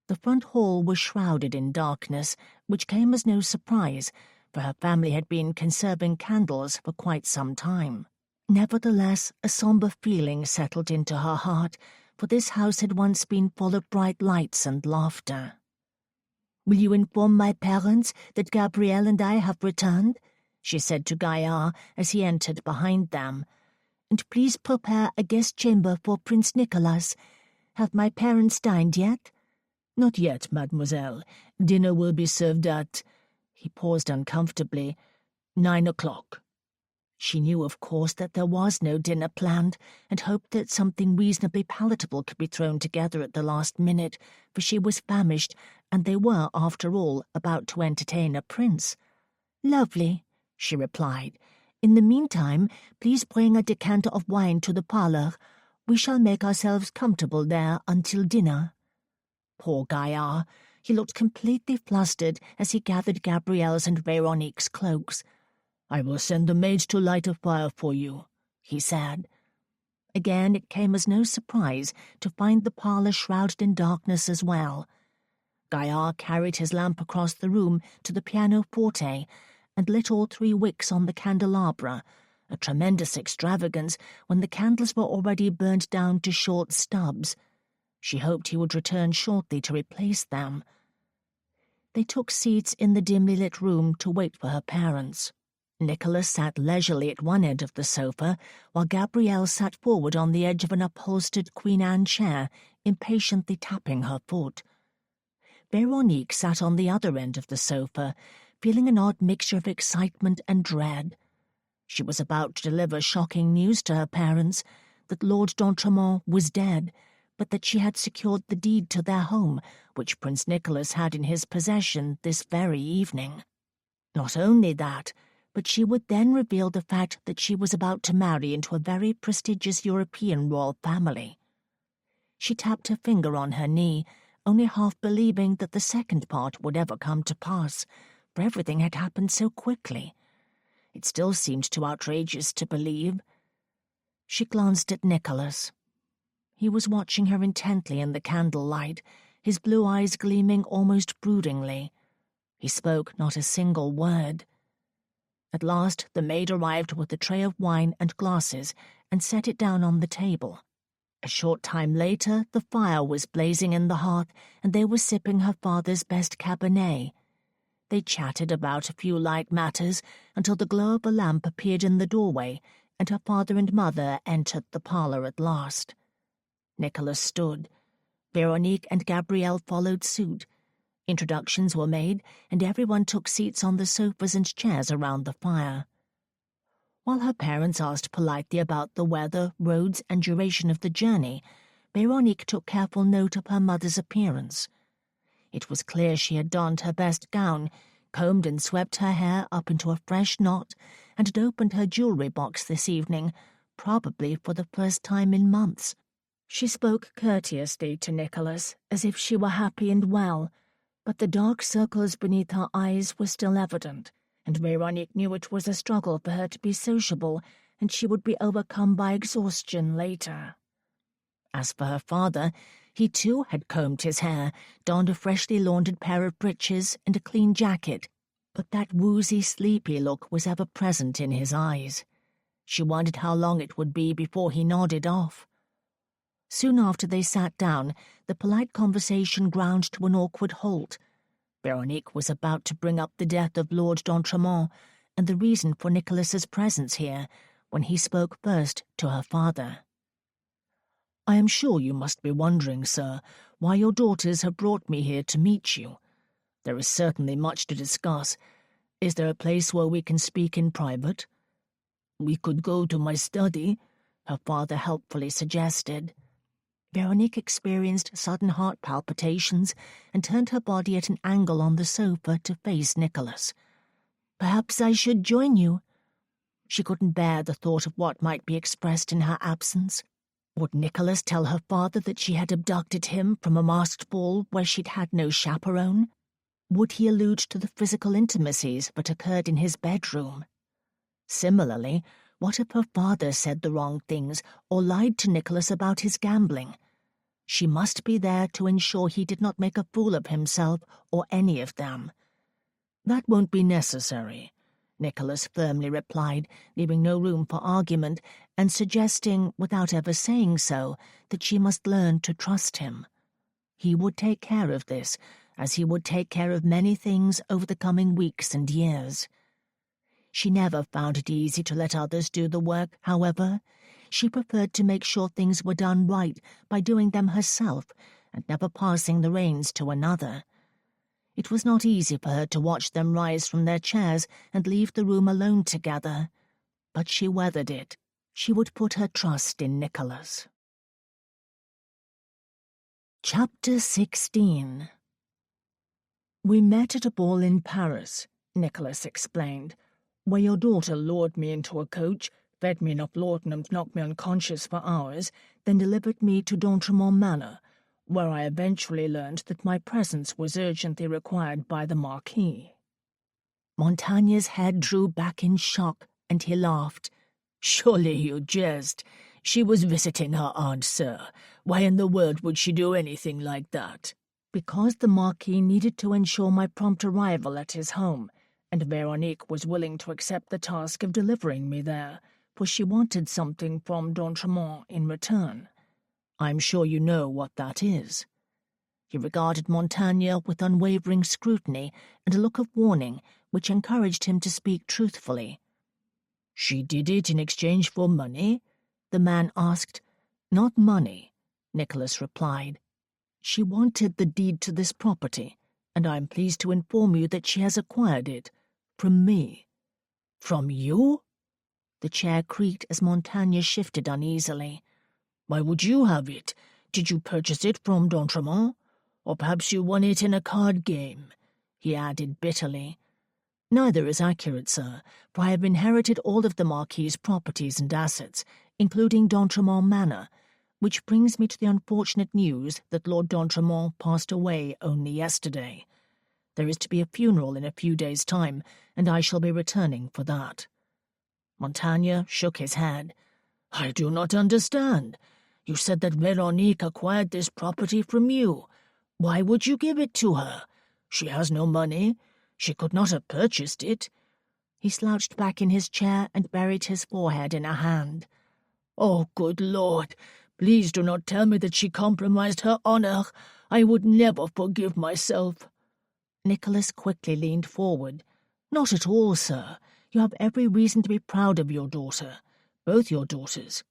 The front hall was shrouded in darkness, which came as no surprise, for her family had been conserving candles for quite some time. Nevertheless, a sombre feeling settled into her heart, for this house had once been full of bright lights and laughter. "Will you inform my parents that Gabrielle and I have returned?" she said to Gaillard as he entered behind them. "And please prepare a guest chamber for Prince Nicholas. Have my parents dined yet?" "Not yet, mademoiselle. Dinner will be served at—" He paused uncomfortably. 9 o'clock. She knew, of course, that there was no dinner planned, and hoped that something reasonably palatable could be thrown together at the last minute, for she was famished, and they were, after all, about to entertain a prince. "Lovely," she replied. "In the meantime, please bring a decanter of wine to the parlour. We shall make ourselves comfortable there until dinner." Poor Gaillard. He looked completely flustered as he gathered Gabrielle's and Veronique's cloaks. "I will send the maids to light a fire for you," he said. Again it came as no surprise to find the parlour shrouded in darkness as well. Gaillard carried his lamp across the room to the pianoforte and lit all 3 wicks on the candelabra, a tremendous extravagance when the candles were already burned down to short stubs. She hoped he would return shortly to replace them. They took seats in the dimly lit room to wait for her parents. Nicholas sat leisurely at one end of the sofa, while Gabrielle sat forward on the edge of an upholstered Queen Anne chair, impatiently tapping her foot. Veronique sat on the other end of the sofa, feeling an odd mixture of excitement and dread. She was about to deliver shocking news to her parents that Lord d'Entremont was dead, but that she had secured the deed to their home, which Prince Nicholas had in his possession this very evening. Not only that, but she would then reveal the fact that she was about to marry into a very prestigious European royal family. She tapped her finger on her knee, only half believing that the second part would ever come to pass, for everything had happened so quickly. It still seemed too outrageous to believe. She glanced at Nicholas. He was watching her intently in the candlelight, his blue eyes gleaming almost broodingly. He spoke not a single word. At last the maid arrived with a tray of wine and glasses and set it down on the table. A short time later the fire was blazing in the hearth and they were sipping her father's best Cabernet. They chatted about a few light matters until the glow of a lamp appeared in the doorway and her father and mother entered the parlour at last. Nicholas stood. Veronique and Gabrielle followed suit. Introductions were made, and everyone took seats on the sofas and chairs around the fire. While her parents asked politely about the weather, roads, and duration of the journey, Veronique took careful note of her mother's appearance. It was clear she had donned her best gown, combed and swept her hair up into a fresh knot, and had opened her jewellery box this evening, probably for the first time in months. She spoke courteously to Nicholas, as if she were happy and well, but the dark circles beneath her eyes were still evident, and Veronique knew it was a struggle for her to be sociable, and she would be overcome by exhaustion later. As for her father, he too had combed his hair, donned a freshly laundered pair of breeches and a clean jacket, but that woozy, sleepy look was ever present in his eyes. She wondered how long it would be before he nodded off. Soon after they sat down, the polite conversation ground to an awkward halt. Veronique was about to bring up the death of Lord d'Entremont and the reason for Nicholas's presence here, when he spoke first to her father. "I am sure you must be wondering, sir, why your daughters have brought me here to meet you. There is certainly much to discuss. Is there a place where we can speak in private?" "We could go to my study," her father helpfully suggested. Veronique experienced sudden heart palpitations and turned her body at an angle on the sofa to face Nicholas. "Perhaps I should join you." She couldn't bear the thought of what might be expressed in her absence. Would Nicholas tell her father that she had abducted him from a masked ball where she'd had no chaperone? Would he allude to the physical intimacies that occurred in his bedroom? Similarly, what if her father said the wrong things or lied to Nicholas about his gambling? She must be there to ensure he did not make a fool of himself or any of them. "That won't be necessary," Nicholas firmly replied, leaving no room for argument, and suggesting, without ever saying so, that she must learn to trust him. He would take care of this, as he would take care of many things over the coming weeks and years. She never found it easy to let others do the work, however. She preferred to make sure things were done right by doing them herself and never passing the reins to another. It was not easy for her to watch them rise from their chairs and leave the room alone together, but she weathered it. She would put her trust in Nicholas. Chapter 16. "We met at a ball in Paris," Nicholas explained, "where your daughter lured me into a coach, fed me enough laudanum to knock me unconscious for hours, then delivered me to d'Entremont Manor, where I eventually learned that my presence was urgently required by the Marquis." Montaigne's head drew back in shock, and he laughed. "Surely you jest. She was visiting her aunt, sir. Why in the world would she do anything like that?" "Because the Marquis needed to ensure my prompt arrival at his home, and Veronique was willing to accept the task of delivering me there, for she wanted something from d'Entremont in return. I'm sure you know what that is." He regarded Montaigne with unwavering scrutiny and a look of warning which encouraged him to speak truthfully. "She did it in exchange for money?" the man asked. "Not money," Nicholas replied. "She wanted the deed to this property, and I am pleased to inform you that she has acquired it. From me." "From you?" The chair creaked as Montaigne shifted uneasily. "Why would you have it? Did you purchase it from d'Entremont? Or perhaps you won it in a card game?" he added bitterly. "Neither is accurate, sir, for I have inherited all of the Marquis's properties and assets, including d'Entremont Manor, which brings me to the unfortunate news that Lord d'Entremont passed away only yesterday. There is to be a funeral in a few days' time, and I shall be returning for that." Montaigne shook his head. "I do not understand. You said that Veronique acquired this property from you. Why would you give it to her? She has no money. She could not have purchased it." He slouched back in his chair and buried his forehead in a hand. "Oh, good Lord! Please do not tell me that she compromised her honor. I would never forgive myself." Nicholas quickly leaned forward. "Not at all, sir. You have every reason to be proud of your daughter, both your daughters.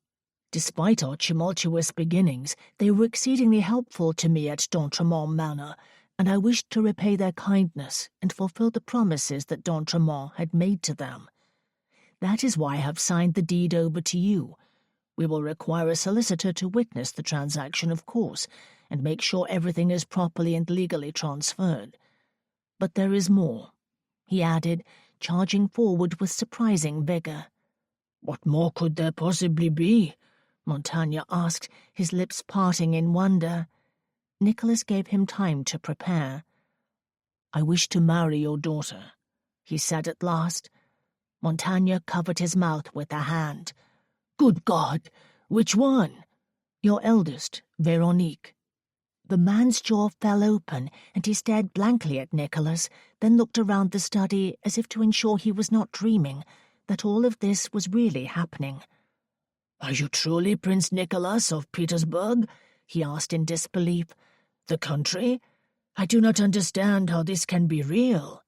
Despite our tumultuous beginnings, they were exceedingly helpful to me at d'Entremont Manor, and I wished to repay their kindness and fulfill the promises that d'Entremont had made to them. That is why I have signed the deed over to you. We will require a solicitor to witness the transaction, of course, and make sure everything is properly and legally transferred. But there is more," he added, charging forward with surprising vigor. "What more could there possibly be?" Montaigne asked, his lips parting in wonder. Nicholas gave him time to prepare. "I wish to marry your daughter," he said at last. Montaigne covered his mouth with a hand. "Good God! Which one?" "Your eldest, Veronique." The man's jaw fell open, and he stared blankly at Nicholas, then looked around the study as if to ensure he was not dreaming, that all of this was really happening. "Are you truly Prince Nicholas of Petersburg?" he asked in disbelief. "The country? I do not understand how this can be real."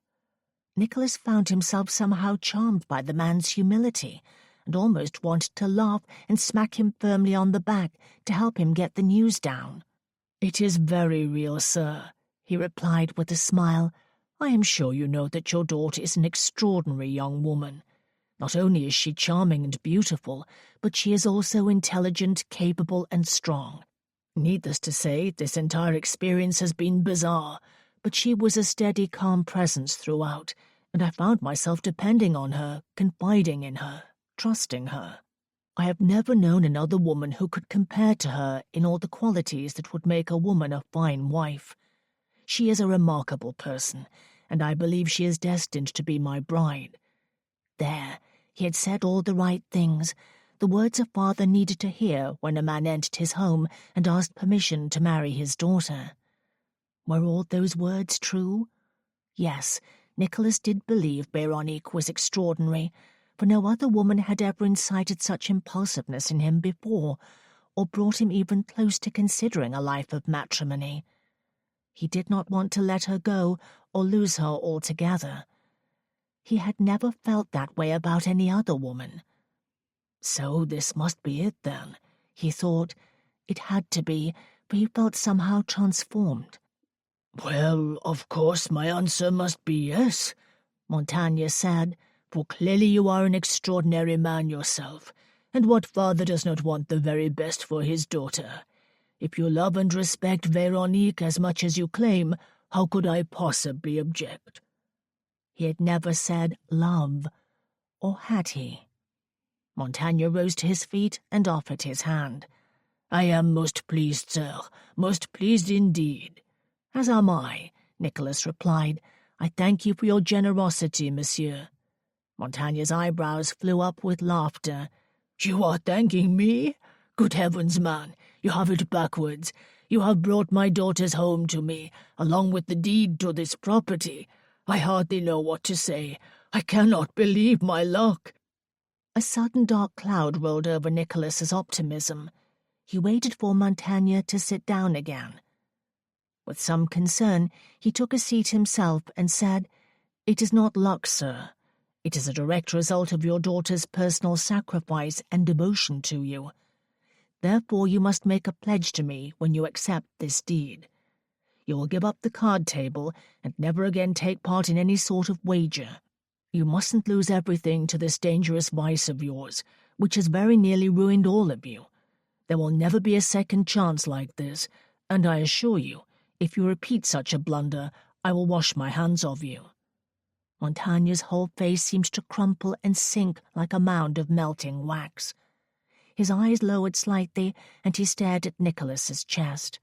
Nicholas found himself somehow charmed by the man's humility, and almost wanted to laugh and smack him firmly on the back to help him get the news down. "It is very real, sir," he replied with a smile. "I am sure you know that your daughter is an extraordinary young woman. Not only is she charming and beautiful, but she is also intelligent, capable, and strong. Needless to say, this entire experience has been bizarre, but she was a steady, calm presence throughout, and I found myself depending on her, confiding in her, trusting her. I have never known another woman who could compare to her in all the qualities that would make a woman a fine wife. She is a remarkable person, and I believe she is destined to be my bride." There, he had said all the right things, the words a father needed to hear when a man entered his home and asked permission to marry his daughter. Were all those words true? Yes, Nicholas did believe Veronique was extraordinary, for no other woman had ever incited such impulsiveness in him before, or brought him even close to considering a life of matrimony. He did not want to let her go or lose her altogether. He had never felt that way about any other woman. So this must be it, then, he thought. It had to be, for he felt somehow transformed. "Well, of course my answer must be yes," Montaigne said, "for clearly you are an extraordinary man yourself, and what father does not want the very best for his daughter? If you love and respect Veronique as much as you claim, how could I possibly object?" He had never said love, or had he? Montaigne rose to his feet and offered his hand. "I am most pleased, sir, most pleased indeed." "As am I," Nicholas replied. "I thank you for your generosity, monsieur." Montaigne's eyebrows flew up with laughter. "You are thanking me? Good heavens, man, you have it backwards. You have brought my daughters home to me, along with the deed to this property. I hardly know what to say. I cannot believe my luck." A sudden dark cloud rolled over Nicholas's optimism. He waited for Montaigne to sit down again. With some concern, he took a seat himself and said, "It is not luck, sir. It is a direct result of your daughter's personal sacrifice and devotion to you. Therefore you must make a pledge to me when you accept this deed. You will give up the card table and never again take part in any sort of wager. You mustn't lose everything to this dangerous vice of yours, which has very nearly ruined all of you. There will never be a second chance like this, and I assure you, if you repeat such a blunder, I will wash my hands of you." Montaigne's whole face seemed to crumple and sink like a mound of melting wax. His eyes lowered slightly, and he stared at Nicholas's chest.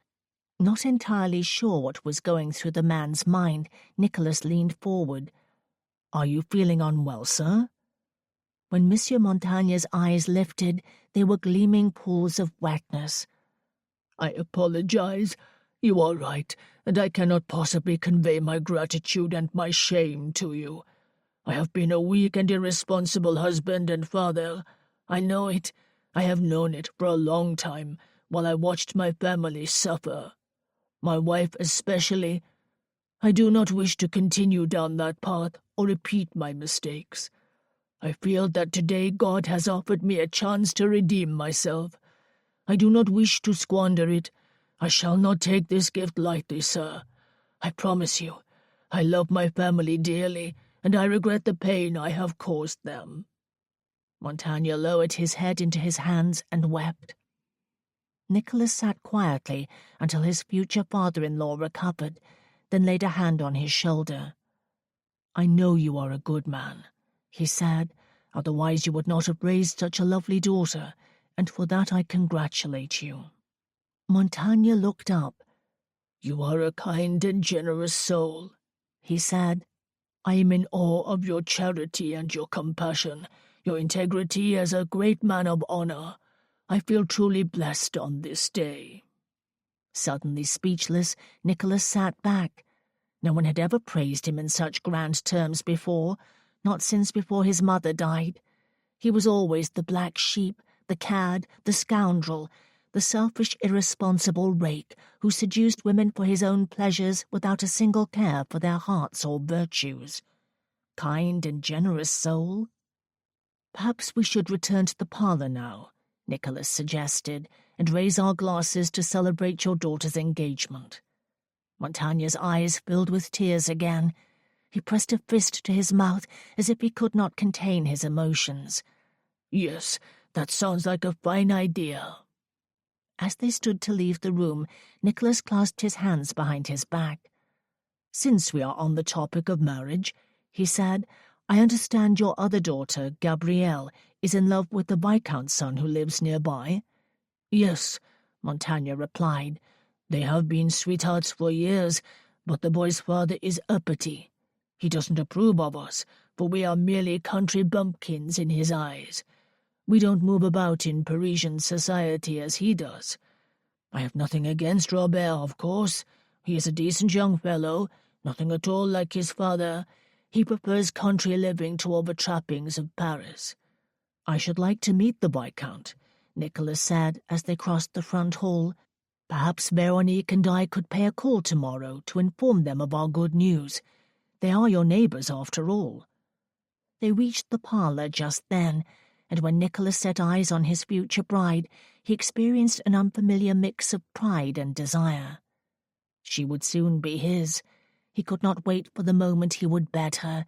Not entirely sure what was going through the man's mind, Nicholas leaned forward. "Are you feeling unwell, sir?" When Monsieur Montaigne's eyes lifted, they were gleaming pools of wetness. "I apologize. You are right, and I cannot possibly convey my gratitude and my shame to you. I have been a weak and irresponsible husband and father. I know it. I have known it for a long time, while I watched my family suffer. My wife especially. I do not wish to continue down that path or repeat my mistakes. I feel that today God has offered me a chance to redeem myself. I do not wish to squander it. I shall not take this gift lightly, sir. I promise you, I love my family dearly, and I regret the pain I have caused them." Montaigne lowered his head into his hands and wept. Nicholas sat quietly until his future father-in-law recovered, then laid a hand on his shoulder. "I know you are a good man," he said, "otherwise you would not have raised such a lovely daughter, and for that I congratulate you." Montaigne looked up. "You are a kind and generous soul," he said. "I am in awe of your charity and your compassion, your integrity as a great man of honor. I feel truly blessed on this day." Suddenly speechless, Nicholas sat back. No one had ever praised him in such grand terms before, not since before his mother died. He was always the black sheep, the cad, the scoundrel, the selfish, irresponsible rake who seduced women for his own pleasures without a single care for their hearts or virtues. Kind and generous soul? "Perhaps we should return to the parlour now," Nicholas suggested, "and raise our glasses to celebrate your daughter's engagement." Montaigne's eyes filled with tears again. He pressed a fist to his mouth as if he could not contain his emotions. "Yes, that sounds like a fine idea." As they stood to leave the room, Nicholas clasped his hands behind his back. "Since we are on the topic of marriage," he said, "I understand your other daughter, Gabrielle, is in love with the Viscount's son who lives nearby?" "Yes," Montaigne replied. "They have been sweethearts for years, but the boy's father is uppity. He doesn't approve of us, for we are merely country bumpkins in his eyes. We don't move about in Parisian society as he does. I have nothing against Robert, of course. He is a decent young fellow, nothing at all like his father. He prefers country living to all the trappings of Paris." "I should like to meet the Viscount," Nicholas said as they crossed the front hall. "Perhaps Veronique and I could pay a call tomorrow to inform them of our good news. They are your neighbours, after all." They reached the parlour just then, and when Nicholas set eyes on his future bride, he experienced an unfamiliar mix of pride and desire. She would soon be his. He could not wait for the moment he would bed her,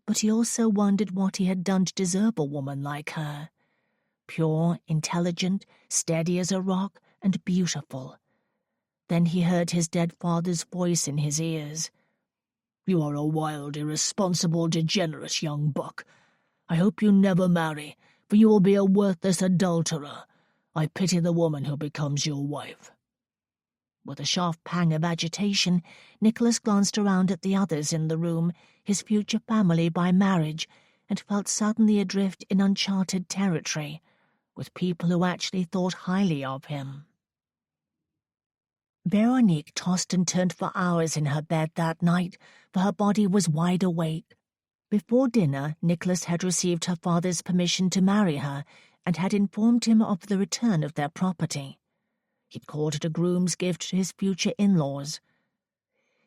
but he also wondered what he had done to deserve a woman like her. Pure, intelligent, steady as a rock, and beautiful. Then he heard his dead father's voice in his ears. "You are a wild, irresponsible, degenerate young buck. I hope you never marry, for you will be a worthless adulterer. I pity the woman who becomes your wife." With a sharp pang of agitation, Nicholas glanced around at the others in the room, his future family by marriage, and felt suddenly adrift in uncharted territory, with people who actually thought highly of him. Veronique tossed and turned for hours in her bed that night, for her body was wide awake. Before dinner, Nicholas had received her father's permission to marry her and had informed him of the return of their property. He'd called it a groom's gift to his future in-laws.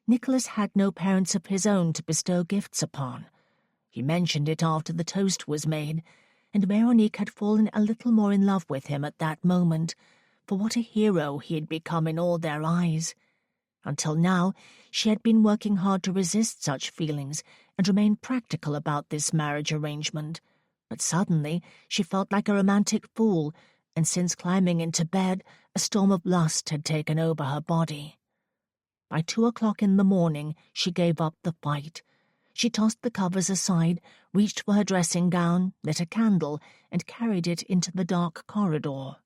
Nicholas had no parents of his own to bestow gifts upon. He mentioned it after the toast was made, and Veronique had fallen a little more in love with him at that moment, for what a hero he had become in all their eyes. Until now, she had been working hard to resist such feelings and remain practical about this marriage arrangement. But suddenly, she felt like a romantic fool, and since climbing into bed, a storm of lust had taken over her body. By 2 o'clock in the morning, she gave up the fight. She tossed the covers aside, reached for her dressing gown, lit a candle, and carried it into the dark corridor.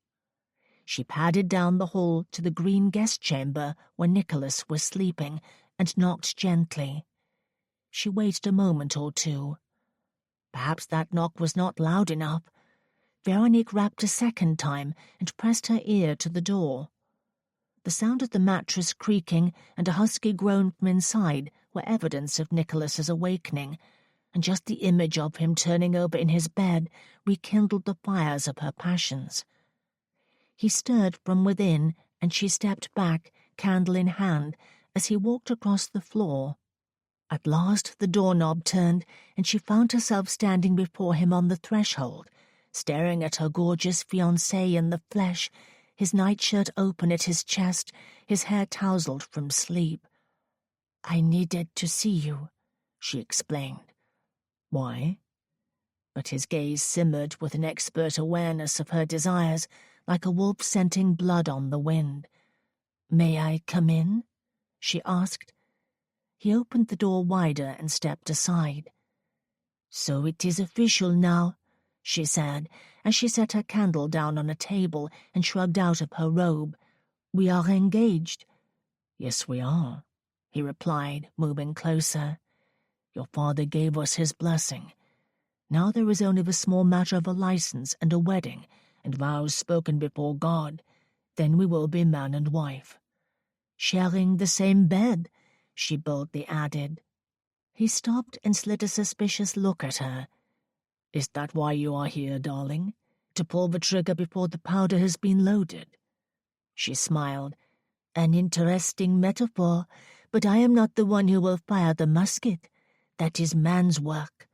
She padded down the hall to the green guest chamber where Nicholas was sleeping and knocked gently. She waited a moment or two. Perhaps that knock was not loud enough. Veronique rapped a second time and pressed her ear to the door. The sound of the mattress creaking and a husky groan from inside were evidence of Nicholas's awakening, and just the image of him turning over in his bed rekindled the fires of her passions. He stirred from within, and she stepped back, candle in hand, as he walked across the floor. At last the doorknob turned, and she found herself standing before him on the threshold, staring at her gorgeous fiancé in the flesh, his nightshirt open at his chest, his hair tousled from sleep. "I needed to see you," she explained. "Why?" But his gaze simmered with an expert awareness of her desires, like a wolf scenting blood on the wind. "May I come in?" she asked. He opened the door wider and stepped aside. "So it is official now," she said, as she set her candle down on a table and shrugged out of her robe. "We are engaged." "Yes, we are," he replied, moving closer. "Your father gave us his blessing. Now there is only the small matter of a license and a wedding, and vows spoken before God. Then we will be man and wife." "Sharing the same bed," she boldly added. He stopped and slid a suspicious look at her. "Is that why you are here, darling? To pull the trigger before the powder has been loaded?" She smiled. "An interesting metaphor, but I am not the one who will fire the musket. That is man's work."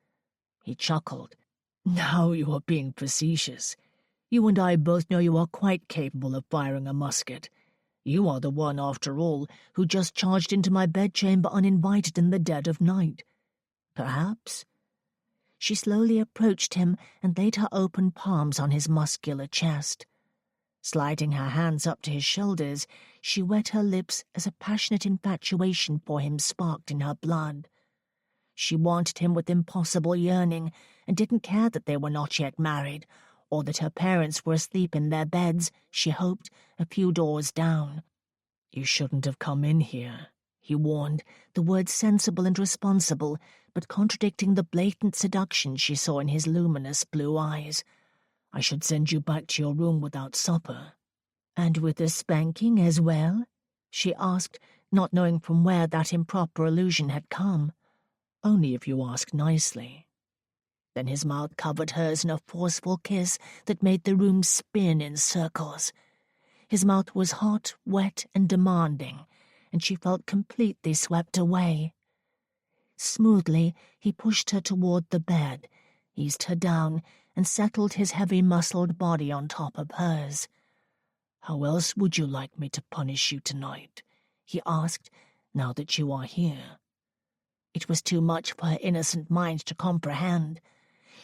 He chuckled. "Now you are being facetious. You and I both know you are quite capable of firing a musket. You are the one, after all, who just charged into my bedchamber uninvited in the dead of night. Perhaps." She slowly approached him and laid her open palms on his muscular chest. Sliding her hands up to his shoulders, she wet her lips as a passionate infatuation for him sparked in her blood. She wanted him with impossible yearning, and didn't care that they were not yet married, or that her parents were asleep in their beds, she hoped, a few doors down. "You shouldn't have come in here," he warned, the words sensible and responsible, but contradicting the blatant seduction she saw in his luminous blue eyes. "I should send you back to your room without supper." "And with a spanking as well?" she asked, not knowing from where that improper allusion had come. "Only if you ask nicely." Then his mouth covered hers in a forceful kiss that made the room spin in circles. His mouth was hot, wet, and demanding, and she felt completely swept away. Smoothly, he pushed her toward the bed, eased her down, and settled his heavy muscled body on top of hers. "How else would you like me to punish you tonight?" he asked, "now that you are here." It was too much for her innocent mind to comprehend.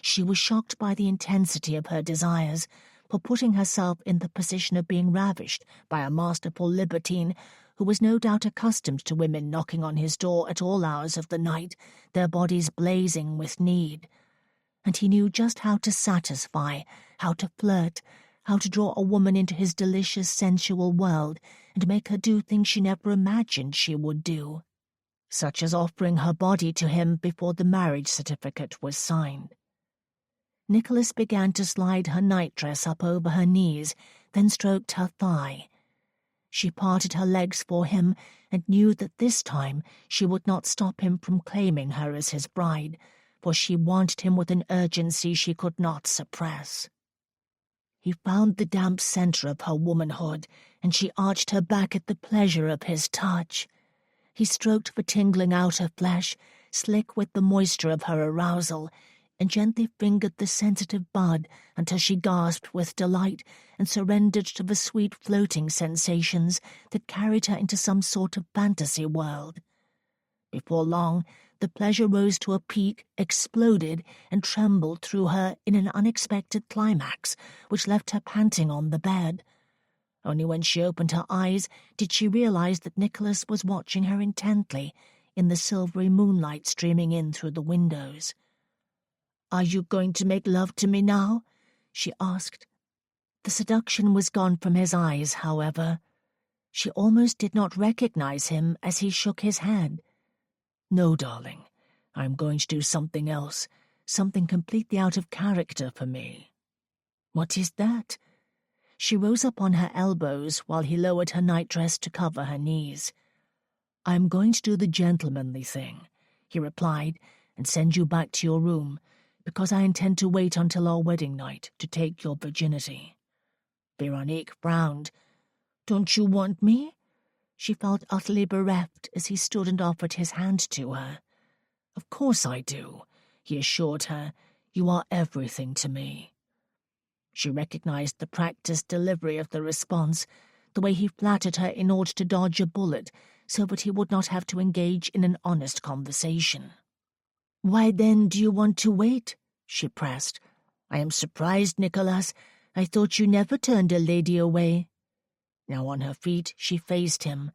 She was shocked by the intensity of her desires, for putting herself in the position of being ravished by a masterful libertine who was no doubt accustomed to women knocking on his door at all hours of the night, their bodies blazing with need. And he knew just how to satisfy, how to flirt, how to draw a woman into his delicious sensual world and make her do things she never imagined she would do, such as offering her body to him before the marriage certificate was signed. Nicholas began to slide her nightdress up over her knees, then stroked her thigh. She parted her legs for him and knew that this time she would not stop him from claiming her as his bride, for she wanted him with an urgency she could not suppress. He found the damp center of her womanhood, and she arched her back at the pleasure of his touch. He stroked the tingling outer flesh, slick with the moisture of her arousal, and gently fingered the sensitive bud until she gasped with delight and surrendered to the sweet floating sensations that carried her into some sort of fantasy world. Before long, the pleasure rose to a peak, exploded, and trembled through her in an unexpected climax, which left her panting on the bed. Only when she opened her eyes did she realize that Nicholas was watching her intently in the silvery moonlight streaming in through the windows. "Are you going to make love to me now?" she asked. The seduction was gone from his eyes, however. She almost did not recognize him as he shook his head. "No, darling, I'm going to do something else, something completely out of character for me." "What is that?" She rose up on her elbows while he lowered her nightdress to cover her knees. "I'm going to do the gentlemanly thing," he replied, "and send you back to your room, because I intend to wait until our wedding night to take your virginity." Veronique frowned. "Don't you want me?" She felt utterly bereft as he stood and offered his hand to her. "Of course I do," he assured her. "You are everything to me." She recognized the practiced delivery of the response, the way he flattered her in order to dodge a bullet so that he would not have to engage in an honest conversation. "Why then do you want to wait?" she pressed. "I am surprised, Nicholas. I thought you never turned a lady away." Now on her feet, she faced him.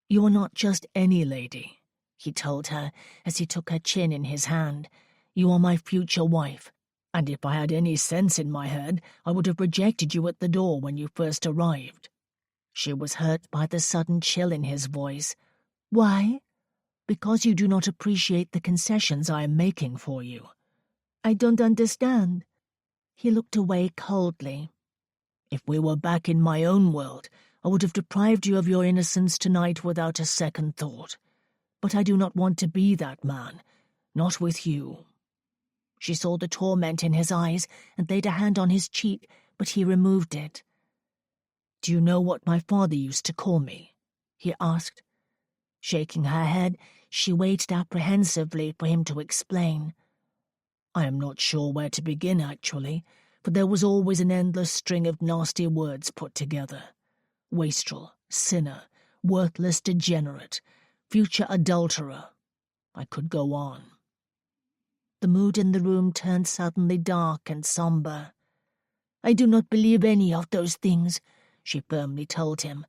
"You are not just any lady," he told her as he took her chin in his hand. "You are my future wife, and if I had any sense in my head, I would have rejected you at the door when you first arrived." She was hurt by the sudden chill in his voice. "Why?" "Because you do not appreciate the concessions I am making for you." "I don't understand." He looked away coldly. "If we were back in my own world, I would have deprived you of your innocence tonight without a second thought. But I do not want to be that man, not with you." She saw the torment in his eyes and laid a hand on his cheek, but he removed it. "Do you know what my father used to call me?" he asked. Shaking her head, she waited apprehensively for him to explain. "I am not sure where to begin, actually, for there was always an endless string of nasty words put together. Wastrel, sinner, worthless degenerate, future adulterer. I could go on." The mood in the room turned suddenly dark and somber. "I do not believe any of those things," she firmly told him.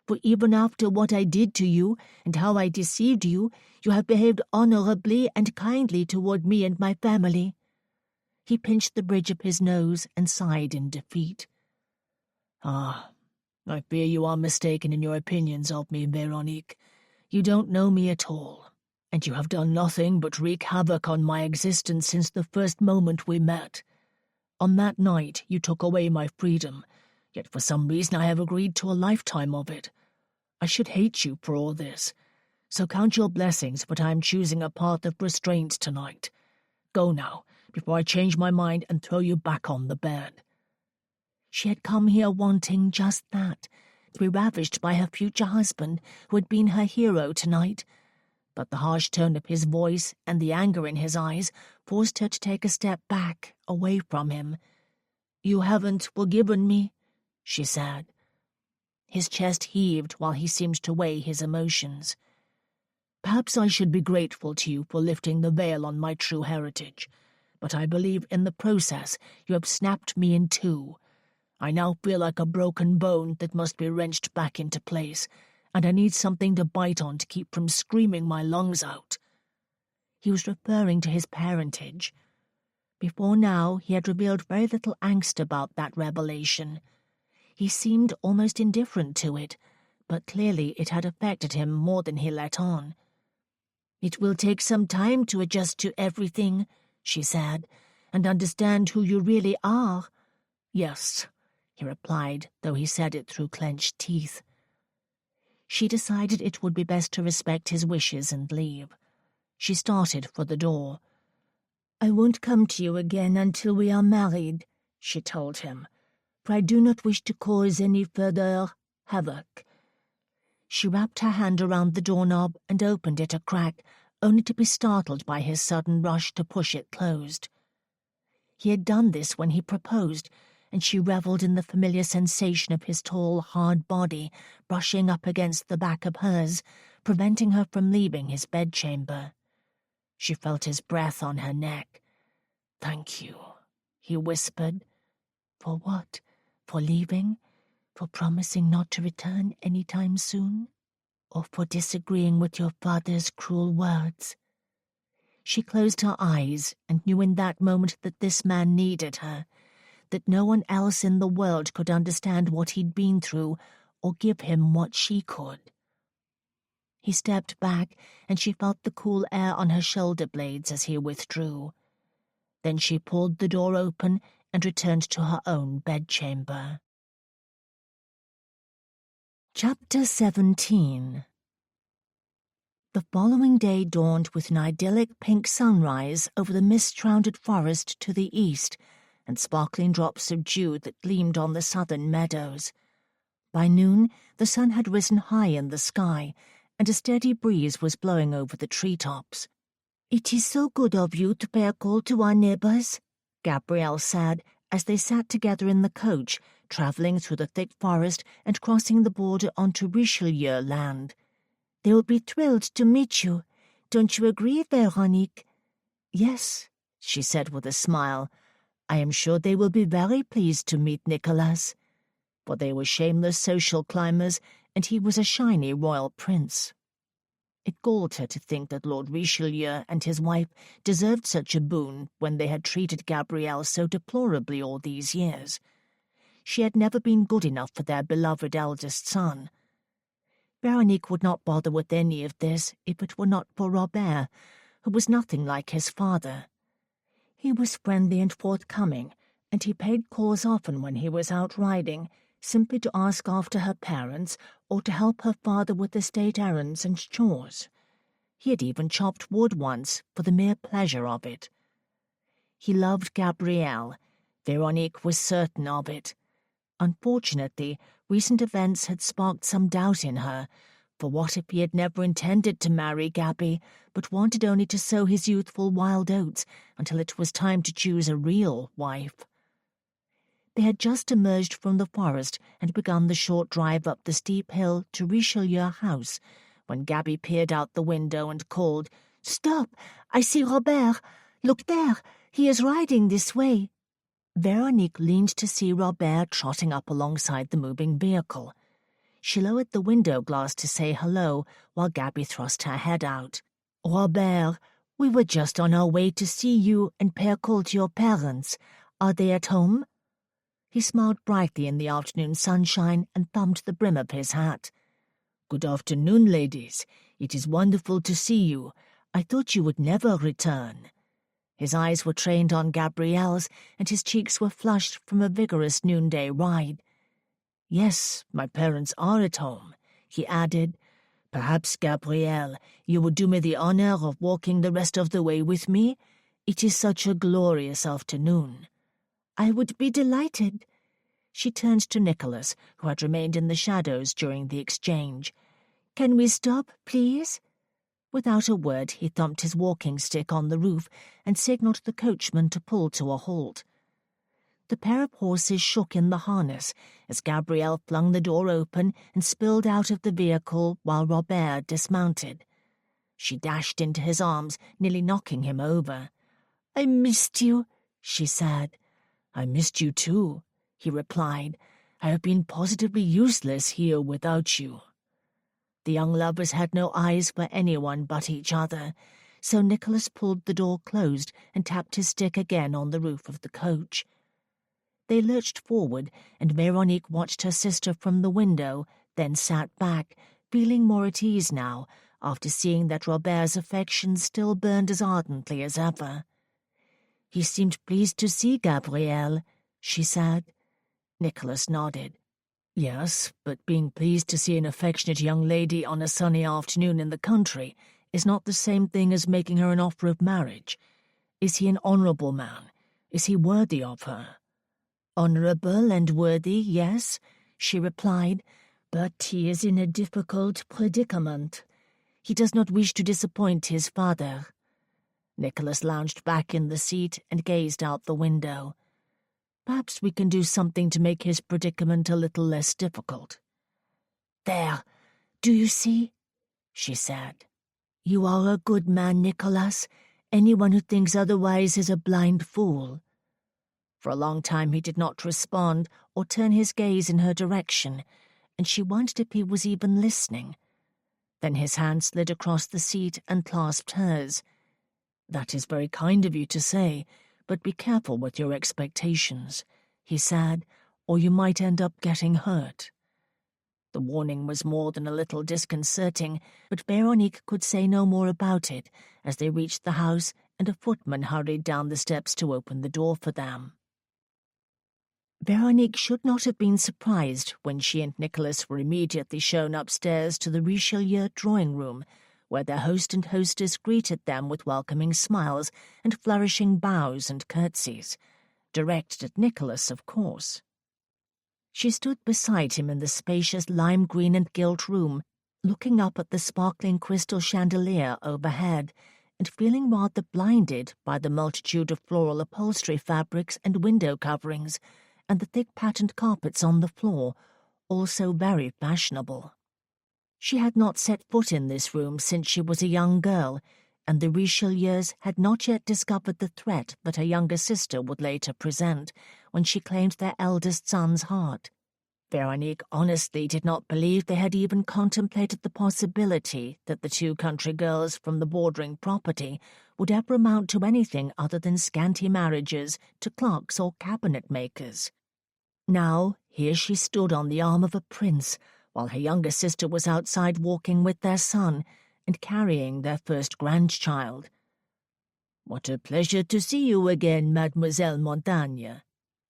"For even after what I did to you and how I deceived you, you have behaved honorably and kindly toward me and my family." He pinched the bridge of his nose and sighed in defeat. "Ah, I fear you are mistaken in your opinions of me, Veronique. You don't know me at all, and you have done nothing but wreak havoc on my existence since the first moment we met. On that night you took away my freedom, yet for some reason I have agreed to a lifetime of it. I should hate you for all this, so count your blessings that I am choosing a path of restraint tonight. Go now, before I change my mind and throw you back on the bed." She had come here wanting just that, to be ravished by her future husband, who had been her hero tonight. But the harsh tone of his voice and the anger in his eyes forced her to take a step back, away from him. "You haven't forgiven me," she said. His chest heaved while he seemed to weigh his emotions. "Perhaps I should be grateful to you for lifting the veil on my true heritage, but I believe in the process you have snapped me in two. I now feel like a broken bone that must be wrenched back into place, and I need something to bite on to keep from screaming my lungs out." He was referring to his parentage. Before now, he had revealed very little angst about that revelation. He seemed almost indifferent to it, but clearly it had affected him more than he let on. "It will take some time to adjust to everything," she said, "and understand who you really are." "Yes," he replied, though he said it through clenched teeth. She decided it would be best to respect his wishes and leave. She started for the door. "I won't come to you again until we are married," she told him, "for I do not wish to cause any further havoc." She wrapped her hand around the doorknob and opened it a crack, only to be startled by his sudden rush to push it closed. He had done this when he proposed, and she revelled in the familiar sensation of his tall, hard body brushing up against the back of hers, preventing her from leaving his bedchamber. She felt his breath on her neck. "Thank you," he whispered. "For what? For leaving? For promising not to return any time soon? Or for disagreeing with your father's cruel words?" She closed her eyes and knew in that moment that this man needed her, that no one else in the world could understand what he'd been through or give him what she could. He stepped back, and she felt the cool air on her shoulder blades as he withdrew. Then she pulled the door open and returned to her own bedchamber. Chapter 17. The following day dawned with an idyllic pink sunrise over the mist-shrouded forest to the east, and sparkling drops of dew that gleamed on the southern meadows. By noon, the sun had risen high in the sky, and a steady breeze was blowing over the treetops. "It is so good of you to pay a call to our neighbors," Gabrielle said, as they sat together in the coach, traveling through the thick forest and crossing the border onto Richelieu land. "They will be thrilled to meet you. Don't you agree, Veronique?" "Yes," she said with a smile. "I am sure they will be very pleased to meet Nicolas." For they were shameless social climbers, and he was a shiny royal prince. It galled her to think that Lord Richelieu and his wife deserved such a boon when they had treated Gabrielle so deplorably all these years. She had never been good enough for their beloved eldest son. Veronique would not bother with any of this if it were not for Robert, who was nothing like his father. He was friendly and forthcoming, and he paid calls often when he was out riding, simply to ask after her parents or to help her father with estate errands and chores. He had even chopped wood once for the mere pleasure of it. He loved Gabrielle. Veronique was certain of it. Unfortunately, recent events had sparked some doubt in her, for what if he had never intended to marry Gabby, but wanted only to sow his youthful wild oats until it was time to choose a real wife? They had just emerged from the forest and begun the short drive up the steep hill to Richelieu House, when Gabby peered out the window and called, "Stop! I see Robert! Look there! He is riding this way!" Veronique leaned to see Robert trotting up alongside the moving vehicle. She lowered the window glass to say hello, while Gabby thrust her head out. "Robert, we were just on our way to see you and pay a call to your parents. Are they at home?" He smiled brightly in the afternoon sunshine and thumbed the brim of his hat. "Good afternoon, ladies. It is wonderful to see you. I thought you would never return." His eyes were trained on Gabrielle's, and his cheeks were flushed from a vigorous noonday ride. "Yes, my parents are at home," he added. "Perhaps, Gabrielle, you would do me the honor of walking the rest of the way with me? It is such a glorious afternoon." "I would be delighted." She turned to Nicholas, who had remained in the shadows during the exchange. "Can we stop, please?" Without a word, he thumped his walking stick on the roof and signalled the coachman to pull to a halt. The pair of horses shook in the harness as Gabrielle flung the door open and spilled out of the vehicle while Robert dismounted. She dashed into his arms, nearly knocking him over. "I missed you," she said. "I missed you too," he replied. "I have been positively useless here without you." The young lovers had no eyes for anyone but each other. so Nicholas pulled the door closed and tapped his stick again on the roof of the coach. They lurched forward, and Veronique watched her sister from the window, then sat back, feeling more at ease now, after seeing that Robert's affection still burned as ardently as ever. "He seemed pleased to see Gabrielle," she said. Nicholas nodded. "Yes, but being pleased to see an affectionate young lady on a sunny afternoon in the country is not the same thing as making her an offer of marriage. Is he an honourable man? Is he worthy of her?" "Honourable and worthy, yes," she replied, "but he is in a difficult predicament. He does not wish to disappoint his father." Nicholas lounged back in the seat and gazed out the window. "Perhaps we can do something to make his predicament a little less difficult." "There, do you see?" she said. "You are a good man, Nicholas. Anyone who thinks otherwise is a blind fool." For a long time he did not respond or turn his gaze in her direction, and she wondered if he was even listening. Then his hand slid across the seat and clasped hers. "That is very kind of you to say, but be careful with your expectations," he said, "or you might end up getting hurt." The warning was more than a little disconcerting, but Veronique could say no more about it as they reached the house and a footman hurried down the steps to open the door for them. Veronique should not have been surprised when she and Nicholas were immediately shown upstairs to the Richelieu drawing-room, where their host and hostess greeted them with welcoming smiles and flourishing bows and curtsies, directed at Nicholas, of course. She stood beside him in the spacious lime-green and gilt room, looking up at the sparkling crystal chandelier overhead, and feeling rather blinded by the multitude of floral upholstery fabrics and window coverings, and the thick patterned carpets on the floor, also very fashionable. She had not set foot in this room since she was a young girl, and the Richelieus had not yet discovered the threat that her younger sister would later present when she claimed their eldest son's heart. Veronique honestly did not believe they had even contemplated the possibility that the two country girls from the bordering property would ever amount to anything other than scanty marriages to clerks or cabinet-makers. Now, here she stood on the arm of a prince, while her younger sister was outside walking with their son and carrying their first grandchild. "What a pleasure to see you again, Mademoiselle Montaigne,"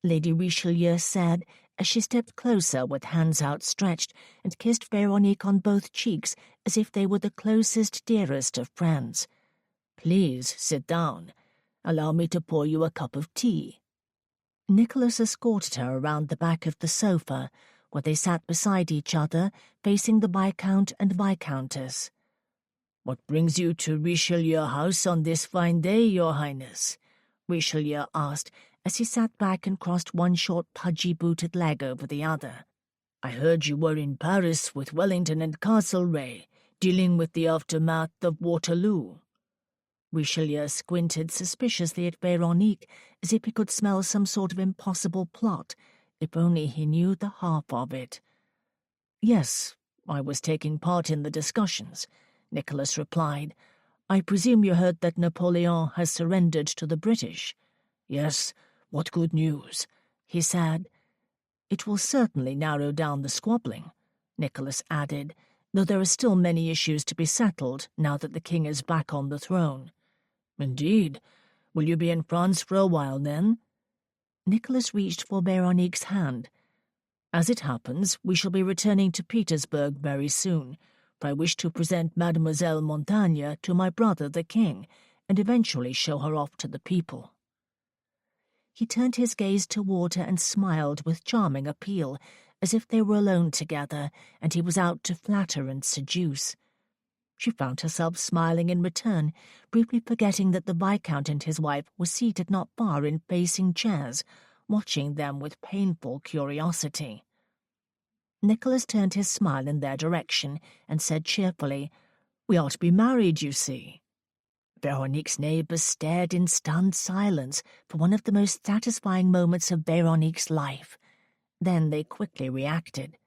Lady Richelieu said as she stepped closer with hands outstretched and kissed Veronique on both cheeks as if they were the closest, dearest of friends. "Please sit down. Allow me to pour you a cup of tea." Nicholas escorted her around the back of the sofa, where they sat beside each other, facing the Viscount and Viscountess. "What brings you to Richelieu House on this fine day, Your Highness?" Richelieu asked, as he sat back and crossed one short pudgy-booted leg over the other. "I heard you were in Paris with Wellington and Castlereagh, dealing with the aftermath of Waterloo." Richelieu squinted suspiciously at Veronique, as if he could smell some sort of impossible plot, if only he knew the half of it. "Yes, I was taking part in the discussions," Nicholas replied. "I presume you heard that Napoleon has surrendered to the British." "Yes, what good news," he said. "It will certainly narrow down the squabbling," Nicholas added, "though there are still many issues to be settled now that the king is back on the throne." "Indeed. Will you be in France for a while, then?" Nicholas reached for Veronique's hand. "As it happens, we shall be returning to Petersburg very soon, for I wish to present Mademoiselle Montaigne to my brother the king, and eventually show her off to the people." He turned his gaze toward her and smiled with charming appeal, as if they were alone together, and he was out to flatter and seduce. She found herself smiling in return, briefly forgetting that the Viscount and his wife were seated not far in facing chairs, watching them with painful curiosity. Nicholas turned his smile in their direction and said cheerfully, "We are to be married, you see." Veronique's neighbours stared in stunned silence for one of the most satisfying moments of Veronique's life. Then they quickly reacted.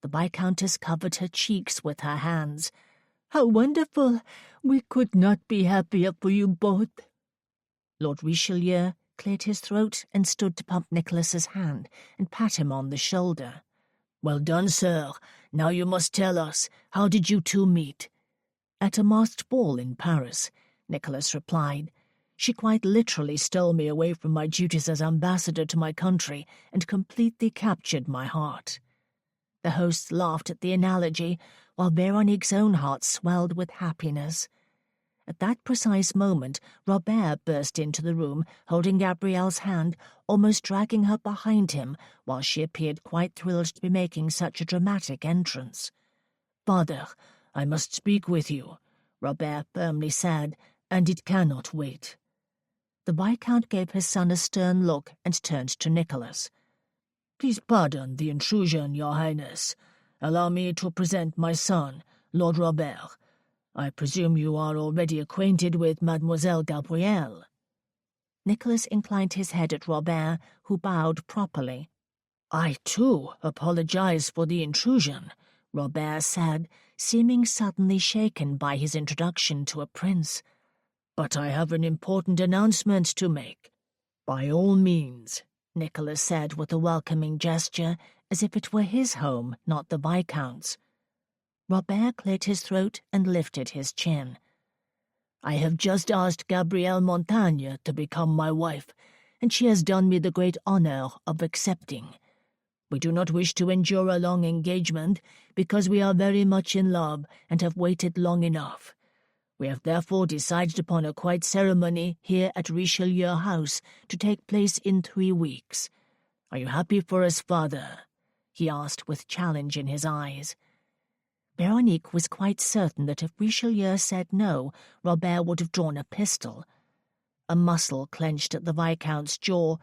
The Viscountess covered her cheeks with her hands. How wonderful! We could not be happier for you both. Lord Richelieu cleared his throat and stood to pump Nicholas's hand and pat him on the shoulder. "Well done, sir. Now you must tell us, how did you two meet?" "At a masked ball in Paris," Nicholas replied. "She quite literally stole me away from my duties as ambassador to my country and completely captured my heart." The hosts laughed at the analogy, while Veronique's own heart swelled with happiness. At that precise moment, Robert burst into the room, holding Gabrielle's hand, almost dragging her behind him, while she appeared quite thrilled to be making such a dramatic entrance. "Father, I must speak with you," Robert firmly said, "and it cannot wait." The Viscount gave his son a stern look and turned to Nicholas. "Please pardon the intrusion, Your Highness. Allow me to present my son, Lord Robert. I presume you are already acquainted with Mademoiselle Gabrielle." Nicholas inclined his head at Robert, who bowed properly. "I, too, apologize for the intrusion," Robert said, seeming suddenly shaken by his introduction to a prince. "But I have an important announcement to make." "By all means," Nicholas said with a welcoming gesture, as if it were his home, not the Viscount's. Robert cleared his throat and lifted his chin. "I have just asked Gabrielle Montagne to become my wife, and she has done me the great honor of accepting. We do not wish to endure a long engagement, because we are very much in love and have waited long enough. We have therefore decided upon a quiet ceremony here at Richelieu House to take place in 3 weeks. Are you happy for us, father?" he asked with challenge in his eyes. Veronique was quite certain that if Richelieu said no, Robert would have drawn a pistol. A muscle clenched at the Viscount's jaw.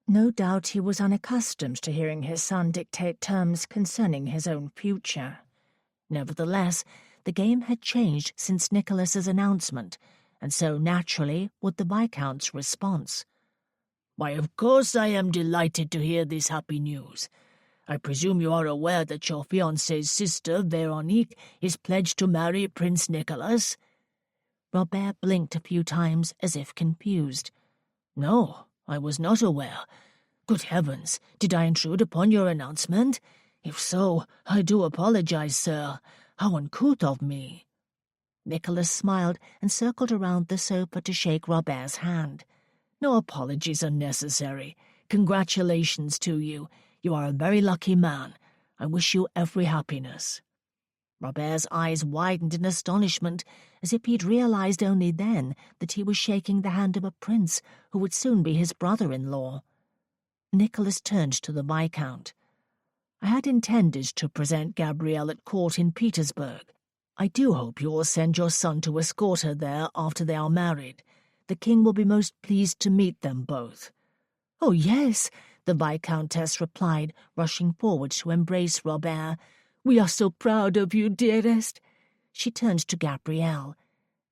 No doubt he was unaccustomed to hearing his son dictate terms concerning his own future. Nevertheless, the game had changed since Nicholas's announcement, and so naturally would the Viscount's response. "Why, of course I am delighted to hear this happy news. I presume you are aware that your fiancé's sister, Veronique, is pledged to marry Prince Nicholas?" Robert blinked a few times as if confused. "No, I was not aware. Good heavens, did I intrude upon your announcement? If so, I do apologize, sir. How uncouth of me." Nicholas smiled and circled around the sofa to shake Robert's hand. "No apologies are necessary. Congratulations to you. You are a very lucky man. I wish you every happiness." Robert's eyes widened in astonishment, as if he'd realized only then that he was shaking the hand of a prince who would soon be his brother-in-law. Nicholas turned to the Viscount. "I had intended to present Gabrielle at court in Petersburg. I do hope you will send your son to escort her there after they are married. The king will be most pleased to meet them both." "Oh, yes," the Viscountess replied, rushing forward to embrace Robert. "We are so proud of you, dearest." She turned to Gabrielle.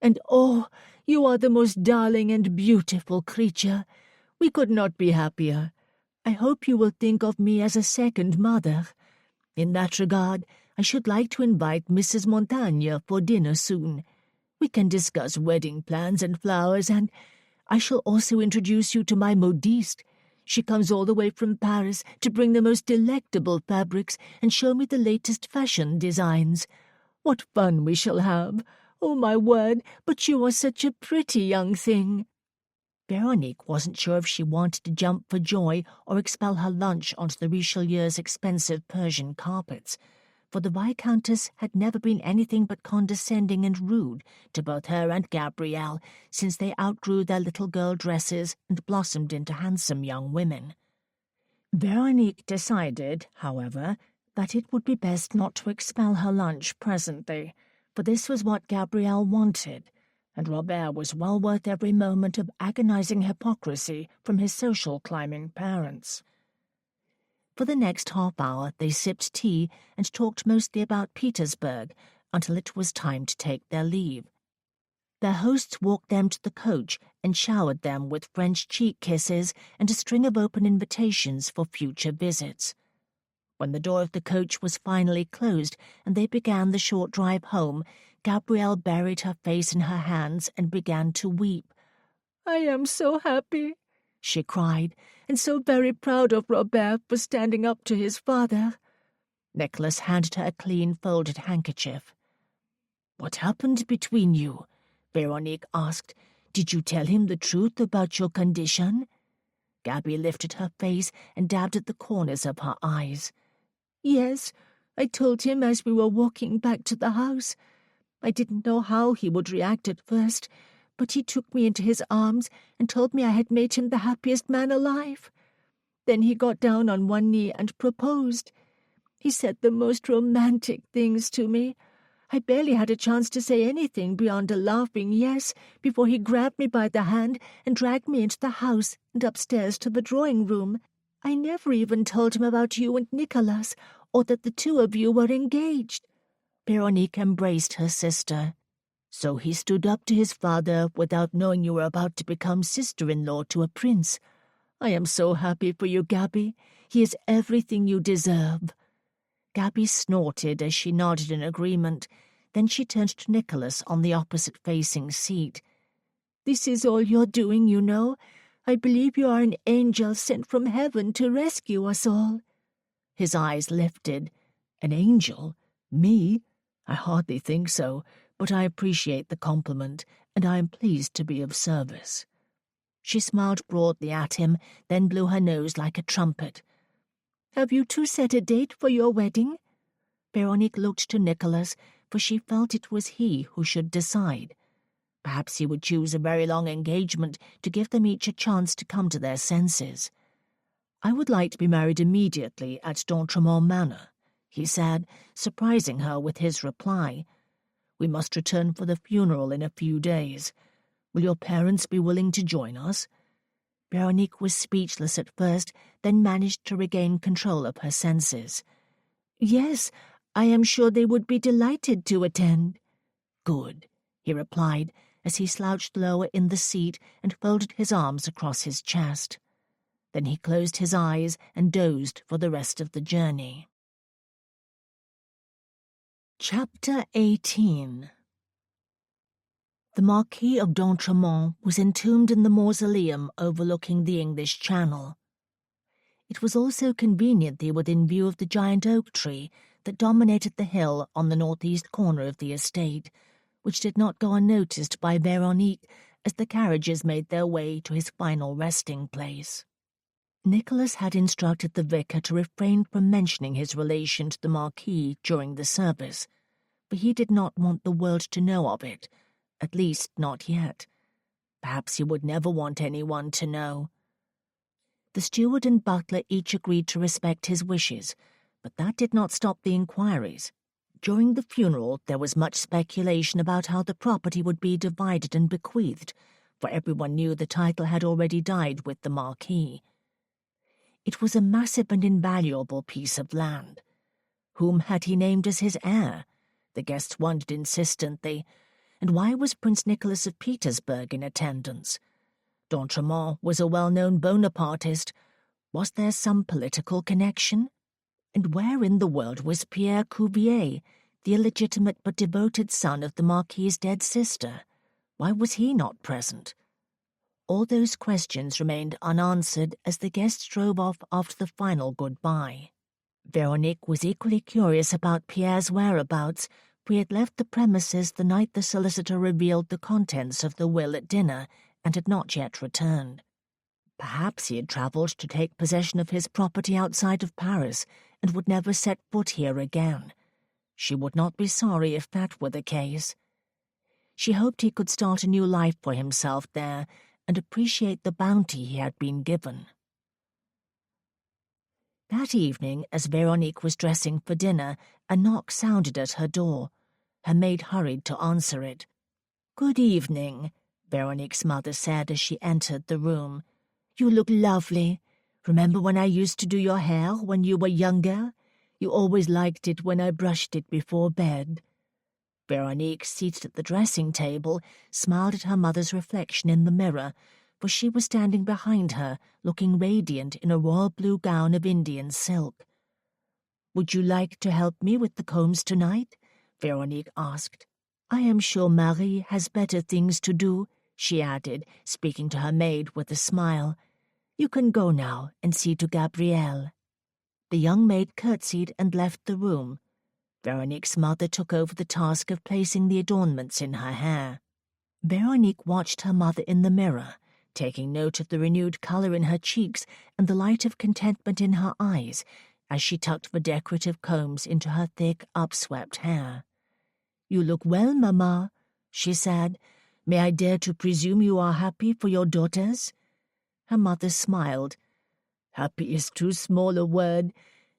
"And oh, you are the most darling and beautiful creature. We could not be happier. I hope you will think of me as a second mother. In that regard, I should like to invite Mrs. Montagne for dinner soon. We can discuss wedding plans and flowers, and I shall also introduce you to my modiste. She comes all the way from Paris to bring the most delectable fabrics and show me the latest fashion designs. What fun we shall have! Oh, my word, but you are such a pretty young thing." Veronique wasn't sure if she wanted to jump for joy or expel her lunch onto the Richelieu's expensive Persian carpets, for the Viscountess had never been anything but condescending and rude to both her and Gabrielle since they outgrew their little girl dresses and blossomed into handsome young women. Veronique decided, however, that it would be best not to expel her lunch presently, for this was what Gabrielle wanted, and Robert was well worth every moment of agonizing hypocrisy from his social-climbing parents. For the next half-hour they sipped tea and talked mostly about Petersburg until it was time to take their leave. Their hosts walked them to the coach and showered them with French cheek kisses and a string of open invitations for future visits. When the door of the coach was finally closed and they began the short drive home, Gabrielle buried her face in her hands and began to weep. "I am so happy," she cried, "and so very proud of Robert for standing up to his father." Nicholas handed her a clean folded handkerchief. "What happened between you?" Veronique asked. "Did you tell him the truth about your condition?" Gabby lifted her face and dabbed at the corners of her eyes. "Yes, I told him as we were walking back to the house. I didn't know how he would react at first, but he took me into his arms and told me I had made him the happiest man alive. Then he got down on one knee and proposed. He said the most romantic things to me. I barely had a chance to say anything beyond a laughing yes before he grabbed me by the hand and dragged me into the house and upstairs to the drawing room. I never even told him about you and Nicholas, or that the two of you were engaged." Veronique embraced her sister. "So he stood up to his father without knowing you were about to become sister-in-law to a prince. I am so happy for you, Gabby. He is everything you deserve." Gabby snorted as she nodded in agreement. Then she turned to Nicholas on the opposite-facing seat. "This is all you're doing, you know. I believe you are an angel sent from heaven to rescue us all." His eyes lifted. "An angel? Me? I hardly think so, but I appreciate the compliment, and I am pleased to be of service." She smiled broadly at him, then blew her nose like a trumpet. "Have you two set a date for your wedding?" Veronique looked to Nicholas, for she felt it was he who should decide. Perhaps he would choose a very long engagement to give them each a chance to come to their senses. "I would like to be married immediately at d'Entremont Manor," he said, surprising her with his reply. "We must return for the funeral in a few days. Will your parents be willing to join us?" Veronique was speechless at first, then managed to regain control of her senses. "Yes, I am sure they would be delighted to attend." "Good," he replied, as he slouched lower in the seat and folded his arms across his chest. Then he closed his eyes and dozed for the rest of the journey. Chapter 18. The Marquis of d'Entremont was entombed in the mausoleum overlooking the English Channel. It was also conveniently within view of the giant oak tree that dominated the hill on the northeast corner of the estate, which did not go unnoticed by Veronique as the carriages made their way to his final resting place. Nicholas had instructed the vicar to refrain from mentioning his relation to the Marquis during the service, for he did not want the world to know of it, at least not yet. Perhaps he would never want anyone to know. The steward and butler each agreed to respect his wishes, but that did not stop the inquiries. During the funeral there was much speculation about how the property would be divided and bequeathed, for everyone knew the title had already died with the Marquis. It was a massive and invaluable piece of land. Whom had he named as his heir? The guests wondered insistently. And why was Prince Nicholas of Petersburg in attendance? D'Entremont was a well-known Bonapartist. Was there some political connection? And where in the world was Pierre Cuvier, the illegitimate but devoted son of the Marquis's dead sister? Why was he not present? All those questions remained unanswered as the guests drove off after the final goodbye. Veronique was equally curious about Pierre's whereabouts, for he had left the premises the night the solicitor revealed the contents of the will at dinner and had not yet returned. Perhaps he had travelled to take possession of his property outside of Paris and would never set foot here again. She would not be sorry if that were the case. She hoped he could start a new life for himself there and appreciate the bounty he had been given. That evening, as Veronique was dressing for dinner, a knock sounded at her door. Her maid hurried to answer it. "Good evening," Veronique's mother said as she entered the room. "You look lovely. Remember when I used to do your hair when you were younger? You always liked it when I brushed it before bed." Veronique, seated at the dressing table, smiled at her mother's reflection in the mirror, for she was standing behind her, looking radiant in a royal blue gown of Indian silk. "Would you like to help me with the combs tonight?" Veronique asked. I am sure Marie has better things to do," she added, speaking to her maid with a smile. "You can go now and see to Gabrielle." The young maid curtsied and left the room. Veronique's mother took over the task of placing the adornments in her hair. Veronique watched her mother in the mirror, taking note of the renewed color in her cheeks and the light of contentment in her eyes as she tucked the decorative combs into her thick, upswept hair. "You look well, Mamma," she said. "May I dare to presume you are happy for your daughters?" Her mother smiled. "Happy is too small a word.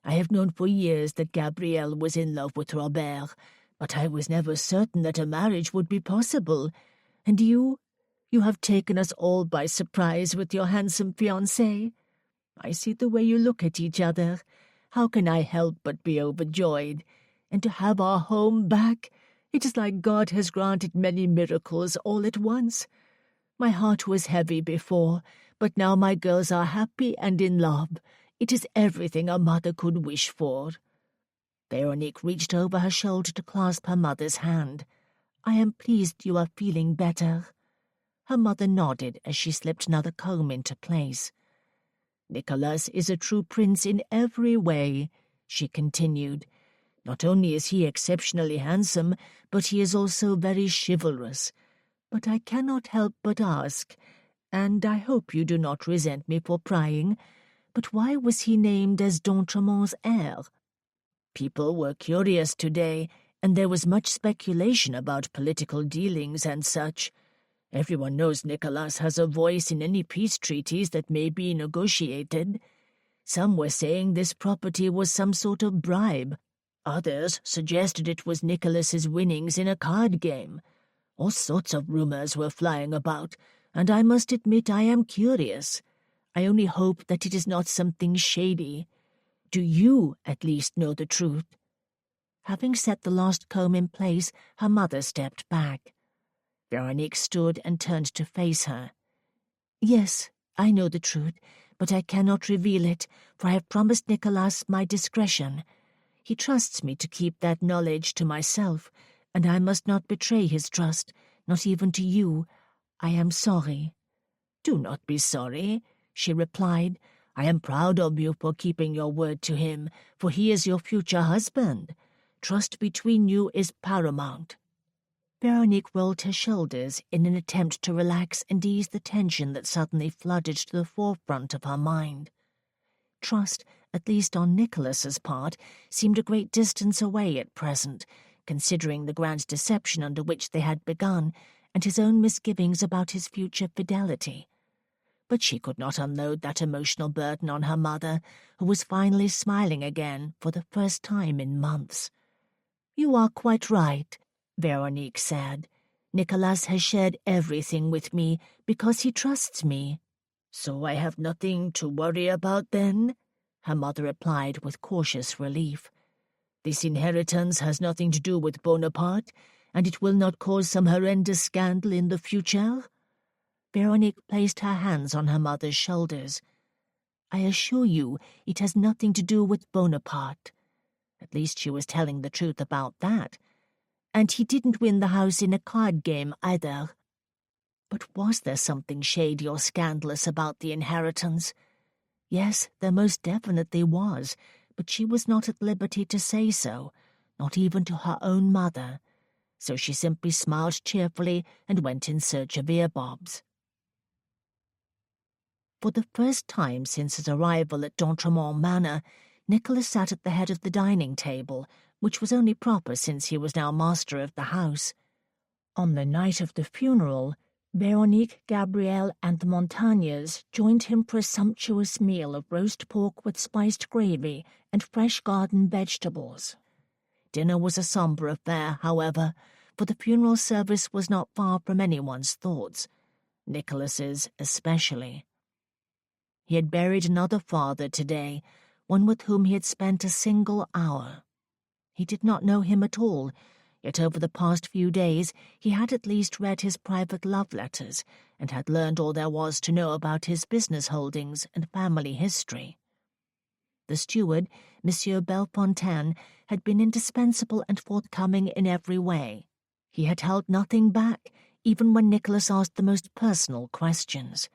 I have known for years that Gabrielle was in love with Robert, but I was never certain that a marriage would be possible. And you have taken us all by surprise with your handsome fiancé. I see the way you look at each other. How can I help but be overjoyed? And to have our home back, it is like God has granted many miracles all at once. My heart was heavy before, but now my girls are happy and in love. It is everything a mother could wish for." Veronique reached over her shoulder to clasp her mother's hand. "I am pleased you are feeling better." Her mother nodded as she slipped another comb into place. "Nicholas is a true prince in every way," she continued. "Not only is he exceptionally handsome, but he is also very chivalrous. But I cannot help but ask, and I hope you do not resent me for prying, but why was he named as d'Entremont's heir? People were curious today, and there was much speculation about political dealings and such. Everyone knows Nicholas has a voice in any peace treaties that may be negotiated. Some were saying this property was some sort of bribe. Others suggested it was Nicholas's winnings in a card game. All sorts of rumors were flying about, and I must admit I am curious. I only hope that it is not something shady. Do you at least know the truth?" Having set the last comb in place, her mother stepped back. Veronique stood and turned to face her. "Yes, I know the truth, but I cannot reveal it, for I have promised Nicholas my discretion. He trusts me to keep that knowledge to myself, and I must not betray his trust, not even to you. I am sorry." "Do not be sorry," she replied. "I am proud of you for keeping your word to him, for he is your future husband. Trust between you is paramount." Veronique rolled her shoulders in an attempt to relax and ease the tension that suddenly flooded to the forefront of her mind. Trust, at least on Nicholas's part, seemed a great distance away at present, considering the grand deception under which they had begun, and his own misgivings about his future fidelity. But she could not unload that emotional burden on her mother, who was finally smiling again for the first time in months. "You are quite right," Veronique said. "Nicholas has shared everything with me because he trusts me." "So I have nothing to worry about then?" her mother replied with cautious relief. "This inheritance has nothing to do with Bonaparte, and it will not cause some horrendous scandal in the future?" Veronique placed her hands on her mother's shoulders. "I assure you it has nothing to do with Bonaparte." At least she was telling the truth about that. "And he didn't win the house in a card game either." But was there something shady or scandalous about the inheritance? Yes, there most definitely was, but she was not at liberty to say so, not even to her own mother. So she simply smiled cheerfully and went in search of earbobs. For the first time since his arrival at d'Entremont Manor, Nicholas sat at the head of the dining table, which was only proper since he was now master of the house. On the night of the funeral, Veronique, Gabrielle, and the Montagnes joined him for a sumptuous meal of roast pork with spiced gravy and fresh garden vegetables. Dinner was a sombre affair, however, for the funeral service was not far from anyone's thoughts, Nicholas's especially. He had buried another father today, one with whom he had spent a single hour. He did not know him at all, yet over the past few days he had at least read his private love letters and had learned all there was to know about his business holdings and family history. The steward, Monsieur Bellefontaine, had been indispensable and forthcoming in every way. He had held nothing back, even when Nicholas asked the most personal questions.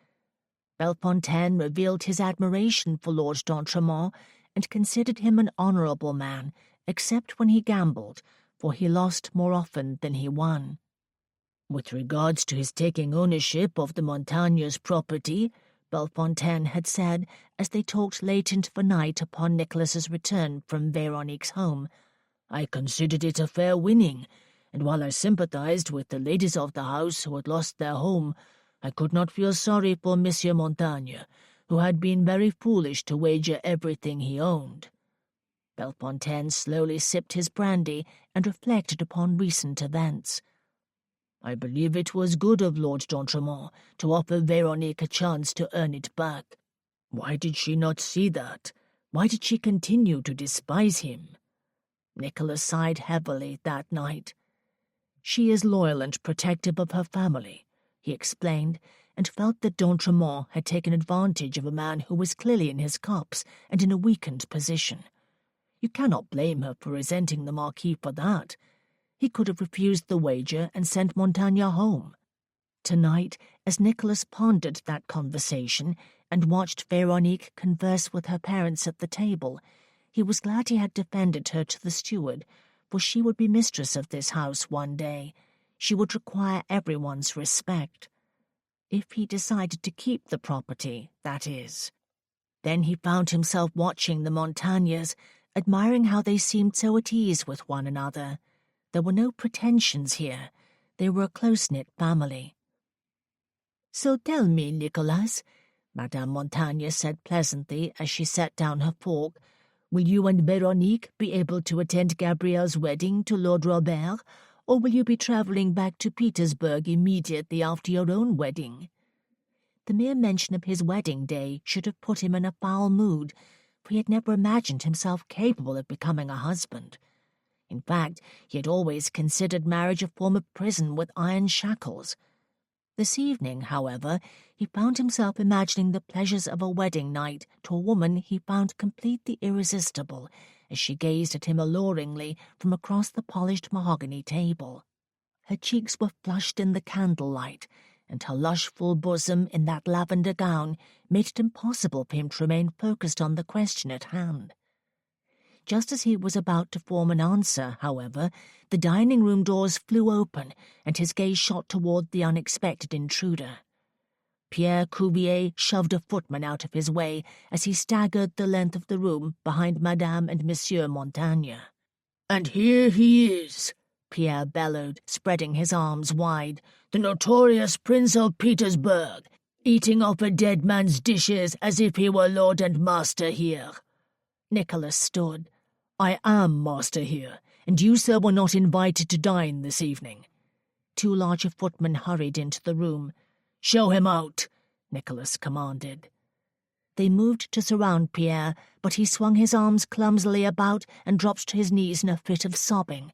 Bellefontaine revealed his admiration for Lord d'Entremont and considered him an honourable man, except when he gambled, for he lost more often than he won. With regards to his taking ownership of the Montagnes' property, Bellefontaine had said, as they talked late into the night upon Nicholas's return from Veronique's home, "I considered it a fair winning, and while I sympathized with the ladies of the house who had lost their home, I could not feel sorry for Monsieur Montaigne, who had been very foolish to wager everything he owned." Bellefontaine slowly sipped his brandy and reflected upon recent events. "I believe it was good of Lord d'Entremont to offer Veronique a chance to earn it back. Why did she not see that? Why did she continue to despise him?" Nicholas sighed heavily that night. "She is loyal and protective of her family," he explained, and felt that d'Entremont had taken advantage of a man who was clearly in his cups and in a weakened position. You cannot blame her for resenting the Marquis for that. He could have refused the wager and sent Montaigne home. Tonight, as Nicholas pondered that conversation and watched Veronique converse with her parents at the table, he was glad he had defended her to the steward, for she would be mistress of this house one day. She would require everyone's respect. If he decided to keep the property, that is. Then he found himself watching the Montagnes, admiring how they seemed so at ease with one another. There were no pretensions here. They were a close-knit family. "So tell me, Nicholas," Madame Montaigne said pleasantly as she set down her fork, "will you and Veronique be able to attend Gabrielle's wedding to Lord Robert, or will you be travelling back to Petersburg immediately after your own wedding?" The mere mention of his wedding day should have put him in a foul mood, for he had never imagined himself capable of becoming a husband. In fact, he had always considered marriage a form of prison with iron shackles. This evening, however, he found himself imagining the pleasures of a wedding night to a woman he found completely irresistible as she gazed at him alluringly from across the polished mahogany table. Her cheeks were flushed in the candlelight, and her lush full bosom in that lavender gown made it impossible for him to remain focused on the question at hand. Just as he was about to form an answer, however, the dining-room doors flew open, and his gaze shot toward the unexpected intruder. Pierre Cuvier shoved a footman out of his way as he staggered the length of the room behind Madame and Monsieur Montaigne. "And here he is," Pierre bellowed, spreading his arms wide, "the notorious Prince of Petersburg, eating off a dead man's dishes as if he were lord and master here." Nicholas stood. "I am master here, and you, sir, were not invited to dine this evening." Two larger footmen hurried into the room. "Show him out," Nicholas commanded. They moved to surround Pierre, but he swung his arms clumsily about and dropped to his knees in a fit of sobbing.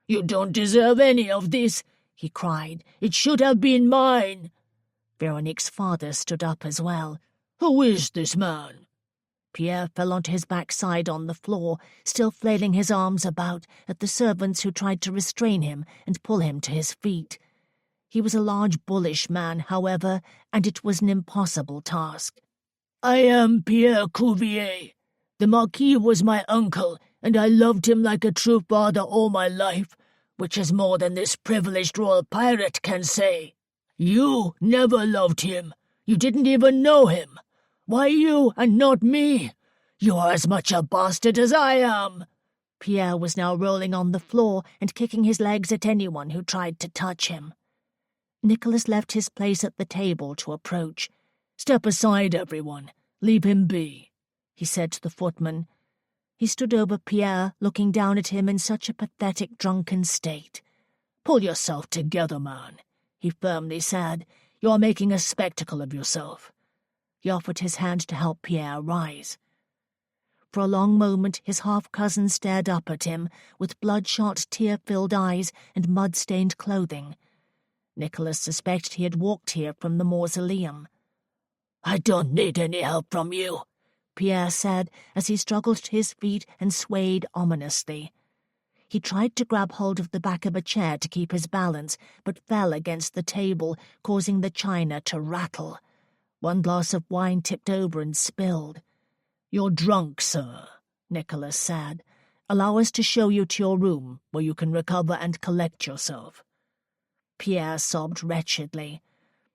"You don't deserve any of this," he cried. "It should have been mine." Veronique's father stood up as well. "Who is this man?" Pierre fell onto his backside on the floor, still flailing his arms about at the servants who tried to restrain him and pull him to his feet. He was a large, bullish man, however, and it was an impossible task. "I am Pierre Cuvier. The Marquis was my uncle, and I loved him like a true father all my life, which is more than this privileged royal pirate can say. You never loved him. You didn't even know him. Why you and not me? You are as much a bastard as I am." Pierre was now rolling on the floor and kicking his legs at anyone who tried to touch him. Nicholas left his place at the table to approach. "Step aside, everyone. Leave him be," he said to the footman. He stood over Pierre, looking down at him in such a pathetic, drunken state. "Pull yourself together, man," he firmly said. "You are making a spectacle of yourself." He offered his hand to help Pierre rise. For a long moment his half-cousin stared up at him, with bloodshot, tear-filled eyes and mud-stained clothing. Nicholas suspected he had walked here from the mausoleum. "I don't need any help from you," Pierre said as he struggled to his feet and swayed ominously. He tried to grab hold of the back of a chair to keep his balance, but fell against the table, causing the china to rattle. One glass of wine tipped over and spilled. "You're drunk, sir," Nicholas said. "Allow us to show you to your room, where you can recover and collect yourself." Pierre sobbed wretchedly.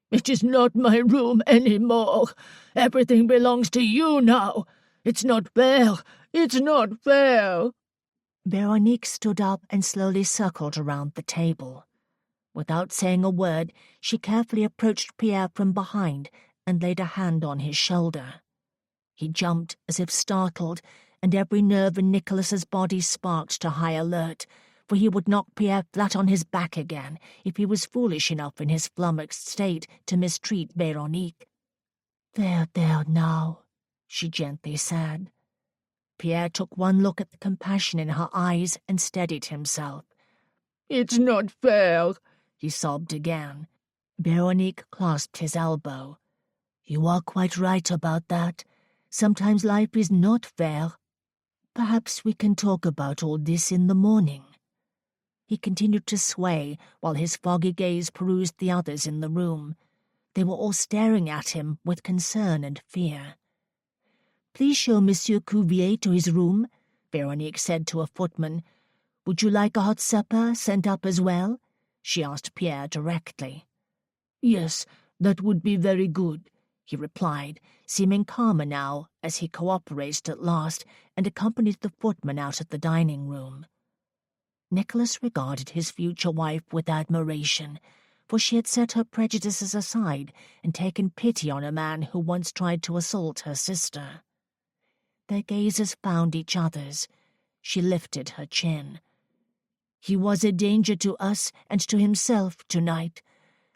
"It is not my room any more. Everything belongs to you now. It's not fair. It's not fair." Veronique stood up and slowly circled around the table. Without saying a word, she carefully approached Pierre from behind and laid a hand on his shoulder. He jumped as if startled, and every nerve in Nicholas's body sparked to high alert, for he would knock Pierre flat on his back again if he was foolish enough in his flummoxed state to mistreat Veronique. There now," she gently said. Pierre took one look at the compassion in her eyes and steadied himself. "It's not fair," he sobbed again. Veronique clasped his elbow. "You are quite right about that. Sometimes life is not fair. Perhaps we can talk about all this in the morning." He continued to sway while his foggy gaze perused the others in the room. They were all staring at him with concern and fear. "Please show Monsieur Cuvier to his room," Veronique said to a footman. "Would you like a hot supper sent up as well?" she asked Pierre directly. "Yes, that would be very good," he replied, seeming calmer now as he cooperated at last and accompanied the footman out of the dining room. Nicholas regarded his future wife with admiration, for she had set her prejudices aside and taken pity on a man who once tried to assault her sister. Their gazes found each other's. She lifted her chin. "He was a danger to us and to himself tonight.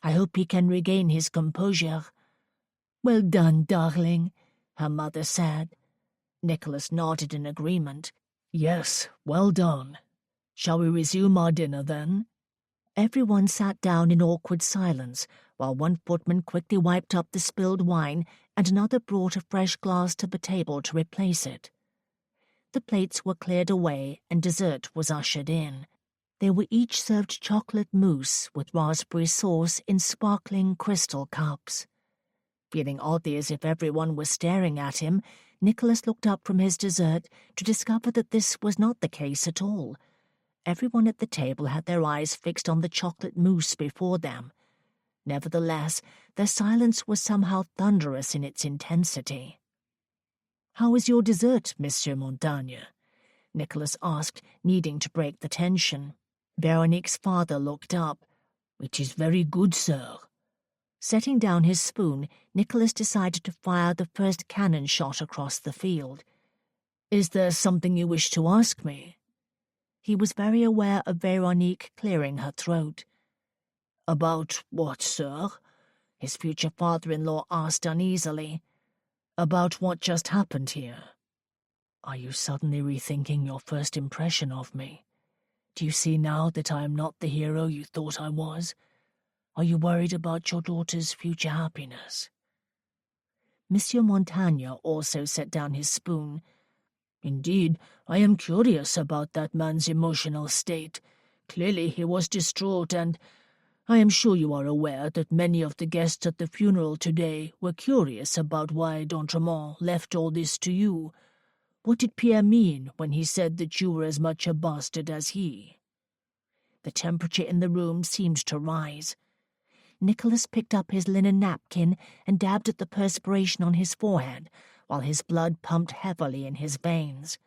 I hope he can regain his composure." "Well done, darling," her mother said. Nicholas nodded in agreement. "Yes, well done. Shall we resume our dinner, then?" Everyone sat down in awkward silence, while one footman quickly wiped up the spilled wine and another brought a fresh glass to the table to replace it. The plates were cleared away and dessert was ushered in. They were each served chocolate mousse with raspberry sauce in sparkling crystal cups. Feeling oddly as if everyone was staring at him, Nicholas looked up from his dessert to discover that this was not the case at all. Everyone at the table had their eyes fixed on the chocolate mousse before them. Nevertheless, their silence was somehow thunderous in its intensity. "How was your dessert, Monsieur Montaigne?" Nicholas asked, needing to break the tension. Veronique's father looked up. "It is very good, sir." Setting down his spoon, Nicholas decided to fire the first cannon shot across the field. "Is there something you wish to ask me?" He was very aware of Veronique clearing her throat. "About what, sir?" his future father-in-law asked uneasily. "About what just happened here. Are you suddenly rethinking your first impression of me? Do you see now that I am not the hero you thought I was? Are you worried about your daughter's future happiness?" Monsieur Montaigne also set down his spoon. "Indeed, I am curious about that man's emotional state. Clearly he was distraught, and I am sure you are aware that many of the guests at the funeral today were curious about why d'Entremont left all this to you. What did Pierre mean when he said that you were as much a bastard as he?" The temperature in the room seemed to rise. Nicholas picked up his linen napkin and dabbed at the perspiration on his forehead, while his blood pumped heavily in his veins.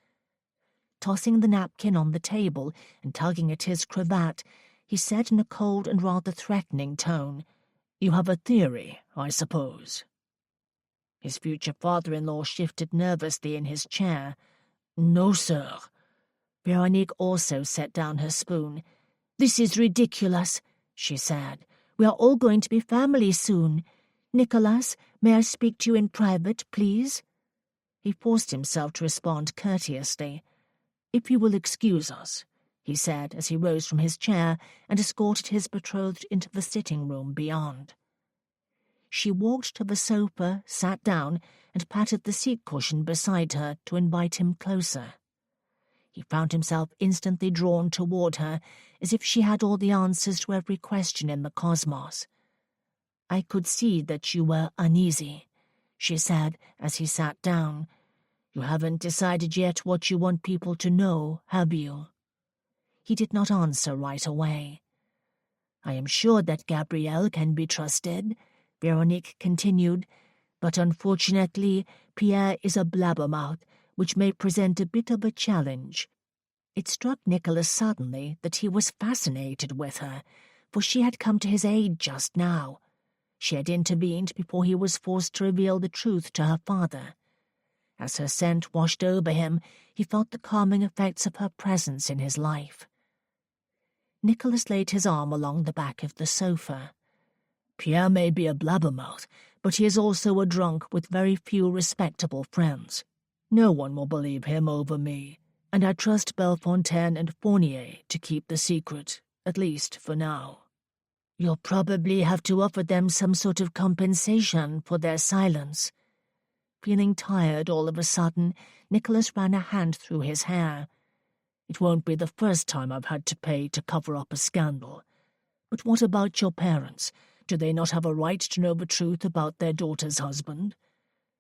Tossing the napkin on the table and tugging at his cravat, he said in a cold and rather threatening tone, "You have a theory, I suppose?" His future father-in-law shifted nervously in his chair. "No, sir." Veronique also set down her spoon. "This is ridiculous," she said. "We are all going to be family soon. Nicholas, may I speak to you in private, please?" He forced himself to respond courteously. "If you will excuse us," he said as he rose from his chair and escorted his betrothed into the sitting-room beyond. She walked to the sofa, sat down, and patted the seat cushion beside her to invite him closer. He found himself instantly drawn toward her, as if she had all the answers to every question in the cosmos. "I could see that you were uneasy," she said as he sat down. "You haven't decided yet what you want people to know, have you?" He did not answer right away. "I am sure that Gabrielle can be trusted," Veronique continued, "but unfortunately Pierre is a blabbermouth, which may present a bit of a challenge." It struck Nicholas suddenly that he was fascinated with her, for she had come to his aid just now. She had intervened before he was forced to reveal the truth to her father. As her scent washed over him, he felt the calming effects of her presence in his life. Nicholas laid his arm along the back of the sofa. "Pierre may be a blabbermouth, but he is also a drunk with very few respectable friends. No one will believe him over me, and I trust Bellefontaine and Fournier to keep the secret, at least for now." "You'll probably have to offer them some sort of compensation for their silence." Feeling tired all of a sudden, Nicholas ran a hand through his hair. "It won't be the first time I've had to pay to cover up a scandal. But what about your parents? Do they not have a right to know the truth about their daughter's husband?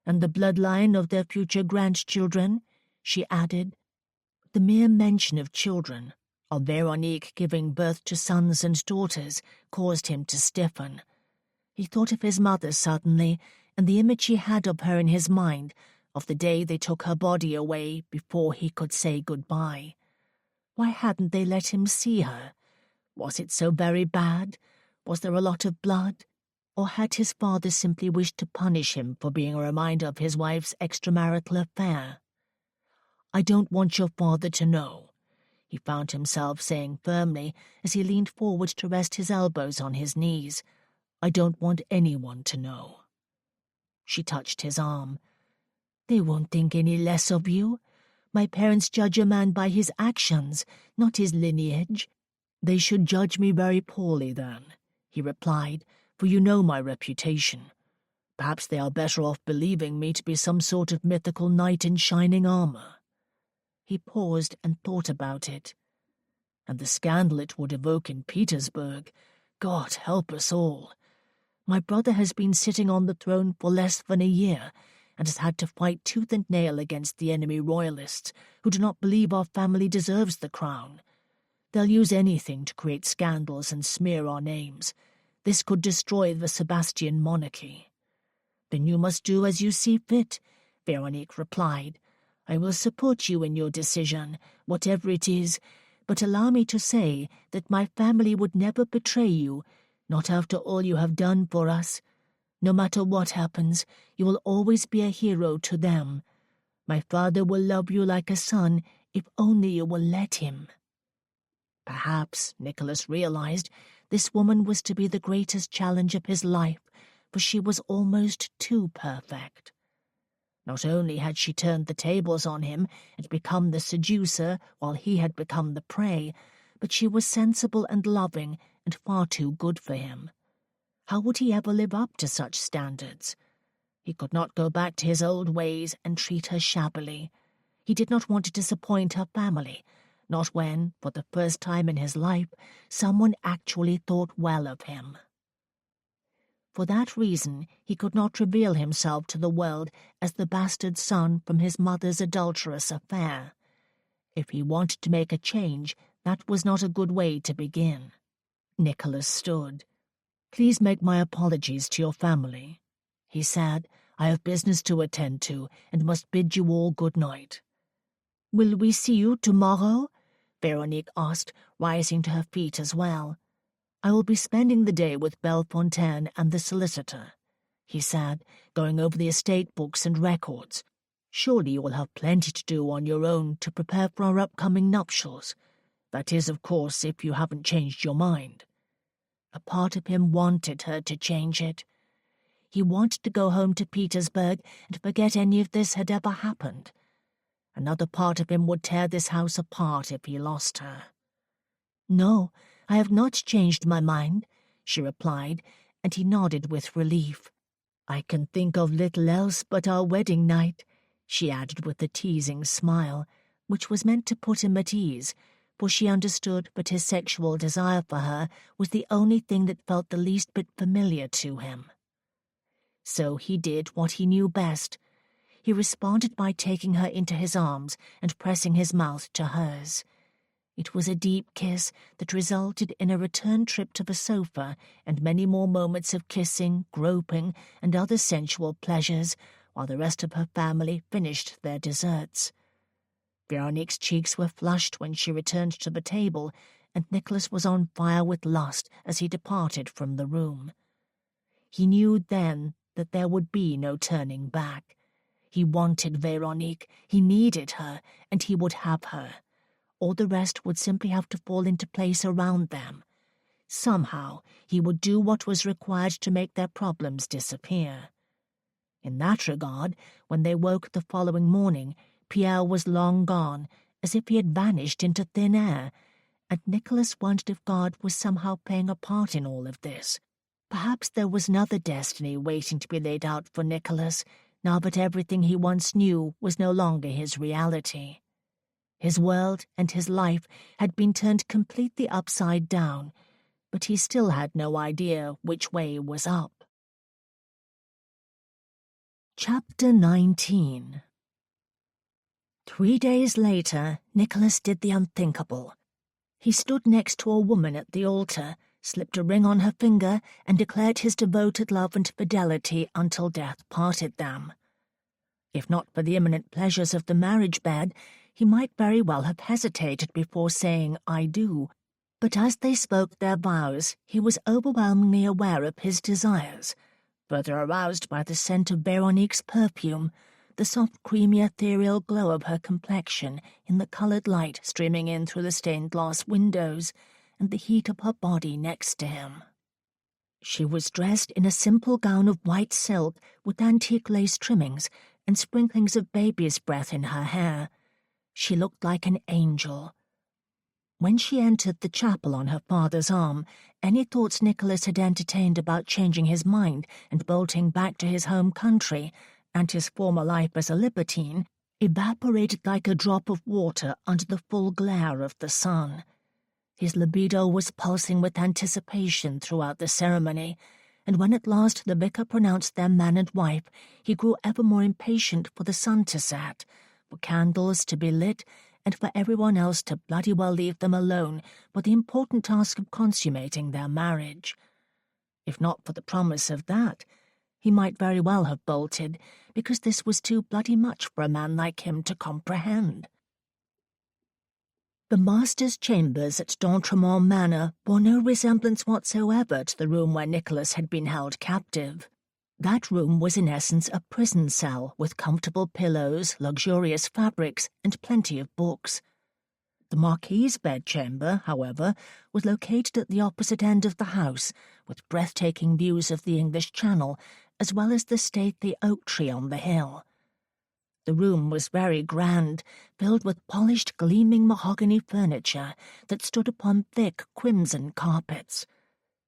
And the bloodline of their future grandchildren?" she added. The mere mention of children, of Veronique giving birth to sons and daughters, caused him to stiffen. He thought of his mother suddenly, and the image he had of her in his mind, of the day they took her body away before he could say goodbye. Why hadn't they let him see her? Was it so very bad? Was there a lot of blood? Or had his father simply wished to punish him for being a reminder of his wife's extramarital affair? "I don't want your father to know," he found himself saying firmly as he leaned forward to rest his elbows on his knees. "I don't want anyone to know." She touched his arm. "They won't think any less of you. My parents judge a man by his actions, not his lineage." "They should judge me very poorly, then," he replied, "for you know my reputation. Perhaps they are better off believing me to be some sort of mythical knight in shining armor." He paused and thought about it. "And the scandal it would evoke in Petersburg. God help us all. My brother has been sitting on the throne for less than a year, and has had to fight tooth and nail against the enemy royalists, who do not believe our family deserves the crown. They'll use anything to create scandals and smear our names. This could destroy the Sebastian monarchy." "Then you must do as you see fit," Veronique replied. "I will support you in your decision, whatever it is, but allow me to say that my family would never betray you, not after all you have done for us. No matter what happens, you will always be a hero to them. My father will love you like a son if only you will let him." Perhaps, Nicholas realized, this woman was to be the greatest challenge of his life, for she was almost too perfect. Not only had she turned the tables on him and become the seducer while he had become the prey, but she was sensible and loving and far too good for him. How would he ever live up to such standards? He could not go back to his old ways and treat her shabbily. He did not want to disappoint her family, not when, for the first time in his life, someone actually thought well of him. For that reason, he could not reveal himself to the world as the bastard son from his mother's adulterous affair. If he wanted to make a change, that was not a good way to begin. Nicholas stood. "Please make my apologies to your family," he said. "I have business to attend to, and must bid you all good night." "Will we see you tomorrow?" Veronique asked, rising to her feet as well. "I will be spending the day with Bellefontaine and the solicitor," he said, "going over the estate books and records. Surely you will have plenty to do on your own to prepare for our upcoming nuptials. That is, of course, if you haven't changed your mind." A part of him wanted her to change it. He wanted to go home to Petersburg and forget any of this had ever happened. Another part of him would tear this house apart if he lost her. "No, I have not changed my mind," she replied, and he nodded with relief. "I can think of little else but our wedding night," she added with a teasing smile. which was meant to put him at ease, for she understood that his sexual desire for her was the only thing that felt the least bit familiar to him. So he did what he knew best. He responded by taking her into his arms and pressing his mouth to hers. It was a deep kiss that resulted in a return trip to the sofa and many more moments of kissing, groping, and other sensual pleasures, while the rest of her family finished their desserts. Veronique's cheeks were flushed when she returned to the table, and Nicholas was on fire with lust as he departed from the room. He knew then that there would be no turning back. He wanted Veronique, he needed her, and he would have her. All the rest would simply have to fall into place around them. Somehow, he would do what was required to make their problems disappear. In that regard, when they woke the following morning, Pierre was long gone, as if he had vanished into thin air, and Nicholas wondered if God was somehow playing a part in all of this. Perhaps there was another destiny waiting to be laid out for Nicholas, now that everything he once knew was no longer his reality. His world and his life had been turned completely upside down, but he still had no idea which way was up. Chapter 19. 3 days later, Nicholas did the unthinkable. He stood next to a woman at the altar, slipped a ring on her finger, and declared his devoted love and fidelity until death parted them. If not for the imminent pleasures of the marriage bed, he might very well have hesitated before saying, "I do," but as they spoke their vows, he was overwhelmingly aware of his desires, further aroused by the scent of Veronique's perfume, the soft creamy ethereal glow of her complexion in the coloured light streaming in through the stained-glass windows, and the heat of her body next to him. She was dressed in a simple gown of white silk with antique lace trimmings and sprinklings of baby's breath in her hair. She looked like an angel. When she entered the chapel on her father's arm, any thoughts Nicholas had entertained about changing his mind and bolting back to his home country and his former life as a libertine evaporated like a drop of water under the full glare of the sun. His libido was pulsing with anticipation throughout the ceremony, and when at last the vicar pronounced them man and wife, he grew ever more impatient for the sun to set, for candles to be lit, and for everyone else to bloody well leave them alone for the important task of consummating their marriage. If not for the promise of that, he might very well have bolted, because this was too bloody much for a man like him to comprehend. The master's chambers at d'Entremont Manor bore no resemblance whatsoever to the room where Nicholas had been held captive. That room was in essence a prison cell with comfortable pillows, luxurious fabrics, and plenty of books. The Marquis's bedchamber, however, was located at the opposite end of the house, with breathtaking views of the English Channel, as well as the stately oak tree on the hill. The room was very grand, filled with polished, gleaming mahogany furniture that stood upon thick crimson carpets.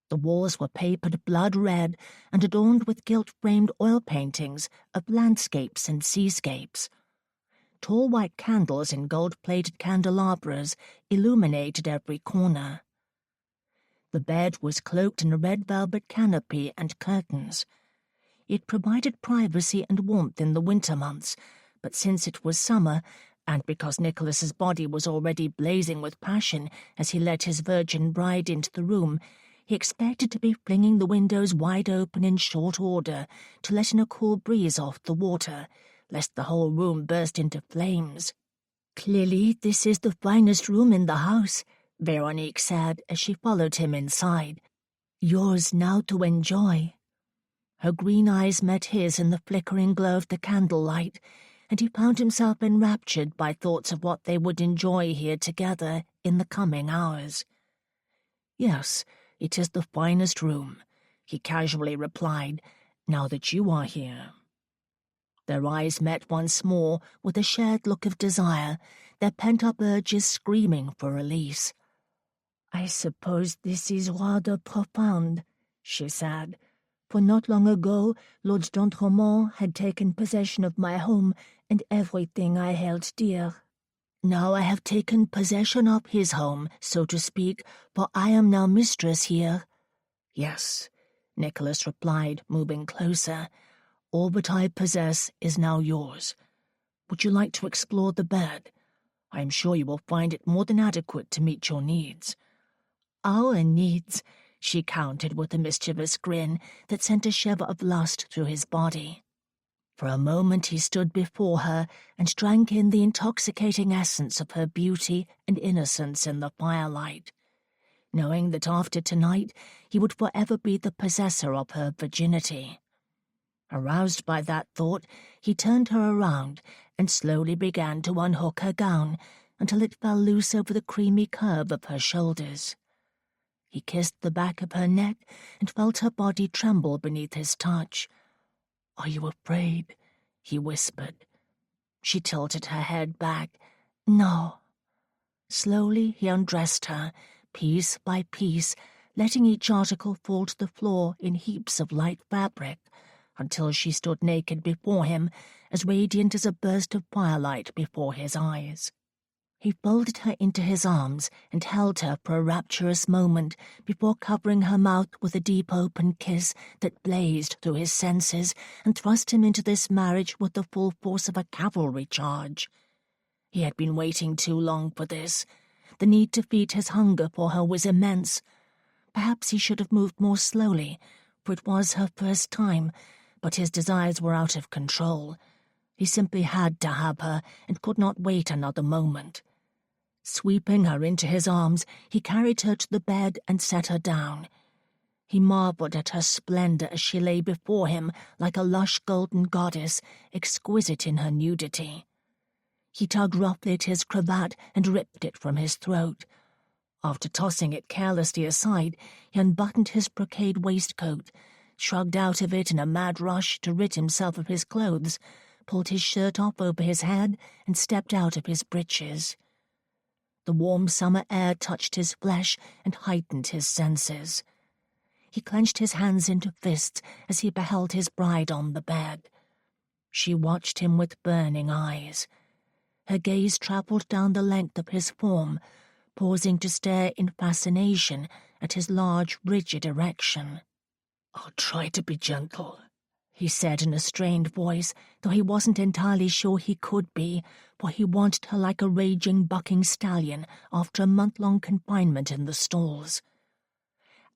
The walls were papered blood red and adorned with gilt-framed oil paintings of landscapes and seascapes. Tall white candles in gold-plated candelabras illuminated every corner. The bed was cloaked in a red velvet canopy and curtains. It provided privacy and warmth in the winter months, but since it was summer, and because Nicholas's body was already blazing with passion as he led his virgin bride into the room, he expected to be flinging the windows wide open in short order to let in a cool breeze off the water, lest the whole room burst into flames. "Clearly, this is the finest room in the house," Veronique said as she followed him inside. "Yours now to enjoy." Her green eyes met his in the flickering glow of the candlelight, and he found himself enraptured by thoughts of what they would enjoy here together in the coming hours. "Yes, it is the finest room," he casually replied, "now that you are here." Their eyes met once more with a shared look of desire, their pent-up urges screaming for release. "I suppose this is rather profound," she said, "for not long ago Lord d'Entremont had taken possession of my home and everything I held dear." Now I have taken possession of his home, so to speak, for I am now mistress here." "Yes," Nicholas replied, moving closer. "All that I possess is now yours. Would you like to explore the bed? I am sure you will find it more than adequate to meet your needs." "Our needs," she countered with a mischievous grin that sent a shiver of lust through his body. For a moment he stood before her and drank in the intoxicating essence of her beauty and innocence in the firelight, knowing that after tonight he would forever be the possessor of her virginity. Aroused by that thought, he turned her around and slowly began to unhook her gown until it fell loose over the creamy curve of her shoulders. He kissed the back of her neck and felt her body tremble beneath his touch. "Are you afraid?" he whispered. She tilted her head back. "No." Slowly he undressed her, piece by piece, letting each article fall to the floor in heaps of light fabric, until she stood naked before him, as radiant as a burst of firelight before his eyes. He folded her into his arms and held her for a rapturous moment before covering her mouth with a deep open kiss that blazed through his senses and thrust him into this marriage with the full force of a cavalry charge. He had been waiting too long for this. The need to feed his hunger for her was immense. Perhaps he should have moved more slowly, for it was her first time, but his desires were out of control. He simply had to have her and could not wait another moment. Sweeping her into his arms, he carried her to the bed and set her down. He marveled at her splendor as she lay before him like a lush golden goddess, exquisite in her nudity. He tugged roughly at his cravat and ripped it from his throat. After tossing it carelessly aside, he unbuttoned his brocade waistcoat, shrugged out of it in a mad rush to rid himself of his clothes, pulled his shirt off over his head, and stepped out of his breeches. The warm summer air touched his flesh and heightened his senses. He clenched his hands into fists as he beheld his bride on the bed. She watched him with burning eyes. Her gaze travelled down the length of his form, pausing to stare in fascination at his large, rigid erection. "I'll try to be gentle," he said in a strained voice, though he wasn't entirely sure he could be, for he wanted her like a raging, bucking stallion after a month-long confinement in the stalls.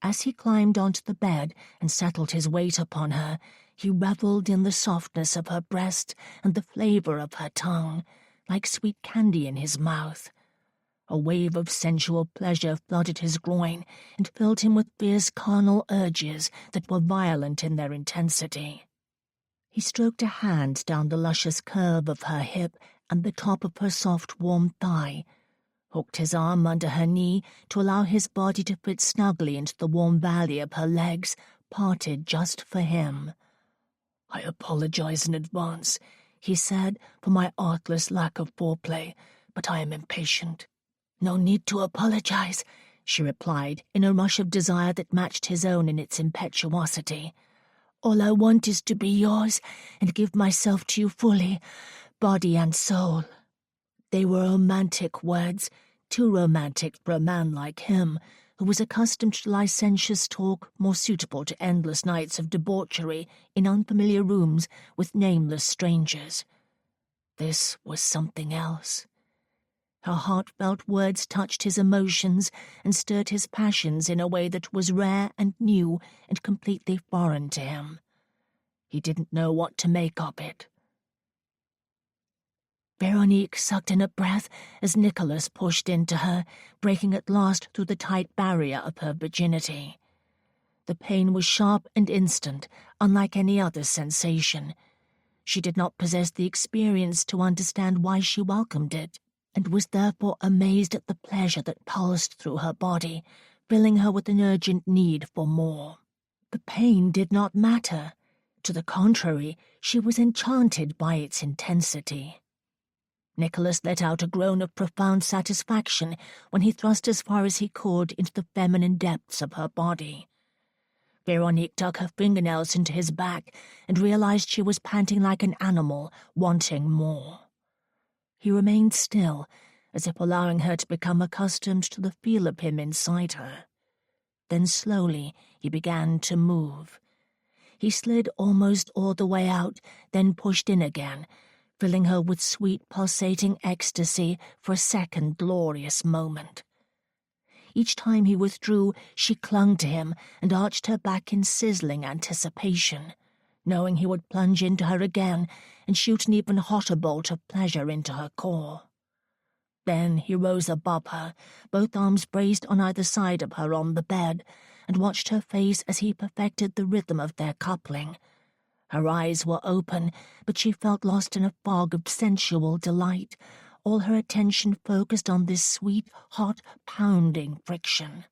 As he climbed onto the bed and settled his weight upon her, he revelled in the softness of her breast and the flavour of her tongue, like sweet candy in his mouth. A wave of sensual pleasure flooded his groin and filled him with fierce carnal urges that were violent in their intensity. He stroked a hand down the luscious curve of her hip and the top of her soft, warm thigh, hooked his arm under her knee to allow his body to fit snugly into the warm valley of her legs, parted just for him. "I apologize in advance," he said, "for my artless lack of foreplay, but I am impatient." "No need to apologize," she replied, in a rush of desire that matched his own in its impetuosity. "All I want is to be yours and give myself to you fully, body and soul." They were romantic words, too romantic for a man like him, who was accustomed to licentious talk more suitable to endless nights of debauchery in unfamiliar rooms with nameless strangers. This was something else. Her heartfelt words touched his emotions and stirred his passions in a way that was rare and new and completely foreign to him. He didn't know what to make of it. Veronique sucked in a breath as Nicholas pushed into her, breaking at last through the tight barrier of her virginity. The pain was sharp and instant, unlike any other sensation. She did not possess the experience to understand why she welcomed it, and was therefore amazed at the pleasure that pulsed through her body, filling her with an urgent need for more. The pain did not matter. To the contrary, she was enchanted by its intensity. Nicholas let out a groan of profound satisfaction when he thrust as far as he could into the feminine depths of her body. Veronique dug her fingernails into his back and realized she was panting like an animal, wanting more. He remained still, as if allowing her to become accustomed to the feel of him inside her. Then slowly he began to move. He slid almost all the way out, then pushed in again, filling her with sweet pulsating ecstasy for a second glorious moment. Each time he withdrew, she clung to him and arched her back in sizzling anticipation, knowing he would plunge into her again and shoot an even hotter bolt of pleasure into her core. Then he rose above her, both arms braced on either side of her on the bed, and watched her face as he perfected the rhythm of their coupling. Her eyes were open, but she felt lost in a fog of sensual delight, all her attention focused on this sweet, hot, pounding friction.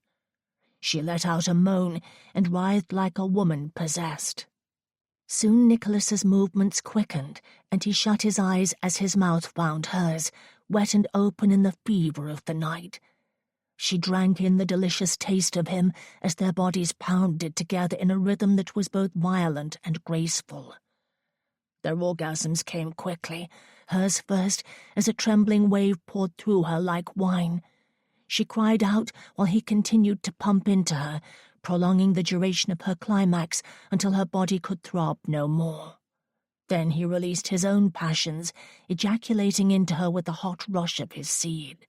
She let out a moan and writhed like a woman possessed. Soon Nicholas's movements quickened, and he shut his eyes as his mouth found hers, wet and open in the fever of the night. She drank in the delicious taste of him as their bodies pounded together in a rhythm that was both violent and graceful. Their orgasms came quickly, hers first, as a trembling wave poured through her like wine. She cried out while he continued to pump into her, prolonging the duration of her climax until her body could throb no more. Then he released his own passions, ejaculating into her with the hot rush of his seed.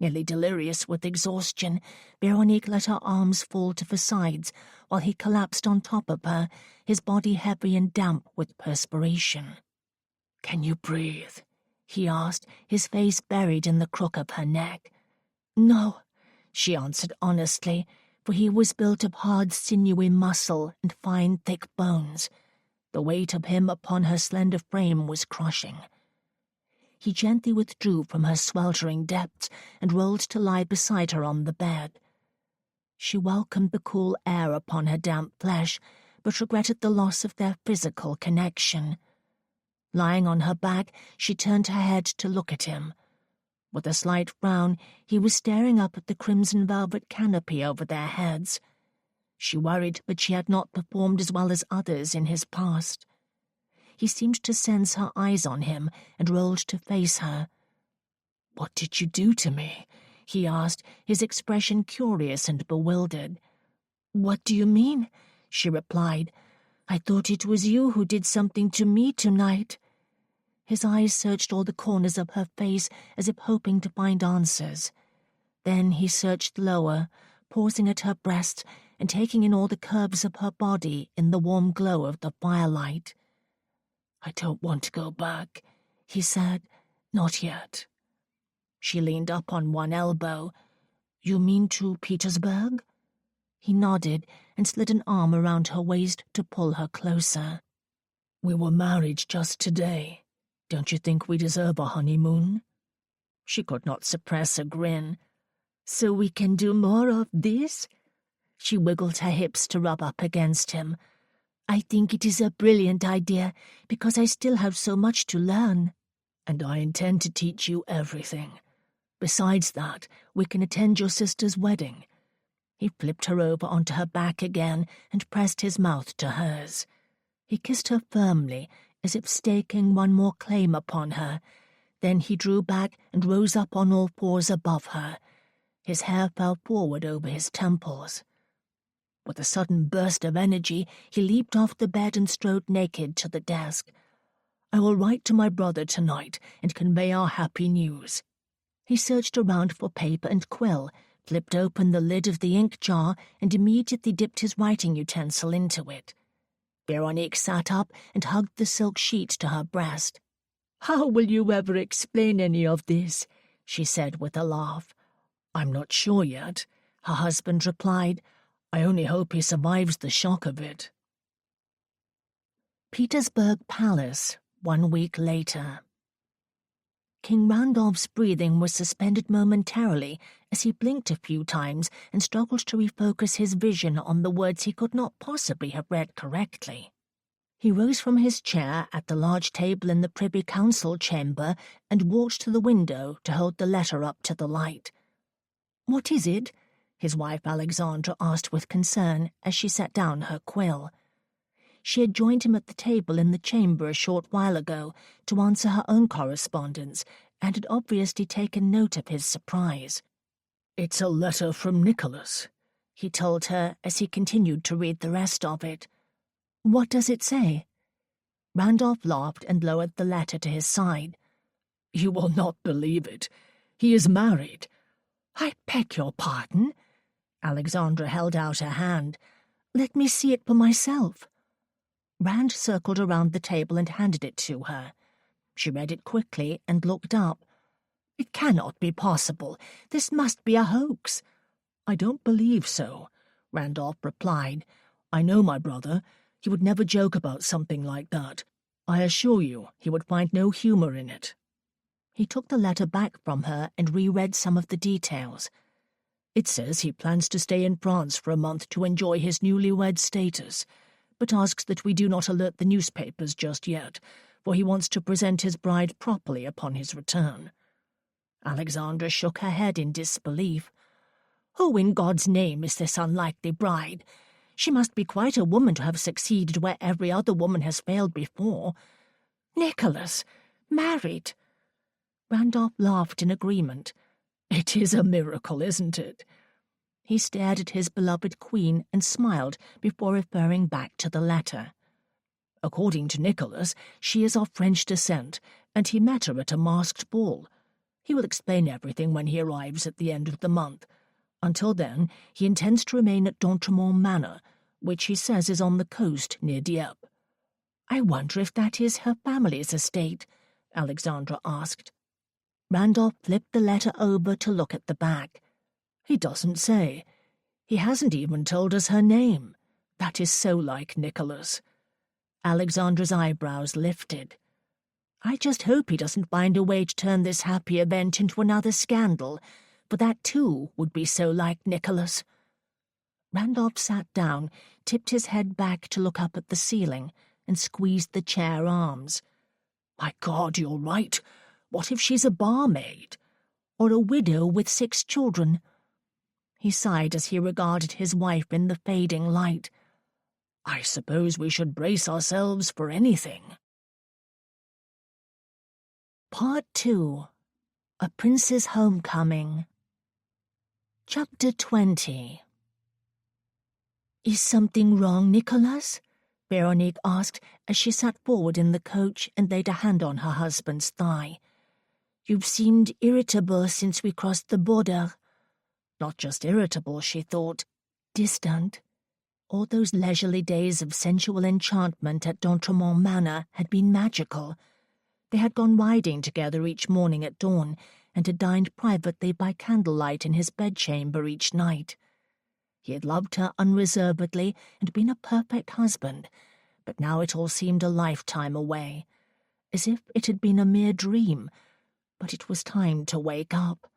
Nearly delirious with exhaustion, Veronique let her arms fall to the sides while he collapsed on top of her, his body heavy and damp with perspiration. "Can you breathe?" he asked, his face buried in the crook of her neck. "No," she answered honestly, for he was built of hard, sinewy muscle and fine, thick bones. The weight of him upon her slender frame was crushing. He gently withdrew from her sweltering depths and rolled to lie beside her on the bed. She welcomed the cool air upon her damp flesh, but regretted the loss of their physical connection. Lying on her back, she turned her head to look at him. With a slight frown, he was staring up at the crimson velvet canopy over their heads. She worried that she had not performed as well as others in his past. He seemed to sense her eyes on him and rolled to face her. "What did you do to me?" he asked, his expression curious and bewildered. "What do you mean?" she replied. "I thought it was you who did something to me tonight." His eyes searched all the corners of her face as if hoping to find answers. Then he searched lower, pausing at her breasts and taking in all the curves of her body in the warm glow of the firelight. "I don't want to go back," he said. "Not yet." She leaned up on one elbow. "You mean to Petersburg?" He nodded and slid an arm around her waist to pull her closer. "We were married just today. Don't you think we deserve a honeymoon?" She could not suppress a grin. "So we can do more of this?" She wiggled her hips to rub up against him. "I think it is a brilliant idea, because I still have so much to learn." "And I intend to teach you everything. Besides that, we can attend your sister's wedding." He flipped her over onto her back again and pressed his mouth to hers. He kissed her firmly, as if staking one more claim upon her. Then he drew back and rose up on all fours above her. His hair fell forward over his temples. With a sudden burst of energy, he leaped off the bed and strode naked to the desk. "I will write to my brother tonight and convey our happy news." He searched around for paper and quill, flipped open the lid of the ink jar, and immediately dipped his writing utensil into it. Veronique sat up and hugged the silk sheet to her breast. "How will you ever explain any of this?" she said with a laugh. "I'm not sure yet," her husband replied. "I only hope he survives the shock of it." Petersburg Palace, 1 week later. King Randolph's breathing was suspended momentarily as he blinked a few times and struggled to refocus his vision on the words he could not possibly have read correctly. He rose from his chair at the large table in the Privy Council chamber and walked to the window to hold the letter up to the light. "What is it?" his wife Alexandra asked with concern as she set down her quill. She had joined him at the table in the chamber a short while ago to answer her own correspondence, and had obviously taken note of his surprise. "It's a letter from Nicholas," he told her as he continued to read the rest of it. "What does it say?" Randolph laughed and lowered the letter to his side. "You will not believe it. He is married." "I beg your pardon?" Alexandra held out her hand. "Let me see it for myself." Rand circled around the table and handed it to her. She read it quickly and looked up. "It cannot be possible. This must be a hoax." "I don't believe so," Randolph replied. "I know my brother. He would never joke about something like that. I assure you he would find no humor in it." He took the letter back from her and reread some of the details. "It says he plans to stay in France for a month to enjoy his newlywed status, but asks that we do not alert the newspapers just yet, for he wants to present his bride properly upon his return." Alexandra shook her head in disbelief. "Who in God's name is this unlikely bride? She must be quite a woman to have succeeded where every other woman has failed before. Nicholas, married!" Randolph laughed in agreement. "It is a miracle, isn't it?" He stared at his beloved queen and smiled before referring back to the letter. "According to Nicholas, she is of French descent, and he met her at a masked ball. He will explain everything when he arrives at the end of the month. Until then, he intends to remain at D'Entremont Manor, which he says is on the coast near Dieppe." "I wonder if that is her family's estate?" Alexandra asked. Randolph flipped the letter over to look at the back. "He doesn't say. He hasn't even told us her name. That is so like Nicholas." Alexandra's eyebrows lifted. "I just hope he doesn't find a way to turn this happy event into another scandal, for that too would be so like Nicholas." Randolph sat down, tipped his head back to look up at the ceiling, and squeezed the chair arms. "My God, you're right. What if she's a barmaid? Or a widow with 6 children?" He sighed as he regarded his wife in the fading light. "I suppose we should brace ourselves for anything." Part 2. A Prince's Homecoming. Chapter 20. "Is something wrong, Nicholas?" Veronique asked as she sat forward in the coach and laid a hand on her husband's thigh. "You've seemed irritable since we crossed the border." Not just irritable, she thought. Distant. All those leisurely days of sensual enchantment at D'Entremont Manor had been magical. They had gone riding together each morning at dawn, and had dined privately by candlelight in his bedchamber each night. He had loved her unreservedly and been a perfect husband, but now it all seemed a lifetime away, as if it had been a mere dream. But it was time to wake up.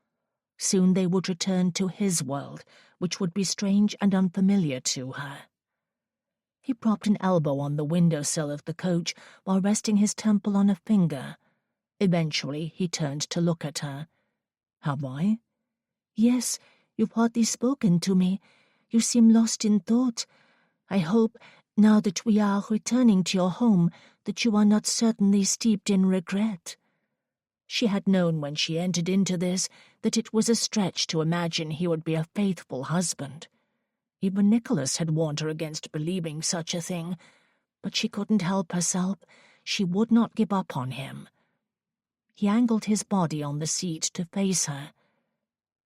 Soon they would return to his world, which would be strange and unfamiliar to her. He propped an elbow on the windowsill of the coach while resting his temple on a finger. Eventually he turned to look at her. "Have I?" "Yes, you've hardly spoken to me. You seem lost in thought. I hope, now that we are returning to your home, that you are not certainly steeped in regret." She had known when she entered into this that it was a stretch to imagine he would be a faithful husband. Even Nicholas had warned her against believing such a thing, but she couldn't help herself. She would not give up on him. He angled his body on the seat to face her.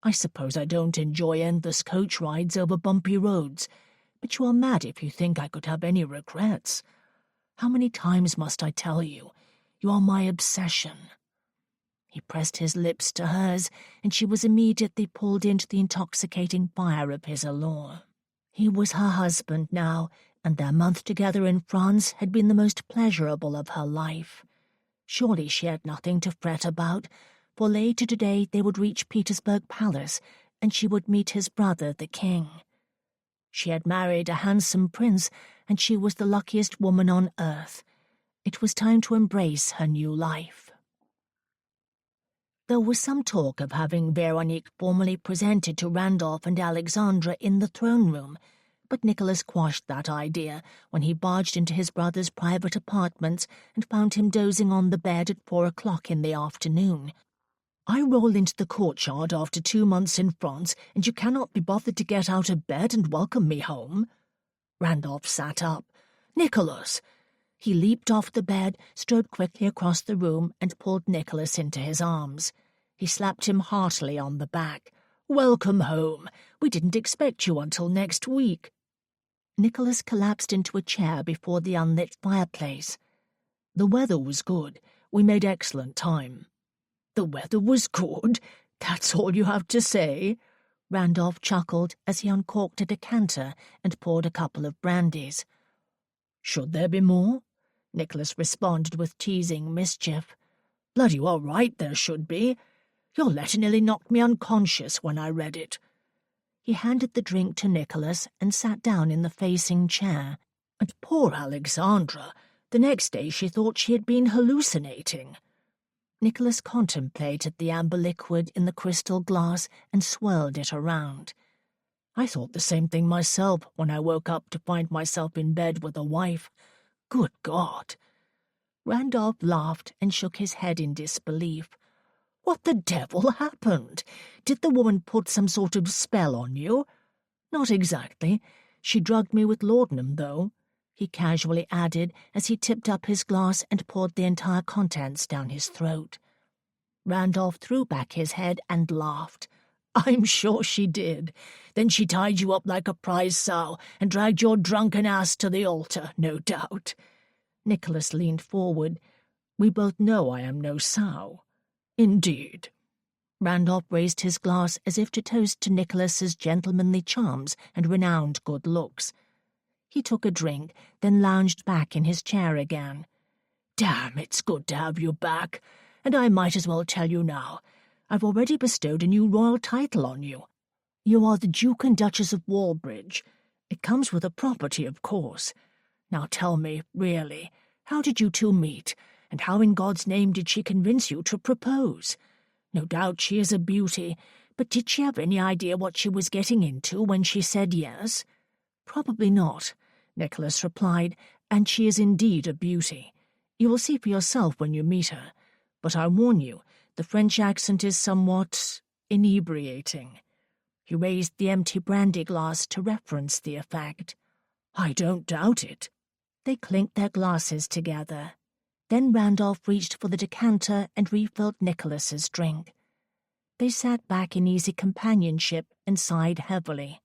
"I suppose I don't enjoy endless coach rides over bumpy roads, but you are mad if you think I could have any regrets. How many times must I tell you? You are my obsession." He pressed his lips to hers, and she was immediately pulled into the intoxicating fire of his allure. He was her husband now, and their month together in France had been the most pleasurable of her life. Surely she had nothing to fret about, for later today they would reach Petersburg Palace, and she would meet his brother, the king. She had married a handsome prince, and she was the luckiest woman on earth. It was time to embrace her new life. There was some talk of having Veronique formally presented to Randolph and Alexandra in the throne room, but Nicholas quashed that idea when he barged into his brother's private apartments and found him dozing on the bed at 4 o'clock in the afternoon. I roll into the courtyard after 2 months in France, and you cannot be bothered to get out of bed and welcome me home." Randolph sat up. "Nicholas!" He leaped off the bed, strode quickly across the room, and pulled Nicholas into his arms. He slapped him heartily on the back. "Welcome home. We didn't expect you until next week." Nicholas collapsed into a chair before the unlit fireplace. "The weather was good. We made excellent time." "The weather was good? That's all you have to say?" Randolph chuckled as he uncorked a decanter and poured a couple of brandies. "Should there be more?" Nicholas responded with teasing mischief. "Bloody all right there should be. Your letter nearly knocked me unconscious when I read it." He handed the drink to Nicholas and sat down in the facing chair. "And poor Alexandra, the next day she thought she had been hallucinating." Nicholas contemplated the amber liquid in the crystal glass and swirled it around. "I thought the same thing myself when I woke up to find myself in bed with a wife. Good God!" Randolph laughed and shook his head in disbelief. "What the devil happened? Did the woman put some sort of spell on you?" "Not exactly. She drugged me with laudanum, though," he casually added as he tipped up his glass and poured the entire contents down his throat. Randolph threw back his head and laughed. "I'm sure she did. Then she tied you up like a prize sow and dragged your drunken ass to the altar, no doubt." Nicholas leaned forward. "We both know I am no sow." "Indeed." Randolph raised his glass as if to toast to Nicholas's gentlemanly charms and renowned good looks. He took a drink, then lounged back in his chair again. "Damn, it's good to have you back. And I might as well tell you now. I've already bestowed a new royal title on you. You are the Duke and Duchess of Walbridge. It comes with a property, of course. Now tell me, really, how did you two meet, and how in God's name did she convince you to propose? No doubt she is a beauty, but did she have any idea what she was getting into when she said yes?" "Probably not," Nicholas replied, "and she is indeed a beauty. You will see for yourself when you meet her. But I warn you, the French accent is somewhat inebriating." He raised the empty brandy glass to reference the effect. "I don't doubt it." They clinked their glasses together. Then Randolph reached for the decanter and refilled Nicholas's drink. They sat back in easy companionship and sighed heavily.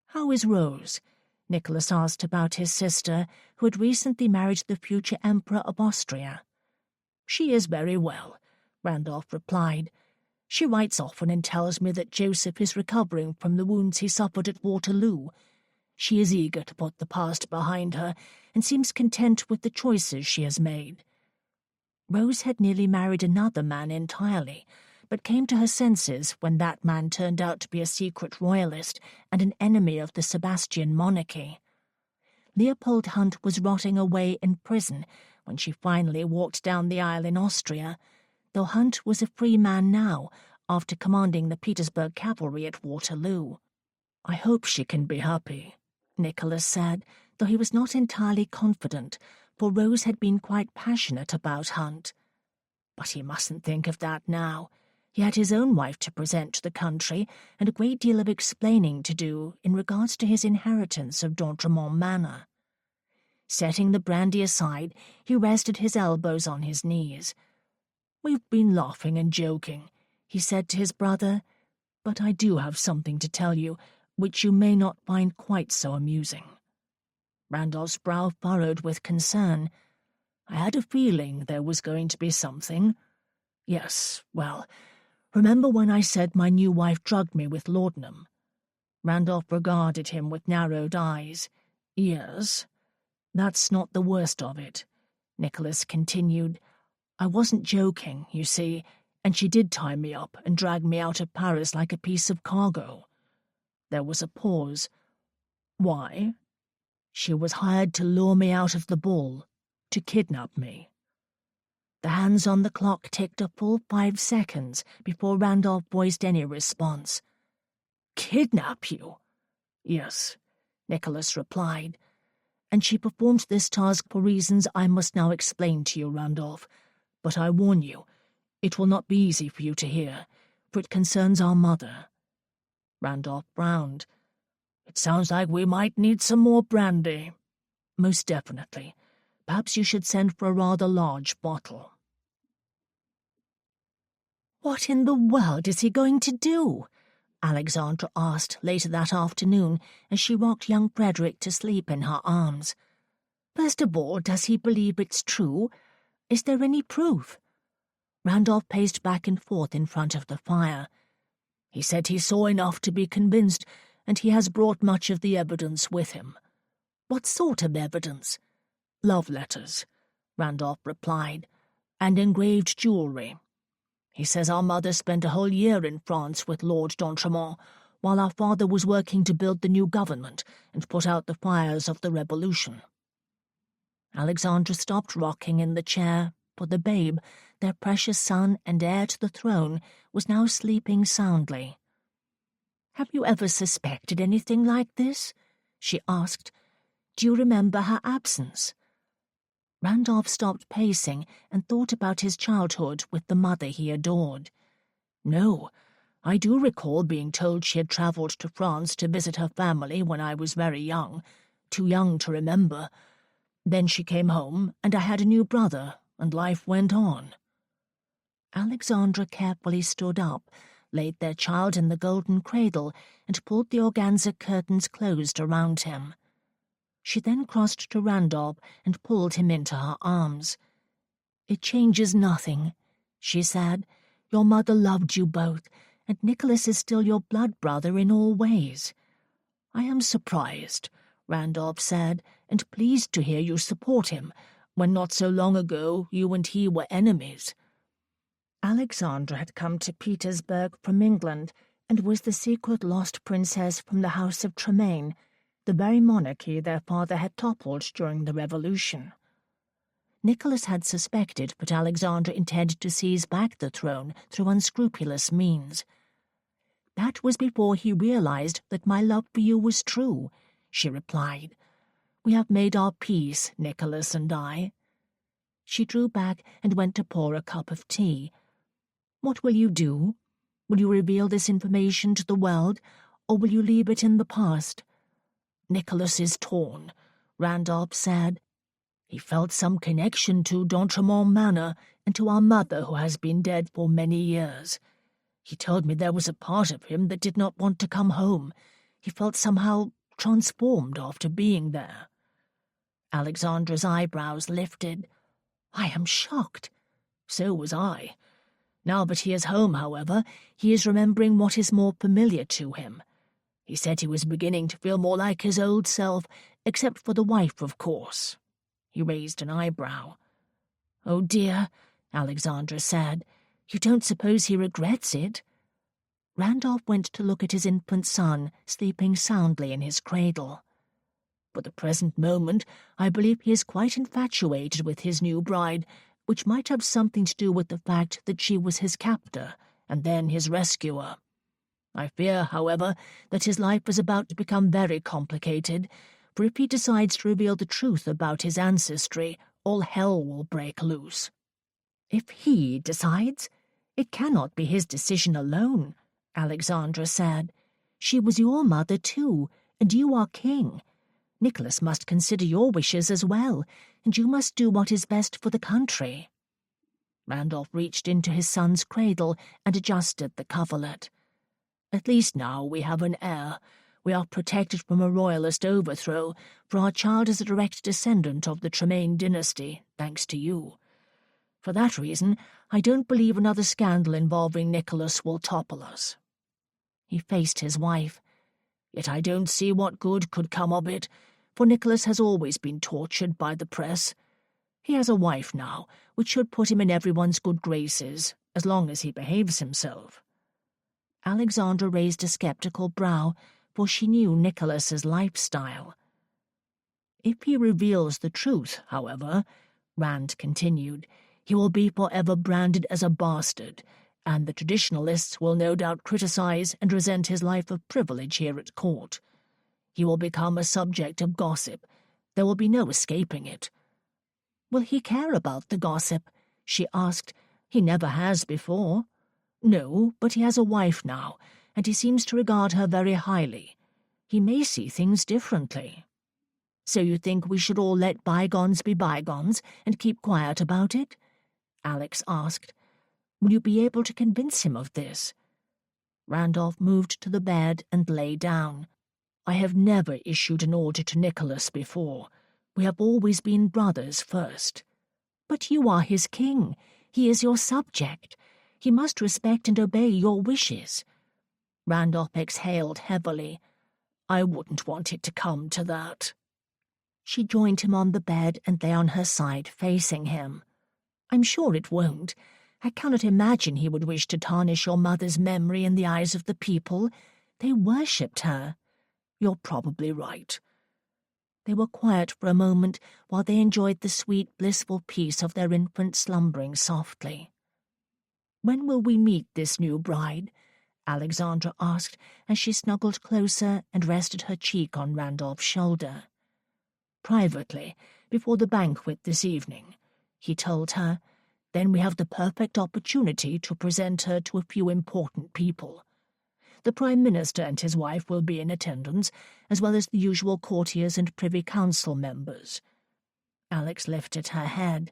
"How is Rose?" Nicholas asked about his sister, who had recently married the future Emperor of Austria. "She is very well," Randolph replied. "She writes often and tells me that Joseph is recovering from the wounds he suffered at Waterloo. She is eager to put the past behind her and seems content with the choices she has made." Rose had nearly married another man entirely, but came to her senses when that man turned out to be a secret royalist and an enemy of the Sebastian monarchy. Leopold Hunt was rotting away in prison when she finally walked down the aisle in Austria, though Hunt was a free man now after commanding the Petersburg cavalry at Waterloo. "I hope she can be happy," Nicholas said, though he was not entirely confident, for Rose had been quite passionate about Hunt. But he mustn't think of that now. He had his own wife to present to the country and a great deal of explaining to do in regards to his inheritance of d'Entremont Manor. Setting the brandy aside, he rested his elbows on his knees. "We've been laughing and joking," he said to his brother, "but I do have something to tell you which you may not find quite so amusing." Randolph's brow furrowed with concern. "I had a feeling there was going to be something. Yes, well, remember when I said my new wife drugged me with laudanum?" Randolph regarded him with narrowed eyes. "Yes. That's not the worst of it," Nicholas continued. "I wasn't joking, you see, and she did tie me up and drag me out of Paris like a piece of cargo." There was a pause. "Why?" "She was hired to lure me out of the ball, to kidnap me." The hands on the clock ticked a full 5 seconds before Randolph voiced any response. "Kidnap you?" "Yes," Nicholas replied. "And she performed this task for reasons I must now explain to you, Randolph. But I warn you, It will not be easy for you to hear, for it concerns our mother." Randolph frowned. "It sounds like we might need some more brandy." "Most definitely. Perhaps you should send for a rather large bottle." "What in the world is he going to do?" Alexandra asked later that afternoon as she rocked young Frederick to sleep in her arms. "First of all, does he believe it's true? Is there any proof?" Randolph paced back and forth in front of the fire. "He said he saw enough to be convinced, and he has brought much of the evidence with him." "What sort of evidence?" "Love letters," Randolph replied, "and engraved jewellery. He says our mother spent a whole year in France with Lord d'Entremont, while our father was working to build the new government and put out the fires of the Revolution." Alexandra stopped rocking in the chair, for the babe, their precious son and heir to the throne, was now sleeping soundly. "Have you ever suspected anything like this?" she asked. "Do you remember her absence?" Randolph stopped pacing and thought about his childhood with the mother he adored. "No, I do recall being told she had travelled to France to visit her family when I was very young, too young to remember. Then she came home, and I had a new brother, and life went on." Alexandra carefully stood up, laid their child in the golden cradle, and pulled the organza curtains closed around him. She then crossed to Randolph and pulled him into her arms. "It changes nothing," she said. "Your mother loved you both, and Nicholas is still your blood brother in all ways." "I am surprised," Randolph said, "and pleased to hear you support him, when not so long ago you and he were enemies." Alexandra had come to Petersburg from England, and was the secret lost princess from the House of Tremaine, the very monarchy their father had toppled during the Revolution. Nicholas had suspected, but Alexandra intended to seize back the throne through unscrupulous means. "That was before he realized that my love for you was true," she replied. "We have made our peace, Nicholas and I." She drew back and went to pour a cup of tea. "What will you do? Will you reveal this information to the world, or will you leave it in the past?" "Nicholas is torn," Randolph said. "He felt some connection to d'Entremont Manor and to our mother, who has been dead for many years. He told me there was a part of him that did not want to come home. He felt somehow transformed after being there." Alexandra's eyebrows lifted. "I am shocked." "So was I. Now that he is home, however, he is remembering what is more familiar to him. He said he was beginning to feel more like his old self, except for the wife, of course." He raised an eyebrow. "Oh dear," Alexandra said. "You don't suppose he regrets it?" Randolph went to look at his infant son, sleeping soundly in his cradle. "For the present moment, I believe he is quite infatuated with his new bride, which might have something to do with the fact that she was his captor, and then his rescuer. I fear, however, that his life is about to become very complicated, for if he decides to reveal the truth about his ancestry, all hell will break loose." "If he decides? It cannot be his decision alone," Alexandra said. "She was your mother too, and you are king. Nicholas must consider your wishes as well, and you must do what is best for the country." Randolph reached into his son's cradle and adjusted the coverlet. "At least now we have an heir. We are protected from a royalist overthrow, for our child is a direct descendant of the Tremaine dynasty, thanks to you. For that reason, I don't believe another scandal involving Nicholas will topple us." He faced his wife. "Yet I don't see what good could come of it, for Nicholas has always been tortured by the press. He has a wife now, which should put him in everyone's good graces, as long as he behaves himself." Alexandra raised a sceptical brow, for she knew Nicholas's lifestyle. "If he reveals the truth, however," Rand continued, "he will be forever branded as a bastard, and the traditionalists will no doubt criticize and resent his life of privilege here at court. He will become a subject of gossip. There will be no escaping it." "Will he care about the gossip?" she asked. He never has before. No, but he has a wife now, and he seems to regard her very highly. He may see things differently. So you think we should all let bygones be bygones and keep quiet about it? Alex asked. Will you be able to convince him of this? Randolph moved to the bed and lay down. I have never issued an order to Nicholas before. We have always been brothers first. But you are his king. He is your subject. He must respect and obey your wishes. Randolph exhaled heavily. I wouldn't want it to come to that. She joined him on the bed and lay on her side, facing him. I'm sure it won't. I cannot imagine he would wish to tarnish your mother's memory in the eyes of the people. They worshipped her. You're probably right. They were quiet for a moment while they enjoyed the sweet, blissful peace of their infant slumbering softly. When will we meet this new bride? Alexandra asked as she snuggled closer and rested her cheek on Randolph's shoulder. Privately, before the banquet this evening, he told her. Then we have the perfect opportunity to present her to a few important people. The Prime Minister and his wife will be in attendance, as well as the usual courtiers and Privy Council members. Alex lifted her head.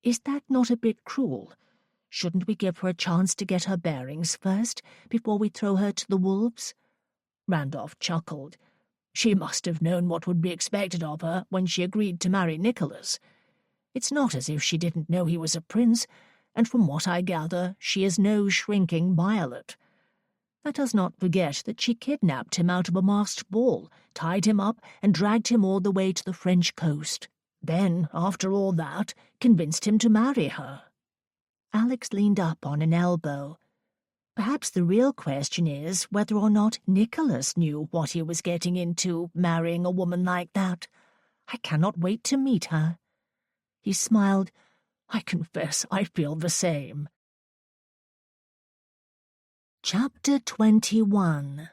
Is that not a bit cruel? Shouldn't we give her a chance to get her bearings first, before we throw her to the wolves? Randolph chuckled. She must have known what would be expected of her when she agreed to marry Nicholas. It's not as if she didn't know he was a prince, and from what I gather, she is no shrinking violet. Let us not forget that she kidnapped him out of a masked ball, tied him up, and dragged him all the way to the French coast. Then, after all that, convinced him to marry her. Alex leaned up on an elbow. Perhaps the real question is whether or not Nicholas knew what he was getting into, marrying a woman like that. I cannot wait to meet her. He smiled. I confess I feel the same. Chapter 21.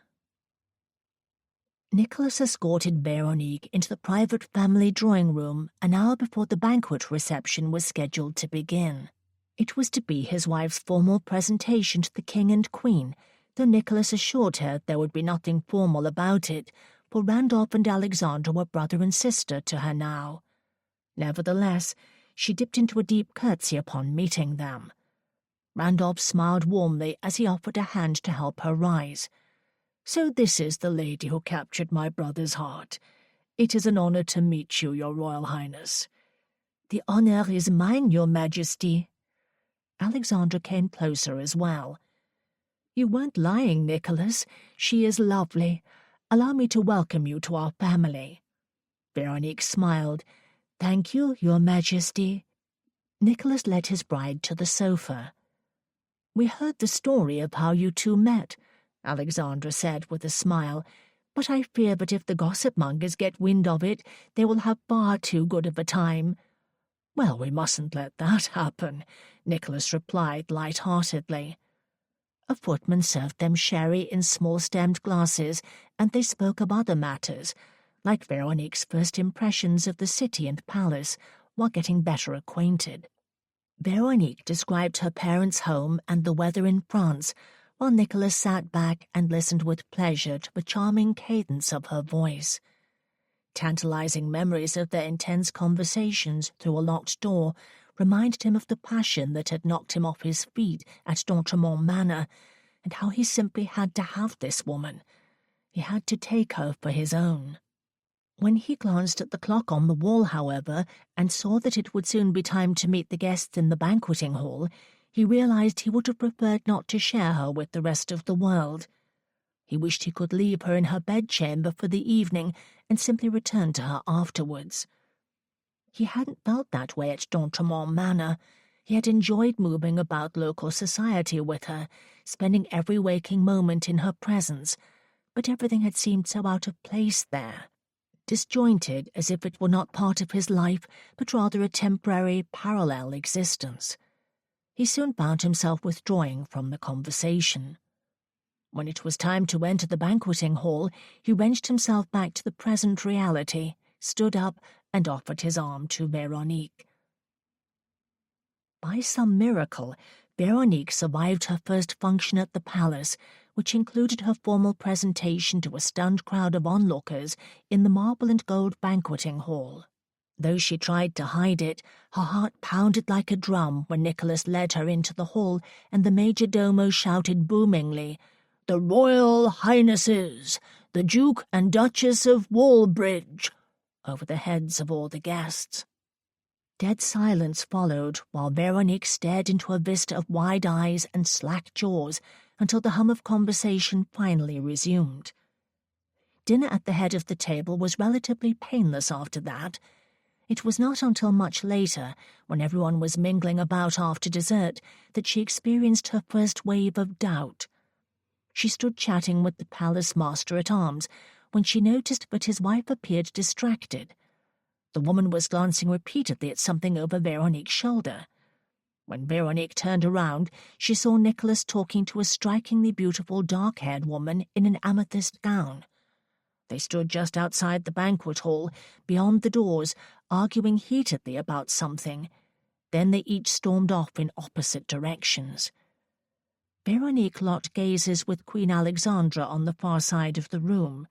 Nicholas escorted Veronique into the private family drawing room an hour before the banquet reception was scheduled to begin. It was to be his wife's formal presentation to the King and Queen, though Nicholas assured her there would be nothing formal about it, for Randolph and Alexandra were brother and sister to her now. Nevertheless, she dipped into a deep curtsy upon meeting them. Randolph smiled warmly as he offered a hand to help her rise. So this is the lady who captured my brother's heart. It is an honor to meet you, your Royal Highness. The honor is mine, your Majesty. Alexandra came closer as well. You weren't lying, Nicholas. She is lovely. Allow me to welcome you to our family. Veronique smiled. Thank you, your Majesty. Nicholas led his bride to the sofa. We heard the story of how you two met, Alexandra said with a smile, but I fear that if the gossip-mongers get wind of it, they will have far too good of a time. Well, we mustn't let that happen, Nicholas replied light-heartedly. A footman served them sherry in small-stemmed glasses, and they spoke of other matters, like Veronique's first impressions of the city and palace, while getting better acquainted. Veronique described her parents' home and the weather in France, while Nicholas sat back and listened with pleasure to the charming cadence of her voice. Tantalizing memories of their intense conversations through a locked door reminded him of the passion that had knocked him off his feet at d'Entremont Manor, and how he simply had to have this woman. He had to take her for his own. When he glanced at the clock on the wall, however, and saw that it would soon be time to meet the guests in the banqueting hall, he realized he would have preferred not to share her with the rest of the world. He wished he could leave her in her bedchamber for the evening and simply return to her afterwards. He hadn't felt that way at d'Entremont Manor. He had enjoyed moving about local society with her, spending every waking moment in her presence, but everything had seemed so out of place there. Disjointed as if it were not part of his life, but rather a temporary, parallel existence. He soon found himself withdrawing from the conversation. When it was time to enter the banqueting hall, he wrenched himself back to the present reality, stood up, and offered his arm to Veronique. By some miracle, Veronique survived her first function at the palace, which included her formal presentation to a stunned crowd of onlookers in the marble and gold banqueting hall. Though she tried to hide it, her heart pounded like a drum when Nicholas led her into the hall and the major domo shouted boomingly, "The Royal Highnesses, the Duke and Duchess of Walbridge," over the heads of all the guests. Dead silence followed while Veronique stared into a vista of wide eyes and slack jaws until the hum of conversation finally resumed. Dinner at the head of the table was relatively painless after that. It was not until much later, when everyone was mingling about after dessert, that she experienced her first wave of doubt. She stood chatting with the palace master-at-arms when she noticed that his wife appeared distracted. The woman was glancing repeatedly at something over Veronique's shoulder. When Veronique turned around, she saw Nicholas talking to a strikingly beautiful dark-haired woman in an amethyst gown. They stood just outside the banquet hall, beyond the doors, arguing heatedly about something. Then they each stormed off in opposite directions. Veronique locked gazes with Queen Alexandra on the far side of the room.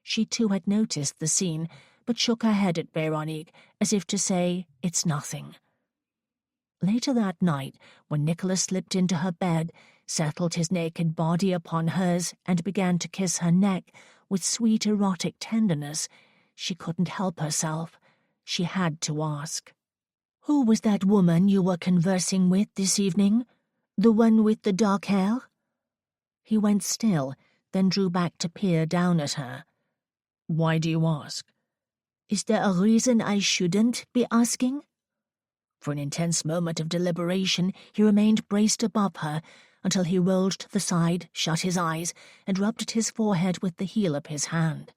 She too had noticed the scene, but shook her head at Veronique, as if to say, "It's nothing." Later that night, when Nicholas slipped into her bed, settled his naked body upon hers, and began to kiss her neck with sweet erotic tenderness, she couldn't help herself. She had to ask, "Who was that woman you were conversing with this evening? The one with the dark hair?" He went still, then drew back to peer down at her. "Why do you ask?" "Is there a reason I shouldn't be asking?" For an intense moment of deliberation, he remained braced above her until he rolled to the side, shut his eyes, and rubbed at his forehead with the heel of his hand.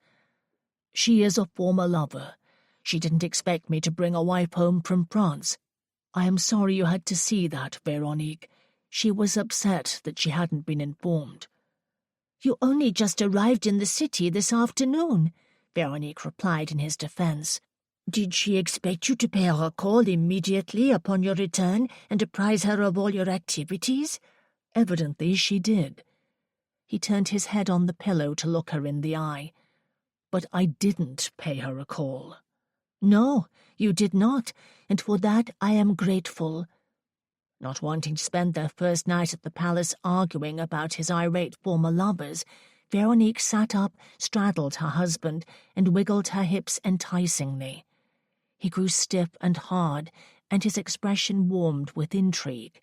"She is a former lover. She didn't expect me to bring a wife home from France. I am sorry you had to see that, Veronique. She was upset that she hadn't been informed." "You only just arrived in the city this afternoon," Veronique replied in his defense. "Did she expect you to pay her a call immediately upon your return and apprise her of all your activities?" "Evidently she did." He turned his head on the pillow to look her in the eye. "But I didn't pay her a call." "No, you did not, and for that I am grateful." Not wanting to spend their first night at the palace arguing about his irate former lovers, Veronique sat up, straddled her husband, and wiggled her hips enticingly. He grew stiff and hard, and his expression warmed with intrigue.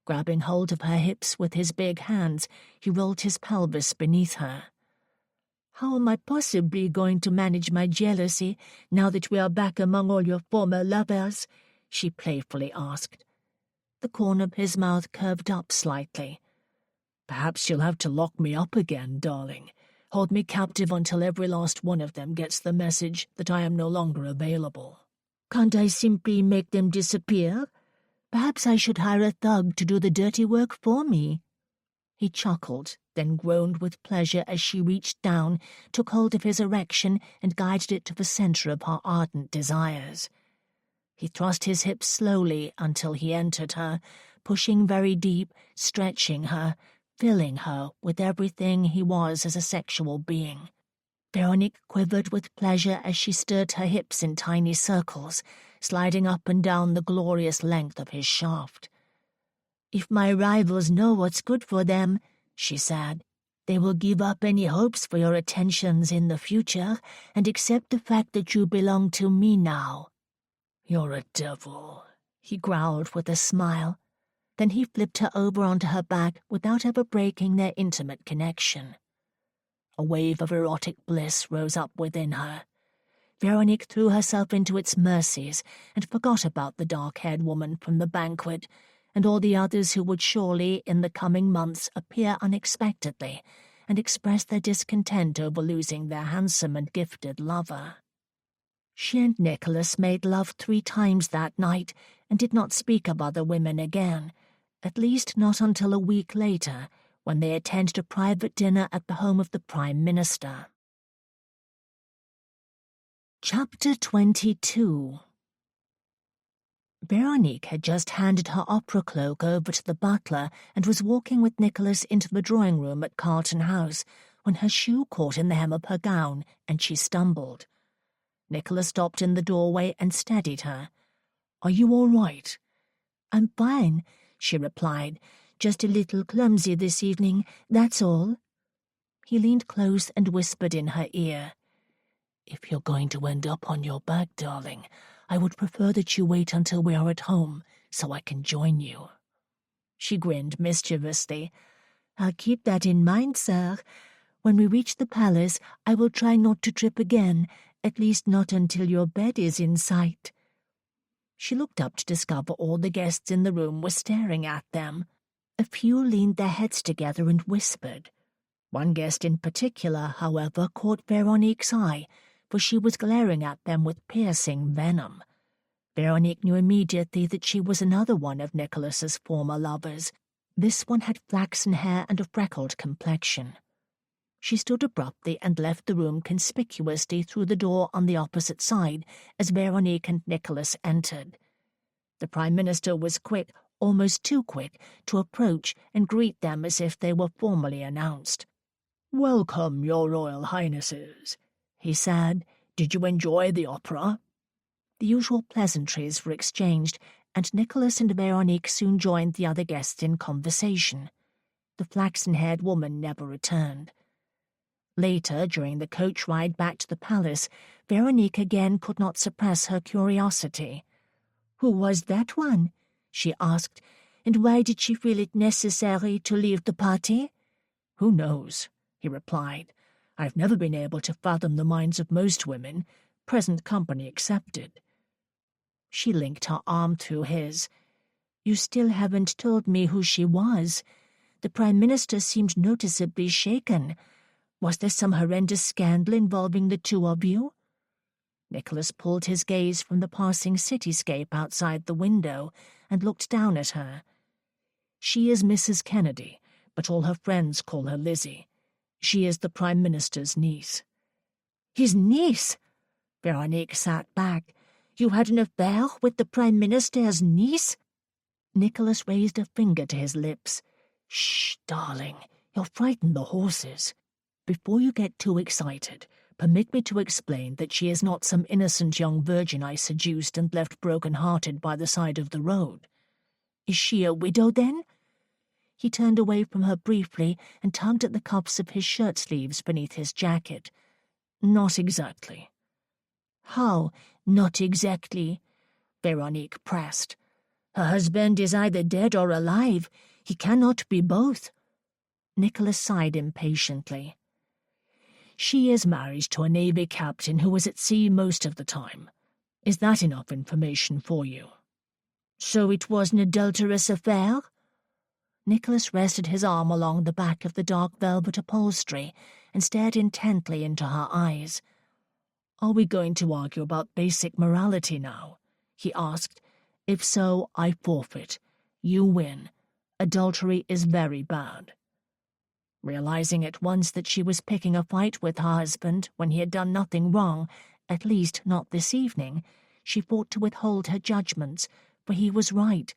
Grabbing hold of her hips with his big hands, he rolled his pelvis beneath her. "How am I possibly going to manage my jealousy now that we are back among all your former lovers?" she playfully asked. The corner of his mouth curved up slightly. "Perhaps you'll have to lock me up again, darling. Hold me captive until every last one of them gets the message that I am no longer available." "Can't I simply make them disappear? Perhaps I should hire a thug to do the dirty work for me." He chuckled, then groaned with pleasure as she reached down, took hold of his erection, and guided it to the center of her ardent desires. He thrust his hips slowly until he entered her, pushing very deep, stretching her, filling her with everything he was as a sexual being. Veronique quivered with pleasure as she stirred her hips in tiny circles, sliding up and down the glorious length of his shaft. "If my rivals know what's good for them," she said, "they will give up any hopes for your attentions in the future and accept the fact that you belong to me now." "You're a devil," he growled with a smile. Then he flipped her over onto her back without ever breaking their intimate connection. A wave of erotic bliss rose up within her. Veronique threw herself into its mercies and forgot about the dark-haired woman from the banquet and all the others who would surely, in the coming months, appear unexpectedly and express their discontent over losing their handsome and gifted lover. She and Nicholas made love 3 times that night and did not speak of other women again, at least not until a week later, when they attended a private dinner at the home of the Prime Minister. Chapter 22. Veronique had just handed her opera cloak over to the butler and was walking with Nicholas into the drawing-room at Carlton House when her shoe caught in the hem of her gown and she stumbled. Nicholas stopped in the doorway and steadied her. "Are you all right?" "I'm fine," she replied. "Just a little clumsy this evening, that's all." He leaned close and whispered in her ear. "If you're going to end up on your back, darling, I would prefer that you wait until we are at home so I can join you." She grinned mischievously. "I'll keep that in mind, sir. When we reach the palace, I will try not to trip again, at least not until your bed is in sight." She looked up to discover all the guests in the room were staring at them. A few leaned their heads together and whispered. One guest in particular, however, caught Veronique's eye, for she was glaring at them with piercing venom. Veronique knew immediately that she was another one of Nicholas's former lovers. This one had flaxen hair and a freckled complexion. She stood abruptly and left the room conspicuously through the door on the opposite side as Veronique and Nicholas entered. The Prime Minister was quick, almost too quick, to approach and greet them as if they were formally announced. "Welcome, your Royal Highnesses," he said. "Did you enjoy the opera?" The usual pleasantries were exchanged, and Nicholas and Veronique soon joined the other guests in conversation. The flaxen-haired woman never returned. Later, during the coach ride back to the palace, Veronique again could not suppress her curiosity. "Who was that one?" she asked, "and why did she feel it necessary to leave the party?" "Who knows?" he replied. "I've never been able to fathom the minds of most women, present company excepted." She linked her arm through his. "You still haven't told me who she was. The Prime Minister seemed noticeably shaken. Was there some horrendous scandal involving the two of you?" Nicholas pulled his gaze from the passing cityscape outside the window and looked down at her. "She is Mrs. Kennedy, but all her friends call her Lizzie. She is the Prime Minister's niece." "His niece?" Veronique sat back. "You had an affair with the Prime Minister's niece?" Nicholas raised a finger to his lips. "Shh, darling, you'll frighten the horses. Before you get too excited, permit me to explain that she is not some innocent young virgin I seduced and left broken-hearted by the side of the road." "Is she a widow, then?" He turned away from her briefly and tugged at the cuffs of his shirt-sleeves beneath his jacket. "Not exactly." "How, not exactly?" Veronique pressed. "Her husband is either dead or alive. He cannot be both." Nicholas sighed impatiently. "She is married to a Navy captain who was at sea most of the time. Is that enough information for you?" "So it was an adulterous affair?" Nicholas rested his arm along the back of the dark velvet upholstery and stared intently into her eyes. "Are we going to argue about basic morality now?" he asked. "If so, I forfeit. You win. Adultery is very bad." Realizing at once that she was picking a fight with her husband when he had done nothing wrong, at least not this evening, she fought to withhold her judgments, for he was right.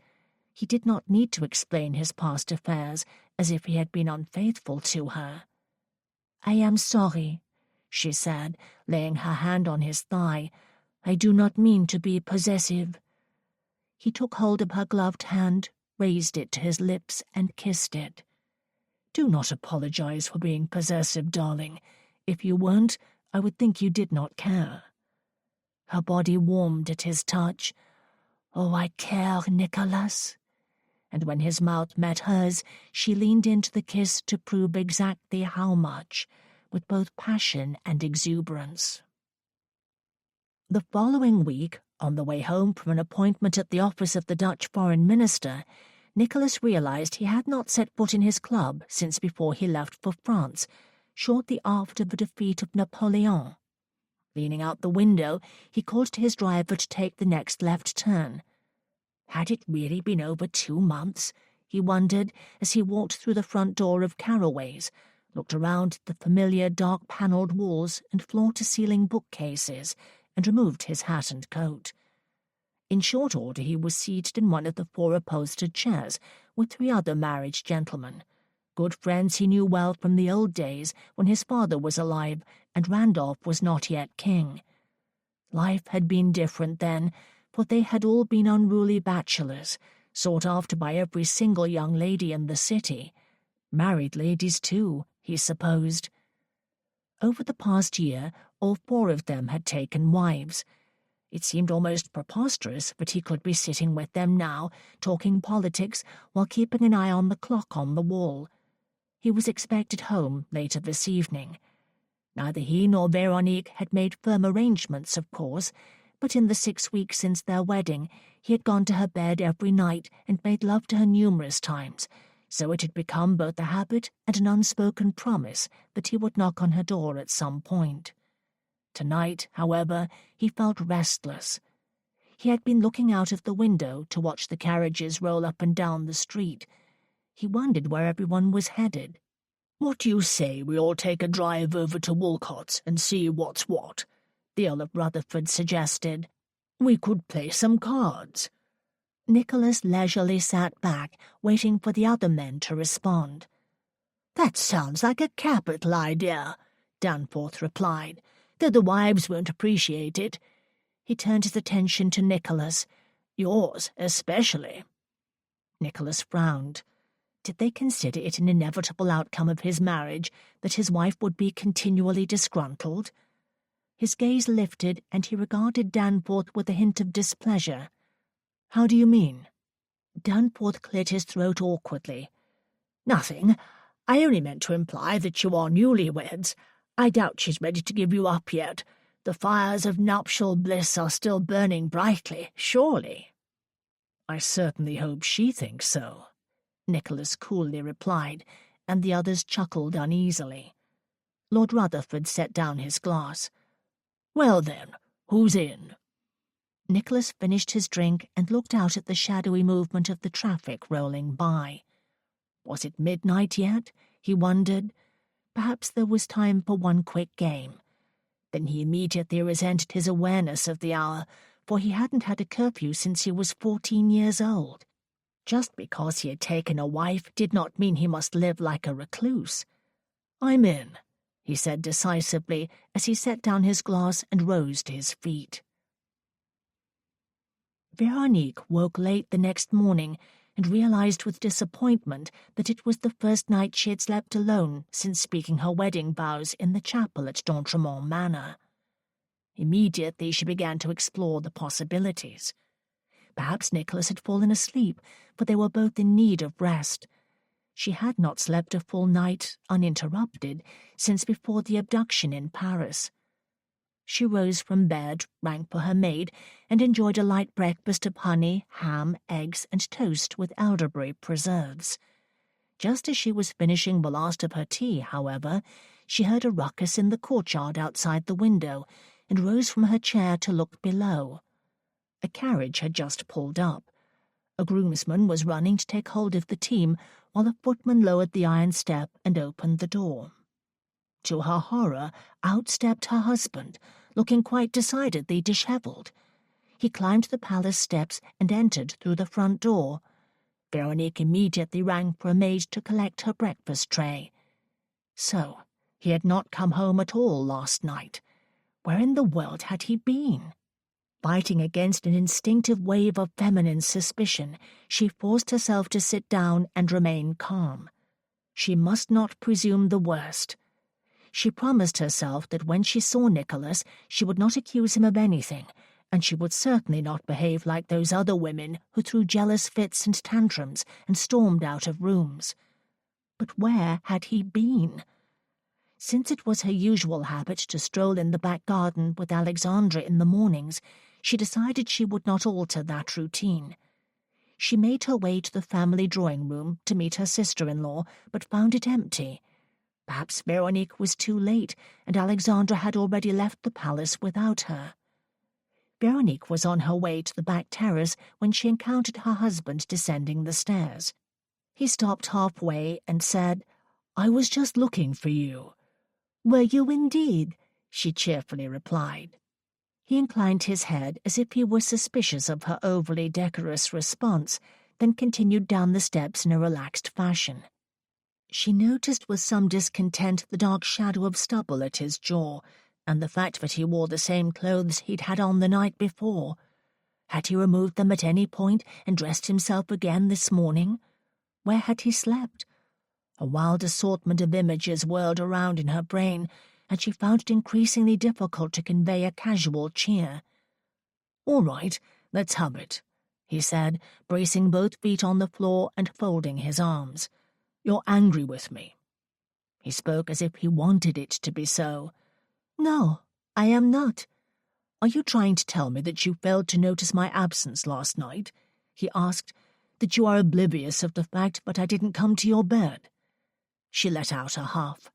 He did not need to explain his past affairs as if he had been unfaithful to her. "I am sorry," she said, laying her hand on his thigh. "I do not mean to be possessive." He took hold of her gloved hand, raised it to his lips, and kissed it. "Do not apologize for being possessive, darling. If you weren't, I would think you did not care." Her body warmed at his touch. "Oh, I care, Nicholas." And when his mouth met hers, she leaned into the kiss to prove exactly how much, with both passion and exuberance. The following week, on the way home from an appointment at the office of the Dutch Foreign Minister, Nicholas realized he had not set foot in his club since before he left for France, shortly after the defeat of Napoleon. Leaning out the window, he called to his driver to take the next left turn. Had it really been over 2 months? He wondered as he walked through the front door of Carraway's, looked around at the familiar dark-panelled walls and floor-to-ceiling bookcases, and removed his hat and coat. In short order he was seated in one of the 4 upholstered chairs with 3 other married gentlemen, good friends he knew well from the old days when his father was alive and Randolph was not yet king. Life had been different then, for they had all been unruly bachelors, sought after by every single young lady in the city. Married ladies, too, he supposed. Over the past year, all 4 of them had taken wives. It seemed almost preposterous that he could be sitting with them now, talking politics, while keeping an eye on the clock on the wall. He was expected home later this evening. Neither he nor Veronique had made firm arrangements, of course, but in the 6 weeks since their wedding he had gone to her bed every night and made love to her numerous times, so it had become both a habit and an unspoken promise that he would knock on her door at some point. Tonight, however, he felt restless. He had been looking out of the window to watch the carriages roll up and down the street. He wondered where everyone was headed. "What do you say we all take a drive over to Walcott's and see what's what?" the Earl of Rutherford suggested. "We could play some cards." Nicholas leisurely sat back, waiting for the other men to respond. "That sounds like a capital idea," Danforth replied, "though the wives won't appreciate it." He turned his attention to Nicholas. "Yours, especially." Nicholas frowned. Did they consider it an inevitable outcome of his marriage that his wife would be continually disgruntled? His gaze lifted, and he regarded Danforth with a hint of displeasure. "How do you mean?" Danforth cleared his throat awkwardly. "Nothing. I only meant to imply that you are newlyweds. I doubt she's ready to give you up yet. The fires of nuptial bliss are still burning brightly, surely." "I certainly hope she thinks so," Nicholas coolly replied, and the others chuckled uneasily. Lord Rutherford set down his glass. "Well then, who's in?" Nicholas finished his drink and looked out at the shadowy movement of the traffic rolling by. Was it midnight yet? He wondered. Perhaps there was time for one quick game. Then he immediately resented his awareness of the hour, for he hadn't had a curfew since he was 14 years old. Just because he had taken a wife did not mean he must live like a recluse. "I'm in," he said decisively as he set down his glass and rose to his feet. Veronique woke late the next morning and realized with disappointment that it was the first night she had slept alone since speaking her wedding vows in the chapel at D'Entremont Manor. Immediately she began to explore the possibilities. Perhaps Nicholas had fallen asleep, for they were both in need of rest. She had not slept a full night, uninterrupted, since before the abduction in Paris. She rose from bed, rang for her maid, and enjoyed a light breakfast of honey, ham, eggs, and toast with elderberry preserves. Just as she was finishing the last of her tea, however, she heard a ruckus in the courtyard outside the window, and rose from her chair to look below. A carriage had just pulled up. A groomsman was running to take hold of the team, while a footman lowered the iron step and opened the door. To her horror, out stepped her husband, looking quite decidedly dishevelled. He climbed the palace steps and entered through the front door. Veronique immediately rang for a maid to collect her breakfast tray. So, he had not come home at all last night. Where in the world had he been? Fighting against an instinctive wave of feminine suspicion, she forced herself to sit down and remain calm. She must not presume the worst. She promised herself that when she saw Nicholas, she would not accuse him of anything, and she would certainly not behave like those other women who threw jealous fits and tantrums and stormed out of rooms. But where had he been? Since it was her usual habit to stroll in the back garden with Alexandra in the mornings, she decided she would not alter that routine. She made her way to the family drawing-room to meet her sister-in-law, but found it empty. Perhaps Veronique was too late, and Alexandra had already left the palace without her. Veronique was on her way to the back terrace when she encountered her husband descending the stairs. He stopped halfway and said, "I was just looking for you." "Were you indeed?" she cheerfully replied. He inclined his head as if he were suspicious of her overly decorous response, then continued down the steps in a relaxed fashion. She noticed with some discontent the dark shadow of stubble at his jaw, and the fact that he wore the same clothes he'd had on the night before. Had he removed them at any point and dressed himself again this morning? Where had he slept? A wild assortment of images whirled around in her brain, and she found it increasingly difficult to convey a casual cheer. "All right, let's have it," he said, bracing both feet on the floor and folding his arms. "You're angry with me." He spoke as if he wanted it to be so. "No, I am not." "Are you trying to tell me that you failed to notice my absence last night?" he asked. "That you are oblivious of the fact that I didn't come to your bed?" She let out a huff.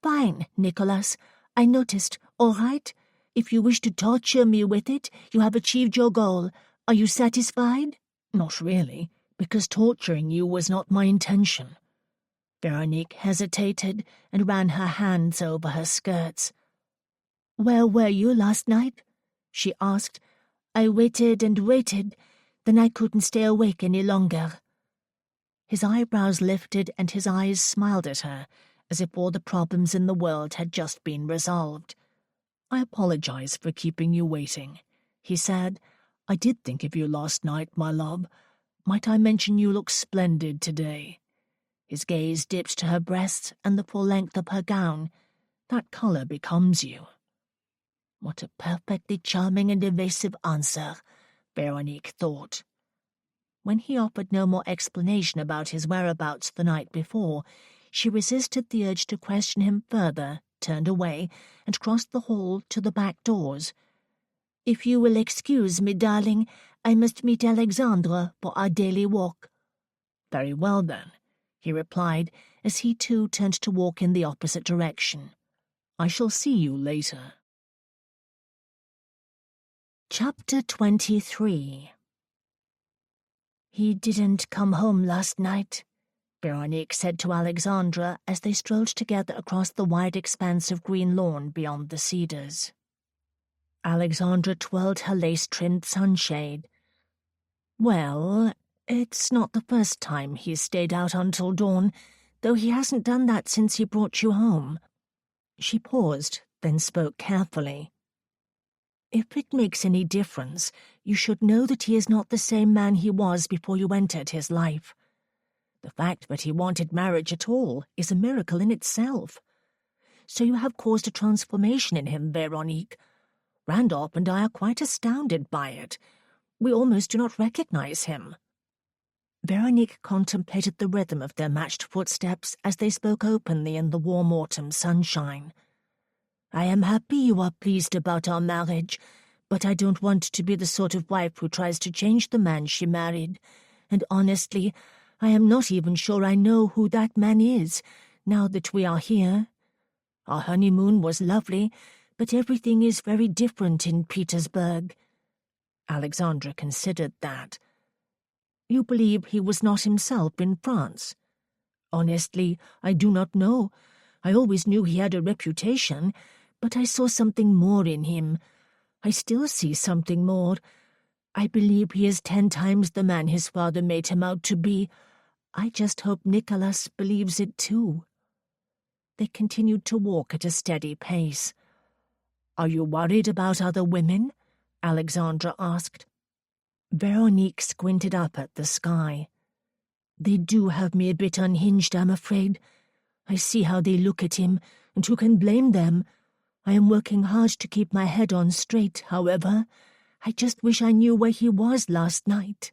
"Fine, Nicholas. I noticed, all right? If you wish to torture me with it, you have achieved your goal. Are you satisfied?" "Not really, because torturing you was not my intention." Veronique hesitated and ran her hands over her skirts. "Where were you last night?" she asked. "I waited and waited, then I couldn't stay awake any longer." His eyebrows lifted and his eyes smiled at her, as if all the problems in the world had just been resolved. "I apologize for keeping you waiting," he said. "I did think of you last night, my love. Might I mention you look splendid today?" His gaze dipped to her breasts and the full length of her gown. "That color becomes you." What a perfectly charming and evasive answer, Veronique thought. When he offered no more explanation about his whereabouts the night before, she resisted the urge to question him further, turned away, and crossed the hall to the back doors. "If you will excuse me, darling, I must meet Alexandre for our daily walk." "Very well, then," he replied, as he too turned to walk in the opposite direction. "I shall see you later." Chapter 23. "He didn't come home last night," Veronique said to Alexandra as they strolled together across the wide expanse of green lawn beyond the cedars. Alexandra twirled her lace-trimmed sunshade. "Well, it's not the first time he's stayed out until dawn, though he hasn't done that since he brought you home." She paused, then spoke carefully. "If it makes any difference, you should know that he is not the same man he was before you entered his life. The fact that he wanted marriage at all is a miracle in itself. So you have caused a transformation in him, Veronique. Randolph and I are quite astounded by it. We almost do not recognize him." Veronique contemplated the rhythm of their matched footsteps as they spoke openly in the warm autumn sunshine. "I am happy you are pleased about our marriage, but I don't want to be the sort of wife who tries to change the man she married, and honestly, I am not even sure I know who that man is, now that we are here. Our honeymoon was lovely, but everything is very different in Petersburg." Alexandra considered that. "You believe he was not himself in France?" "Honestly, I do not know. I always knew he had a reputation, but I saw something more in him. I still see something more. I believe he is 10 times the man his father made him out to be. I just hope Nicholas believes it too." They continued to walk at a steady pace. "Are you worried about other women?" Alexandra asked. Veronique squinted up at the sky. "They do have me a bit unhinged, I'm afraid. I see how they look at him, and who can blame them? I am working hard to keep my head on straight, however. I just wish I knew where he was last night."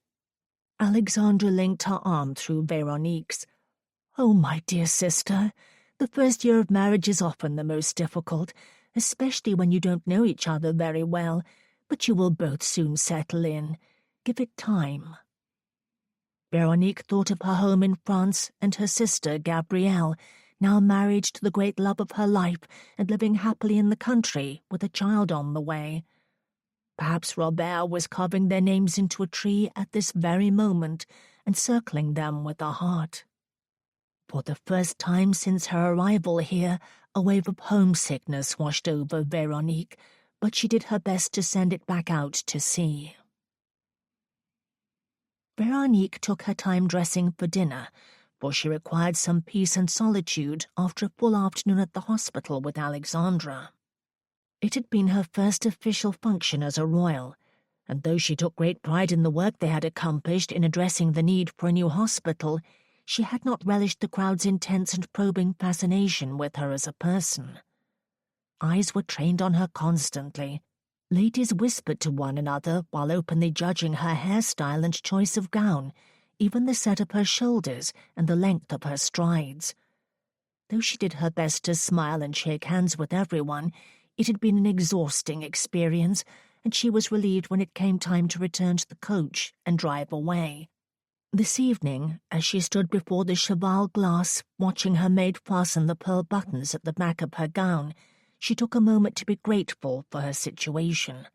Alexandra linked her arm through Veronique's. "Oh, my dear sister, the first year of marriage is often the most difficult, especially when you don't know each other very well, but you will both soon settle in. Give it time." Veronique thought of her home in France and her sister Gabrielle, now married to the great love of her life and living happily in the country with a child on the way. Perhaps Robert was carving their names into a tree at this very moment and circling them with a heart. For the first time since her arrival here, a wave of homesickness washed over Veronique, but she did her best to send it back out to sea. Veronique took her time dressing for dinner, for she required some peace and solitude after a full afternoon at the hospital with Alexandra. It had been her first official function as a royal, and though she took great pride in the work they had accomplished in addressing the need for a new hospital, she had not relished the crowd's intense and probing fascination with her as a person. Eyes were trained on her constantly. Ladies whispered to one another while openly judging her hairstyle and choice of gown, even the set of her shoulders and the length of her strides. Though she did her best to smile and shake hands with everyone, it had been an exhausting experience, and she was relieved when it came time to return to the coach and drive away. This evening, as she stood before the cheval glass, watching her maid fasten the pearl buttons at the back of her gown, she took a moment to be grateful for her situation.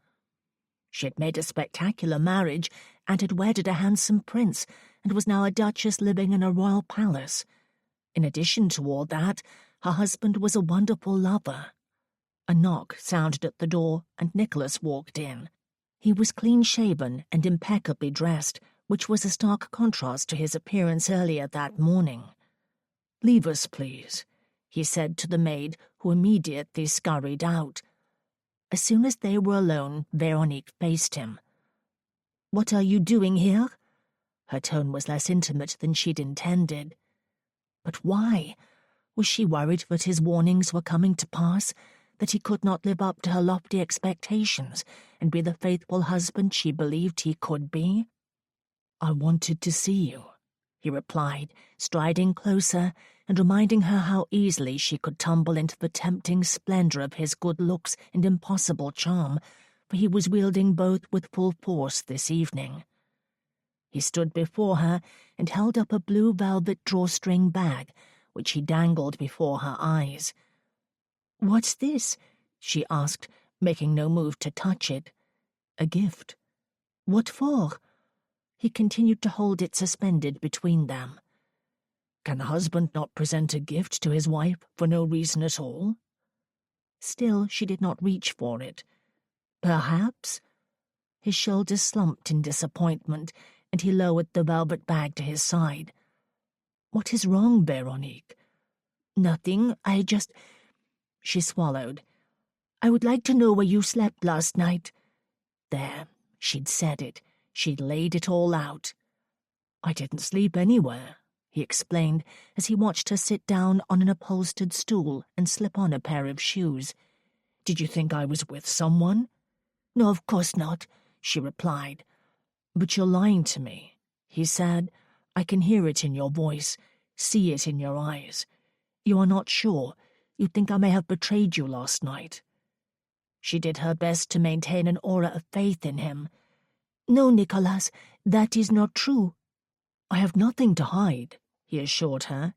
She had made a spectacular marriage and had wedded a handsome prince and was now a duchess living in a royal palace. In addition to all that, her husband was a wonderful lover. A knock sounded at the door and Nicholas walked in. He was clean-shaven and impeccably dressed, which was a stark contrast to his appearance earlier that morning. "Leave us, please," he said to the maid, who immediately scurried out. As soon as they were alone, Veronique faced him. "What are you doing here?" Her tone was less intimate than she'd intended. But why? Was she worried that his warnings were coming to pass, that he could not live up to her lofty expectations and be the faithful husband she believed he could be? "I wanted to see you," he replied, striding closer and reminding her how easily she could tumble into the tempting splendor of his good looks and impossible charm, for he was wielding both with full force this evening. He stood before her and held up a blue velvet drawstring bag, which he dangled before her eyes. "What's this?" she asked, making no move to touch it. "A gift." "What for?" He continued to hold it suspended between them. Can a husband not present a gift to his wife for no reason at all? Still, she did not reach for it. "Perhaps?" His shoulders slumped in disappointment, and he lowered the velvet bag to his side. "What is wrong, Veronique?" "Nothing, I just—" She swallowed. "I would like to know where you slept last night." There, she'd said it. She'd laid it all out. "I didn't sleep anywhere," he explained as he watched her sit down on an upholstered stool and slip on a pair of shoes. "Did you think I was with someone?" "No, of course not," she replied. "But you're lying to me," he said. "I can hear it in your voice, see it in your eyes. You are not sure. You think I may have betrayed you last night." She did her best to maintain an aura of faith in him. "No, Nicholas, that is not true." "I have nothing to hide," he assured her.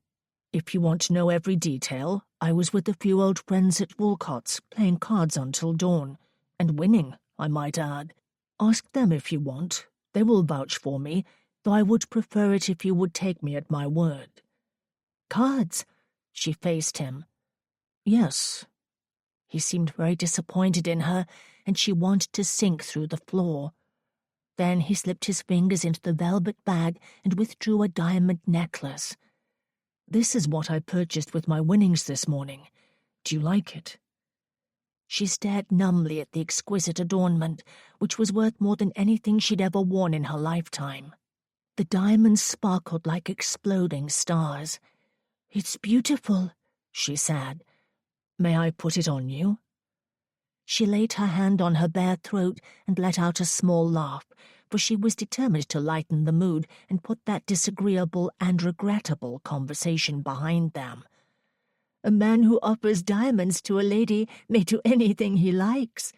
"If you want to know every detail, I was with a few old friends at Walcott's, playing cards until dawn, and winning, I might add. Ask them if you want. They will vouch for me, though I would prefer it if you would take me at my word." "Cards?" She faced him. "Yes." He seemed very disappointed in her, and she wanted to sink through the floor. Then he slipped his fingers into the velvet bag and withdrew a diamond necklace. "This is what I purchased with my winnings this morning. Do you like it?" She stared numbly at the exquisite adornment, which was worth more than anything she'd ever worn in her lifetime. The diamonds sparkled like exploding stars. "It's beautiful," she said. "May I put it on you?" She laid her hand on her bare throat and let out a small laugh, for she was determined to lighten the mood and put that disagreeable and regrettable conversation behind them. "A man who offers diamonds to a lady may do anything he likes."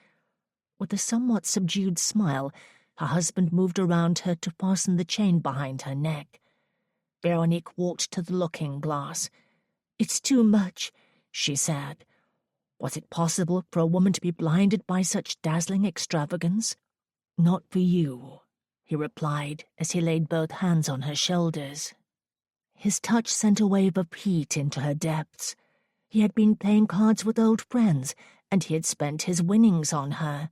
With a somewhat subdued smile, her husband moved around her to fasten the chain behind her neck. Veronique walked to the looking-glass. "It's too much," she said. Was it possible for a woman to be blinded by such dazzling extravagance? "Not for you," he replied as he laid both hands on her shoulders. His touch sent a wave of heat into her depths. He had been playing cards with old friends, and he had spent his winnings on her.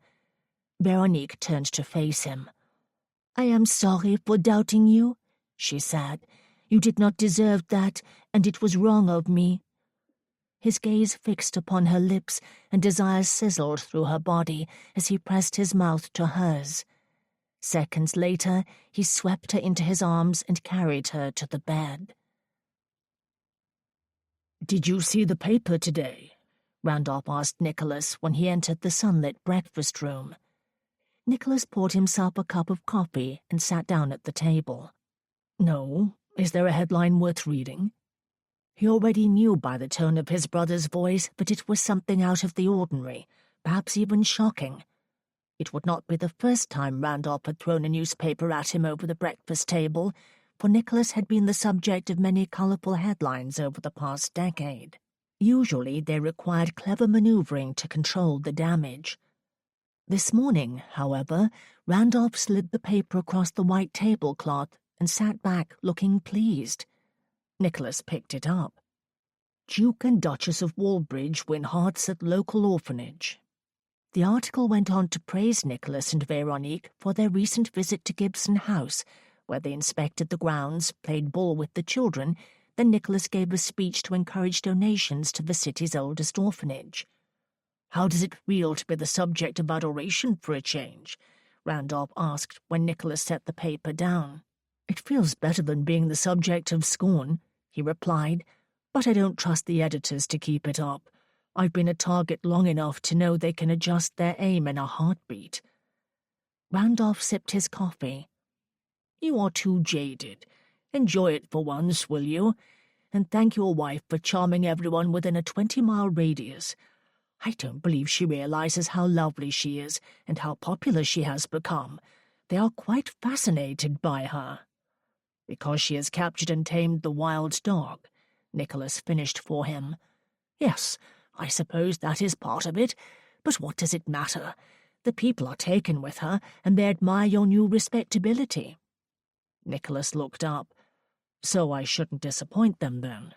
Veronique turned to face him. "I am sorry for doubting you," she said. "You did not deserve that, and it was wrong of me." His gaze fixed upon her lips, and desire sizzled through her body as he pressed his mouth to hers. Seconds later, he swept her into his arms and carried her to the bed. "Did you see the paper today?" Randolph asked Nicholas when he entered the sunlit breakfast room. Nicholas poured himself a cup of coffee and sat down at the table. "No. Is there a headline worth reading?" He already knew by the tone of his brother's voice that it was something out of the ordinary, perhaps even shocking. It would not be the first time Randolph had thrown a newspaper at him over the breakfast table, for Nicholas had been the subject of many colorful headlines over the past decade. Usually they required clever maneuvering to control the damage. This morning, however, Randolph slid the paper across the white tablecloth and sat back looking pleased. Nicholas picked it up. "Duke and Duchess of Walbridge win hearts at local orphanage." The article went on to praise Nicholas and Veronique for their recent visit to Gibson House, where they inspected the grounds, played ball with the children, then Nicholas gave a speech to encourage donations to the city's oldest orphanage. "How does it feel to be the subject of adoration for a change?" Randolph asked when Nicholas set the paper down. "It feels better than being the subject of scorn," he replied, "but I don't trust the editors to keep it up. I've been a target long enough to know they can adjust their aim in a heartbeat." Randolph sipped his coffee. "You are too jaded. Enjoy it for once, will you? And thank your wife for charming everyone within a 20-mile radius. I don't believe she realizes how lovely she is and how popular she has become. They are quite fascinated by her." "Because she has captured and tamed the wild dog," Nicholas finished for him. "Yes, I suppose that is part of it, but what does it matter? The people are taken with her, and they admire your new respectability." Nicholas looked up. "So I shouldn't disappoint them, then?"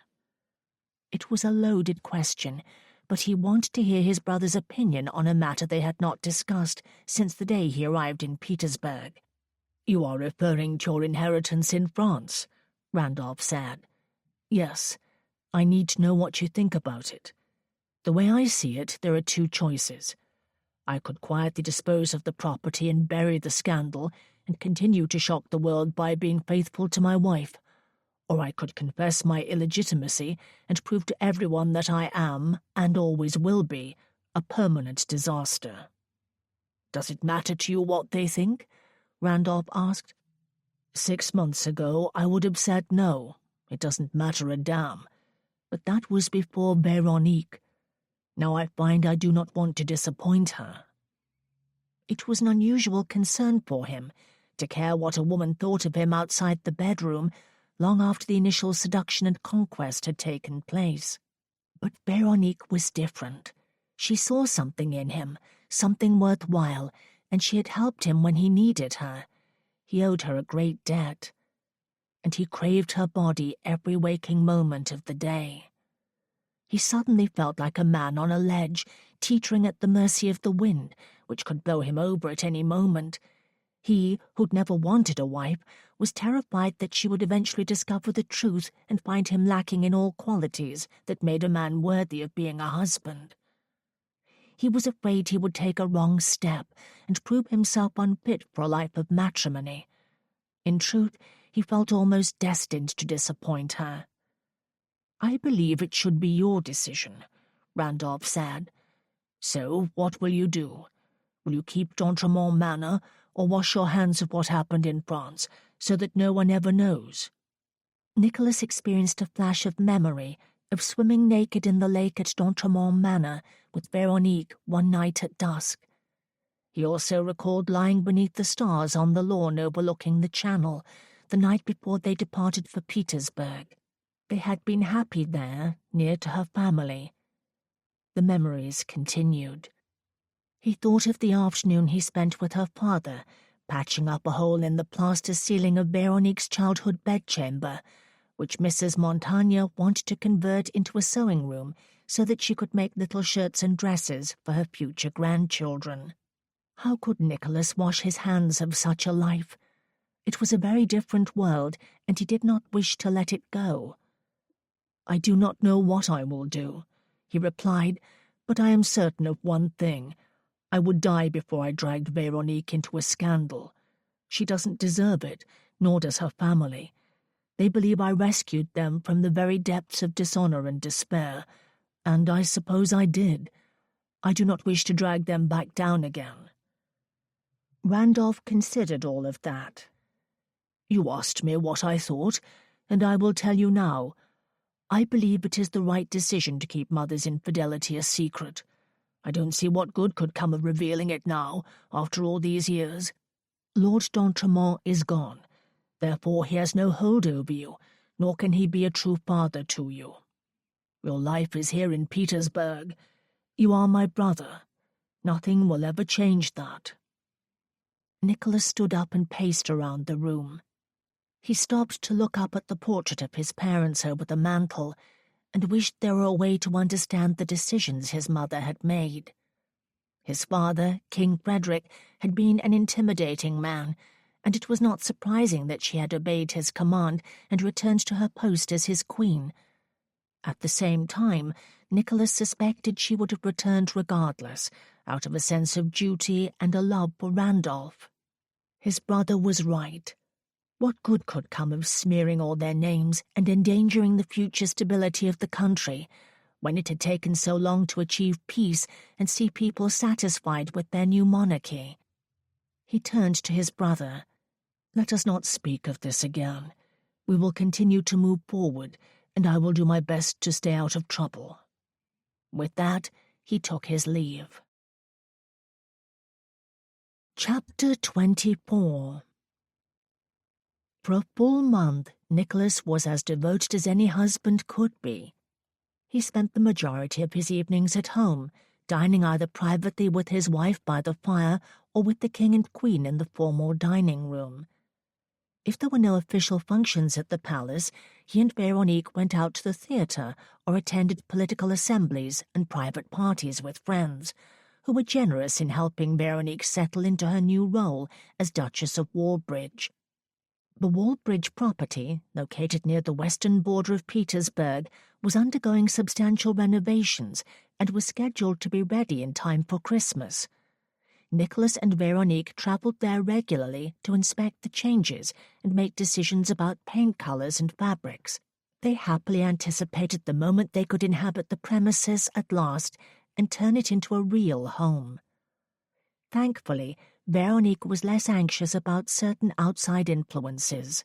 It was a loaded question, but he wanted to hear his brother's opinion on a matter they had not discussed since the day he arrived in Petersburg. "You are referring to your inheritance in France," Randolph said. "Yes. I need to know what you think about it. The way I see it, there are two choices. I could quietly dispose of the property and bury the scandal and continue to shock the world by being faithful to my wife. Or I could confess my illegitimacy and prove to everyone that I am, and always will be, a permanent disaster." "Does it matter to you what they think?" Randolph asked. 6 months ago I would have said no, it doesn't matter a damn. But that was before Veronique. Now I find I do not want to disappoint her." It was an unusual concern for him, to care what a woman thought of him outside the bedroom, long after the initial seduction and conquest had taken place. But Veronique was different. She saw something in him, something worthwhile, and she had helped him when he needed her. He owed her a great debt. And he craved her body every waking moment of the day. He suddenly felt like a man on a ledge, teetering at the mercy of the wind, which could blow him over at any moment. He, who'd never wanted a wife, was terrified that she would eventually discover the truth and find him lacking in all qualities that made a man worthy of being a husband. He was afraid he would take a wrong step and prove himself unfit for a life of matrimony. In truth, he felt almost destined to disappoint her. "I believe it should be your decision," Randolph said. "So what will you do? Will you keep d'Entremont Manor, or wash your hands of what happened in France, so that no one ever knows?" Nicholas experienced a flash of memory of swimming naked in the lake at d'Entremont Manor with Veronique one night at dusk. He also recalled lying beneath the stars on the lawn overlooking the channel the night before they departed for Petersburg. They had been happy there, near to her family. The memories continued. He thought of the afternoon he spent with her father, patching up a hole in the plaster ceiling of Veronique's childhood bedchamber, which Mrs. Montagna wanted to convert into a sewing room so that she could make little shirts and dresses for her future grandchildren. How could Nicholas wash his hands of such a life? It was a very different world, and he did not wish to let it go. "I do not know what I will do," he replied, "but I am certain of one thing. I would die before I dragged Veronique into a scandal. She doesn't deserve it, nor does her family. They believe I rescued them from the very depths of dishonor and despair, and I suppose I did. I do not wish to drag them back down again." Randolph considered all of that. "You asked me what I thought, and I will tell you now. I believe it is the right decision to keep Mother's infidelity a secret. I don't see what good could come of revealing it now, after all these years. Lord d'Entremont is gone. Therefore he has no hold over you, nor can he be a true father to you. Your life is here in Petersburg. You are my brother. Nothing will ever change that." Nicholas stood up and paced around the room. He stopped to look up at the portrait of his parents over the mantel and wished there were a way to understand the decisions his mother had made. His father, King Frederick, had been an intimidating man, and it was not surprising that she had obeyed his command and returned to her post as his queen. At the same time, Nicholas suspected she would have returned regardless, out of a sense of duty and a love for Randolph. His brother was right. What good could come of smearing all their names and endangering the future stability of the country, when it had taken so long to achieve peace and see people satisfied with their new monarchy? He turned to his brother. "Let us not speak of this again. We will continue to move forward, and I will do my best to stay out of trouble." With that, he took his leave. Chapter 24. For a full month, Nicholas was as devoted as any husband could be. He spent the majority of his evenings at home, dining either privately with his wife by the fire or with the king and queen in the formal dining room. If there were no official functions at the palace, he and Veronique went out to the theatre or attended political assemblies and private parties with friends, who were generous in helping Veronique settle into her new role as Duchess of Walbridge. The Walbridge property, located near the western border of Petersburg, was undergoing substantial renovations and was scheduled to be ready in time for Christmas. Nicholas and Veronique travelled there regularly to inspect the changes and make decisions about paint colours and fabrics. They happily anticipated the moment they could inhabit the premises at last and turn it into a real home. Thankfully, Veronique was less anxious about certain outside influences.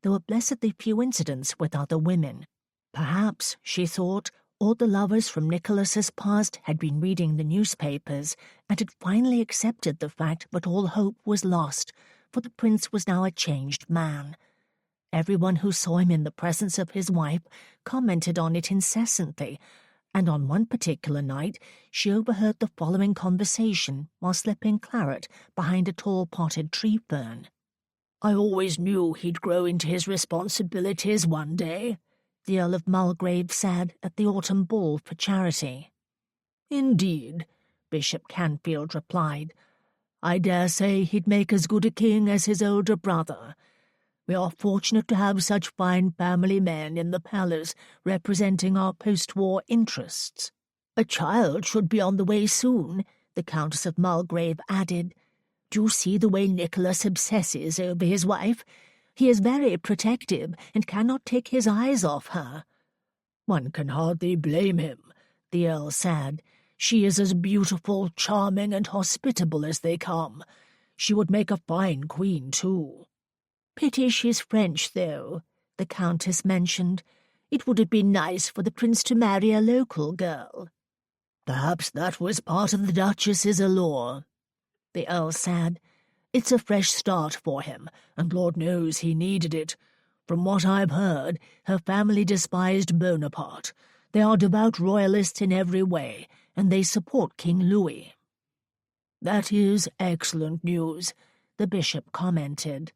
There were blessedly few incidents with other women. Perhaps, she thought, all the lovers from Nicholas's past had been reading the newspapers and had finally accepted the fact that all hope was lost, for the prince was now a changed man. Everyone who saw him in the presence of his wife commented on it incessantly, and on one particular night she overheard the following conversation while slipping claret behind a tall potted tree fern. "I always knew he'd grow into his responsibilities one day," the Earl of Mulgrave said at the autumn ball for charity. "Indeed," Bishop Canfield replied. "I dare say he'd make as good a king as his older brother. We are fortunate to have such fine family men in the palace representing our post-war interests." "A child should be on the way soon," the Countess of Mulgrave added. "Do you see the way Nicholas obsesses over his wife? He is very protective and cannot take his eyes off her." "One can hardly blame him," the Earl said. "She is as beautiful, charming, and hospitable as they come. She would make a fine queen, too." "Pity she's French, though," the Countess mentioned. "It would have been nice for the prince to marry a local girl." "Perhaps that was part of the Duchess's allure," the Earl said. "It's a fresh start for him, and Lord knows he needed it. From what I've heard, her family despised Bonaparte. They are devout royalists in every way, and they support King Louis." "That is excellent news," the bishop commented.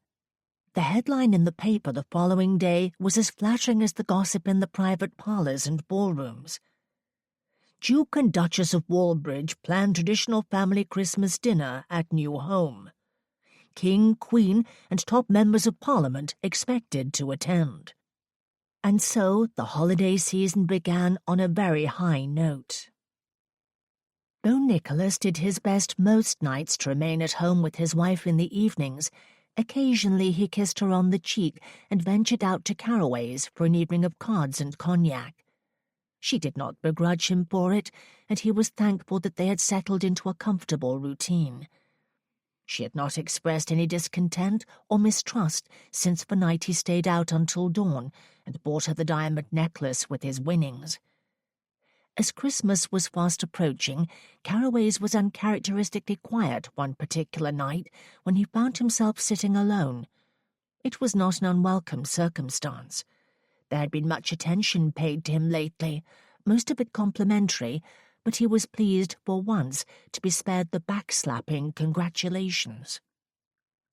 The headline in the paper the following day was as flattering as the gossip in the private parlours and ballrooms. Duke and Duchess of Walbridge planned traditional family Christmas dinner at new home. King, Queen, and top members of Parliament expected to attend. And so the holiday season began on a very high note. Though Nicholas did his best most nights to remain at home with his wife in the evenings, occasionally he kissed her on the cheek and ventured out to Caraway's for an evening of cards and cognac. She did not begrudge him for it, and he was thankful that they had settled into a comfortable routine. She had not expressed any discontent or mistrust since the night he stayed out until dawn and bought her the diamond necklace with his winnings. As Christmas was fast approaching, Caraway's was uncharacteristically quiet one particular night when he found himself sitting alone. It was not an unwelcome circumstance. There had been much attention paid to him lately, most of it complimentary, but he was pleased for once to be spared the backslapping congratulations.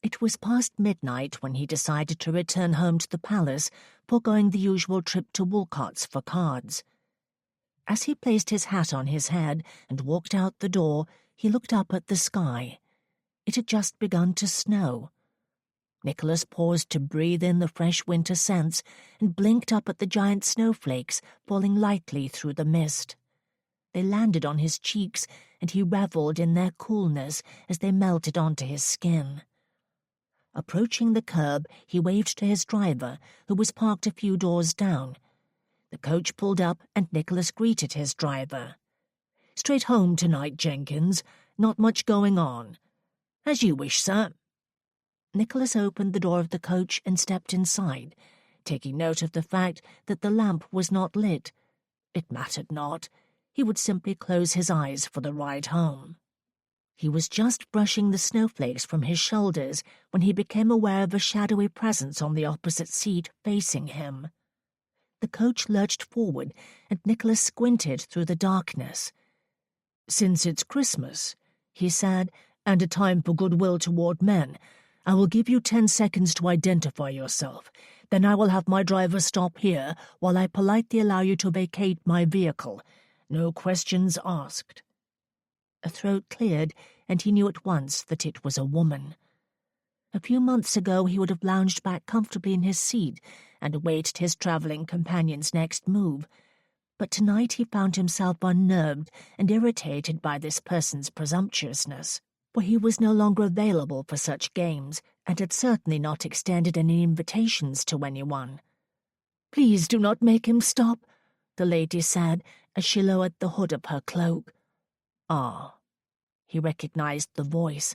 It was past midnight when he decided to return home to the palace, foregoing the usual trip to Walcott's for cards. As he placed his hat on his head and walked out the door, he looked up at the sky. It had just begun to snow. Nicholas paused to breathe in the fresh winter scents and blinked up at the giant snowflakes falling lightly through the mist. They landed on his cheeks, and he revelled in their coolness as they melted onto his skin. Approaching the curb, he waved to his driver, who was parked a few doors down. The coach pulled up, and Nicholas greeted his driver. "Straight home tonight, Jenkins. Not much going on." "As you wish, sir." Nicholas opened the door of the coach and stepped inside, taking note of the fact that the lamp was not lit. It mattered not. He would simply close his eyes for the ride home. He was just brushing the snowflakes from his shoulders when he became aware of a shadowy presence on the opposite seat facing him. The coach lurched forward, and Nicholas squinted through the darkness. "Since it's Christmas," he said, "and a time for goodwill toward men, I will give you 10 seconds to identify yourself. Then I will have my driver stop here while I politely allow you to vacate my vehicle. No questions asked." A throat cleared, and he knew at once that it was a woman. A few months ago he would have lounged back comfortably in his seat and awaited his travelling companion's next move, but tonight he found himself unnerved and irritated by this person's presumptuousness, for he was no longer available for such games and had certainly not extended any invitations to anyone. "Please do not make him stop," the lady said as she lowered the hood of her cloak. "Ah." He recognized the voice.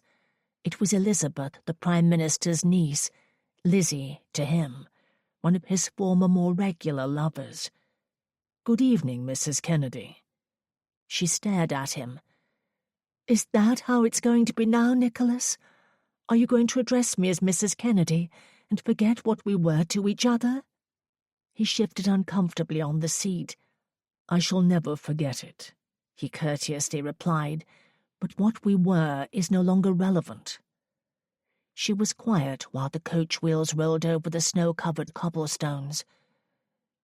It was Elizabeth, the Prime Minister's niece, Lizzie to him, one of his former more regular lovers. "Good evening, Mrs. Kennedy." She stared at him. "Is that how it's going to be now, Nicholas? Are you going to address me as Mrs. Kennedy and forget what we were to each other?" He shifted uncomfortably on the seat. "I shall never forget it," he courteously replied, "but what we were is no longer relevant." She was quiet while the coach wheels rolled over the snow-covered cobblestones.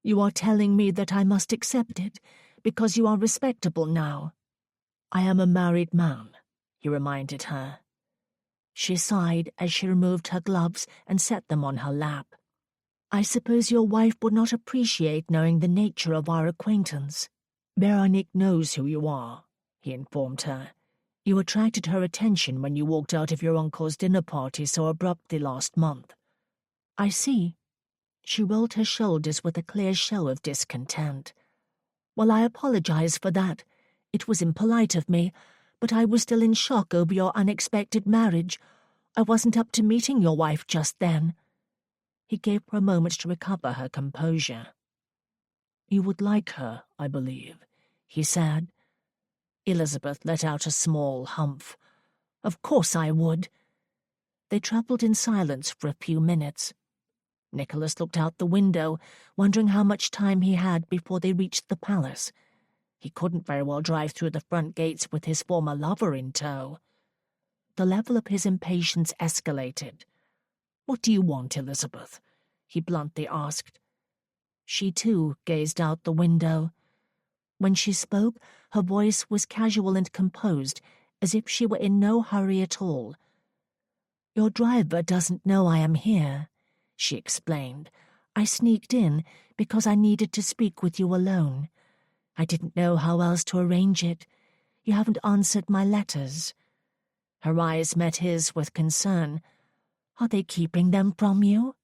"You are telling me that I must accept it, because you are respectable now." "I am a married man," he reminded her. She sighed as she removed her gloves and set them on her lap. "I suppose your wife would not appreciate knowing the nature of our acquaintance." "Veronique knows who you are," he informed her. "You attracted her attention when you walked out of your uncle's dinner party so abruptly last month." "I see." She rolled her shoulders with a clear show of discontent. "Well, I apologize for that. It was impolite of me, but I was still in shock over your unexpected marriage. I wasn't up to meeting your wife just then." He gave her a moment to recover her composure. "You would like her, I believe," he said. Elizabeth let out a small humph. "Of course I would." They travelled in silence for a few minutes. Nicholas looked out the window, wondering how much time he had before they reached the palace. He couldn't very well drive through the front gates with his former lover in tow. The level of his impatience escalated. "What do you want, Elizabeth?" he bluntly asked. She, too, gazed out the window. When she spoke, her voice was casual and composed, as if she were in no hurry at all. "Your driver doesn't know I am here," she explained. "I sneaked in because I needed to speak with you alone. I didn't know how else to arrange it. You haven't answered my letters." Her eyes met his with concern. "Are they keeping them from you?"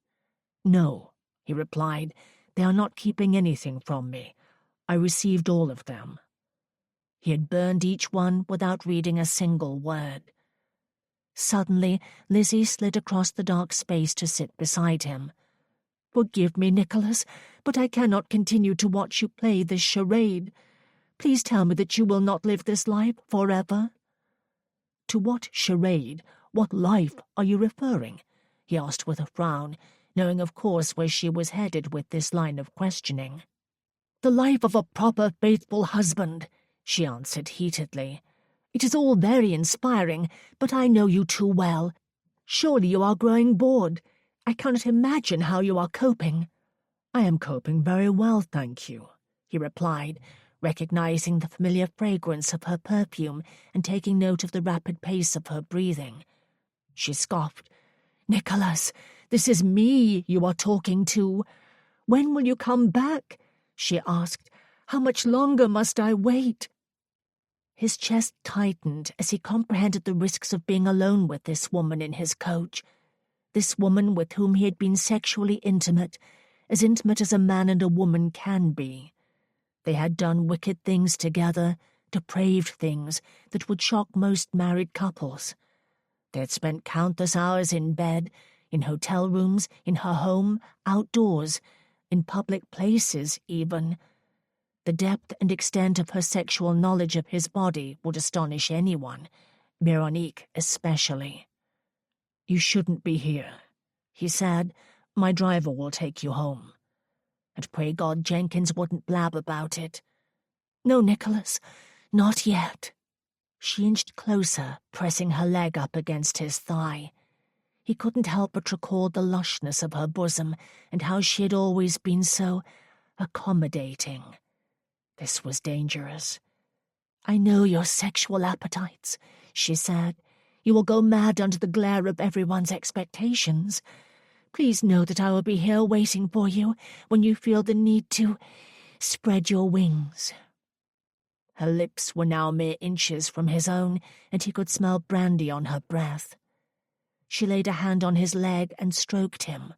"No," he replied. "They are not keeping anything from me. I received all of them." He had burned each one without reading a single word. Suddenly, Lizzie slid across the dark space to sit beside him. "Forgive me, Nicholas, but I cannot continue to watch you play this charade. Please tell me that you will not live this life forever." "To what charade, what life are you referring?" he asked with a frown, knowing of course where she was headed with this line of questioning. "The life of a proper, faithful husband," she answered heatedly. "It is all very inspiring, but I know you too well. Surely you are growing bored. I cannot imagine how you are coping." "I am coping very well, thank you," he replied, recognizing the familiar fragrance of her perfume and taking note of the rapid pace of her breathing. She scoffed. "Nicholas, this is me you are talking to. When will you come back?" she asked. "How much longer must I wait?" His chest tightened as he comprehended the risks of being alone with this woman in his coach, this woman with whom he had been sexually intimate as a man and a woman can be. They had done wicked things together, depraved things that would shock most married couples. They had spent countless hours in bed, in hotel rooms, in her home, outdoors, in public places even. The depth and extent of her sexual knowledge of his body would astonish anyone, Veronique especially. "You shouldn't be here," he said. "My driver will take you home." And pray God Jenkins wouldn't blab about it. "No, Nicholas, not yet." She inched closer, pressing her leg up against his thigh. He couldn't help but recall the lushness of her bosom and how she had always been so accommodating. This was dangerous. "I know your sexual appetites," she said. "You will go mad under the glare of everyone's expectations. Please know that I will be here waiting for you when you feel the need to spread your wings." Her lips were now mere inches from his own, and he could smell brandy on her breath. She laid a hand on his leg and stroked him.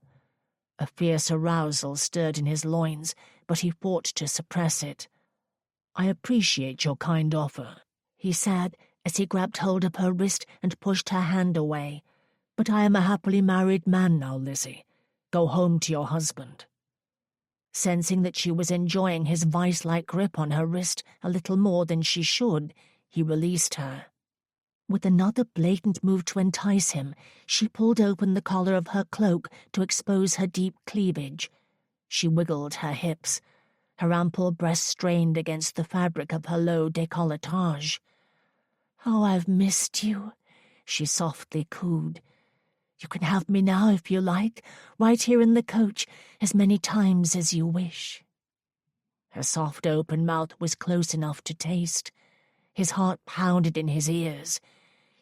A fierce arousal stirred in his loins, but he fought to suppress it. "I appreciate your kind offer," he said, as he grabbed hold of her wrist and pushed her hand away. "But I am a happily married man now, Lizzie. Go home to your husband." Sensing that she was enjoying his vice-like grip on her wrist a little more than she should, he released her. With another blatant move to entice him, she pulled open the collar of her cloak to expose her deep cleavage. She wiggled her hips. Her ample breast strained against the fabric of her low décolletage. "Oh, I've missed you," she softly cooed. "You can have me now if you like, right here in the coach, as many times as you wish." Her soft open mouth was close enough to taste. His heart pounded in his ears.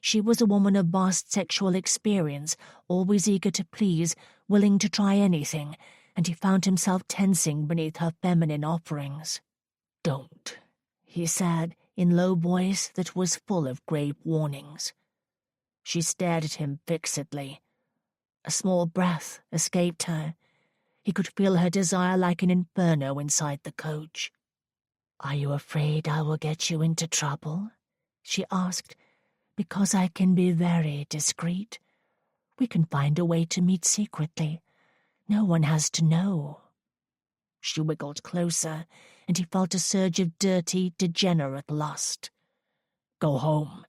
She was a woman of vast sexual experience, always eager to please, willing to try anything, and he found himself tensing beneath her feminine offerings. "Don't," he said, in low voice that was full of grave warnings. She stared at him fixedly. A small breath escaped her. He could feel her desire like an inferno inside the coach. "Are you afraid I will get you into trouble?" she asked. "Because I can be very discreet. We can find a way to meet secretly. No one has to know." She wiggled closer, and he felt a surge of dirty, degenerate lust. "Go home,"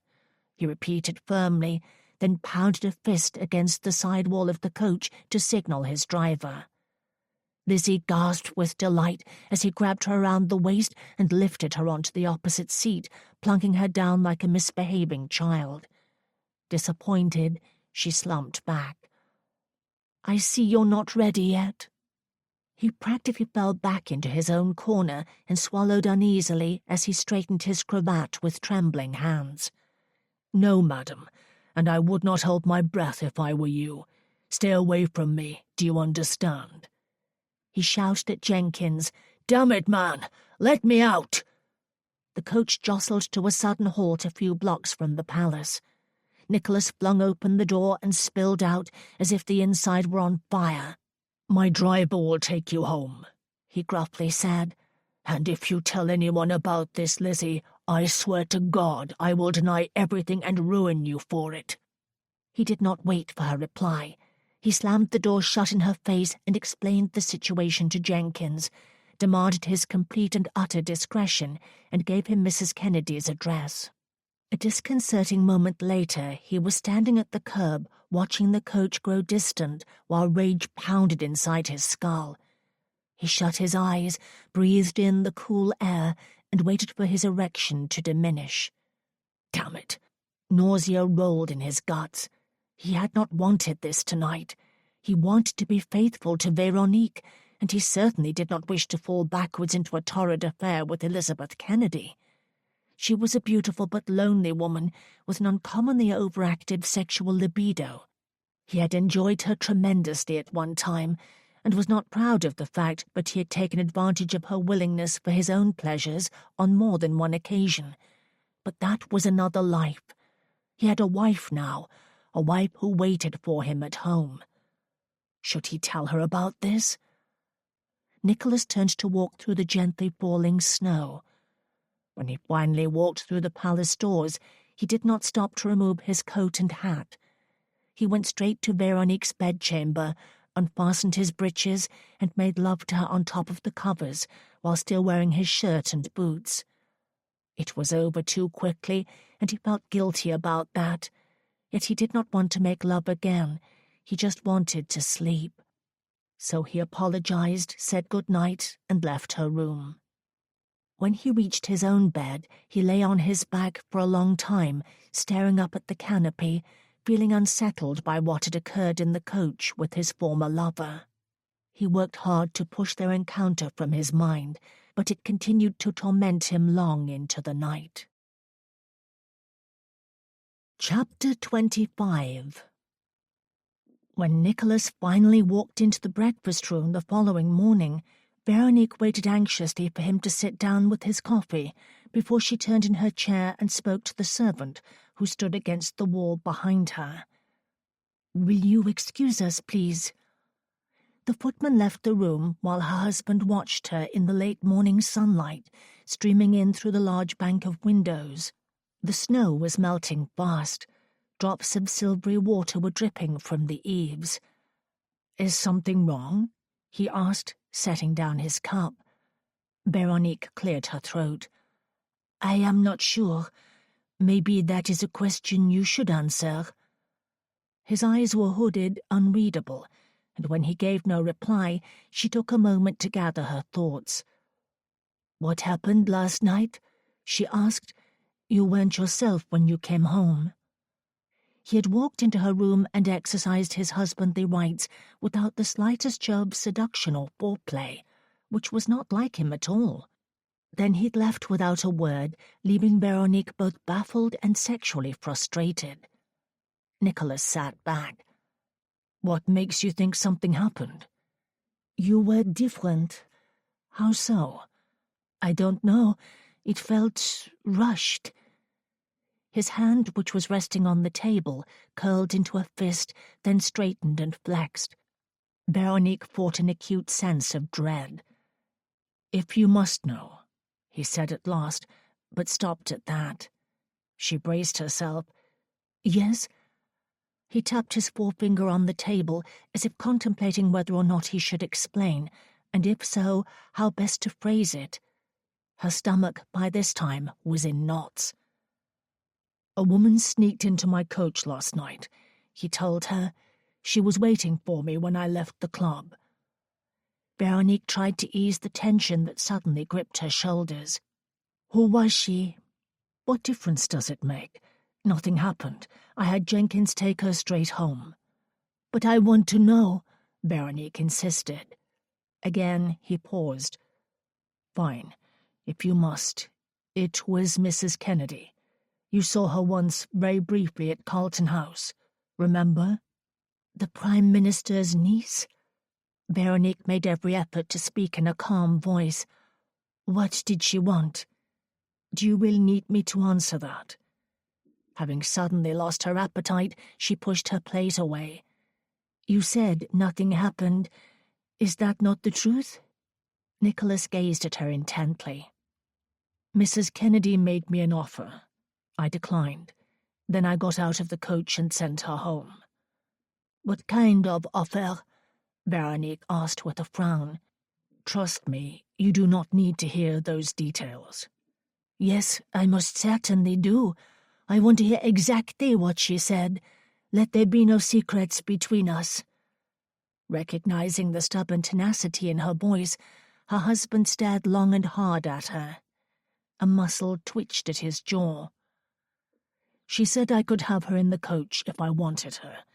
he repeated firmly, then pounded a fist against the side wall of the coach to signal his driver. Lizzie gasped with delight as he grabbed her around the waist and lifted her onto the opposite seat, plunking her down like a misbehaving child. Disappointed, she slumped back. "I see you're not ready yet." He practically fell back into his own corner and swallowed uneasily as he straightened his cravat with trembling hands. "No, madam, and I would not hold my breath if I were you. Stay away from me, do you understand?" He shouted at Jenkins, "Damn it, man! Let me out!" The coach jostled to a sudden halt a few blocks from the palace. Nicholas flung open the door and spilled out as if the inside were on fire. "My driver will take you home," he gruffly said. "And if you tell anyone about this, Lizzie, I swear to God I will deny everything and ruin you for it." He did not wait for her reply. He slammed the door shut in her face and explained the situation to Jenkins, demanded his complete and utter discretion, and gave him Mrs. Kennedy's address. A disconcerting moment later, he was standing at the curb, watching the coach grow distant while rage pounded inside his skull. He shut his eyes, breathed in the cool air, and waited for his erection to diminish. Damn it! Nausea rolled in his guts. He had not wanted this tonight. He wanted to be faithful to Veronique, and he certainly did not wish to fall backwards into a torrid affair with Elizabeth Kennedy. She was a beautiful but lonely woman with an uncommonly overactive sexual libido. He had enjoyed her tremendously at one time, and was not proud of the fact, but he had taken advantage of her willingness for his own pleasures on more than one occasion. But that was another life. He had a wife now, a wife who waited for him at home. Should he tell her about this? Nicholas turned to walk through the gently falling snow. When he finally walked through the palace doors, he did not stop to remove his coat and hat. He went straight to Veronique's bedchamber, unfastened his breeches, and made love to her on top of the covers, while still wearing his shirt and boots. It was over too quickly, and he felt guilty about that. Yet he did not want to make love again. He just wanted to sleep. So he apologized, said good night, and left her room. When he reached his own bed, he lay on his back for a long time, staring up at the canopy, feeling unsettled by what had occurred in the coach with his former lover. He worked hard to push their encounter from his mind, but it continued to torment him long into the night. Chapter 25. When Nicholas finally walked into the breakfast room the following morning, Veronique waited anxiously for him to sit down with his coffee before she turned in her chair and spoke to the servant, who stood against the wall behind her. "Will you excuse us, please?" The footman left the room while her husband watched her in the late morning sunlight, streaming in through the large bank of windows. The snow was melting fast. Drops of silvery water were dripping from the eaves. "Is something wrong?" he asked, setting down his cup. Veronique cleared her throat. "I am not sure. Maybe that is a question you should answer." His eyes were hooded, unreadable, and when he gave no reply, she took a moment to gather her thoughts. "What happened last night?" she asked. "You weren't yourself when you came home." He had walked into her room and exercised his husbandly rights without the slightest show of seduction or foreplay, which was not like him at all. Then he'd left without a word, leaving Veronique both baffled and sexually frustrated. Nicholas sat back. "What makes you think something happened?" "You were different." "How so?" "I don't know. It felt rushed." His hand, which was resting on the table, curled into a fist, then straightened and flexed. Veronique fought an acute sense of dread. "If you must know," he said at last, but stopped at that. She braced herself. "Yes?" He tapped his forefinger on the table, as if contemplating whether or not he should explain, and if so, how best to phrase it. Her stomach, by this time, was in knots. "A woman sneaked into my coach last night," he told her. "She was waiting for me when I left the club." Veronique tried to ease the tension that suddenly gripped her shoulders. "Who was she?" "What difference does it make? Nothing happened. I had Jenkins take her straight home." "But I want to know," Veronique insisted. Again he paused. "Fine, if you must. It was Mrs. Kennedy. You saw her once, very briefly, at Carlton House. Remember?" "The Prime Minister's niece?" Veronique made every effort to speak in a calm voice. "What did she want?" "Do you really need me to answer that?" Having suddenly lost her appetite, she pushed her plate away. "You said nothing happened. Is that not the truth?" Nicholas gazed at her intently. "Mrs. Kennedy made me an offer. I declined. Then I got out of the coach and sent her home." "What kind of offer?" Veronique asked with a frown. "Trust me, you do not need to hear those details." "Yes, I most certainly do. I want to hear exactly what she said. Let there be no secrets between us." Recognizing the stubborn tenacity in her voice, her husband stared long and hard at her. A muscle twitched at his jaw. "She said I could have her in the coach if I wanted her,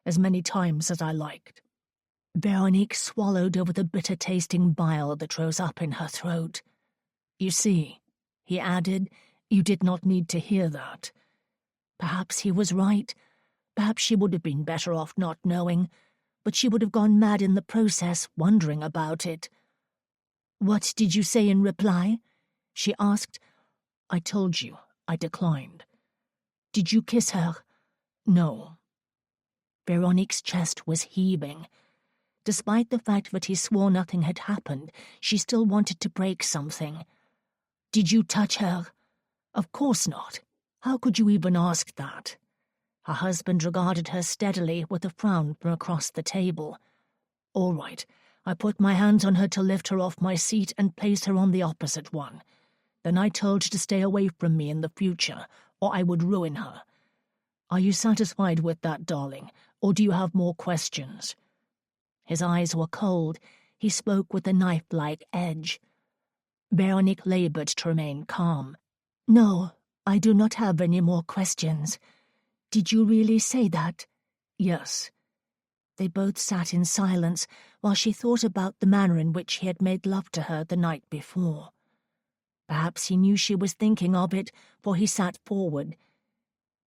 as many times as I liked." Veronique swallowed over the bitter-tasting bile that rose up in her throat. "You see," he added, "you did not need to hear that." Perhaps he was right. Perhaps she would have been better off not knowing, but she would have gone mad in the process, wondering about it. "What did you say in reply?" she asked. "I told you. I declined." "Did you kiss her?" "No." Veronique's chest was heaving. Despite the fact that he swore nothing had happened, she still wanted to break something. "Did you touch her?" "Of course not. How could you even ask that?" Her husband regarded her steadily with a frown from across the table. "All right, I put my hands on her to lift her off my seat and place her on the opposite one. Then I told her to stay away from me in the future, or I would ruin her. Are you satisfied with that, darling, or do you have more questions?" His eyes were cold. He spoke with a knife-like edge. Veronique labored to remain calm. "No, I do not have any more questions. Did you really say that?" "Yes." They both sat in silence while she thought about the manner in which he had made love to her the night before. Perhaps he knew she was thinking of it, for he sat forward.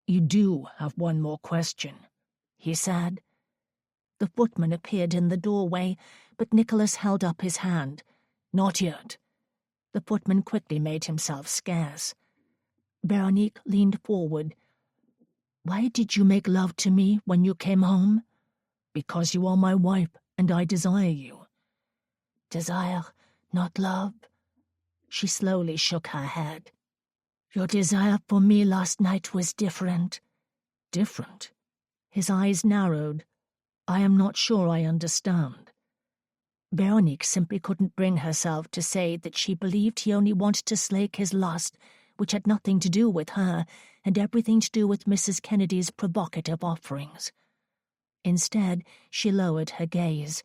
"You do have one more question," he said. The footman appeared in the doorway, but Nicholas held up his hand. "Not yet." The footman quickly made himself scarce. Veronique leaned forward. "Why did you make love to me when you came home?" "Because you are my wife, and I desire you." "Desire, not love?" She slowly shook her head. "Your desire for me last night was different." "Different?" His eyes narrowed. "I am not sure I understand." Veronique simply couldn't bring herself to say that she believed he only wanted to slake his lust, which had nothing to do with her, and everything to do with Mrs. Kennedy's provocative offerings. Instead, she lowered her gaze.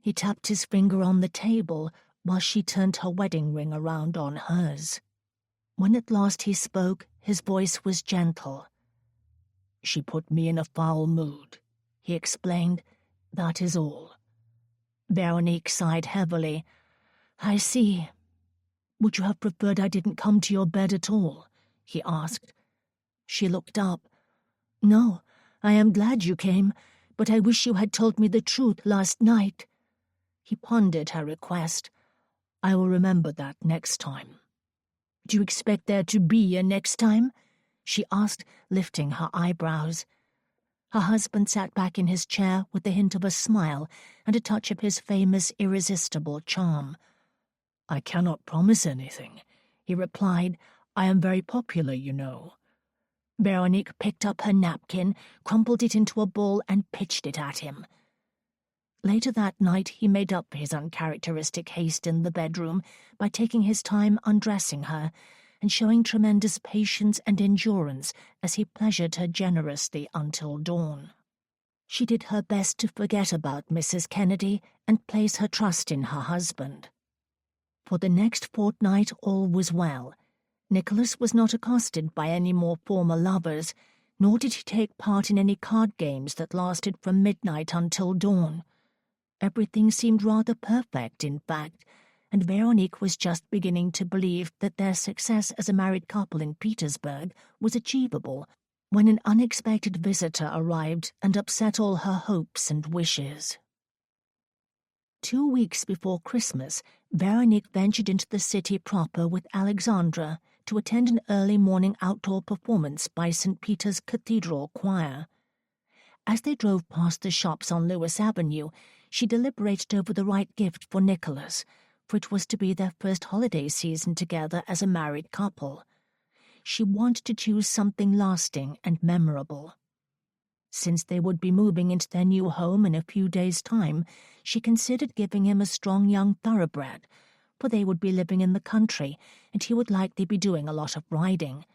He tapped his finger on the table while she turned her wedding ring around on hers. When at last he spoke, his voice was gentle. "She put me in a foul mood," he explained. "That is all." Veronique sighed heavily. "I see. Would you have preferred I didn't come to your bed at all?" he asked. She looked up. "No, I am glad you came, but I wish you had told me the truth last night." He pondered her request. "I will remember that next time." "Do you expect there to be a next time?" she asked, lifting her eyebrows. Her husband sat back in his chair with the hint of a smile and a touch of his famous irresistible charm. "I cannot promise anything," he replied. "I am very popular, you know." Veronique picked up her napkin, crumpled it into a ball, and pitched it at him. Later that night he made up for his uncharacteristic haste in the bedroom by taking his time undressing her and showing tremendous patience and endurance as he pleasured her generously until dawn. She did her best to forget about Mrs. Kennedy and place her trust in her husband. For the next fortnight all was well. Nicholas was not accosted by any more former lovers, nor did he take part in any card games that lasted from midnight until dawn. Everything seemed rather perfect, in fact, and Veronique was just beginning to believe that their success as a married couple in Petersburg was achievable when an unexpected visitor arrived and upset all her hopes and wishes. 2 weeks before Christmas, Veronique ventured into the city proper with Alexandra to attend an early morning outdoor performance by St. Peter's Cathedral Choir. As they drove past the shops on Lewis Avenue, she deliberated over the right gift for Nicholas, for it was to be their first holiday season together as a married couple. She wanted to choose something lasting and memorable. Since they would be moving into their new home in a few days' time, she considered giving him a strong young thoroughbred, for they would be living in the country, and he would likely be doing a lot of riding.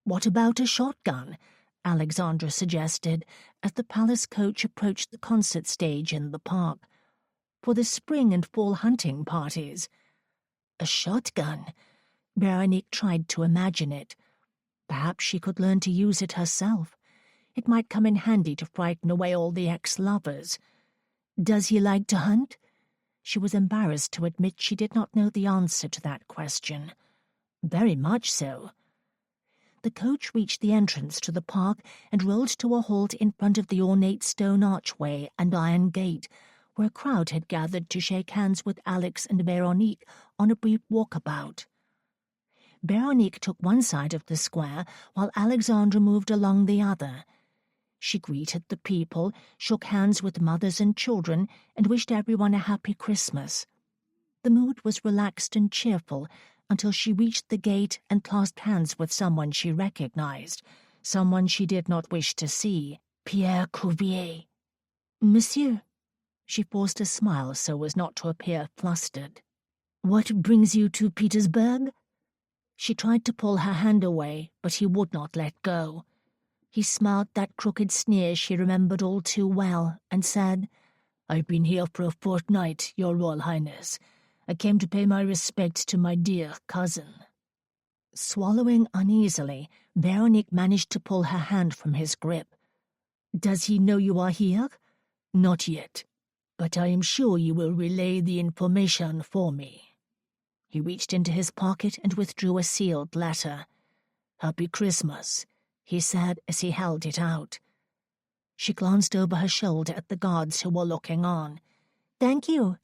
"What about a shotgun?" Alexandra suggested, as the palace coach approached the concert stage in the park. "For the spring and fall hunting parties." A shotgun? Veronique tried to imagine it. Perhaps she could learn to use it herself. It might come in handy to frighten away all the ex-lovers. "Does he like to hunt?" She was embarrassed to admit she did not know the answer to that question. "Very much so." The coach reached the entrance to the park and rolled to a halt in front of the ornate stone archway and iron gate, where a crowd had gathered to shake hands with Alex and Veronique on a brief walkabout. Veronique took one side of the square, while Alexandra moved along the other. She greeted the people, shook hands with mothers and children, and wished everyone a happy Christmas. The mood was relaxed and cheerful until she reached the gate and clasped hands with someone she recognized, someone she did not wish to see, Pierre Cuvier. "Monsieur." She forced a smile so as not to appear flustered. "What brings you to Petersburg?" She tried to pull her hand away, but he would not let go. He smiled that crooked sneer she remembered all too well, and said, "I've been here for a fortnight, Your Royal Highness. I came to pay my respects to my dear cousin." Swallowing uneasily, Veronique managed to pull her hand from his grip. "Does he know you are here?" "Not yet, but I am sure you will relay the information for me." He reached into his pocket and withdrew a sealed letter. "Happy Christmas," he said as he held it out. She glanced over her shoulder at the guards who were looking on. "Thank you."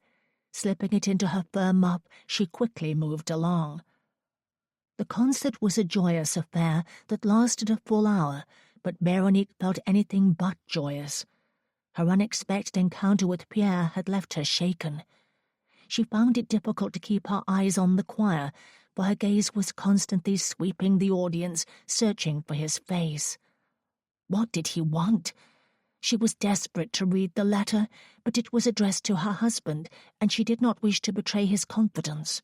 Slipping it into her fur muff, she quickly moved along. The concert was a joyous affair that lasted a full hour, but Veronique felt anything but joyous. Her unexpected encounter with Pierre had left her shaken. She found it difficult to keep her eyes on the choir, for her gaze was constantly sweeping the audience, searching for his face. What did he want? She was desperate to read the letter, but it was addressed to her husband, and she did not wish to betray his confidence.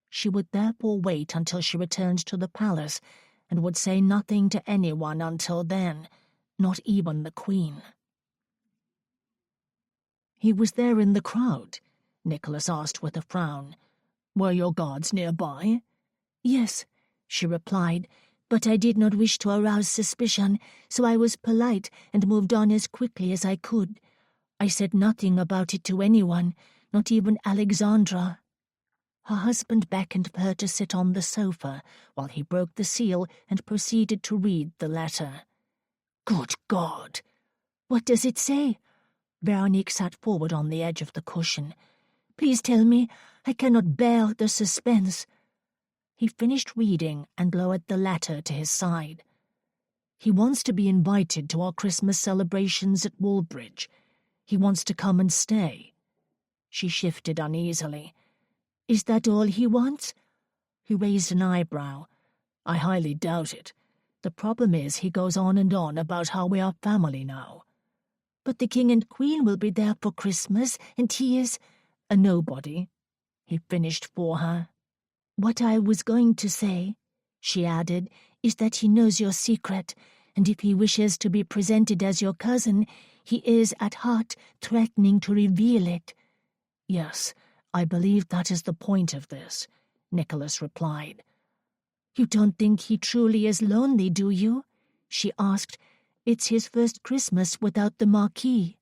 She would therefore wait until she returned to the palace, and would say nothing to anyone until then, not even the Queen. "He was there in the crowd?" Nicholas asked with a frown. "Were your guards nearby?" "Yes," she replied, "but I did not wish to arouse suspicion, so I was polite and moved on as quickly as I could. I said nothing about it to anyone, not even Alexandra." Her husband beckoned for her to sit on the sofa while he broke the seal and proceeded to read the letter. "Good God! What does it say?" Veronique sat forward on the edge of the cushion. "Please tell me. I cannot bear the suspense." He finished reading and lowered the letter to his side. "He wants to be invited to our Christmas celebrations at Woolbridge. He wants to come and stay." She shifted uneasily. "Is that all he wants?" He raised an eyebrow. "I highly doubt it. The problem is he goes on and on about how we are family now." "But the King and Queen will be there for Christmas, and he is—" "A nobody," he finished for her. "What I was going to say," she added, "is that he knows your secret, and if he wishes to be presented as your cousin, he is at heart threatening to reveal it." "Yes, I believe that is the point of this," Nicholas replied. "You don't think he truly is lonely, do you?" she asked. "It's his first Christmas without the Marquis."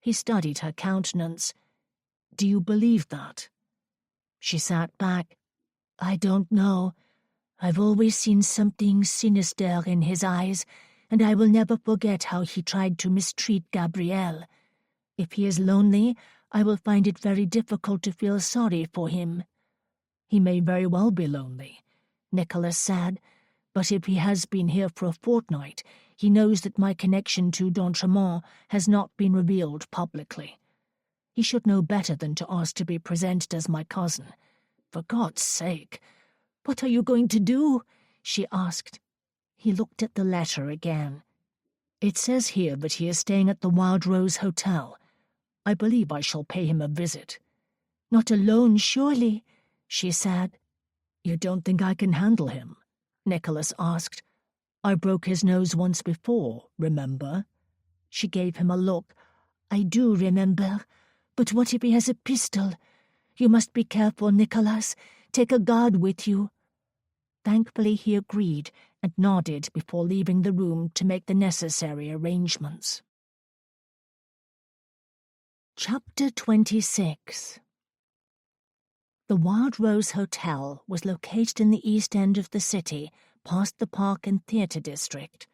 He studied her countenance. "Do you believe that?" She sat back. "I don't know. I've always seen something sinister in his eyes, and I will never forget how he tried to mistreat Gabrielle. If he is lonely, I will find it very difficult to feel sorry for him." "He may very well be lonely," Nicholas said, "but if he has been here for a fortnight, he knows that my connection to d'Entremont has not been revealed publicly. He should know better than to ask to be presented as my cousin. For God's sake, what are you going to do?" she asked. He looked at the letter again. "It says here that he is staying at the Wild Rose Hotel. I believe I shall pay him a visit." "Not alone, surely," she said. "You don't think I can handle him?" Nicholas asked. "I broke his nose once before, remember?" She gave him a look. "I do remember. But what if he has a pistol? You must be careful, Nicholas. Take a guard with you." Thankfully he agreed and nodded before leaving the room to make the necessary arrangements. Chapter 26. The Wild Rose Hotel was located in the east end of the city, past the park and theatre district.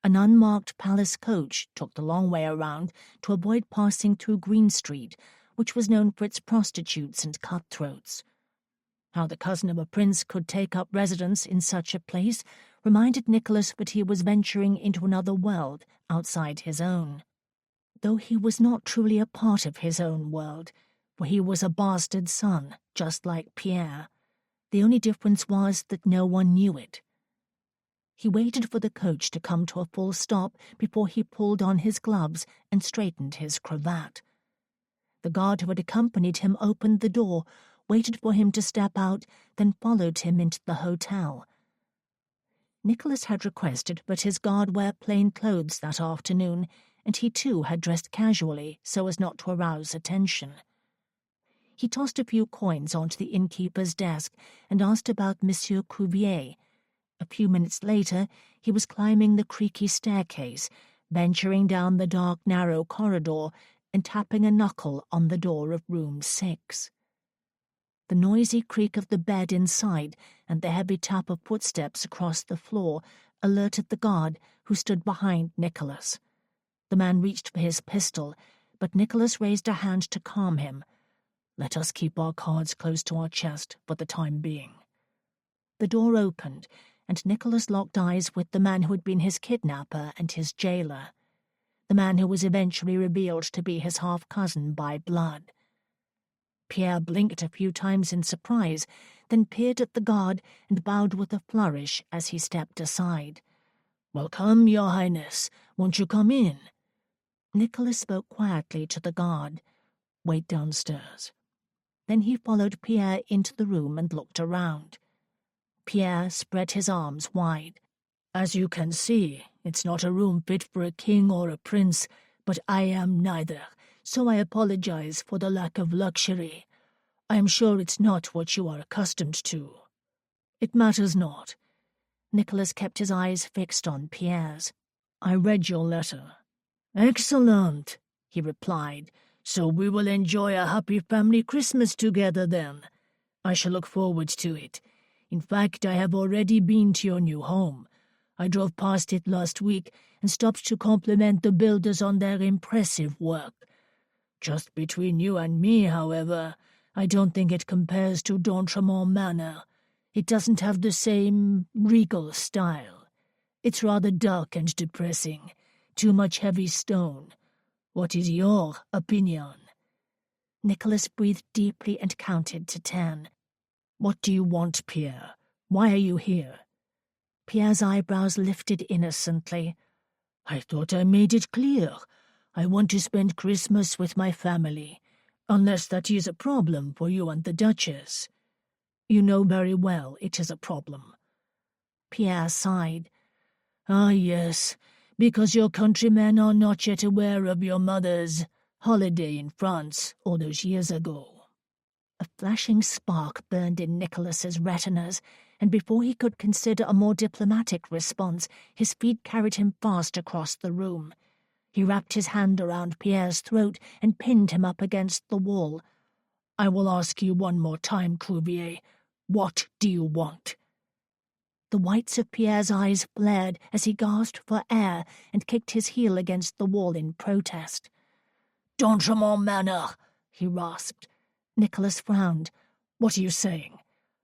An unmarked palace coach took the long way around to avoid passing through Green Street, which was known for its prostitutes and cutthroats. How the cousin of a prince could take up residence in such a place reminded Nicholas that he was venturing into another world outside his own. Though he was not truly a part of his own world, for he was a bastard son, just like Pierre. The only difference was that no one knew it. He waited for the coach to come to a full stop before he pulled on his gloves and straightened his cravat. The guard who had accompanied him opened the door, waited for him to step out, then followed him into the hotel. Nicholas had requested that his guard wear plain clothes that afternoon, and he too had dressed casually so as not to arouse attention. He tossed a few coins onto the innkeeper's desk and asked about Monsieur Cuvier. A few minutes later, he was climbing the creaky staircase, venturing down the dark, narrow corridor, and tapping a knuckle on the door of room 6. The noisy creak of the bed inside and the heavy tap of footsteps across the floor alerted the guard, who stood behind Nicholas. The man reached for his pistol, but Nicholas raised a hand to calm him. "Let us keep our cards close to our chest for the time being." The door opened, and Nicholas locked eyes with the man who had been his kidnapper and his jailer, the man who was eventually revealed to be his half-cousin by blood. Pierre blinked a few times in surprise, then peered at the guard and bowed with a flourish as he stepped aside. "Welcome, Your Highness. Won't you come in?" Nicholas spoke quietly to the guard. "Wait downstairs." Then he followed Pierre into the room and looked around. Pierre spread his arms wide. "As you can see, it's not a room fit for a king or a prince, but I am neither, so I apologize for the lack of luxury. I am sure it's not what you are accustomed to." "It matters not." Nicholas kept his eyes fixed on Pierre's. "I read your letter." "Excellent," he replied. "So we will enjoy a happy family Christmas together then. I shall look forward to it. In fact, I have already been to your new home. I drove past it last week and stopped to compliment the builders on their impressive work. Just between you and me, however, I don't think it compares to d'Entremont Manor. It doesn't have the same regal style. It's rather dark and depressing, too much heavy stone. What is your opinion?" Nicholas breathed deeply and counted to 10. "What do you want, Pierre? Why are you here?" Pierre's eyebrows lifted innocently. "I thought I made it clear. I want to spend Christmas with my family, unless that is a problem for you and the Duchess." "You know very well it is a problem." Pierre sighed. "Ah, yes, because your countrymen are not yet aware of your mother's holiday in France all those years ago." A flashing spark burned in Nicholas's retinas, and before he could consider a more diplomatic response, his feet carried him fast across the room. He wrapped his hand around Pierre's throat and pinned him up against the wall. "I will ask you one more time, Crouvier. What do you want?" The whites of Pierre's eyes flared as he gasped for air and kicked his heel against the wall in protest. "D'Entremont Manor," he rasped. Nicholas frowned. "What are you saying?"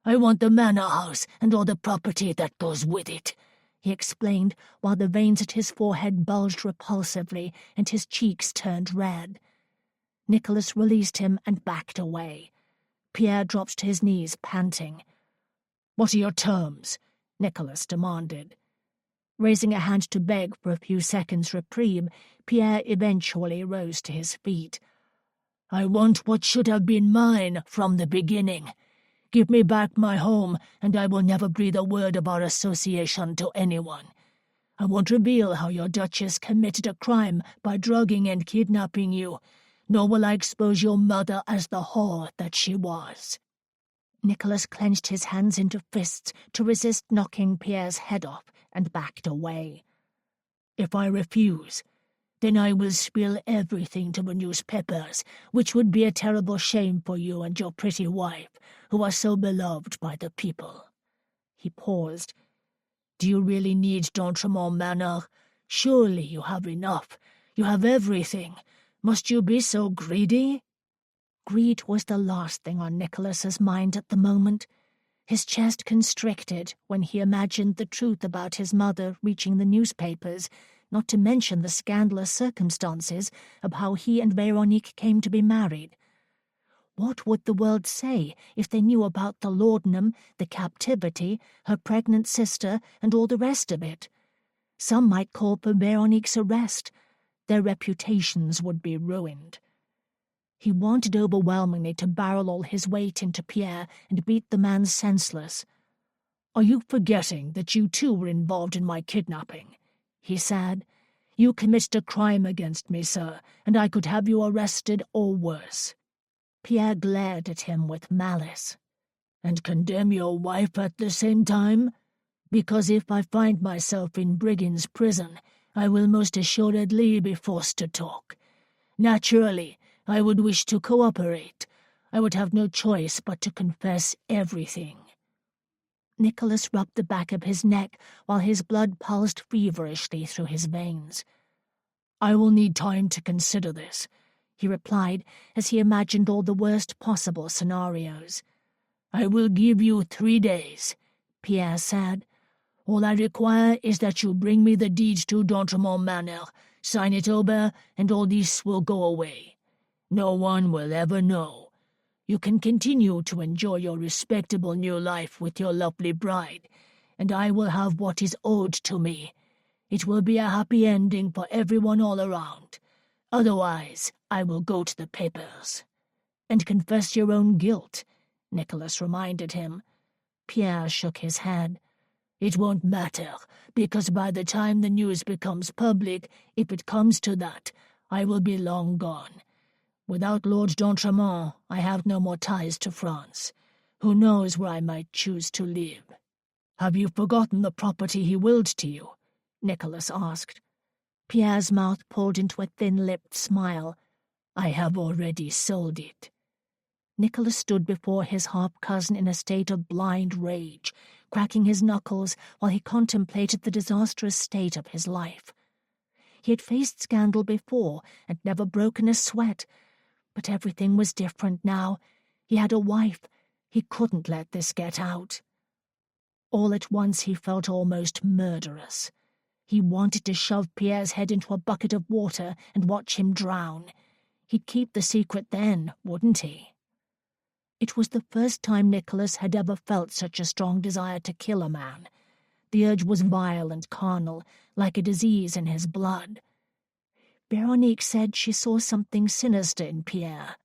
"I want the manor house and all the property that goes with it," he explained, while the veins at his forehead bulged repulsively and his cheeks turned red. Nicholas released him and backed away. Pierre dropped to his knees, panting. "What are your terms?" Nicholas demanded. Raising a hand to beg for a few seconds' reprieve, Pierre eventually rose to his feet. "I want what should have been mine from the beginning. Give me back my home, and I will never breathe a word of our association to anyone. I won't reveal how your Duchess committed a crime by drugging and kidnapping you, nor will I expose your mother as the whore that she was." Nicholas clenched his hands into fists to resist knocking Pierre's head off and backed away. "If I refuse, then I will spill everything to the newspapers, which would be a terrible shame for you and your pretty wife, who are so beloved by the people." He paused. "Do you really need D'Entremont Manor? Surely you have enough. You have everything. Must you be so greedy?" Greed was the last thing on Nicholas's mind at the moment. His chest constricted when he imagined the truth about his mother reaching the newspapers, not to mention the scandalous circumstances of how he and Veronique came to be married. What would the world say if they knew about the laudanum, the captivity, her pregnant sister, and all the rest of it? Some might call for Veronique's arrest. Their reputations would be ruined. He wanted overwhelmingly to barrel all his weight into Pierre and beat the man senseless. "Are you forgetting that you too were involved in my kidnapping?" he said. "You committed a crime against me, sir, and I could have you arrested or worse." Pierre glared at him with malice. "And condemn your wife at the same time? Because if I find myself in Brigand's prison, I will most assuredly be forced to talk. Naturally, I would wish to cooperate. I would have no choice but to confess everything." Nicholas rubbed the back of his neck while his blood pulsed feverishly through his veins. "I will need time to consider this," he replied as he imagined all the worst possible scenarios. "I will give you 3 days," Pierre said. "All I require is that you bring me the deeds to D'Entremont Manor, sign it over, and all this will go away. No one will ever know. You can continue to enjoy your respectable new life with your lovely bride, and I will have what is owed to me. It will be a happy ending for everyone all around. Otherwise, I will go to the papers." "And confess your own guilt," Nicholas reminded him. Pierre shook his head. "It won't matter, because by the time the news becomes public, if it comes to that, I will be long gone. Without Lord d'Entremont, I have no more ties to France. Who knows where I might choose to live?" "Have you forgotten the property he willed to you?" Nicholas asked. Pierre's mouth pulled into a thin-lipped smile. "I have already sold it." Nicholas stood before his half-cousin in a state of blind rage, cracking his knuckles while he contemplated the disastrous state of his life. He had faced scandal before and never broken a sweat, but everything was different now. He had a wife. He couldn't let this get out. All at once he felt almost murderous. He wanted to shove Pierre's head into a bucket of water and watch him drown. He'd keep the secret then, wouldn't he? It was the first time Nicholas had ever felt such a strong desire to kill a man. The urge was vile and carnal, like a disease in his blood. Veronique said she saw something sinister in Pierre.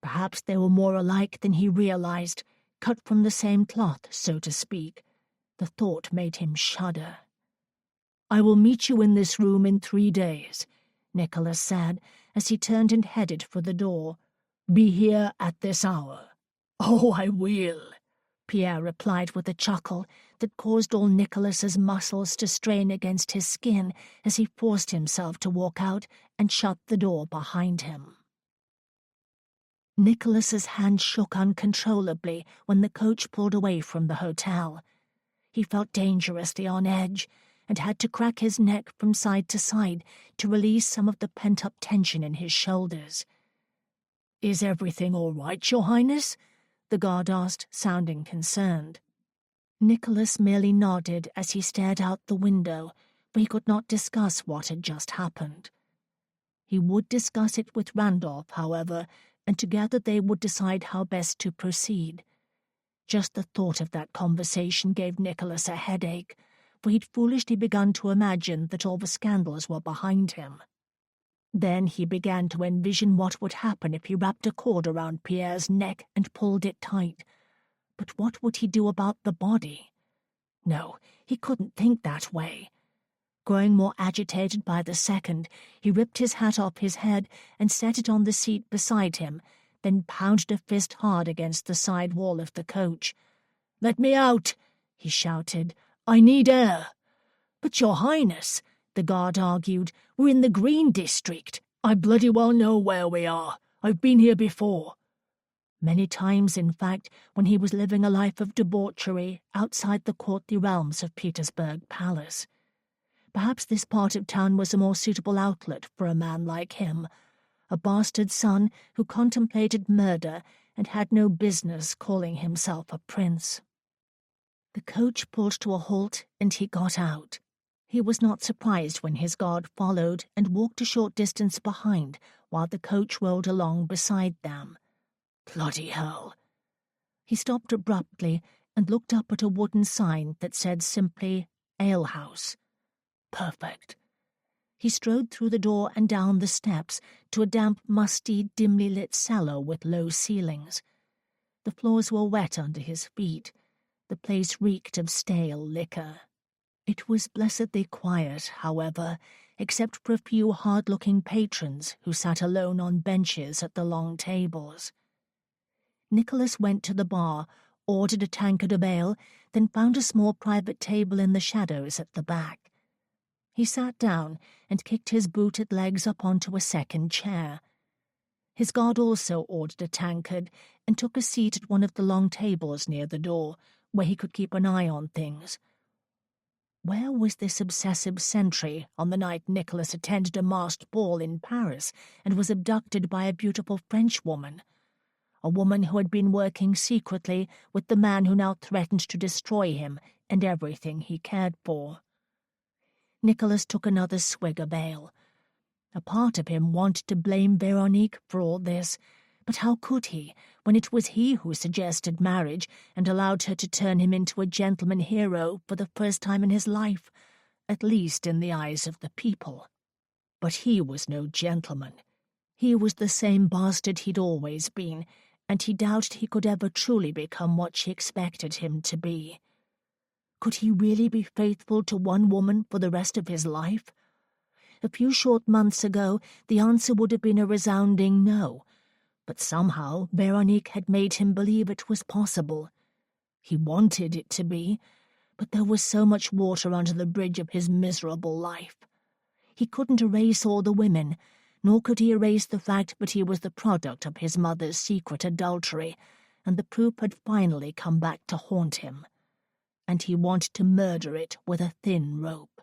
Perhaps they were more alike than he realized, cut from the same cloth, so to speak. The thought made him shudder. "I will meet you in this room in 3 days," Nicholas said, as he turned and headed for the door. "Be here at this hour." "Oh, I will." Pierre replied with a chuckle that caused all Nicholas's muscles to strain against his skin as he forced himself to walk out and shut the door behind him. Nicholas's hand shook uncontrollably when the coach pulled away from the hotel. He felt dangerously on edge and had to crack his neck from side to side to release some of the pent-up tension in his shoulders. "Is everything all right, Your Highness?" the guard asked, sounding concerned. Nicholas merely nodded as he stared out the window, for he could not discuss what had just happened. He would discuss it with Randolph, however, and together they would decide how best to proceed. Just the thought of that conversation gave Nicholas a headache, for he'd foolishly begun to imagine that all the scandals were behind him. Then he began to envision what would happen if he wrapped a cord around Pierre's neck and pulled it tight. But what would he do about the body? No, he couldn't think that way. Growing more agitated by the second, he ripped his hat off his head and set it on the seat beside him, then pounded a fist hard against the side wall of the coach. "Let me out!" he shouted. "I need air." "But, Your Highness," the guard argued, "we're in the Green District. I bloody well know where we are. I've been here before." Many times, in fact, when he was living a life of debauchery outside the courtly realms of Petersburg Palace. Perhaps this part of town was a more suitable outlet for a man like him, a bastard son who contemplated murder and had no business calling himself a prince. The coach pulled to a halt and he got out. He was not surprised when his guard followed and walked a short distance behind while the coach rolled along beside them. Bloody hell! He stopped abruptly and looked up at a wooden sign that said simply, "Alehouse." Perfect. He strode through the door and down the steps to a damp, musty, dimly lit cellar with low ceilings. The floors were wet under his feet. The place reeked of stale liquor. It was blessedly quiet, however, except for a few hard-looking patrons who sat alone on benches at the long tables. Nicholas went to the bar, ordered a tankard of ale, then found a small private table in the shadows at the back. He sat down and kicked his booted legs up onto a second chair. His guard also ordered a tankard and took a seat at one of the long tables near the door, where he could keep an eye on things. Where was this obsessive sentry on the night Nicholas attended a masked ball in Paris and was abducted by a beautiful Frenchwoman? A woman who had been working secretly with the man who now threatened to destroy him and everything he cared for. Nicholas took another swig of ale. A part of him wanted to blame Veronique for all this, but how could he, when it was he who suggested marriage and allowed her to turn him into a gentleman hero for the first time in his life, at least in the eyes of the people? But he was no gentleman. He was the same bastard he'd always been, and he doubted he could ever truly become what she expected him to be. Could he really be faithful to one woman for the rest of his life? A few short months ago, the answer would have been a resounding no, but somehow Veronique had made him believe it was possible. He wanted it to be, but there was so much water under the bridge of his miserable life. He couldn't erase all the women, nor could he erase the fact that he was the product of his mother's secret adultery, and the proof had finally come back to haunt him. And he wanted to murder it with a thin rope.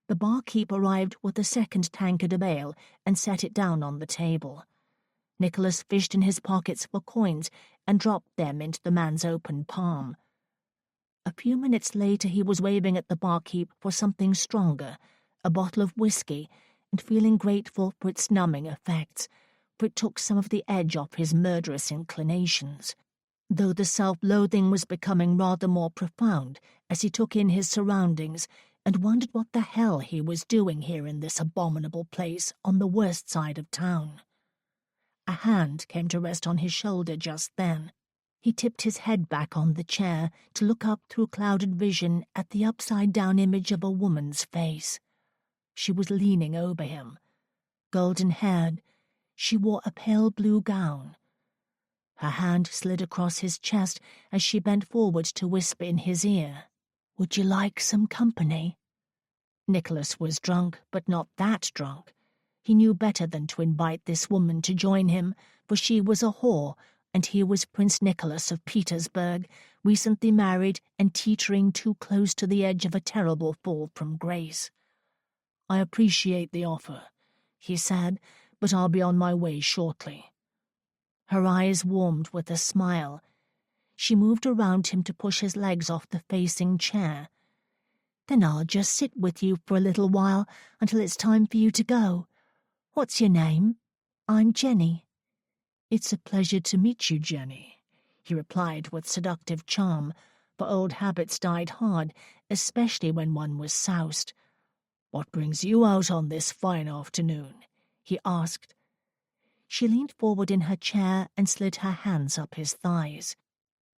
The barkeep arrived with a second tankard of ale and set it down on the table. Nicholas fished in his pockets for coins and dropped them into the man's open palm. A few minutes later he was waving at the barkeep for something stronger, a bottle of whiskey, and feeling grateful for its numbing effects, for it took some of the edge off his murderous inclinations, though the self-loathing was becoming rather more profound as he took in his surroundings and wondered what the hell he was doing here in this abominable place on the worst side of town. A hand came to rest on his shoulder just then. He tipped his head back on the chair to look up through clouded vision at the upside-down image of a woman's face. She was leaning over him. Golden-haired, she wore a pale blue gown. Her hand slid across his chest as she bent forward to whisper in his ear, "Would you like some company?" Nicholas was drunk, but not that drunk. He knew better than to invite this woman to join him, for she was a whore, and he was Prince Nicholas of Petersburg, recently married and teetering too close to the edge of a terrible fall from grace. "I appreciate the offer," he said, "but I'll be on my way shortly." Her eyes warmed with a smile. She moved around him to push his legs off the facing chair. "Then I'll just sit with you for a little while until it's time for you to go. What's your name?" "I'm Jenny." "It's a pleasure to meet you, Jenny," he replied with seductive charm, for old habits died hard, especially when one was soused. "What brings you out on this fine afternoon?" he asked. She leaned forward in her chair and slid her hands up his thighs.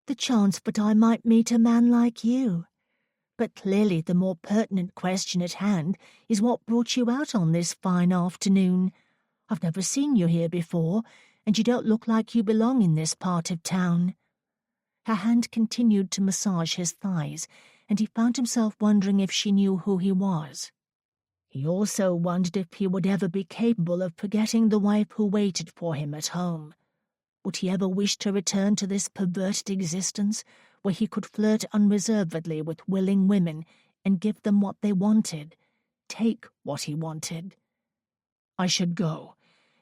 "The chance that I might meet a man like you. But clearly the more pertinent question at hand is what brought you out on this fine afternoon. I've never seen you here before, and you don't look like you belong in this part of town." Her hand continued to massage his thighs, and he found himself wondering if she knew who he was. He also wondered if he would ever be capable of forgetting the wife who waited for him at home. Would he ever wish to return to this perverted existence, where he could flirt unreservedly with willing women and give them what they wanted, take what he wanted? "I should go,"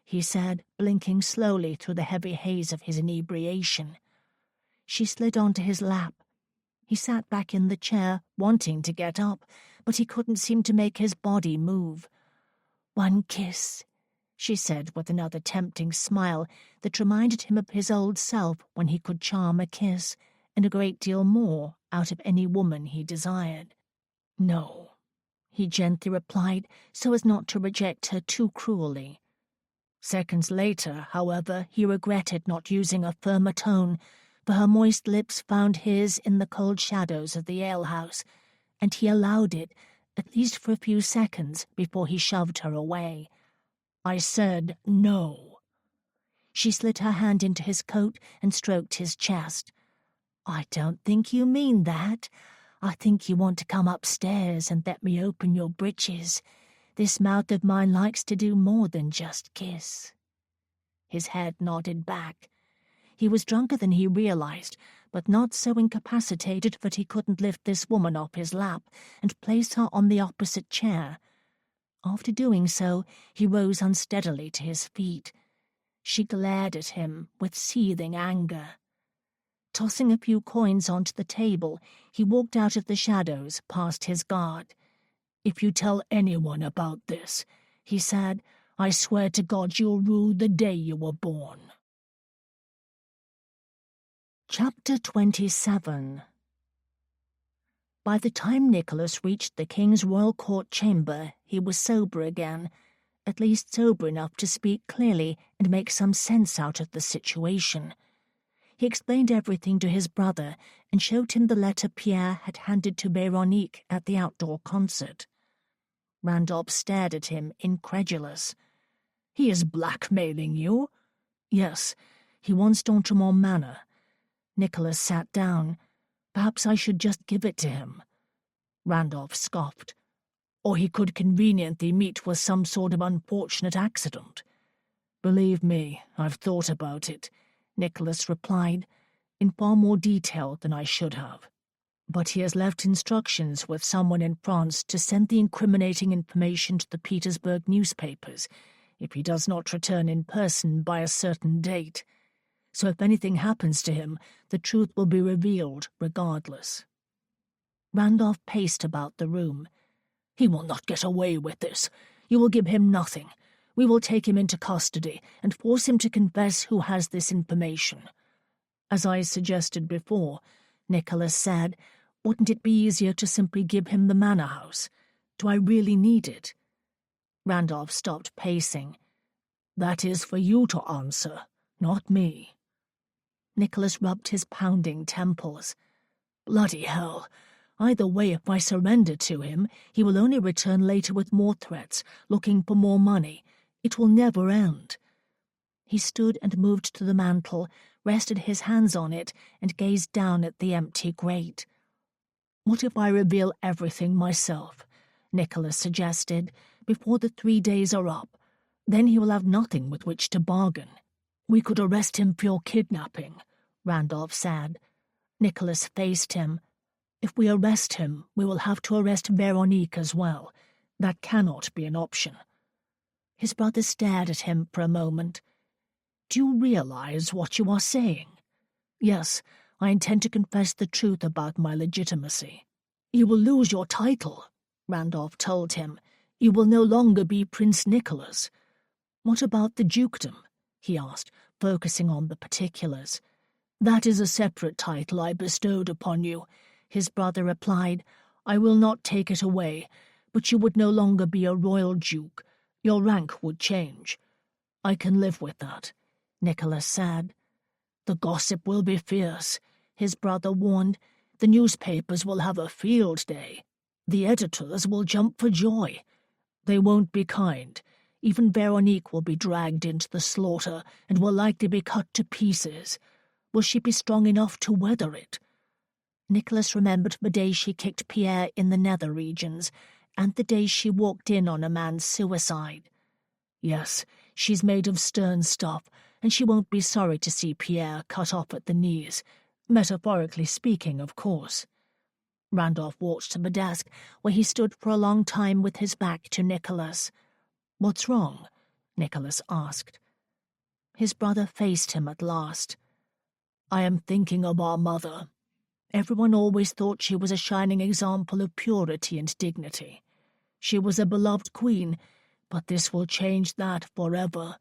he said, blinking slowly through the heavy haze of his inebriation. She slid onto his lap. He sat back in the chair, wanting to get up, but he couldn't seem to make his body move. "One kiss," she said with another tempting smile that reminded him of his old self when he could charm a kiss, and a great deal more, out of any woman he desired. "No," he gently replied, so as not to reject her too cruelly. Seconds later, however, he regretted not using a firmer tone, for her moist lips found his in the cold shadows of the alehouse, and he allowed it, at least for a few seconds, before he shoved her away. "I said no." She slid her hand into his coat and stroked his chest. "I don't think you mean that. I think you want to come upstairs and let me open your breeches. This mouth of mine likes to do more than just kiss." His head nodded back. He was drunker than he realized, but not so incapacitated that he couldn't lift this woman off his lap and place her on the opposite chair. After doing so, he rose unsteadily to his feet. She glared at him with seething anger. Tossing a few coins onto the table, he walked out of the shadows past his guard. "If you tell anyone about this," he said, "I swear to God you'll rue the day you were born." Chapter 27. By the time Nicholas reached the King's royal court chamber, he was sober again, at least sober enough to speak clearly and make some sense out of the situation. He explained everything to his brother and showed him the letter Pierre had handed to Véronique at the outdoor concert. Randolph stared at him, incredulous. "He is blackmailing you?" "Yes, he wants D'Entremont Manor." Nicholas sat down. "Perhaps I should just give it to him." Randolph scoffed. "Or he could conveniently meet with some sort of unfortunate accident." "Believe me, I've thought about it," Nicholas replied, "in far more detail than I should have. But he has left instructions with someone in France to send the incriminating information to the Petersburg newspapers if he does not return in person by a certain date. So if anything happens to him, the truth will be revealed regardless." Randolph paced about the room. "He will not get away with this. You will give him nothing. We will take him into custody and force him to confess who has this information." "As I suggested before," Nicholas said, "wouldn't it be easier to simply give him the manor house? Do I really need it?" Randolph stopped pacing. "That is for you to answer, not me." Nicholas rubbed his pounding temples. "Bloody hell! Either way, if I surrender to him, he will only return later with more threats, looking for more money. It will never end." He stood and moved to the mantel, rested his hands on it, and gazed down at the empty grate. "What if I reveal everything myself?" Nicholas suggested, "before the 3 days are up. Then he will have nothing with which to bargain." "We could arrest him for your kidnapping," Randolph said. Nicholas faced him. "If we arrest him, we will have to arrest Veronique as well. That cannot be an option." His brother stared at him for a moment. "Do you realize what you are saying?" "Yes, I intend to confess the truth about my legitimacy." "You will lose your title," Randolph told him. "You will no longer be Prince Nicholas." "What about the dukedom?" he asked, focusing on the particulars. "That is a separate title I bestowed upon you," his brother replied. "I will not take it away, but you would no longer be a royal duke. Your rank would change." "I can live with that," Nicholas said. "The gossip will be fierce," his brother warned. "The newspapers will have a field day. The editors will jump for joy. They won't be kind. Even Veronique will be dragged into the slaughter and will likely be cut to pieces. Will she be strong enough to weather it?" Nicholas remembered the day she kicked Pierre in the nether regions, and the day she walked in on a man's suicide. "Yes, she's made of stern stuff, and she won't be sorry to see Pierre cut off at the knees. Metaphorically speaking, of course." Randolph walked to the desk, where he stood for a long time with his back to Nicholas. "What's wrong?" Nicholas asked. His brother faced him at last. "I am thinking of our mother. Everyone always thought she was a shining example of purity and dignity. She was a beloved queen, but this will change that forever.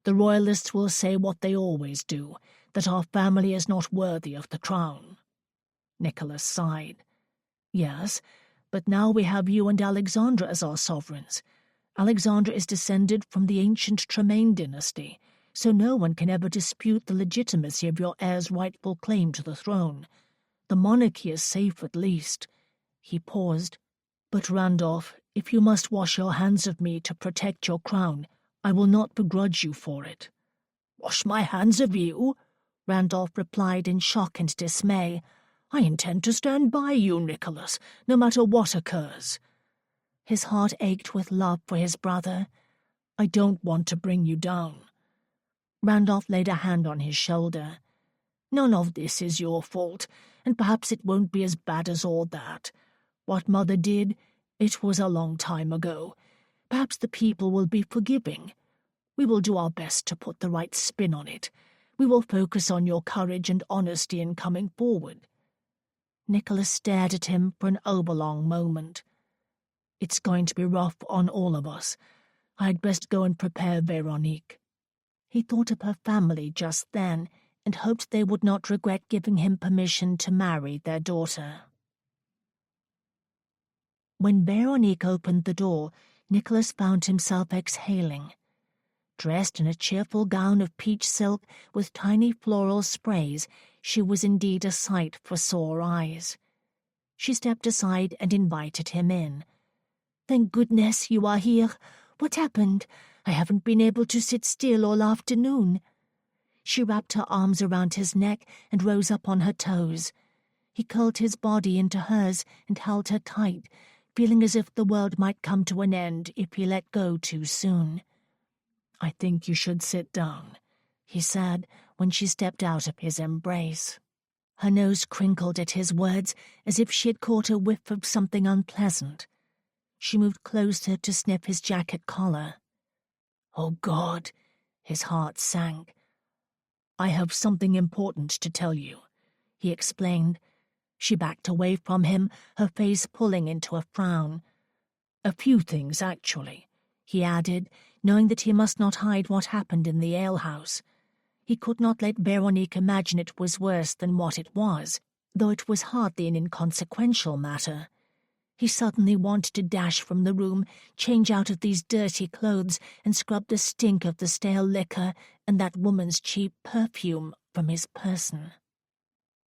The royalists will say what they always do, that our family is not worthy of the crown." Nicholas sighed. "Yes, but now we have you and Alexandra as our sovereigns. Alexandra is descended from the ancient Tremaine dynasty, so no one can ever dispute the legitimacy of your heir's rightful claim to the throne. The monarchy is safe at least." He paused. "But Randolph, if you must wash your hands of me to protect your crown, I will not begrudge you for it." "Wash my hands of you?" Randolph replied in shock and dismay. "I intend to stand by you, Nicholas, no matter what occurs." His heart ached with love for his brother. "I don't want to bring you down." Randolph laid a hand on his shoulder. "None of this is your fault, and perhaps it won't be as bad as all that. What Mother did, it was a long time ago. Perhaps the people will be forgiving. We will do our best to put the right spin on it. We will focus on your courage and honesty in coming forward." Nicholas stared at him for an overlong moment. "It's going to be rough on all of us. I'd best go and prepare Veronique." He thought of her family just then, and hoped they would not regret giving him permission to marry their daughter. When Veronique opened the door, Nicholas found himself exhaling. Dressed in a cheerful gown of peach silk with tiny floral sprays, she was indeed a sight for sore eyes. She stepped aside and invited him in. "Thank goodness you are here. What happened? I haven't been able to sit still all afternoon." She wrapped her arms around his neck and rose up on her toes. He curled his body into hers and held her tight, feeling as if the world might come to an end if he let go too soon. "I think you should sit down," he said when she stepped out of his embrace. Her nose crinkled at his words as if she had caught a whiff of something unpleasant. She moved closer to sniff his jacket collar. "Oh, God!" His heart sank. "I have something important to tell you," he explained. She backed away from him, her face pulling into a frown. "A few things, actually," he added, knowing that he must not hide what happened in the alehouse. He could not let Veronique imagine it was worse than what it was, though it was hardly an inconsequential matter. He suddenly wanted to dash from the room, change out of these dirty clothes, and scrub the stink of the stale liquor and that woman's cheap perfume from his person.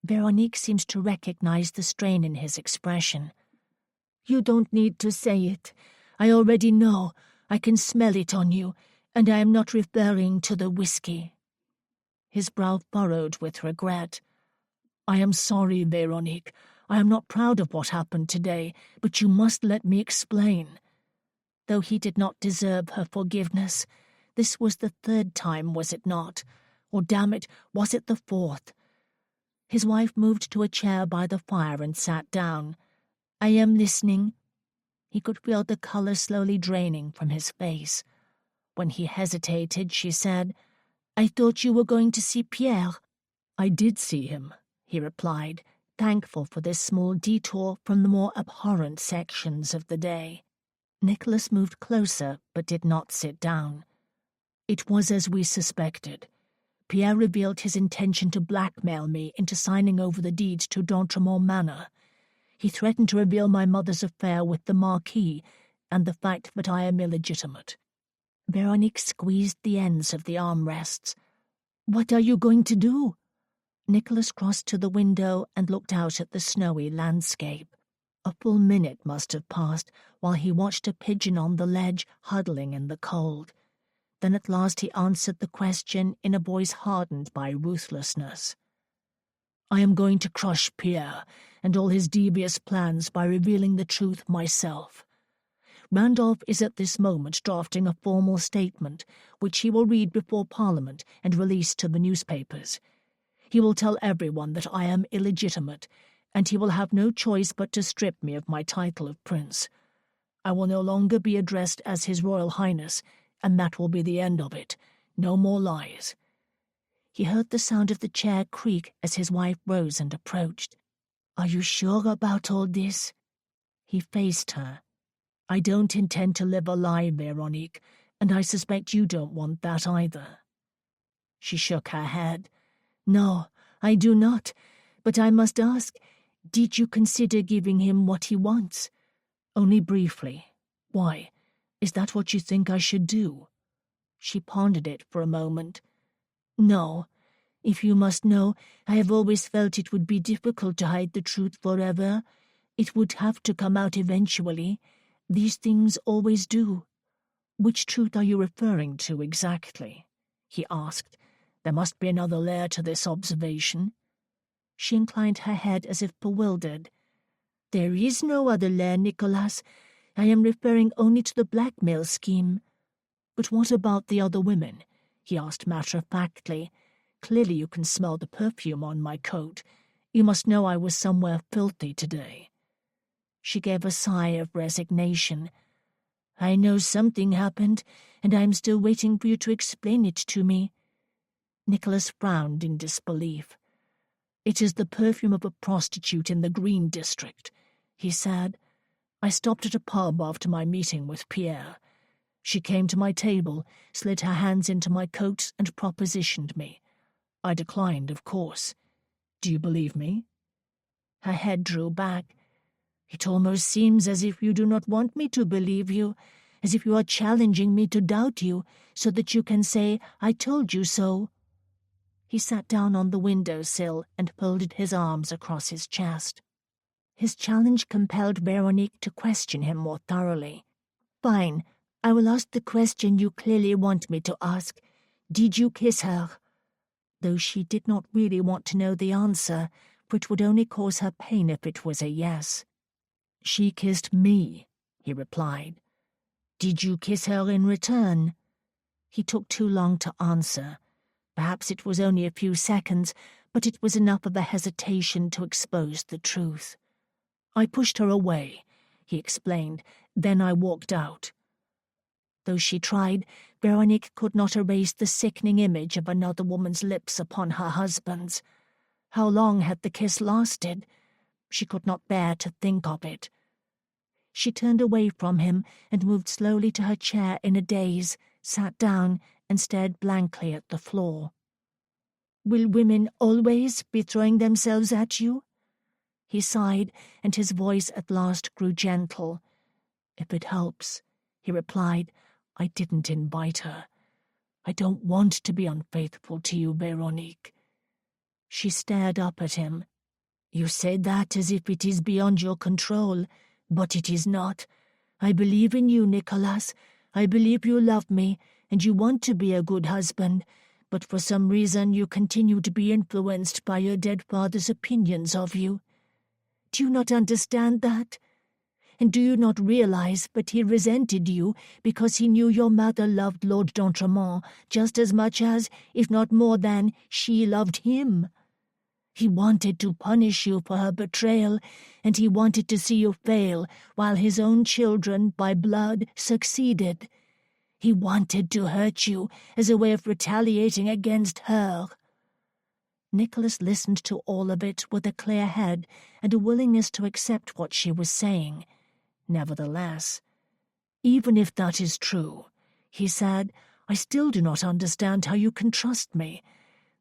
Veronique seemed to recognize the strain in his expression. "You don't need to say it. I already know. I can smell it on you, and I am not referring to the whiskey." his brow furrowed with regret. "I am sorry, Veronique. I am not proud of what happened today, but you must let me explain." Though he did not deserve her forgiveness, this was the third time, was it not? Or, damn it, was it the fourth? His wife moved to a chair by the fire and sat down. "I am listening." He could feel the color slowly draining from his face. When he hesitated, she said, "I thought you were going to see Pierre." "I did see him," he replied, thankful for this small detour from the more abhorrent sections of the day. Nicholas moved closer, but did not sit down. "It was as we suspected. Pierre revealed his intention to blackmail me into signing over the deeds to d'Entremont Manor. He threatened to reveal my mother's affair with the Marquis and the fact that I am illegitimate." Veronique squeezed the ends of the armrests. "What are you going to do?" Nicholas crossed to the window and looked out at the snowy landscape. A full minute must have passed while he watched a pigeon on the ledge huddling in the cold. Then at last he answered the question in a voice hardened by ruthlessness. "I am going to crush Pierre and all his devious plans by revealing the truth myself. Randolph is at this moment drafting a formal statement, which he will read before Parliament and release to the newspapers. He will tell everyone that I am illegitimate, and he will have no choice but to strip me of my title of prince. I will no longer be addressed as His Royal Highness, and that will be the end of it. No more lies." He heard the sound of the chair creak as his wife rose and approached. "Are you sure about all this?" He faced her. "I don't intend to live a lie, Veronique, and I suspect you don't want that either." She shook her head. "No, I do not, but I must ask, did you consider giving him what he wants?" "Only briefly. Why? Is that what you think I should do?" She pondered it for a moment. "No. If you must know, I have always felt it would be difficult to hide the truth forever. It would have to come out eventually. These things always do." "Which truth are you referring to exactly?" he asked. There must be another layer to this observation. She inclined her head as if bewildered. "There is no other layer, Nicholas. I am referring only to the blackmail scheme." "But what about the other women?" he asked matter-of-factly. "Clearly you can smell the perfume on my coat. You must know I was somewhere filthy today." She gave a sigh of resignation. "I know something happened, and I am still waiting for you to explain it to me." Nicholas frowned in disbelief. "It is the perfume of a prostitute in the Green District," he said. "I stopped at a pub after my meeting with Pierre. She came to my table, slid her hands into my coat, and propositioned me. I declined, of course. Do you believe me?" Her head drew back. "It almost seems as if you do not want me to believe you, as if you are challenging me to doubt you, so that you can say, 'I told you so.'" He sat down on the window-sill and folded his arms across his chest. His challenge compelled Veronique to question him more thoroughly. "Fine. I will ask the question you clearly want me to ask. Did you kiss her?" Though she did not really want to know the answer, for it would only cause her pain if it was a yes. "She kissed me," he replied. "Did you kiss her in return?" He took too long to answer. Perhaps it was only a few seconds, but it was enough of a hesitation to expose the truth. "I pushed her away," he explained. "Then I walked out." Though she tried, Veronique could not erase the sickening image of another woman's lips upon her husband's. How long had the kiss lasted? She could not bear to think of it. She turned away from him and moved slowly to her chair in a daze, sat down, and stared blankly at the floor. "Will women always be throwing themselves at you?" He sighed, and his voice at last grew gentle. "If it helps," he replied. "I didn't invite her. I don't want to be unfaithful to you, Veronique." She stared up at him. "You say that as if it is beyond your control, but it is not. I believe in you, Nicholas. I believe you love me, and you want to be a good husband, but for some reason you continue to be influenced by your dead father's opinions of you. Do you not understand that? And do you not realize that he resented you because he knew your mother loved Lord d'Entremont just as much as, if not more than, she loved him? He wanted to punish you for her betrayal, and he wanted to see you fail while his own children, by blood, succeeded. He wanted to hurt you as a way of retaliating against her. Nicholas listened to all of it with a clear head and a willingness to accept what she was saying. Nevertheless, "Even if that is true," he said, "I still do not understand how you can trust me.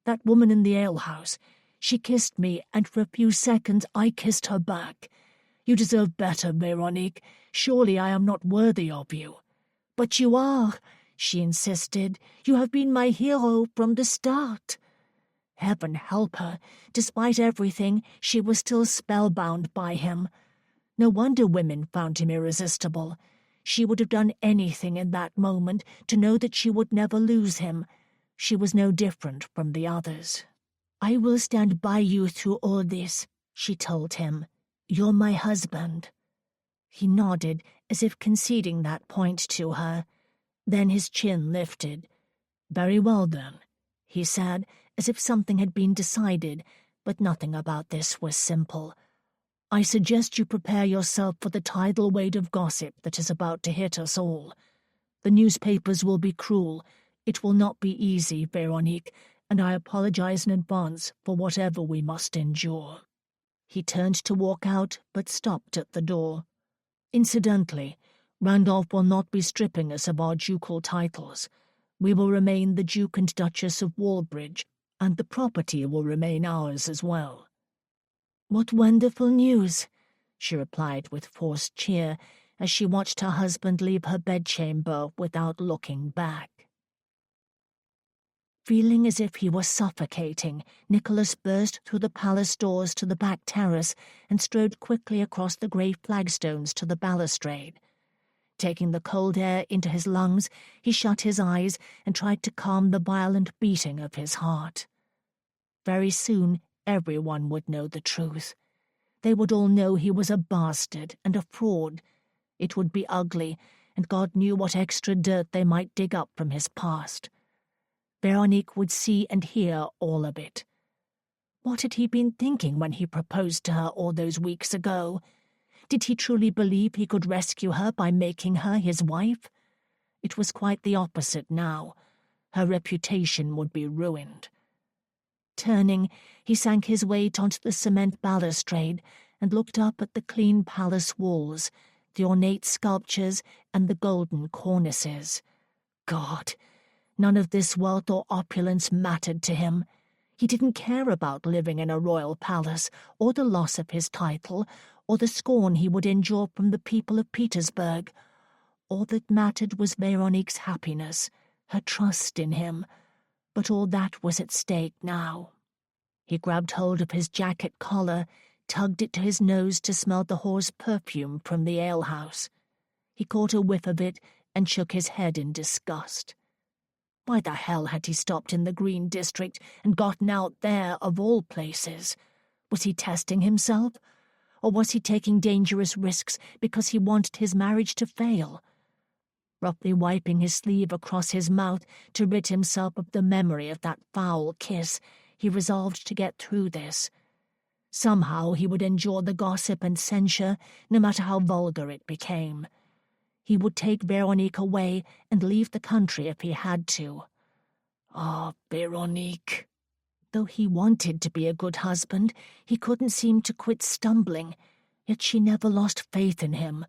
That woman in the alehouse, she kissed me, and for a few seconds I kissed her back. You deserve better, Véronique. Surely I am not worthy of you." "But you are," she insisted. "You have been my hero from the start." Heaven help her. Despite everything, she was still spellbound by him. No wonder women found him irresistible. She would have done anything in that moment to know that she would never lose him. She was no different from the others. "I will stand by you through all this," she told him. "You're my husband." He nodded, as if conceding that point to her. Then his chin lifted. "Very well, then," he said, as if something had been decided, but nothing about this was simple. "I suggest you prepare yourself for the tidal wave of gossip that is about to hit us all. The newspapers will be cruel. It will not be easy, Véronique, and I apologize in advance for whatever we must endure." He turned to walk out, but stopped at the door. "Incidentally, Randolph will not be stripping us of our ducal titles. We will remain the Duke and Duchess of Walbridge, and the property will remain ours as well." "What wonderful news," she replied with forced cheer as she watched her husband leave her bedchamber without looking back. Feeling as if he was suffocating, Nicholas burst through the palace doors to the back terrace and strode quickly across the grey flagstones to the balustrade. Taking the cold air into his lungs, he shut his eyes and tried to calm the violent beating of his heart. Very soon everyone would know the truth. They would all know he was a bastard and a fraud. It would be ugly, and God knew what extra dirt they might dig up from his past. Véronique would see and hear all of it. What had he been thinking when he proposed to her all those weeks ago? Did he truly believe he could rescue her by making her his wife? It was quite the opposite now. Her reputation would be ruined. Turning, he sank his weight onto the cement balustrade and looked up at the clean palace walls, the ornate sculptures, and the golden cornices. God! None of this wealth or opulence mattered to him. He didn't care about living in a royal palace, or the loss of his title, or the scorn he would endure from the people of Petersburg. All that mattered was Véronique's happiness, her trust in him. But all that was at stake now. He grabbed hold of his jacket collar, tugged it to his nose to smell the horse perfume from the alehouse. He caught a whiff of it and shook his head in disgust. Why the hell had he stopped in the Green District and gotten out there, of all places? Was he testing himself? Or was he taking dangerous risks because he wanted his marriage to fail? Roughly wiping his sleeve across his mouth to rid himself of the memory of that foul kiss, he resolved to get through this. Somehow he would endure the gossip and censure, no matter how vulgar it became. He would take Véronique away and leave the country if he had to. Ah, Véronique! Though he wanted to be a good husband, he couldn't seem to quit stumbling, yet she never lost faith in him.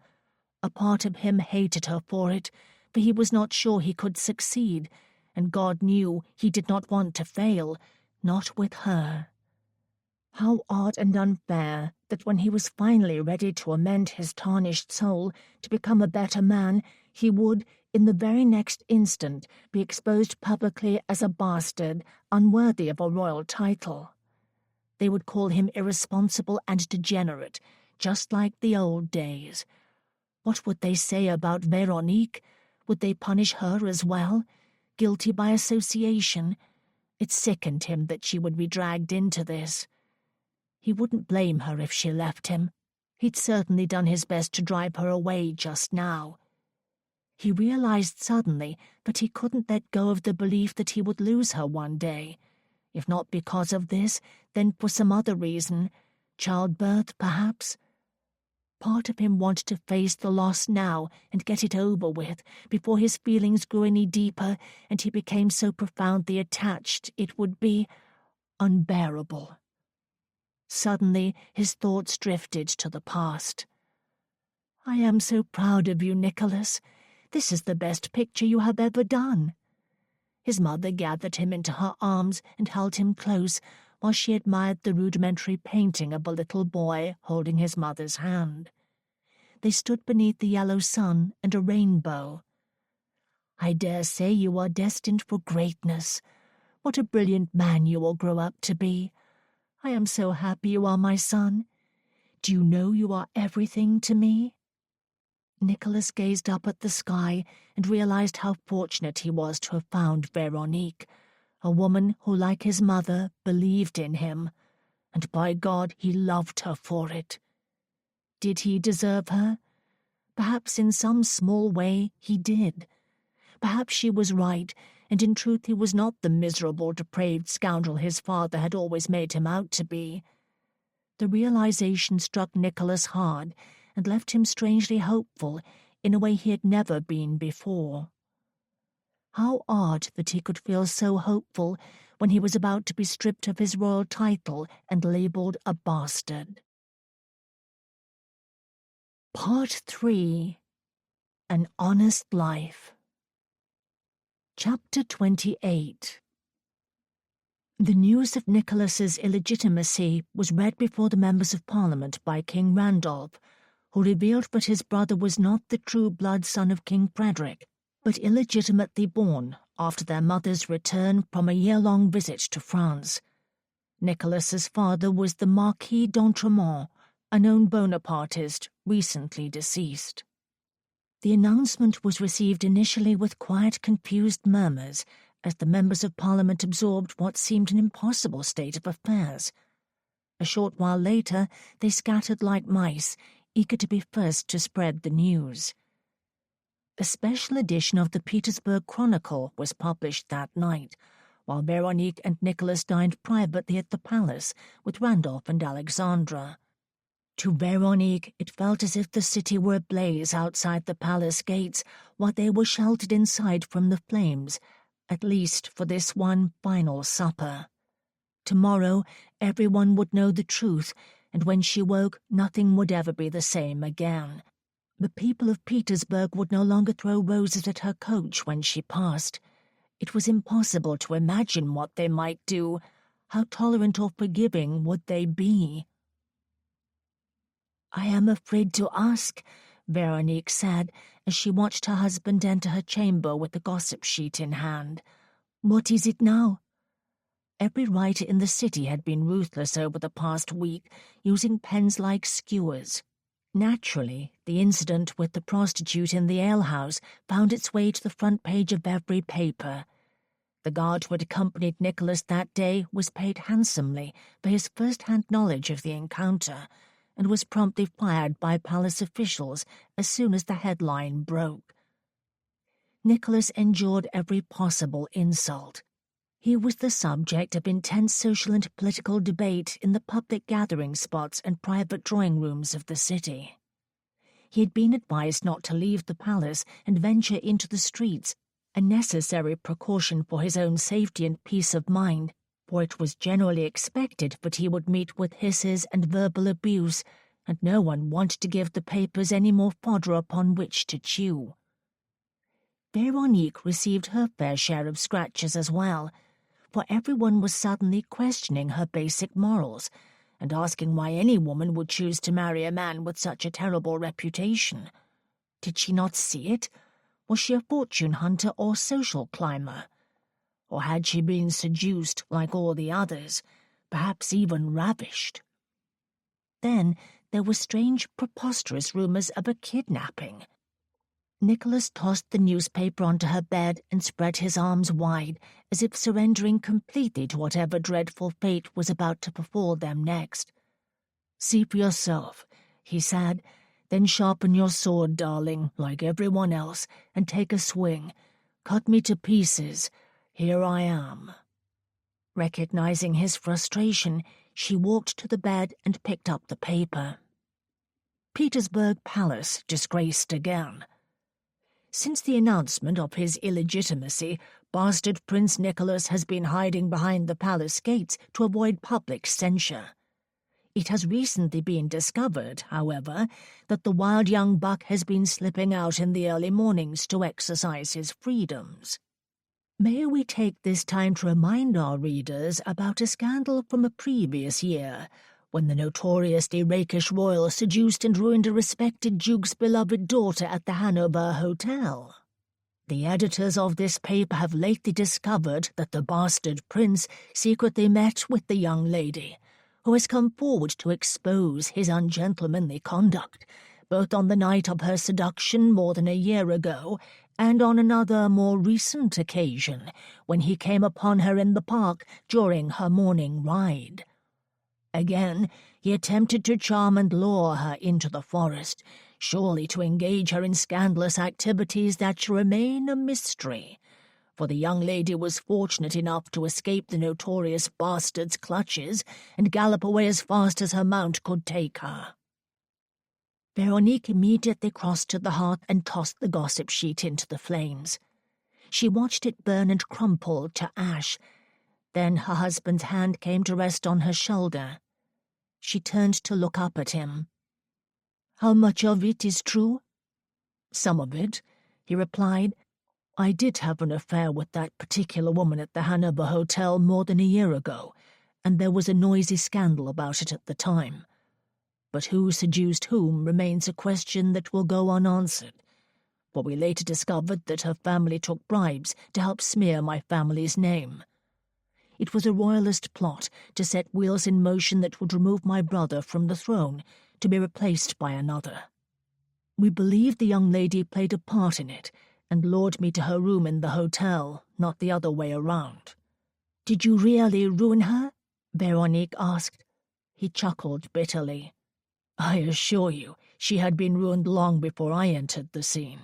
A part of him hated her for it, for he was not sure he could succeed, and God knew he did not want to fail, not with her. How odd and unfair that when he was finally ready to amend his tarnished soul, to become a better man, he would, in the very next instant, be exposed publicly as a bastard, unworthy of a royal title. They would call him irresponsible and degenerate, just like the old days. What would they say about Véronique? Would they punish her as well? Guilty by association? It sickened him that she would be dragged into this. He wouldn't blame her if she left him. He'd certainly done his best to drive her away just now. He realized suddenly that he couldn't let go of the belief that he would lose her one day. If not because of this, then for some other reason. Childbirth, perhaps. Part of him wanted to face the loss now and get it over with, before his feelings grew any deeper and he became so profoundly attached it would be unbearable. Suddenly, his thoughts drifted to the past. "I am so proud of you, Nicholas. This is the best picture you have ever done." His mother gathered him into her arms and held him close while she admired the rudimentary painting of a little boy holding his mother's hand. They stood beneath the yellow sun and a rainbow. "I dare say you are destined for greatness. What a brilliant man you will grow up to be. I am so happy you are my son. Do you know you are everything to me?" Nicholas gazed up at the sky and realized how fortunate he was to have found Veronique, a woman who, like his mother, believed in him, and by God, he loved her for it. Did he deserve her? Perhaps in some small way he did. Perhaps she was right, and in truth he was not the miserable, depraved scoundrel his father had always made him out to be. The realization struck Nicholas hard and left him strangely hopeful in a way he had never been before. How odd that he could feel so hopeful when he was about to be stripped of his royal title and labelled a bastard. Part 3. An Honest Life. Chapter 28. The news of Nicholas's illegitimacy was read before the members of Parliament by King Randolph, who revealed that his brother was not the true-blood son of King Frederick, but illegitimately born after their mother's return from a year-long visit to France. Nicholas's father was the Marquis d'Entremont, a known Bonapartist, recently deceased. The announcement was received initially with quiet, confused murmurs, as the members of Parliament absorbed what seemed an impossible state of affairs. A short while later, they scattered like mice, eager to be first to spread the news. A special edition of the Petersburg Chronicle was published that night, while Veronique and Nicholas dined privately at the palace with Randolph and Alexandra. To Veronique, it felt as if the city were ablaze outside the palace gates, while they were sheltered inside from the flames, at least for this one final supper. Tomorrow, everyone would know the truth, and when she woke, nothing would ever be the same again. The people of Petersburg would no longer throw roses at her coach when she passed. It was impossible to imagine what they might do. How tolerant or forgiving would they be? "I am afraid to ask," Veronique said, as she watched her husband enter her chamber with the gossip sheet in hand. "What is it now?" Every writer in the city had been ruthless over the past week, using pens like skewers. Naturally, the incident with the prostitute in the alehouse found its way to the front page of every paper. The guard who had accompanied Nicholas that day was paid handsomely for his first-hand knowledge of the encounter, and was promptly fired by palace officials as soon as the headline broke. Nicholas endured every possible insult. He was the subject of intense social and political debate in the public gathering spots and private drawing rooms of the city. He had been advised not to leave the palace and venture into the streets, a necessary precaution for his own safety and peace of mind, for it was generally expected that he would meet with hisses and verbal abuse, and no one wanted to give the papers any more fodder upon which to chew. Veronique received her fair share of scratches as well, for everyone was suddenly questioning her basic morals and asking why any woman would choose to marry a man with such a terrible reputation. Did she not see it? Was she a fortune hunter or social climber? Or had she been seduced like all the others, perhaps even ravished? Then there were strange, preposterous rumors of a kidnapping. Nicholas tossed the newspaper onto her bed and spread his arms wide, as if surrendering completely to whatever dreadful fate was about to befall them next. "See for yourself," he said. "Then sharpen your sword, darling, like everyone else, and take a swing. Cut me to pieces. Here I am." Recognizing his frustration, she walked to the bed and picked up the paper. Petersburg Palace disgraced again. Since the announcement of his illegitimacy, bastard Prince Nicholas has been hiding behind the palace gates to avoid public censure. It has recently been discovered, however, that the wild young buck has been slipping out in the early mornings to exercise his freedoms. May we take this time to remind our readers about a scandal from a previous year, when the notoriously rakish royal seduced and ruined a respected duke's beloved daughter at the Hanover Hotel. The editors of this paper have lately discovered that the bastard prince secretly met with the young lady, who has come forward to expose his ungentlemanly conduct, both on the night of her seduction more than a year ago and on another more recent occasion, when he came upon her in the park during her morning ride. Again, he attempted to charm and lure her into the forest, surely to engage her in scandalous activities that shall remain a mystery, for the young lady was fortunate enough to escape the notorious bastard's clutches and gallop away as fast as her mount could take her. Veronique immediately crossed to the hearth and tossed the gossip sheet into the flames. She watched it burn and crumple to ash. Then her husband's hand came to rest on her shoulder. She turned to look up at him. "How much of it is true?" "Some of it," he replied. "I did have an affair with that particular woman at the Hanover Hotel more than a year ago, and there was a noisy scandal about it at the time. But who seduced whom remains a question that will go unanswered, for we later discovered that her family took bribes to help smear my family's name. It was a royalist plot to set wheels in motion that would remove my brother from the throne, to be replaced by another. We believe the young lady played a part in it, and lured me to her room in the hotel, not the other way around." "Did you really ruin her?" Veronique asked. He chuckled bitterly. "I assure you, she had been ruined long before I entered the scene."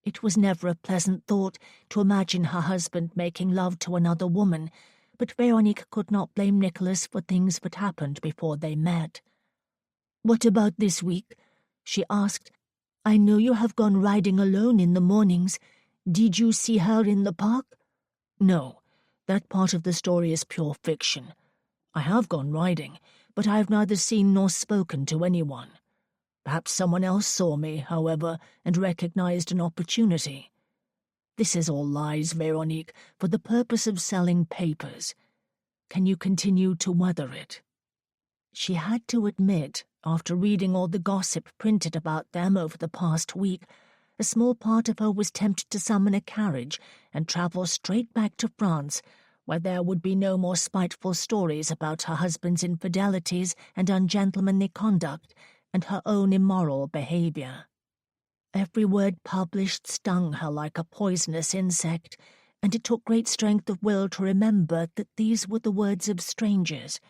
It was never a pleasant thought to imagine her husband making love to another woman, but Veronique could not blame Nicholas for things that happened before they met. "What about this week?" she asked. "I know you have gone riding alone in the mornings. Did you see her in the park?" "No, that part of the story is pure fiction. I have gone riding, but I have neither seen nor spoken to anyone. Perhaps someone else saw me, however, and recognized an opportunity. This is all lies, Veronique, for the purpose of selling papers. Can you continue to weather it?" She had to admit, after reading all the gossip printed about them over the past week, a small part of her was tempted to summon a carriage and travel straight back to France, where there would be no more spiteful stories about her husband's infidelities and ungentlemanly conduct, and her own immoral behavior. Every word published stung her like a poisonous insect, and it took great strength of will to remember that these were the words of strangers,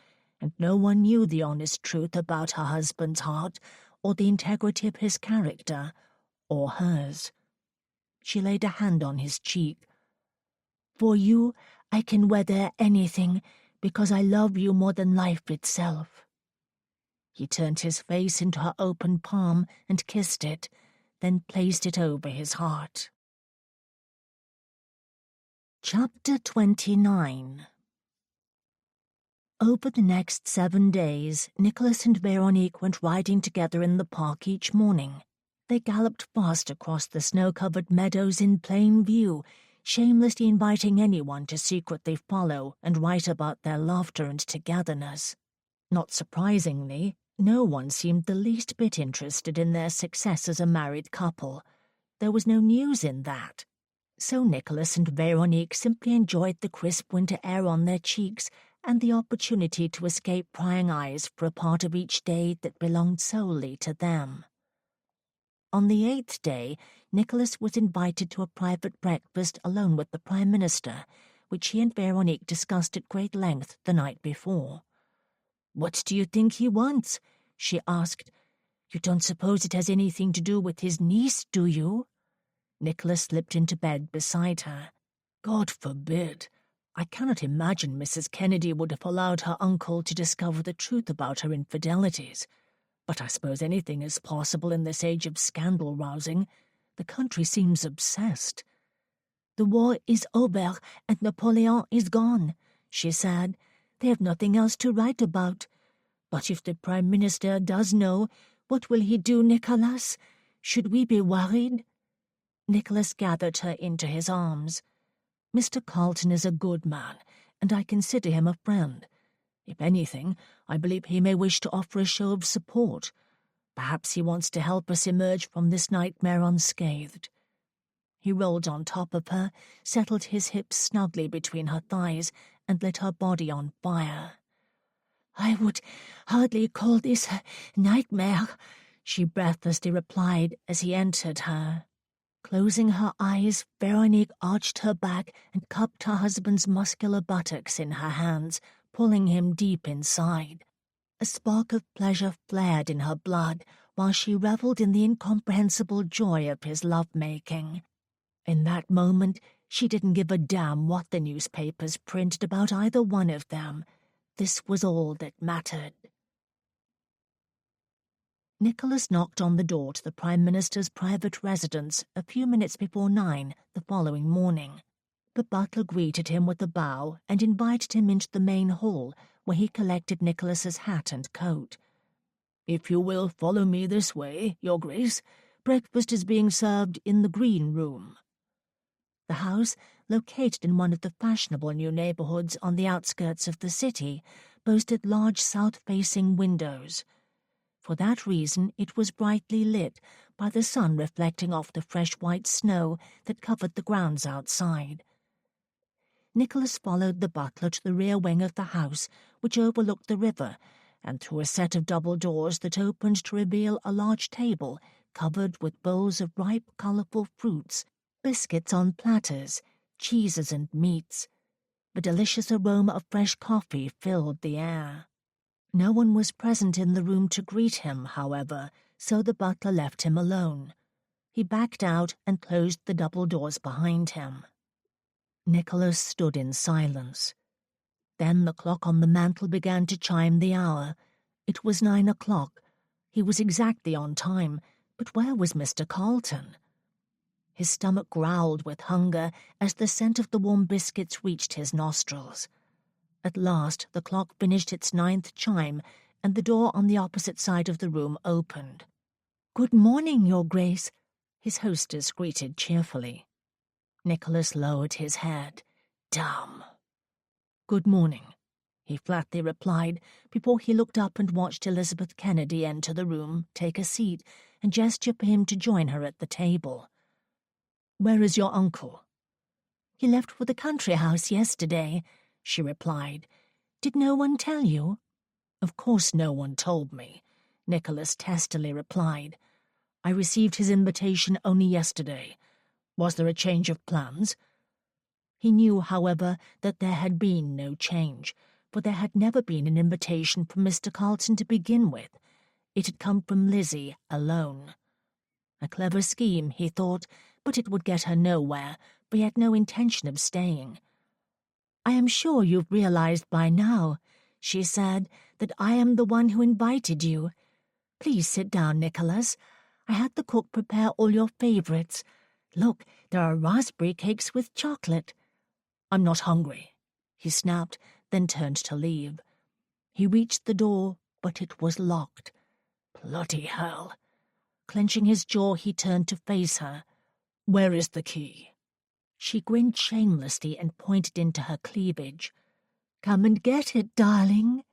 and no one knew the honest truth about her husband's heart, or the integrity of his character, or hers. She laid a hand on his cheek. "For you, I can weather anything, because I love you more than life itself." He turned his face into her open palm and kissed it, then placed it over his heart. Chapter 29. Over the next 7 days, Nicholas and Veronique went riding together in the park each morning. They galloped fast across the snow-covered meadows in plain view, shamelessly inviting anyone to secretly follow and write about their laughter and togetherness. Not surprisingly, no one seemed the least bit interested in their success as a married couple. There was no news in that. So Nicholas and Veronique simply enjoyed the crisp winter air on their cheeks and the opportunity to escape prying eyes for a part of each day that belonged solely to them. On the 8th day, Nicholas was invited to a private breakfast alone with the Prime Minister, which he and Veronique discussed at great length the night before. "What do you think he wants?" she asked. "You don't suppose it has anything to do with his niece, do you?" Nicholas slipped into bed beside her. "God forbid. I cannot imagine Mrs. Kennedy would have allowed her uncle to discover the truth about her infidelities. But I suppose anything is possible in this age of scandal-rousing. The country seems obsessed." "The war is over and Napoleon is gone," she said. "They have nothing else to write about. But if the Prime Minister does know, what will he do, Nicholas? Should we be worried?" Nicholas gathered her into his arms. "Mr. Carlton is a good man, and I consider him a friend. If anything, I believe he may wish to offer a show of support. Perhaps he wants to help us emerge from this nightmare unscathed." He rolled on top of her, settled his hips snugly between her thighs, and lit her body on fire. "I would hardly call this a nightmare," she breathlessly replied as he entered her. Closing her eyes, Veronique arched her back and cupped her husband's muscular buttocks in her hands, pulling him deep inside. A spark of pleasure flared in her blood while she revelled in the incomprehensible joy of his love-making. In that moment, she didn't give a damn what the newspapers printed about either one of them. This was all that mattered. Nicholas knocked on the door to the Prime Minister's private residence a few minutes before 9 the following morning. The butler greeted him with a bow and invited him into the main hall, where he collected Nicholas's hat and coat. "If you will follow me this way, Your Grace, breakfast is being served in the green room." The house, located in one of the fashionable new neighborhoods on the outskirts of the city, boasted large south-facing windows. For that reason, it was brightly lit by the sun reflecting off the fresh white snow that covered the grounds outside. Nicholas followed the butler to the rear wing of the house, which overlooked the river, and through a set of double doors that opened to reveal a large table covered with bowls of ripe, colorful fruits, biscuits on platters, cheeses and meats. The delicious aroma of fresh coffee filled the air. No one was present in the room to greet him, however, so the butler left him alone. He backed out and closed the double doors behind him. Nicholas stood in silence. Then the clock on the mantel began to chime the hour. It was 9 o'clock. He was exactly on time, but where was Mr. Carlton? His stomach growled with hunger as the scent of the warm biscuits reached his nostrils. At last the clock finished its 9th chime, and the door on the opposite side of the room opened. "Good morning, Your Grace," his hostess greeted cheerfully. Nicholas lowered his head. "Damn." "Good morning," he flatly replied, before he looked up and watched Elizabeth Kennedy enter the room, take a seat, and gesture for him to join her at the table. "Where is your uncle?" "He left for the country house yesterday," she replied. "Did no one tell you?" "Of course no one told me," Nicholas testily replied. "I received his invitation only yesterday. Was there a change of plans?" He knew, however, that there had been no change, for there had never been an invitation from Mr. Carlton to begin with. It had come from Lizzie alone. A clever scheme, he thought, but it would get her nowhere, for he had no intention of staying. "I am sure you've realized by now," she said, "that I am the one who invited you. Please sit down, Nicholas. I had the cook prepare all your favorites. Look, there are raspberry cakes with chocolate." "I'm not hungry," he snapped, then turned to leave. He reached the door, but it was locked. Bloody hell. Clenching his jaw, he turned to face her. "Where is the key?" She grinned shamelessly and pointed into her cleavage. "Come and get it, darling."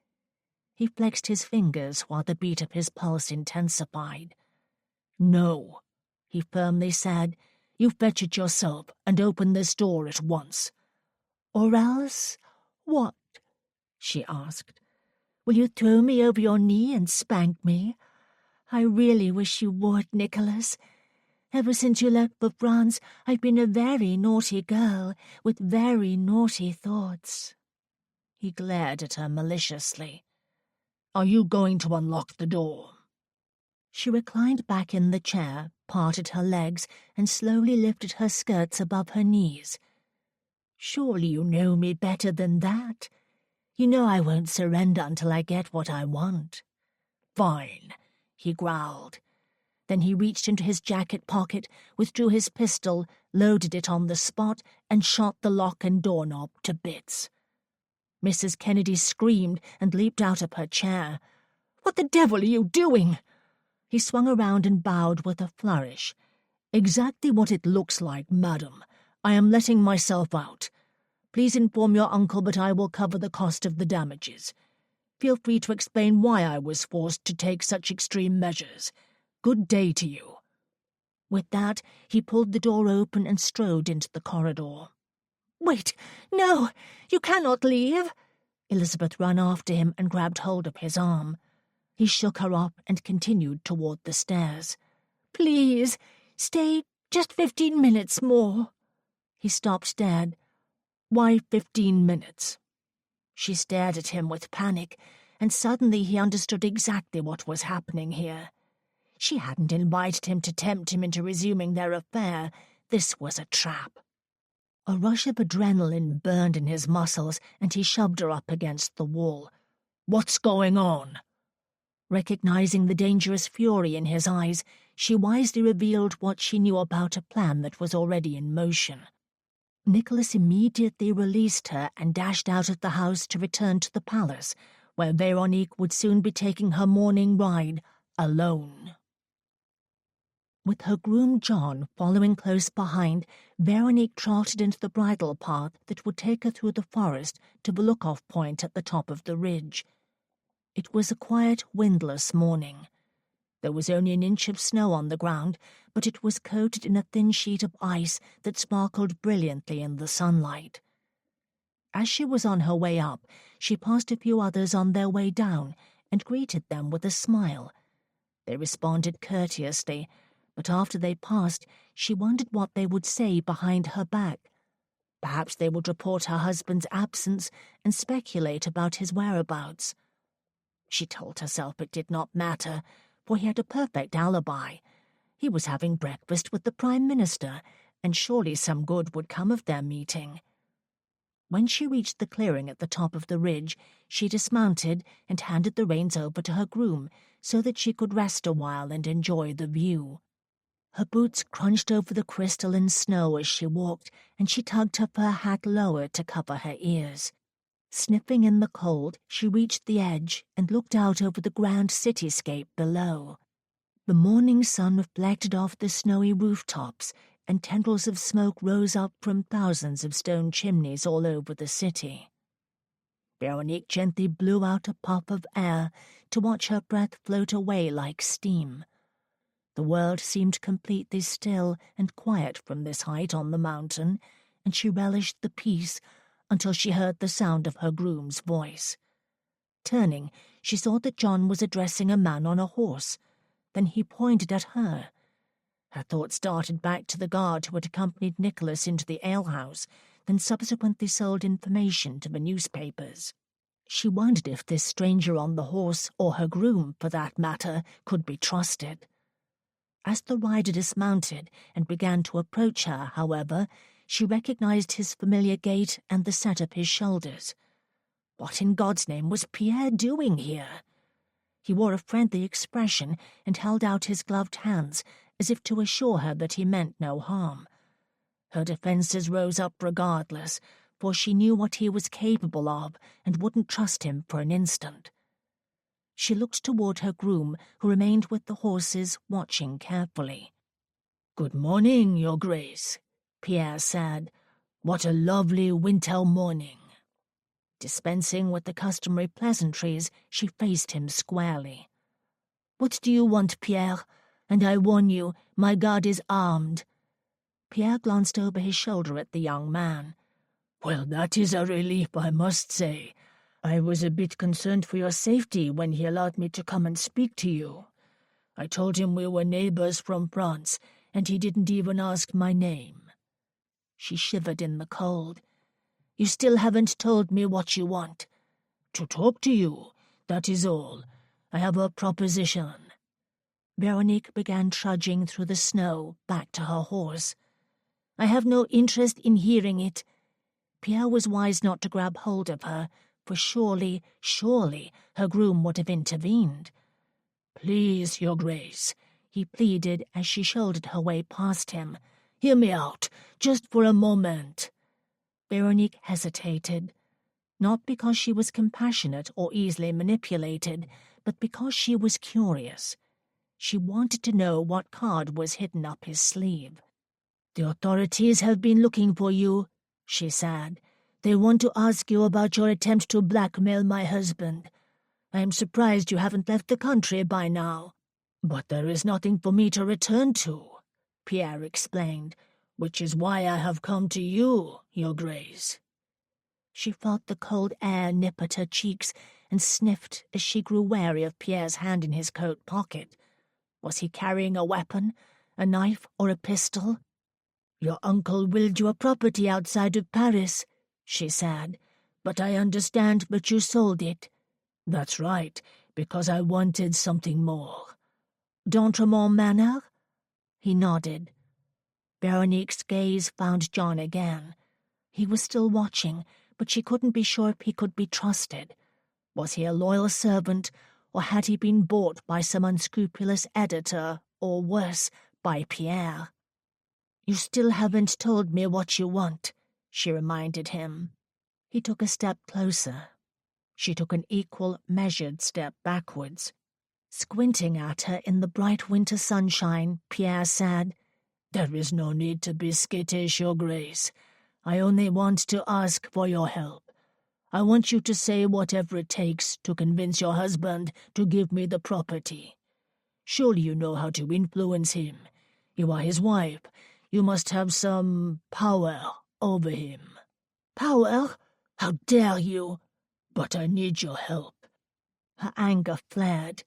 He flexed his fingers while the beat of his pulse intensified. "No," he firmly said. "You fetch it yourself and open this door at once." "Or else what?" she asked. "Will you throw me over your knee and spank me? I really wish you would, Nicholas. Ever since you left for France, I've been a very naughty girl, with very naughty thoughts." He glared at her maliciously. "Are you going to unlock the door?" She reclined back in the chair, parted her legs, and slowly lifted her skirts above her knees. "Surely you know me better than that. You know I won't surrender until I get what I want." "Fine," he growled. Then he reached into his jacket pocket, withdrew his pistol, loaded it on the spot, and shot the lock and doorknob to bits. Mrs. Kennedy screamed and leaped out of her chair. "What the devil are you doing?" He swung around and bowed with a flourish. "Exactly what it looks like, madam. I am letting myself out. Please inform your uncle, but I will cover the cost of the damages. Feel free to explain why I was forced to take such extreme measures. Good day to you." With that, he pulled the door open and strode into the corridor. "Wait! No! You cannot leave!" Elizabeth ran after him and grabbed hold of his arm. He shook her off and continued toward the stairs. "Please, stay just 15 minutes more." He stopped dead. "Why 15 minutes?" She stared at him with panic, and suddenly he understood exactly what was happening here. She hadn't invited him to tempt him into resuming their affair. This was a trap. A rush of adrenaline burned in his muscles, and he shoved her up against the wall. "What's going on?" Recognizing the dangerous fury in his eyes, she wisely revealed what she knew about a plan that was already in motion. Nicholas immediately released her and dashed out of the house to return to the palace, where Veronique would soon be taking her morning ride alone. With her groom John following close behind, Veronique trotted into the bridle path that would take her through the forest to the look-off point at the top of the ridge. It was a quiet, windless morning. There was only an inch of snow on the ground, but it was coated in a thin sheet of ice that sparkled brilliantly in the sunlight. As she was on her way up, she passed a few others on their way down and greeted them with a smile. They responded courteously, but after they passed, she wondered what they would say behind her back. Perhaps they would report her husband's absence and speculate about his whereabouts. She told herself it did not matter, for he had a perfect alibi. He was having breakfast with the Prime Minister, and surely some good would come of their meeting. When she reached the clearing at the top of the ridge, she dismounted and handed the reins over to her groom so that she could rest a while and enjoy the view. Her boots crunched over the crystalline snow as she walked, and she tugged her fur hat lower to cover her ears. Sniffing in the cold, she reached the edge and looked out over the grand cityscape below. The morning sun reflected off the snowy rooftops, and tendrils of smoke rose up from thousands of stone chimneys all over the city. Veronique gently blew out a puff of air to watch her breath float away like steam. The world seemed completely still and quiet from this height on the mountain, and she relished the peace until she heard the sound of her groom's voice. Turning, she saw that John was addressing a man on a horse. Then he pointed at her. Her thoughts darted back to the guard who had accompanied Nicholas into the alehouse, then subsequently sold information to the newspapers. She wondered if this stranger on the horse, or her groom, for that matter, could be trusted. As the rider dismounted and began to approach her, however, she recognized his familiar gait and the set of his shoulders. What in God's name was Pierre doing here? He wore a friendly expression and held out his gloved hands as if to assure her that he meant no harm. Her defenses rose up regardless, for she knew what he was capable of and wouldn't trust him for an instant. She looked toward her groom, who remained with the horses, watching carefully. "Good morning, Your Grace," Pierre said. "What a lovely winter morning." Dispensing with the customary pleasantries, she faced him squarely. "What do you want, Pierre? And I warn you, my guard is armed." Pierre glanced over his shoulder at the young man. "Well, that is a relief, I must say. I was a bit concerned for your safety when he allowed me to come and speak to you. I told him we were neighbors from France, and he didn't even ask my name." She shivered in the cold. "You still haven't told me what you want." "To talk to you, that is all. I have a proposition." Veronique began trudging through the snow back to her horse. "I have no interest in hearing it." Pierre was wise not to grab hold of her, for surely her groom would have intervened. "Please, Your Grace," he pleaded as she shouldered her way past him. "Hear me out, just for a moment." Veronique hesitated, not because she was compassionate or easily manipulated, but because she was curious. She wanted to know what card was hidden up his sleeve. "The authorities have been looking for you," she said. "They want to ask you about your attempt to blackmail my husband. I am surprised you haven't left the country by now." "But there is nothing for me to return to," Pierre explained, "which is why I have come to you, Your Grace." She felt the cold air nip at her cheeks and sniffed as she grew wary of Pierre's hand in his coat pocket. Was he carrying a weapon, a knife or a pistol? "Your uncle willed you a property outside of Paris," she said, "but I understand that you sold it." "That's right, because I wanted something more." "D'Entremont Manor?" He nodded. Veronique's gaze found John again. He was still watching, but she couldn't be sure if he could be trusted. Was he a loyal servant, or had he been bought by some unscrupulous editor, or worse, by Pierre? "You still haven't told me what you want," she reminded him. He took a step closer. She took an equal, measured step backwards. Squinting at her in the bright winter sunshine, Pierre said, "There is no need to be skittish, Your Grace. I only want to ask for your help. I want you to say whatever it takes to convince your husband to give me the property. Surely you know how to influence him. You are his wife. You must have some power over him." "Power? How dare you!" "But I need your help." Her anger flared.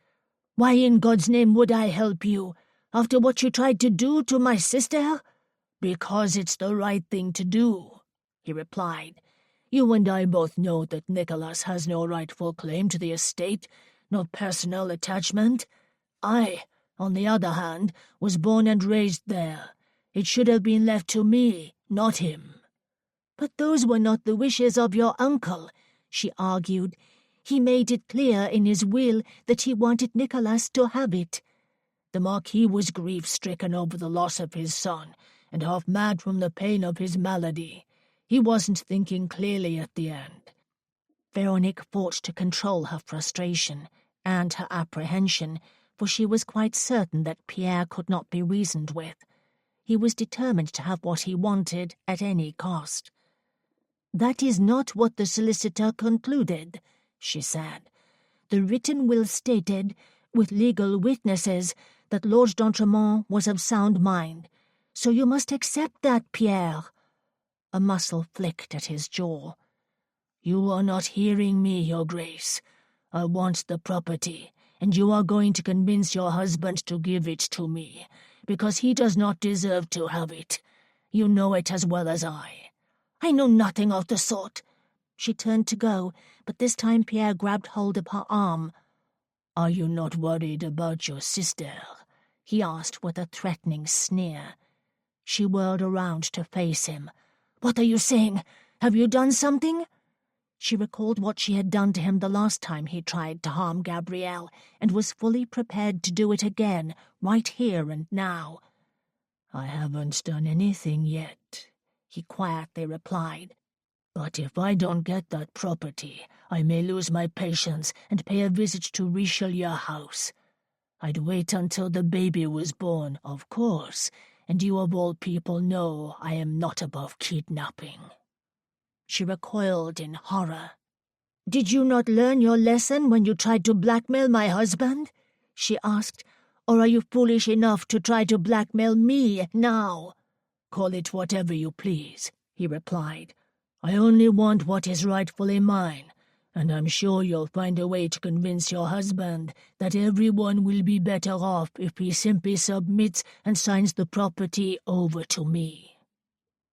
"Why in God's name would I help you, after what you tried to do to my sister?" "Because it's the right thing to do," he replied. "You and I both know that Nicholas has no rightful claim to the estate, no personal attachment. I, on the other hand, was born and raised there. It should have been left to me, not him." "But those were not the wishes of your uncle," she argued. "He made it clear in his will that he wanted Nicholas to have it." "The Marquis was grief-stricken over the loss of his son, and half mad from the pain of his malady. He wasn't thinking clearly at the end." Veronique fought to control her frustration and her apprehension, for she was quite certain that Pierre could not be reasoned with. He was determined to have what he wanted at any cost. "That is not what the solicitor concluded," she said. "The written will stated, with legal witnesses, that Lord d'Entremont was of sound mind. So you must accept that, Pierre." A muscle flicked at his jaw. "You are not hearing me, Your Grace. I want the property, and you are going to convince your husband to give it to me, because he does not deserve to have it. You know it as well as I." "I know nothing of the sort." She turned to go, but this time Pierre grabbed hold of her arm. "Are you not worried about your sister?" he asked with a threatening sneer. She whirled around to face him. "What are you saying? Have you done something?" She recalled what she had done to him the last time he tried to harm Gabrielle, and was fully prepared to do it again, right here and now. "I haven't done anything yet," he quietly replied. "But if I don't get that property, I may lose my patience and pay a visit to Richelieu House. I'd wait until the baby was born, of course, and you of all people know I am not above kidnapping." She recoiled in horror. "Did you not learn your lesson when you tried to blackmail my husband?" she asked. "Or are you foolish enough to try to blackmail me now?" "Call it whatever you please," he replied. "I only want what is rightfully mine, And I'm sure you'll find a way to convince your husband that everyone will be better off if he simply submits and signs the property over to me."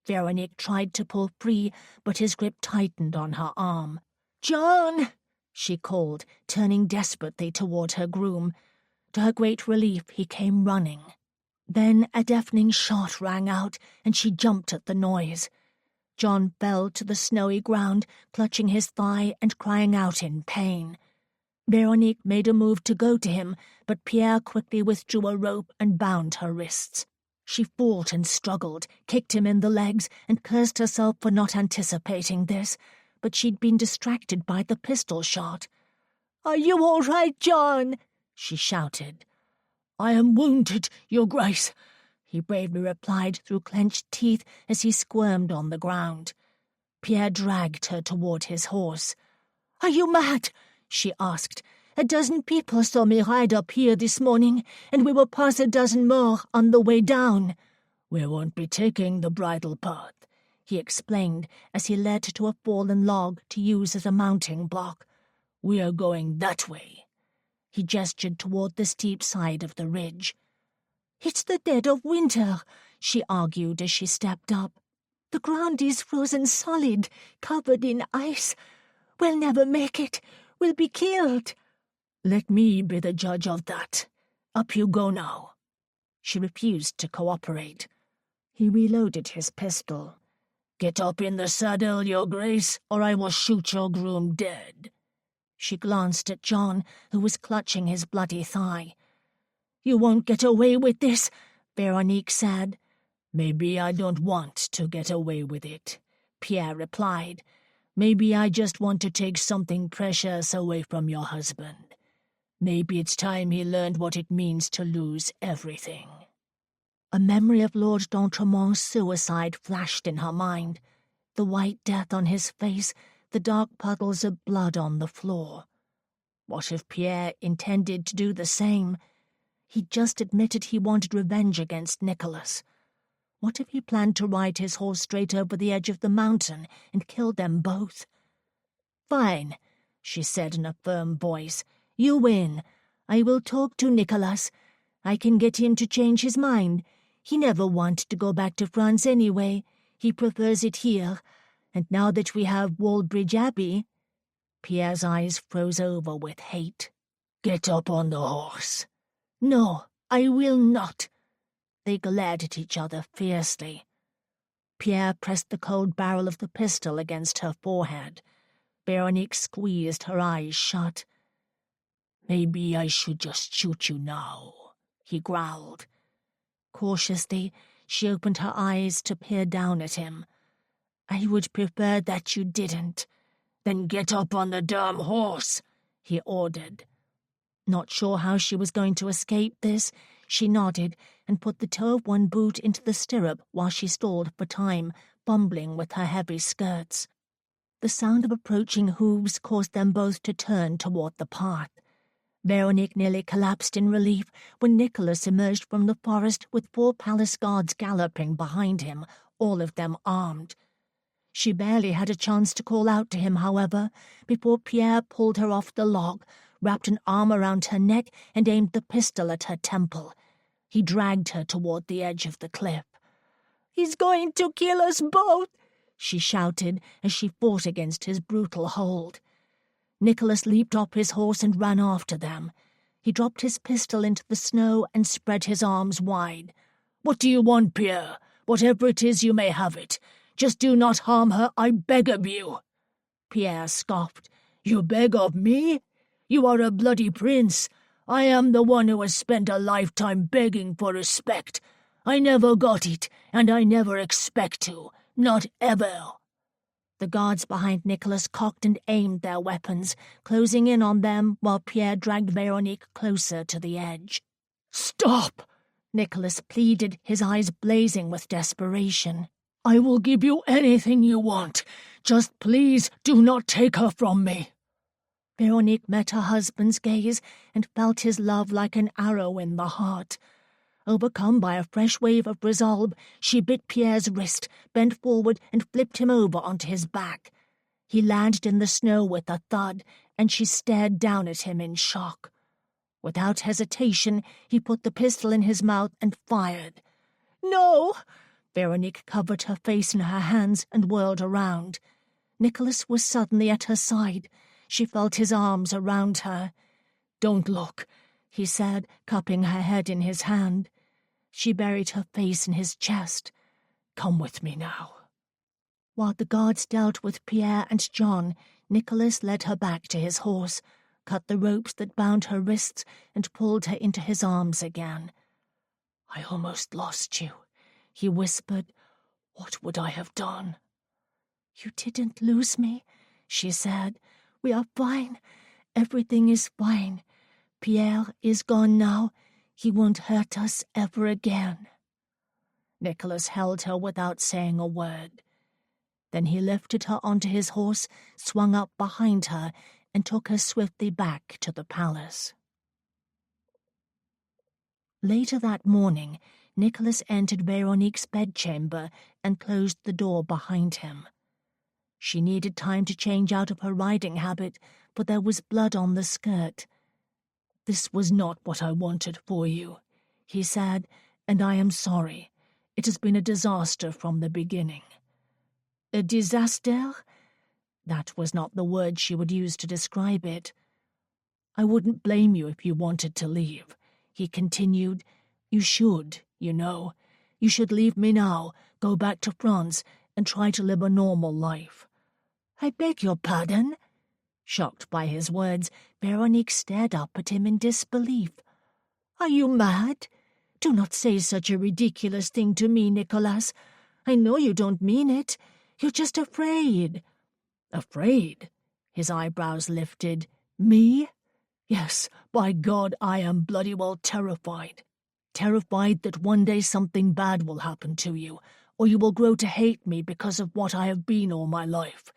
Veronique tried to pull free, but his grip tightened on her arm. "John!" she called, turning desperately toward her groom. To her great relief, he came running. Then a deafening shot rang out, and she jumped at the noise. John fell to the snowy ground, clutching his thigh and crying out in pain. Veronique made a move to go to him, but Pierre quickly withdrew a rope and bound her wrists. She fought and struggled, kicked him in the legs, and cursed herself for not anticipating this, but she'd been distracted by the pistol shot. "Are you all right, John?" she shouted. "I am wounded, Your Grace," he bravely replied through clenched teeth as he squirmed on the ground. Pierre dragged her toward his horse. "Are you mad?" she asked. "A dozen people saw me ride up here this morning, and we will pass a dozen more on the way down." "We won't be taking the bridle path," he explained as he led to a fallen log to use as a mounting block. "We are going that way." He gestured toward the steep side of the ridge. "It's the dead of winter," she argued as she stepped up. "The ground is frozen solid, covered in ice. We'll never make it. We'll be killed." "Let me be the judge of that. Up you go now." She refused to cooperate. He reloaded his pistol. "Get up in the saddle, Your Grace, or I will shoot your groom dead." She glanced at John, who was clutching his bloody thigh. "You won't get away with this," Veronique said. "Maybe I don't want to get away with it," Pierre replied. "Maybe I just want to take something precious away from your husband. Maybe it's time he learned what it means to lose everything." A memory of Lord d'Entremont's suicide flashed in her mind. The white death on his face, the dark puddles of blood on the floor. What if Pierre intended to do the same? He just admitted he wanted revenge against Nicholas. What if he planned to ride his horse straight over the edge of the mountain and kill them both? "Fine," she said in a firm voice. "You win. I will talk to Nicholas. I can get him to change his mind. He never wanted to go back to France anyway. He prefers it here. And now that we have Wallbridge Abbey—" Pierre's eyes froze over with hate. "Get up on the horse." "No, I will not." They glared at each other fiercely. Pierre pressed the cold barrel of the pistol against her forehead. Veronique squeezed her eyes shut. "Maybe I should just shoot you now," he growled. Cautiously, she opened her eyes to peer down at him. "I would prefer that you didn't." "Then get up on the damn horse," he ordered. Not sure how she was going to escape this, she nodded and put the toe of one boot into the stirrup while she stalled for time, fumbling with her heavy skirts. The sound of approaching hooves caused them both to turn toward the path. Veronique nearly collapsed in relief when Nicholas emerged from the forest with 4 palace guards galloping behind him, all of them armed. She barely had a chance to call out to him, however, before Pierre pulled her off the log, wrapped an arm around her neck, and aimed the pistol at her temple. He dragged her toward the edge of the cliff. "He's going to kill us both!" she shouted as she fought against his brutal hold. Nicholas leaped off his horse and ran after them. He dropped his pistol into the snow and spread his arms wide. "What do you want, Pierre? Whatever it is, you may have it. Just do not harm her, I beg of you." Pierre scoffed. "You beg of me? You are a bloody prince. I am the one who has spent a lifetime begging for respect. I never got it, and I never expect to. Not ever." The guards behind Nicholas cocked and aimed their weapons, closing in on them while Pierre dragged Veronique closer to the edge. "Stop!" Nicholas pleaded, his eyes blazing with desperation. "I will give you anything you want. Just please do not take her from me." Veronique met her husband's gaze and felt his love like an arrow in the heart. Overcome by a fresh wave of resolve, she bit Pierre's wrist, bent forward, and flipped him over onto his back. He landed in the snow with a thud, and she stared down at him in shock. Without hesitation, he put the pistol in his mouth and fired. "No!" Veronique covered her face in her hands and whirled around. Nicholas was suddenly at her side. She felt his arms around her. "Don't look," he said, cupping her head in his hand. She buried her face in his chest. "Come with me now." While the guards dealt with Pierre and John, Nicholas led her back to his horse, cut the ropes that bound her wrists, and pulled her into his arms again. "I almost lost you," he whispered. "What would I have done?" "You didn't lose me," she said. "We are fine. Everything is fine. Pierre is gone now. He won't hurt us ever again." Nicholas held her without saying a word. Then he lifted her onto his horse, swung up behind her, and took her swiftly back to the palace. Later that morning, Nicholas entered Veronique's bedchamber and closed the door behind him. She needed time to change out of her riding habit, for there was blood on the skirt. "This was not what I wanted for you," he said, "and I am sorry. It has been a disaster from the beginning." "A disaster?" That was not the word she would use to describe it. "I wouldn't blame you if you wanted to leave," he continued. "You should, you know. You should leave me now, go back to France, and try to live a normal life." "I beg your pardon?" Shocked by his words, Veronique stared up at him in disbelief. "Are you mad? Do not say such a ridiculous thing to me, Nicholas. I know you don't mean it. You're just afraid." "Afraid?" His eyebrows lifted. "Me? Yes, by God, I am bloody well terrified. Terrified that one day something bad will happen to you, or you will grow to hate me because of what I have been all my life.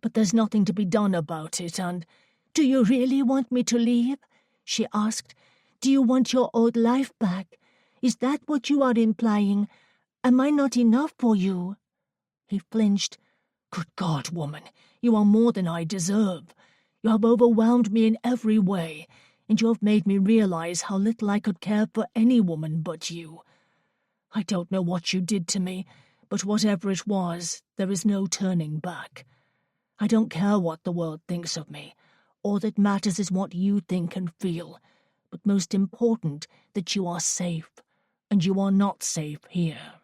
But there's nothing to be done about it, and—" "Do you really want me to leave?" she asked. "Do you want your old life back? Is that what you are implying? Am I not enough for you?" He flinched. "Good God, woman, you are more than I deserve. You have overwhelmed me in every way, and you have made me realize how little I could care for any woman but you. I don't know what you did to me, but whatever it was, there is no turning back. I don't care what the world thinks of me. All that matters is what you think and feel, but most important, that you are safe, and you are not safe here."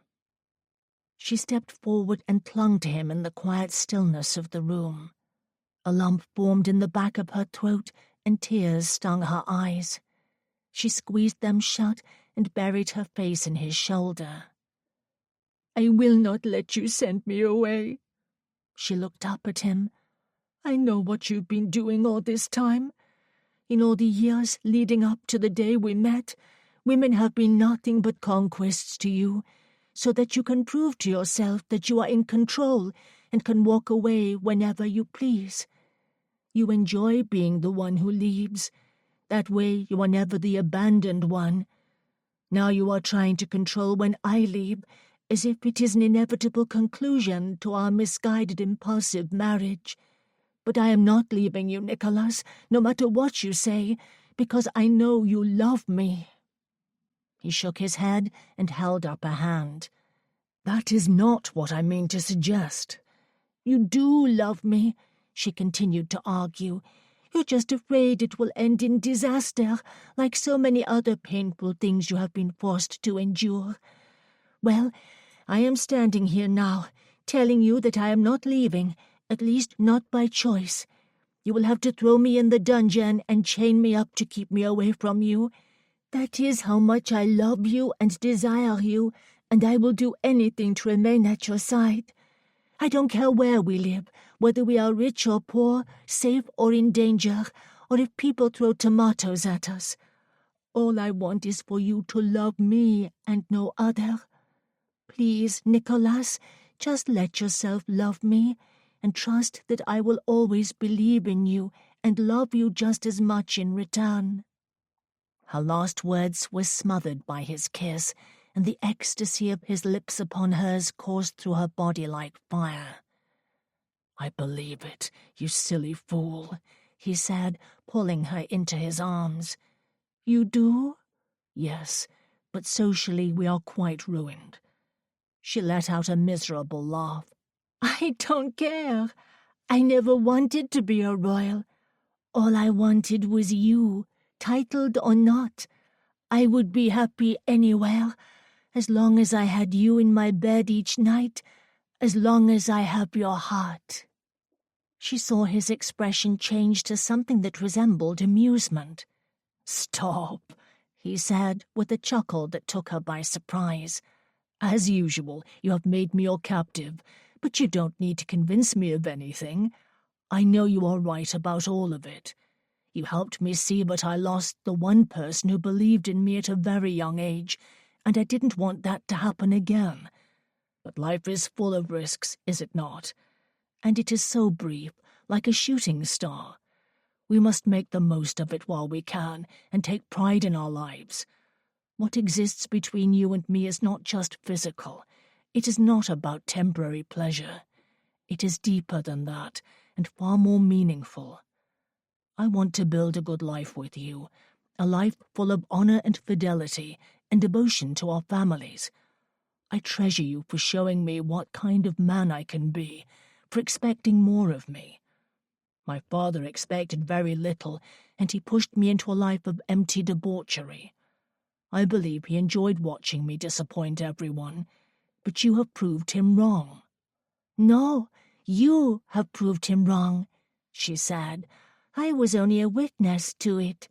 She stepped forward and clung to him in the quiet stillness of the room. A lump formed in the back of her throat, and tears stung her eyes. She squeezed them shut and buried her face in his shoulder. "I will not let you send me away." She looked up at him. "I know what you've been doing all this time. In all the years leading up to the day we met, women have been nothing but conquests to you, so that you can prove to yourself that you are in control and can walk away whenever you please. You enjoy being the one who leaves. That way you are never the abandoned one. Now you are trying to control when I leave, as if it is an inevitable conclusion to our misguided, impulsive marriage. But I am not leaving you, Nicholas, no matter what you say, because I know you love me." He shook his head and held up a hand. "That is not what I mean to suggest." "You do love me," she continued to argue. "You're just afraid it will end in disaster, like so many other painful things you have been forced to endure. Well, I am standing here now, telling you that I am not leaving, at least not by choice. You will have to throw me in the dungeon and chain me up to keep me away from you. That is how much I love you and desire you, and I will do anything to remain at your side. I don't care where we live, whether we are rich or poor, safe or in danger, or if people throw tomatoes at us. All I want is for you to love me and no other. Please, Nicholas, just let yourself love me, and trust that I will always believe in you and love you just as much in return." Her last words were smothered by his kiss, and the ecstasy of his lips upon hers coursed through her body like fire. "I believe it, you silly fool," he said, pulling her into his arms. "You do?" "Yes, but socially we are quite ruined." She let out a miserable laugh. "I don't care. I never wanted to be a royal. All I wanted was you, titled or not. I would be happy anywhere, as long as I had you in my bed each night, as long as I have your heart." She saw his expression change to something that resembled amusement. "Stop," he said, with a chuckle that took her by surprise. "As usual, you have made me your captive, but you don't need to convince me of anything. I know you are right about all of it. You helped me see that I lost the one person who believed in me at a very young age, and I didn't want that to happen again. But life is full of risks, is it not? And it is so brief, like a shooting star. We must make the most of it while we can, and take pride in our lives. What exists between you and me is not just physical. It is not about temporary pleasure. It is deeper than that, and far more meaningful. I want to build a good life with you, a life full of honor and fidelity, and devotion to our families. I treasure you for showing me what kind of man I can be, for expecting more of me. My father expected very little, and he pushed me into a life of empty debauchery. I believe he enjoyed watching me disappoint everyone, but you have proved him wrong." "No, you have proved him wrong," she said. "I was only a witness to it."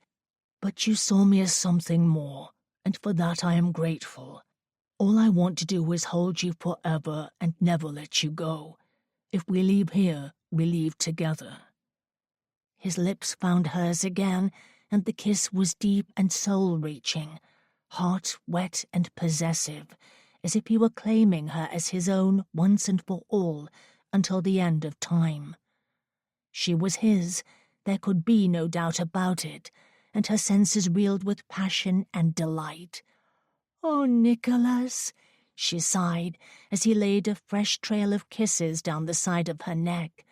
"But you saw me as something more, and for that I am grateful. All I want to do is hold you forever and never let you go. If we leave here, we leave together." His lips found hers again, and the kiss was deep and soul-reaching, hot, wet, and possessive, as if he were claiming her as his own once and for all, until the end of time. She was his, there could be no doubt about it, and her senses reeled with passion and delight. "Oh, Nicholas," she sighed, as he laid a fresh trail of kisses down the side of her neck.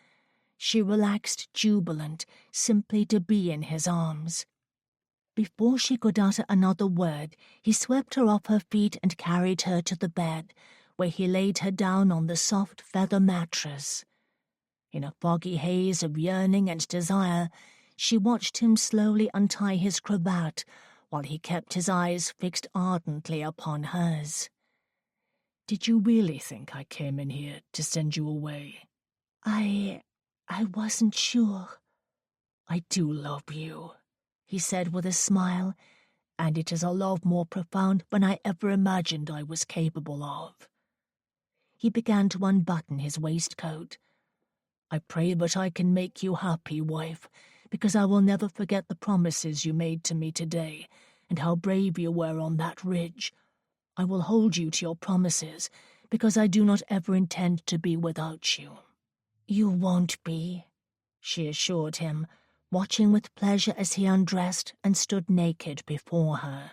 She relaxed, jubilant, simply to be in his arms. Before she could utter another word, he swept her off her feet and carried her to the bed, where he laid her down on the soft feather mattress. In a foggy haze of yearning and desire, she watched him slowly untie his cravat, while he kept his eyes fixed ardently upon hers. "Did you really think I came in here to send you away?" I wasn't sure." "I do love you," he said with a smile, "and it is a love more profound than I ever imagined I was capable of." He began to unbutton his waistcoat. "I pray that I can make you happy, wife, because I will never forget the promises you made to me today, and how brave you were on that ridge. I will hold you to your promises, because I do not ever intend to be without you." "You won't be," she assured him, watching with pleasure as he undressed and stood naked before her.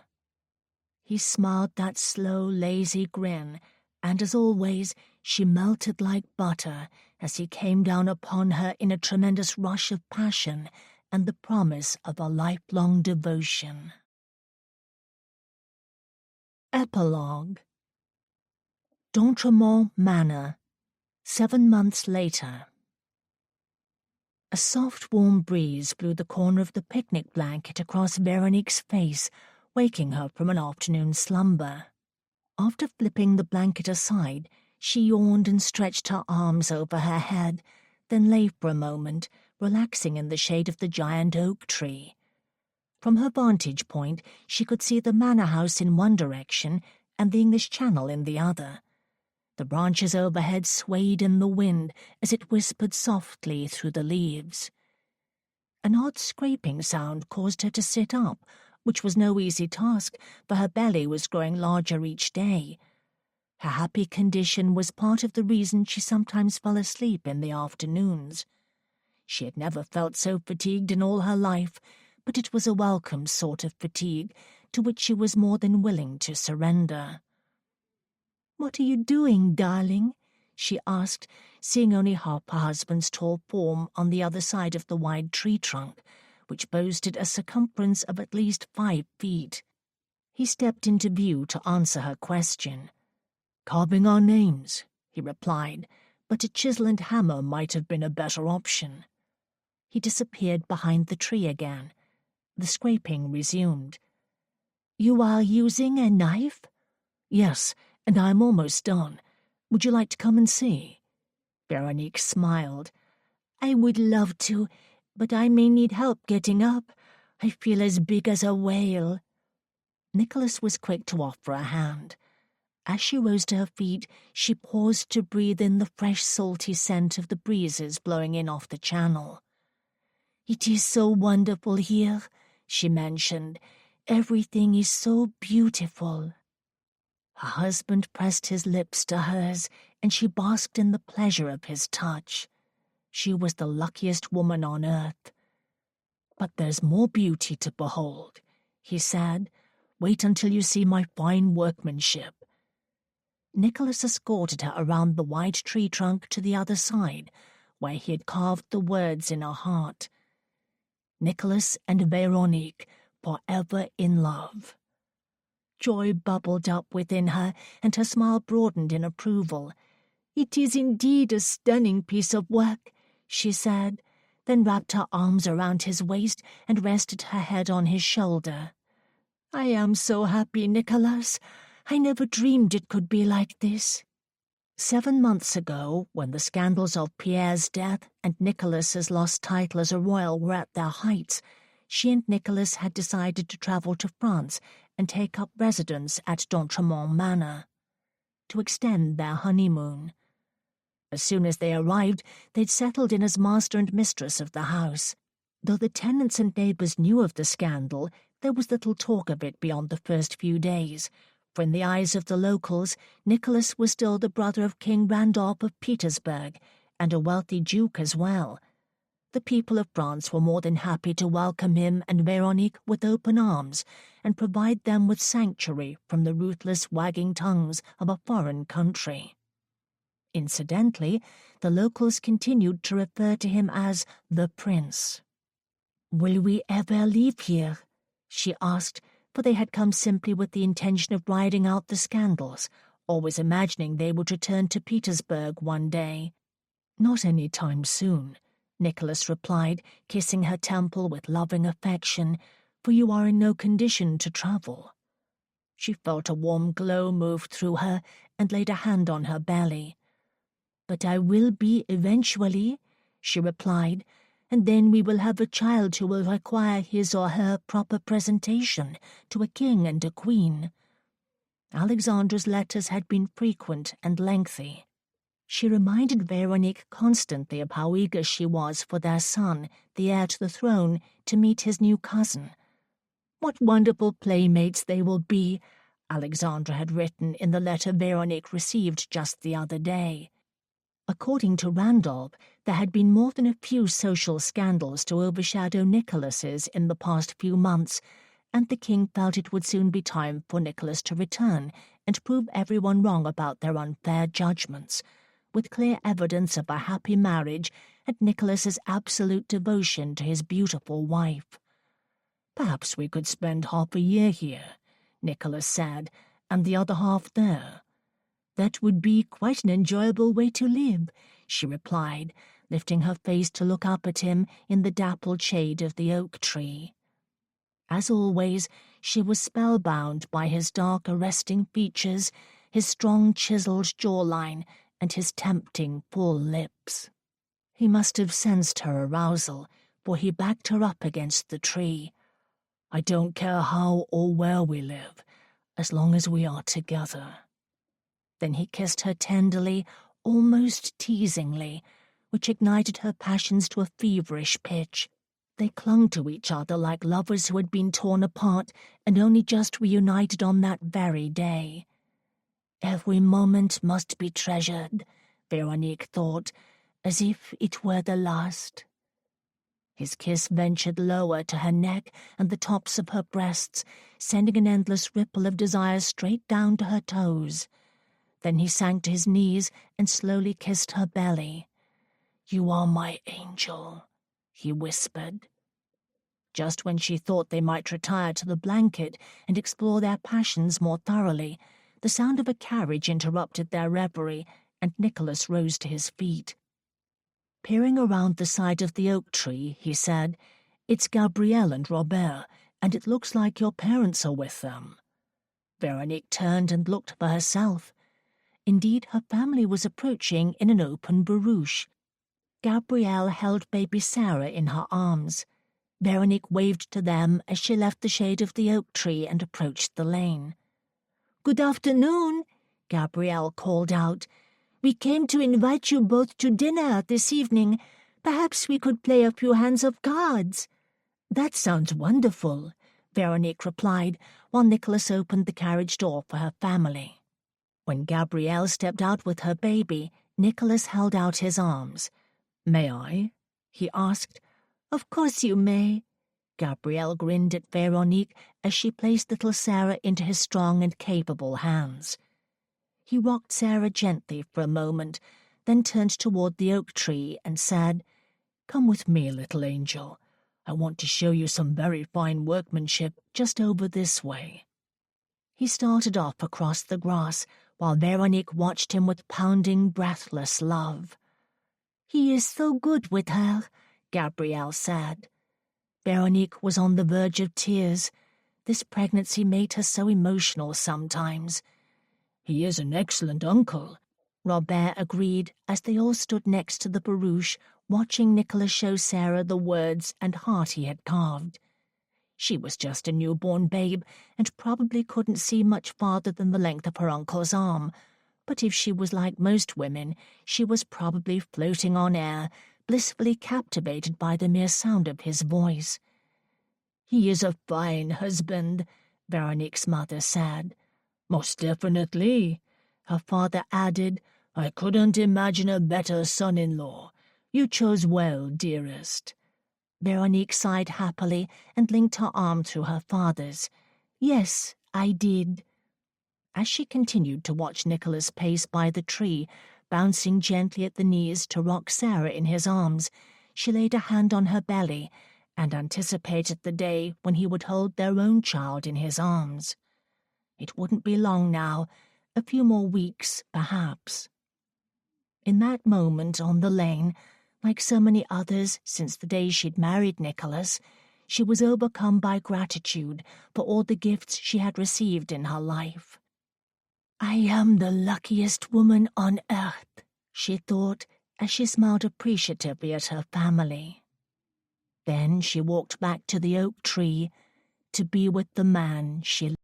He smiled that slow, lazy grin, and as always, she melted like butter as he came down upon her in a tremendous rush of passion and the promise of a lifelong devotion. Epilogue. D'Entremont Manor, 7 months later. A soft, warm breeze blew the corner of the picnic blanket across Veronique's face, waking her from an afternoon slumber. After flipping the blanket aside, she yawned and stretched her arms over her head, then lay for a moment, relaxing in the shade of the giant oak tree. From her vantage point, she could see the manor house in one direction and the English Channel in the other. The branches overhead swayed in the wind as it whispered softly through the leaves. An odd scraping sound caused her to sit up, which was no easy task, for her belly was growing larger each day. Her happy condition was part of the reason she sometimes fell asleep in the afternoons. She had never felt so fatigued in all her life, but it was a welcome sort of fatigue, to which she was more than willing to surrender. "What are you doing, darling?" she asked, seeing only half her husband's tall form on the other side of the wide tree trunk, which boasted a circumference of at least 5 feet. He stepped into view to answer her question. "Carving our names," he replied, but a chisel and hammer might have been a better option. He disappeared behind the tree again. The scraping resumed. "You are using a knife?" "Yes, and I am almost done. Would you like to come and see?" Veronique smiled. "I would love to, but I may need help getting up. I feel as big as a whale." Nicholas was quick to offer a hand. As she rose to her feet, she paused to breathe in the fresh, salty scent of the breezes blowing in off the channel. "It is so wonderful here," she mentioned. "Everything is so beautiful." Her husband pressed his lips to hers, and she basked in the pleasure of his touch. She was the luckiest woman on earth. "But there's more beauty to behold," he said. "Wait until you see my fine workmanship." Nicholas escorted her around the wide tree trunk to the other side, where he had carved the words in her heart. "Nicholas and Veronique, forever in love." Joy bubbled up within her, and her smile broadened in approval. "It is indeed a stunning piece of work," she said, then wrapped her arms around his waist and rested her head on his shoulder. "I am so happy, Nicholas. I never dreamed it could be like this." 7 months ago, when the scandals of Pierre's death and Nicholas's lost title as a royal were at their heights, she and Nicholas had decided to travel to France and take up residence at d'Entremont Manor, to extend their honeymoon. As soon as they arrived, they'd settled in as master and mistress of the house. Though the tenants and neighbours knew of the scandal, there was little talk of it beyond the first few days, for in the eyes of the locals, Nicholas was still the brother of King Randolph of Petersburg, and a wealthy duke as well. The people of France were more than happy to welcome him and Veronique with open arms and provide them with sanctuary from the ruthless wagging tongues of a foreign country. Incidentally, the locals continued to refer to him as the Prince. "Will we ever leave here?" she asked, for they had come simply with the intention of riding out the scandals, always imagining they would return to Petersburg one day. "Not any time soon," Nicholas replied, kissing her temple with loving affection, "for you are in no condition to travel." She felt a warm glow move through her and laid a hand on her belly. "But I will be eventually," she replied, "and then we will have a child who will require his or her proper presentation to a king and a queen." Alexandra's letters had been frequent and lengthy. She reminded Veronique constantly of how eager she was for their son, the heir to the throne, to meet his new cousin. "What wonderful playmates they will be," Alexandra had written in the letter Veronique received just the other day. According to Randolph, there had been more than a few social scandals to overshadow Nicholas's in the past few months, and the king felt it would soon be time for Nicholas to return and prove everyone wrong about their unfair judgments, with clear evidence of a happy marriage and Nicholas's absolute devotion to his beautiful wife. "Perhaps we could spend half a year here," Nicholas said, "and the other half there." "That would be quite an enjoyable way to live," she replied, lifting her face to look up at him in the dappled shade of the oak tree. As always, she was spellbound by his dark, arresting features, his strong, chiseled jawline, and his tempting, full lips. He must have sensed her arousal, for he backed her up against the tree. "I don't care how or where we live, as long as we are together." Then he kissed her tenderly, almost teasingly, which ignited her passions to a feverish pitch. They clung to each other like lovers who had been torn apart and only just reunited on that very day. Every moment must be treasured, Veronique thought, as if it were the last. His kiss ventured lower to her neck and the tops of her breasts, sending an endless ripple of desire straight down to her toes. Then he sank to his knees and slowly kissed her belly. "You are my angel," he whispered. Just when she thought they might retire to the blanket and explore their passions more thoroughly, the sound of a carriage interrupted their reverie, and Nicholas rose to his feet. Peering around the side of the oak tree, he said, "It's Gabrielle and Robert, and it looks like your parents are with them." Veronique turned and looked for herself. Indeed, her family was approaching in an open barouche. Gabrielle held baby Sarah in her arms. Veronique waved to them as she left the shade of the oak tree and approached the lane. "Good afternoon," Gabrielle called out. "We came to invite you both to dinner this evening. Perhaps we could play a few hands of cards." "That sounds wonderful," Veronique replied, while Nicholas opened the carriage door for her family. When Gabrielle stepped out with her baby, Nicholas held out his arms. "May I?" he asked. "Of course you may." Gabrielle grinned at Veronique as she placed little Sarah into his strong and capable hands. He rocked Sarah gently for a moment, then turned toward the oak tree and said, "Come with me, little angel. I want to show you some very fine workmanship just over this way." He started off across the grass, while Veronique watched him with pounding, breathless love. "He is so good with her," Gabrielle said. Veronique was on the verge of tears. This pregnancy made her so emotional sometimes. "He is an excellent uncle," Robert agreed as they all stood next to the barouche, watching Nicholas show Sarah the words and heart he had carved. She was just a newborn babe and probably couldn't see much farther than the length of her uncle's arm, but if she was like most women, she was probably floating on air, blissfully captivated by the mere sound of his voice. "He is a fine husband," Veronique's mother said. "Most definitely," her father added. "I couldn't imagine a better son-in-law. You chose well, dearest." Veronique sighed happily and linked her arm through her father's. "Yes, I did." As she continued to watch Nicholas pace by the tree, bouncing gently at the knees to rock Sarah in his arms, she laid a hand on her belly and anticipated the day when he would hold their own child in his arms. It wouldn't be long now, a few more weeks, perhaps. In that moment on the lane, like so many others since the day she'd married Nicholas, she was overcome by gratitude for all the gifts she had received in her life. "I am the luckiest woman on earth," she thought as she smiled appreciatively at her family. Then she walked back to the oak tree to be with the man she loved.